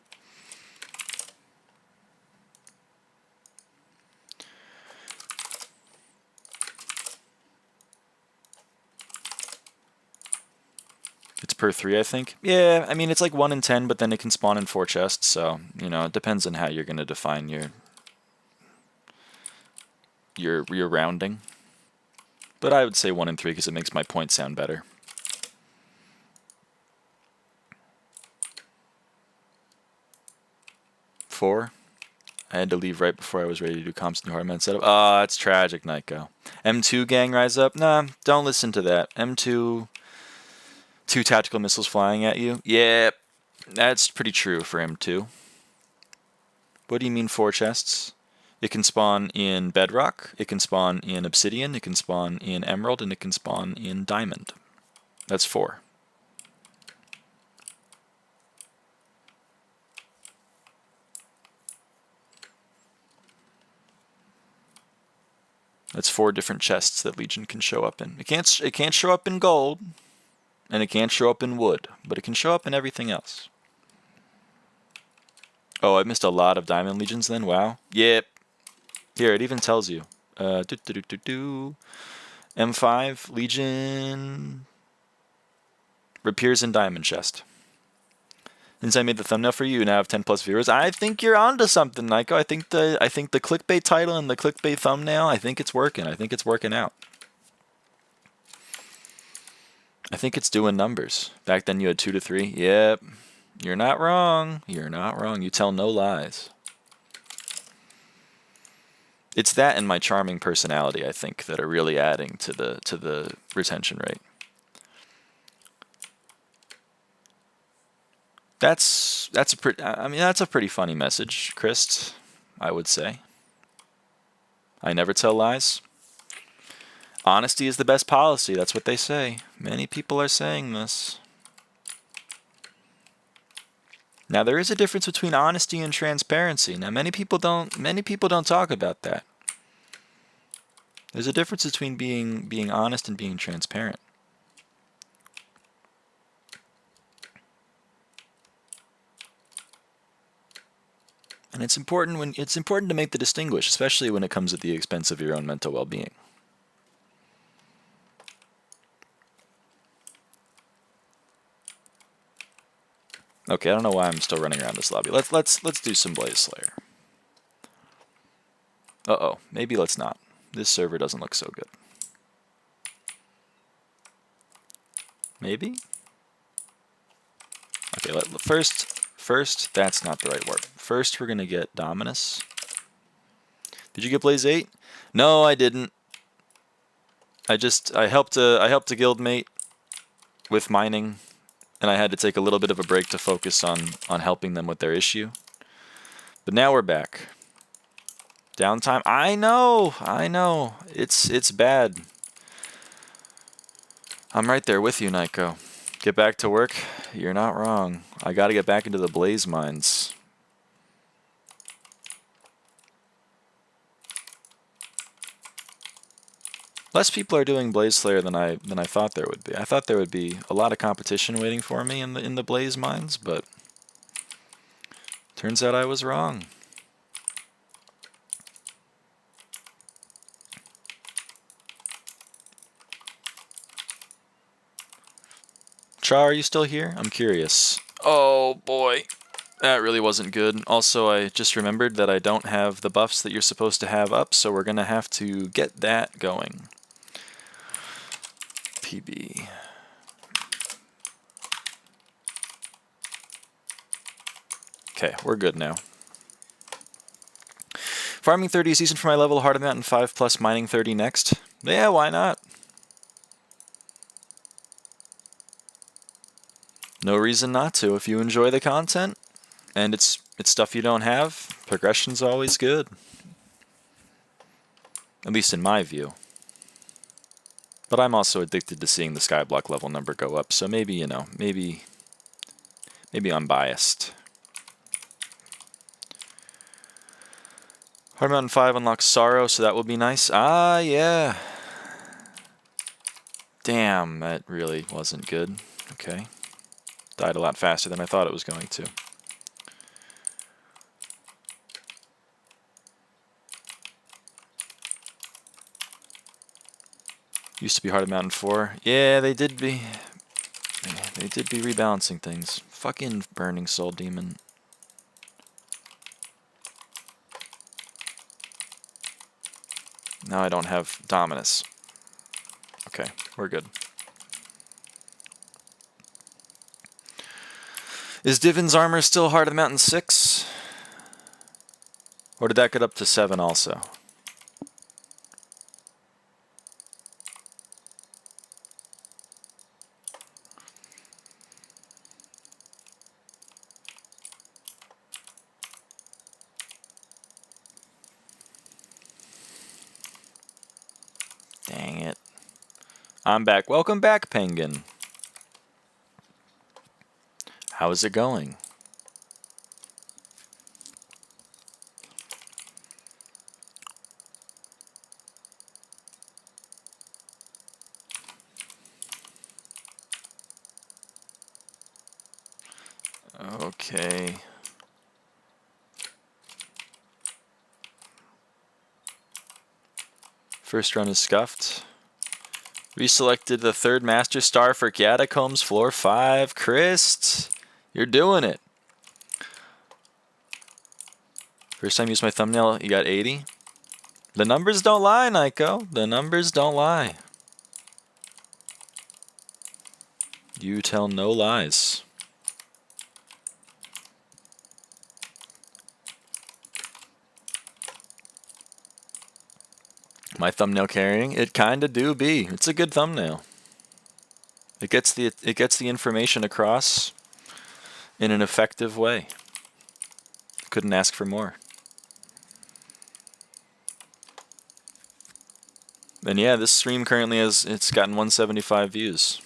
It's per 3, I think. Yeah, I mean, it's like 1 in 10, but then it can spawn in 4 chests, so, you know, it depends on how you're going to define your rounding. But I would say 1 in 3 because it makes my point sound better. Four. I had to leave right before I was ready to do comps in the hard man setup. Ah, it's tragic, Naiko. M2 gang rise up? Nah, don't listen to that. M2... 2 tactical missiles flying at you? Yeah, that's pretty true for M2. What do you mean 4 chests? It can spawn in bedrock, it can spawn in obsidian, it can spawn in emerald, and it can spawn in diamond. That's 4. That's 4 different chests that Legion can show up in. It can't show up in gold. And it can't show up in wood, but it can show up in everything else. Oh, I missed a lot of Diamond Legions then? Wow. Yep. Here, it even tells you. M5, Legion... Reappears in Diamond Chest. Since I made the thumbnail for you, you now have 10 plus viewers. I think you're onto something, Naiko. I think the clickbait title and the clickbait thumbnail, I think it's working. I think it's working out. I think it's doing numbers. Back then you had 2 to 3. Yep. You're not wrong. You're not wrong. You tell no lies. It's that and my charming personality, I think, that are really adding to the retention rate. That's a pretty funny message, Chris, I would say. I never tell lies. Honesty is the best policy. That's what they say. Many people are saying this. Now there is a difference between honesty and transparency. Now many people don't talk about that. There's a difference between being honest and being transparent. And it's important to make the distinguish, especially when it comes at the expense of your own mental well-being. Okay, I don't know why I'm still running around this lobby. Let's do some Blaze Slayer. Uh-oh, maybe let's not. This server doesn't look so good. Maybe? Okay, first, that's not the right word. First, we're gonna get Dominus. Did you get Blaze 8? No, I didn't. I helped a guildmate with mining, and I had to take a little bit of a break to focus on helping them with their issue. But now we're back. Downtime. I know. It's bad. I'm right there with you, Naiko. Get back to work? You're not wrong. I gotta get back into the Blaze mines. Less people are doing Blaze Slayer than I thought there would be. I thought there would be a lot of competition waiting for me in the Blaze mines, but turns out I was wrong. Cha, are you still here? I'm curious. Oh boy, that really wasn't good. Also, I just remembered that I don't have the buffs that you're supposed to have up, so we're gonna have to get that going. PB. Okay, we're good now. Farming 30 is decent for my level. Hard Mountain 5 plus mining 30 next. Yeah, why not? No reason not to if you enjoy the content and it's stuff you don't have. Progression's always good. At least in my view. But I'm also addicted to seeing the Skyblock level number go up, so maybe, you know, maybe I'm biased. Hard Mountain 5 unlocks Sorrow, so that will be nice. Ah, yeah. Damn, that really wasn't good. Okay. Died a lot faster than I thought it was going to. Used to be Heart of Mountain 4. Yeah, they did be rebalancing things. Fucking Burning Soul Demon. Now I don't have Dominus. Okay, we're good. Is Divin's armor still Heart of the Mountain 6? Or did that get up to 7 also? Dang it. I'm back. Welcome back, Penguin. How is it going? Okay. First run is scuffed. Reselected the 3rd Master Star for Catacombs, floor 5. Christ, you're doing it. First time you used my thumbnail, you got 80. The numbers don't lie, Naiko. The numbers don't lie. You tell no lies. My thumbnail carrying? It kinda do be. It's a good thumbnail. It gets the information across in an effective way. Couldn't ask for more. And yeah, this stream currently it's gotten 175 views.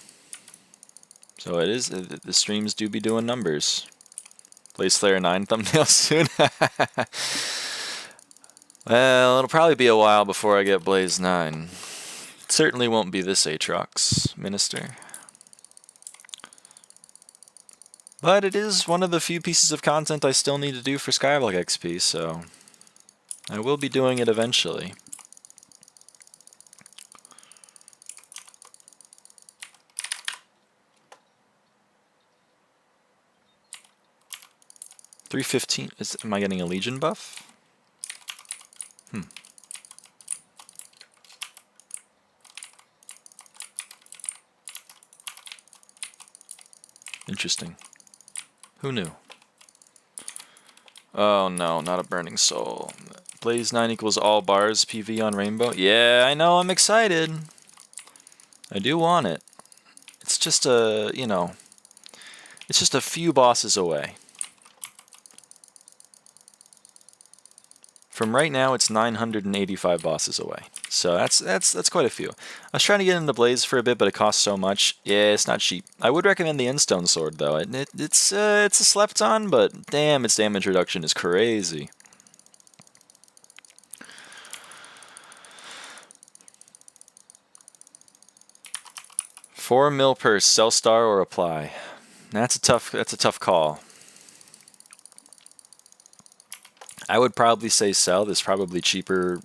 So the streams do be doing numbers. Blaze Slayer 9 thumbnail soon. Well, it'll probably be a while before I get Blaze 9. It certainly won't be this Aatrox, Minister. But it is one of the few pieces of content I still need to do for Skyblock XP, so I will be doing it eventually. $315. Am I getting a Legion buff? Interesting. Who knew? Oh no, not a Burning Soul. Blaze 9 equals all bars PV on Rainbow. Yeah, I know, I'm excited. I do want it. It's just a, you know, it's just a few bosses away. From right now, it's 985 bosses away. So that's quite a few. I was trying to get into Blaze for a bit, but it costs so much. Yeah, it's not cheap. I would recommend the Endstone Sword though. It's a slept-on, but damn, its damage reduction is crazy. $4 mil per sell star or apply. That's a tough call. I would probably say sell. There's probably cheaper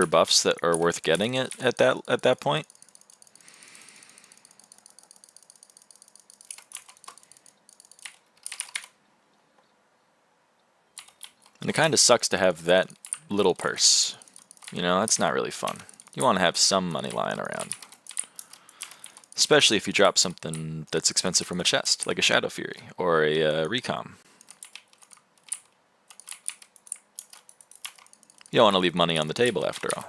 buffs that are worth getting at that point. And it kind of sucks to have that little purse. You know, that's not really fun. You want to have some money lying around. Especially if you drop something that's expensive from a chest, like a Shadow Fury or a Recom. You don't want to leave money on the table after all.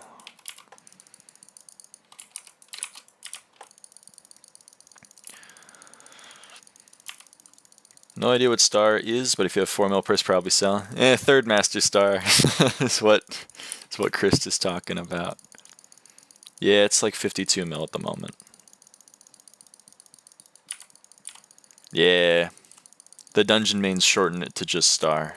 No idea what star is, but if you have 4 mil purse, probably sell. Third master star is what Chris is talking about. Yeah, it's like 52 mil at the moment. Yeah, the dungeon mains shorten it to just star.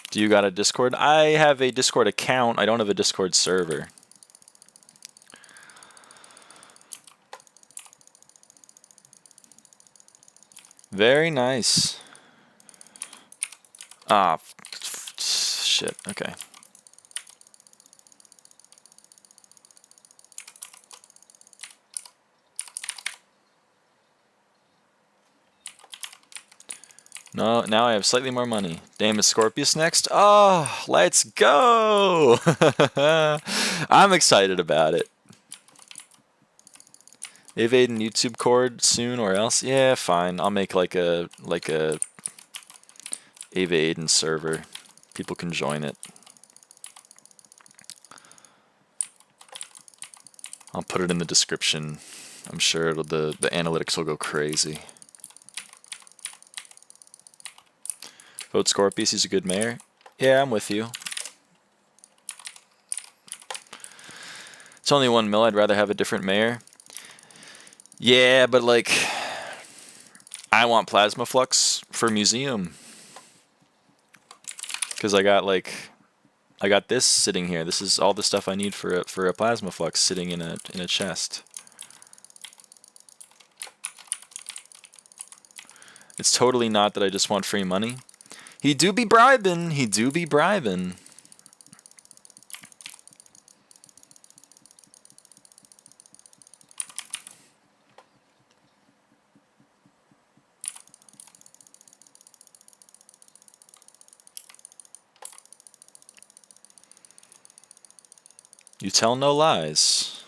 Do you got a Discord? I have a Discord account. I don't have a Discord server. Very nice. Ah, shit. Okay. No, now I have slightly more money. Damn, is Scorpius next? Oh, let's go! I'm excited about it. Avaaidan YouTube cord soon or else? Yeah, fine. I'll make like a avaaidan server. People can join it. I'll put it in the description. I'm sure the analytics will go crazy. Vote Scorpius, he's a good mayor. Yeah, I'm with you. It's only 1 mil, I'd rather have a different mayor. Yeah, but like, I want Plasma Flux for Museum. Because I got this sitting here. This is all the stuff I need for a Plasma Flux sitting in a chest. It's totally not that I just want free money. He do be bribing. He do be bribing. You tell no lies.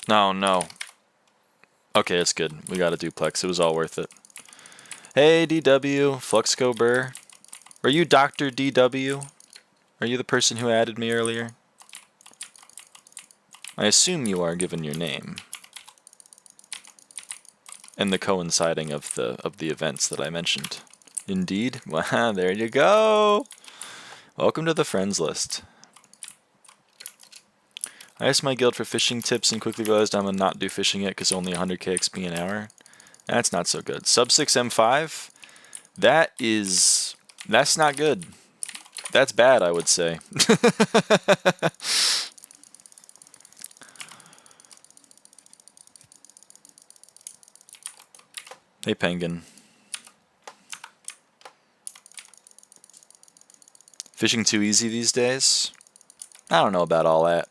No. Okay, it's good. We got a duplex. It was all worth it. Hey, DW. Fluxco Burr. Are you Dr. DW? Are you the person who added me earlier? I assume you are, given your name. And the coinciding of the events that I mentioned. Indeed. Wow, there you go. Welcome to the friends list. I asked my guild for fishing tips and quickly realized I'm gonna not do fishing yet because only 100k XP an hour. That's not so good. Sub 6 M5. That's not good. That's bad, I would say. Hey, Penguin. Fishing too easy these days? I don't know about all that.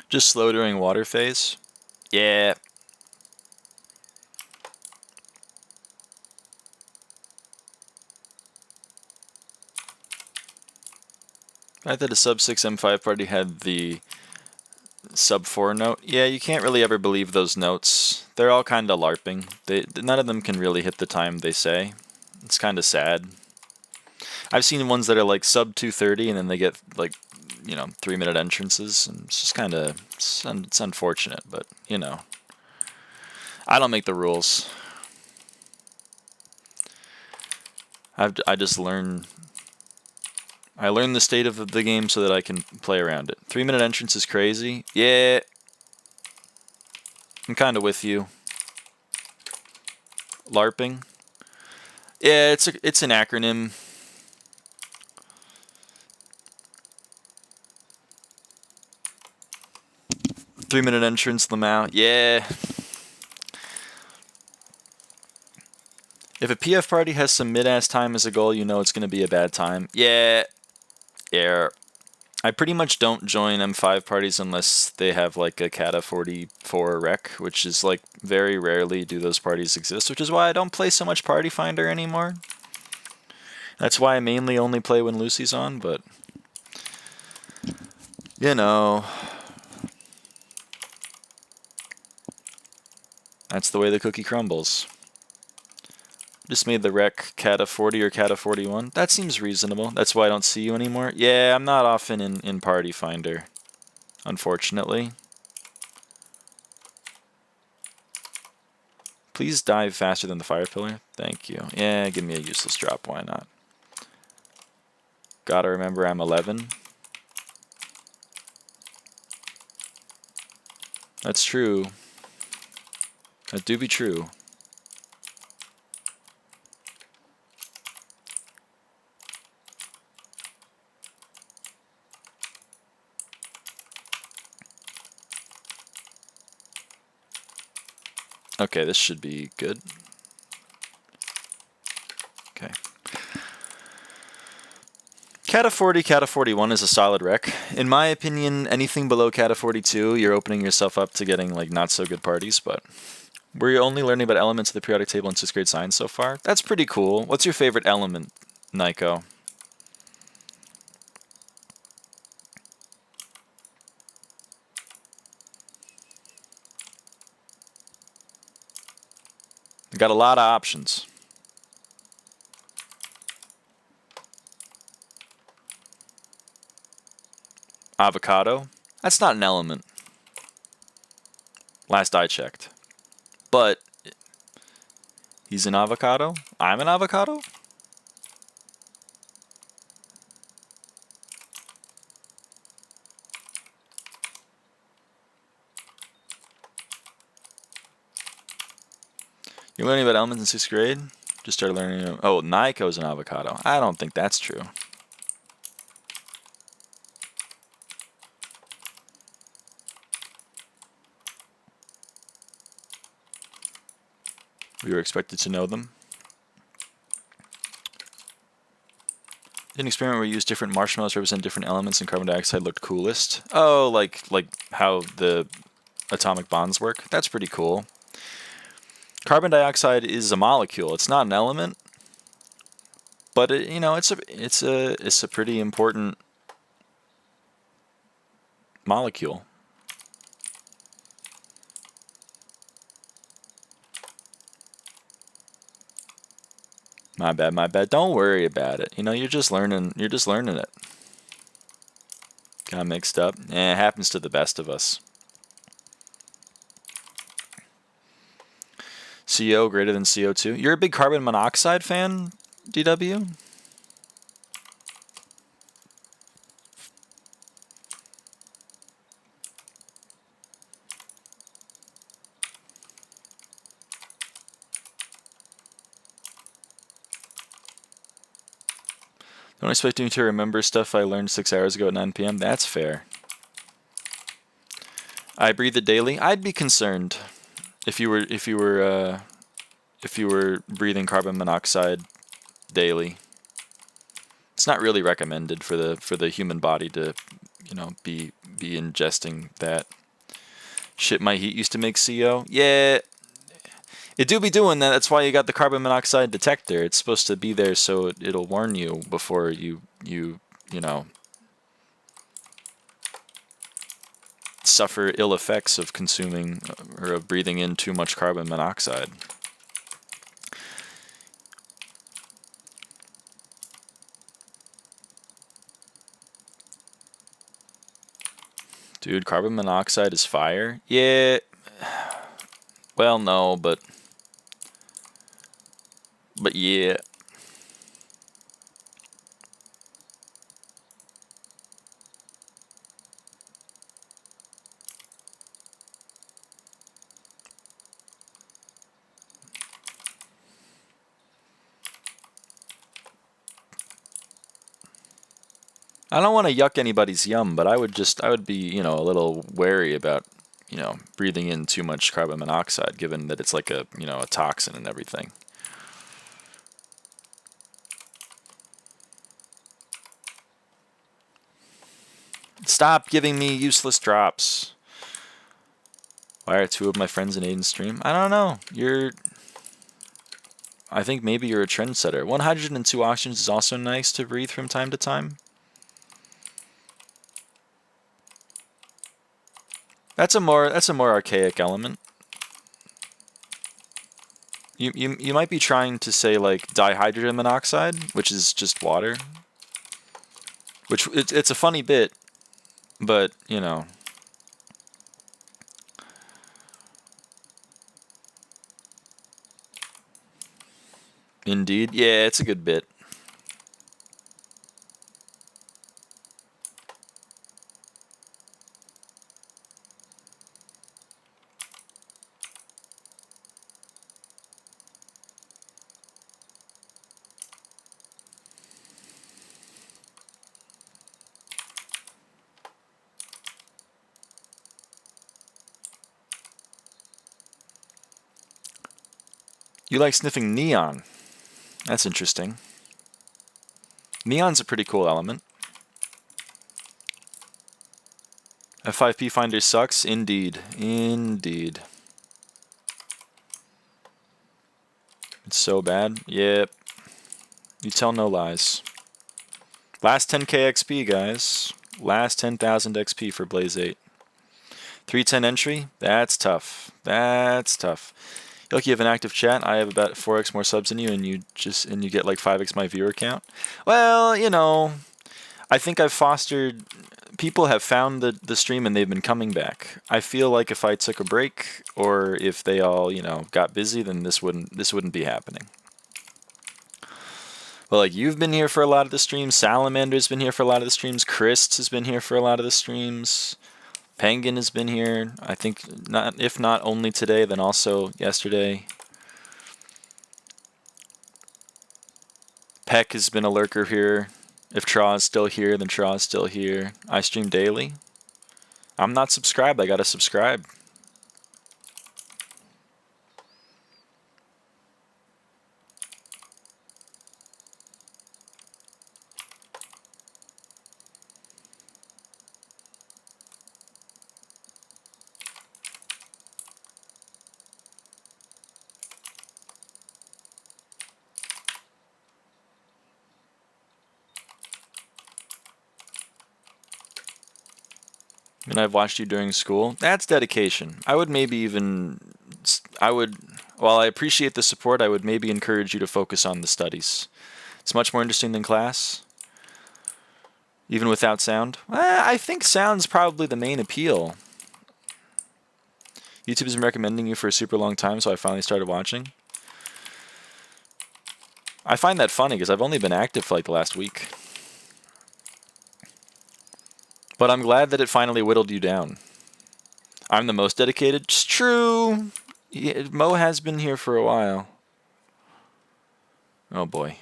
Just slow during water phase? Yeah. I thought a sub 6 M5 party had the sub 4 note. Yeah, you can't really ever believe those notes. They're all kind of LARPing. None of them can really hit the time they say. It's kind of sad. I've seen ones that are like sub 230 and then they get like, 3-minute entrances, and it's just kind of, it's unfortunate, but I don't make the rules. I just learn the state of the game so that I can play around it. 3-minute entrance is crazy. Yeah. I'm kind of with you. LARPing. Yeah, it's an acronym. Three-minute entrance, Lamau. Yeah. If a PF party has some mid-ass time as a goal, you know it's going to be a bad time. Yeah. Yeah. I pretty much don't join M5 parties unless they have like a Kata 44 rec, which is like very rarely do those parties exist, which is why I don't play so much Party Finder anymore. That's why I mainly only play when Lucy's on, but that's the way the cookie crumbles. Just made the rec Kata 40 or Kata 41. That seems reasonable. That's why I don't see you anymore. Yeah, I'm not often in Party Finder, unfortunately. Please dive faster than the fire pillar. Thank you. Yeah, give me a useless drop. Why not? Gotta remember I'm 11. That's true. That do be true. Okay, this should be good. Okay. Kata 40, Kata 41 is a solid rec. In my opinion, anything below Kata 42, you're opening yourself up to getting like not so good parties, but we're only learning about elements of the periodic table in 6th grade science so far. That's pretty cool. What's your favorite element, Naiko? Got a lot of options. Avocado? That's not an element. Last I checked. But he's an avocado? I'm an avocado? You're learning about elements in 6th grade? Just started learning. Oh, Naiko's an avocado. I don't think that's true. We were expected to know them. Did an experiment where we used different marshmallows to represent different elements and carbon dioxide looked coolest. Oh, like how the atomic bonds work? That's pretty cool. Carbon dioxide is a molecule. It's not an element, but it's a pretty important molecule. My bad, my bad. Don't worry about it. You're just learning it. Got mixed up. It happens to the best of us. CO greater than CO2. You're a big carbon monoxide fan? DW? Don't expect me to remember stuff I learned 6 hours ago at 9 p.m. That's fair. I breathe it daily. I'd be concerned if you were breathing carbon monoxide daily. It's not really recommended for the human body to, you know, be ingesting that. Shit, my heat used to make CO. Yeah, it do be doing that. That's why you got the carbon monoxide detector. It's supposed to be there so it'll warn you before you know, suffer ill effects of consuming or of breathing in too much carbon monoxide. Dude, carbon monoxide is fire? Yeah. Well, no, but yeah. I don't want to yuck anybody's yum, but I would be, you know, a little wary about, you know, breathing in too much carbon monoxide, given that it's like a, you know, a toxin and everything. Stop giving me useless drops. Why are 2 of my friends in Aiden's stream? I don't know. I think maybe you're a trendsetter. 102 oxygens is also nice to breathe from time to time. That's a more archaic element. You might be trying to say like dihydrogen monoxide, which is just water. Which it's a funny bit, but you know. Indeed, yeah, it's a good bit. You like sniffing neon. That's interesting. Neon's a pretty cool element. F5P Finder sucks? Indeed. Indeed. It's so bad. Yep. You tell no lies. Last 10k XP, guys. Last 10,000 XP for Blaze 8. 310 entry? That's tough. That's tough. Look, you have an active chat. I have about 4x more subs than you, and you get like 5x my viewer count. Well, you know, I think I've fostered. People have found the stream and they've been coming back. I feel like if I took a break or if they all, you know, got busy, then this wouldn't be happening. Well, like you've been here for a lot of the streams. Salamander's been here for a lot of the streams. Chris has been here for a lot of the streams. Penguin has been here. I think if not only today, then also yesterday. Peck has been a lurker here. If Tra is still here, then Tra is still here. I stream daily. I'm not subscribed. I gotta subscribe. And I've watched you during school. That's dedication. I would maybe even, while I appreciate the support, I would maybe encourage you to focus on the studies. It's much more interesting than class, even without sound. I think sound's probably the main appeal. YouTube has been recommending you for a super long time, so I finally started watching. I find that funny because I've only been active for like the last week. But I'm glad that it finally whittled you down. I'm the most dedicated. It's true. Yeah, Mo has been here for a while. Oh boy.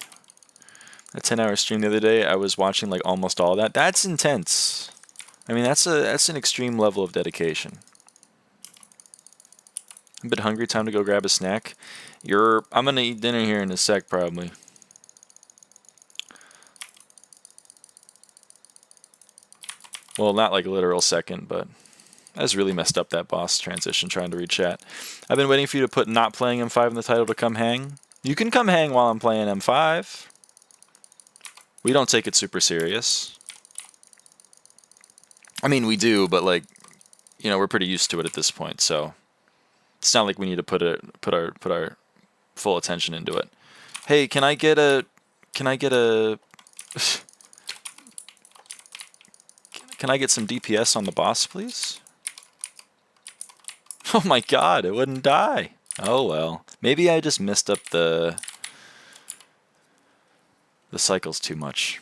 A 10-hour stream the other day, I was watching like almost all that. That's intense. I mean, that's an extreme level of dedication. I'm a bit hungry. Time to go grab a snack. I'm gonna eat dinner here in a sec, probably. Well, not like a literal second, but I just really messed up that boss transition trying to read chat. I've been waiting for you to put not playing M5 in the title to come hang. You can come hang while I'm playing M5. We don't take it super serious. I mean, we do, but like, you know, we're pretty used to it at this point, so it's not like we need to put our full attention into it. Hey, can I get a can I get some DPS on the boss, please? Oh my god, it wouldn't die. Oh well. Maybe I just messed up the cycles too much.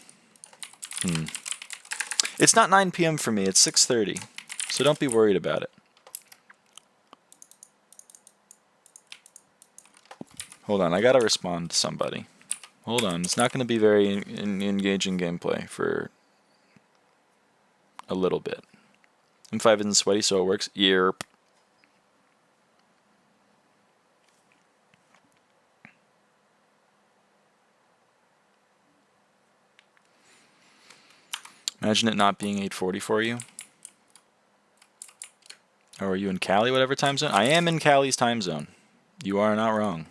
It's not 9 p.m. for me, it's 6:30. So don't be worried about it. Hold on, I gotta respond to somebody. Hold on, it's not gonna be very engaging gameplay for a little bit. M5 isn't sweaty, so it works. Yerp. Imagine it not being 8:40 for you. Or are you in Cali, whatever time zone? I am in Cali's time zone. You are not wrong.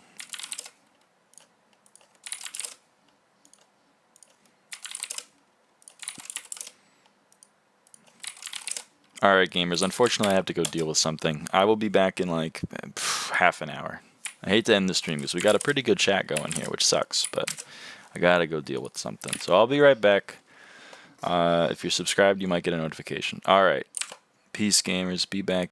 Alright, gamers. Unfortunately, I have to go deal with something. I will be back in like half an hour. I hate to end the stream because we got a pretty good chat going here, which sucks, but I gotta go deal with something. So I'll be right back. If you're subscribed, you might get a notification. Alright. Peace, gamers. Be back.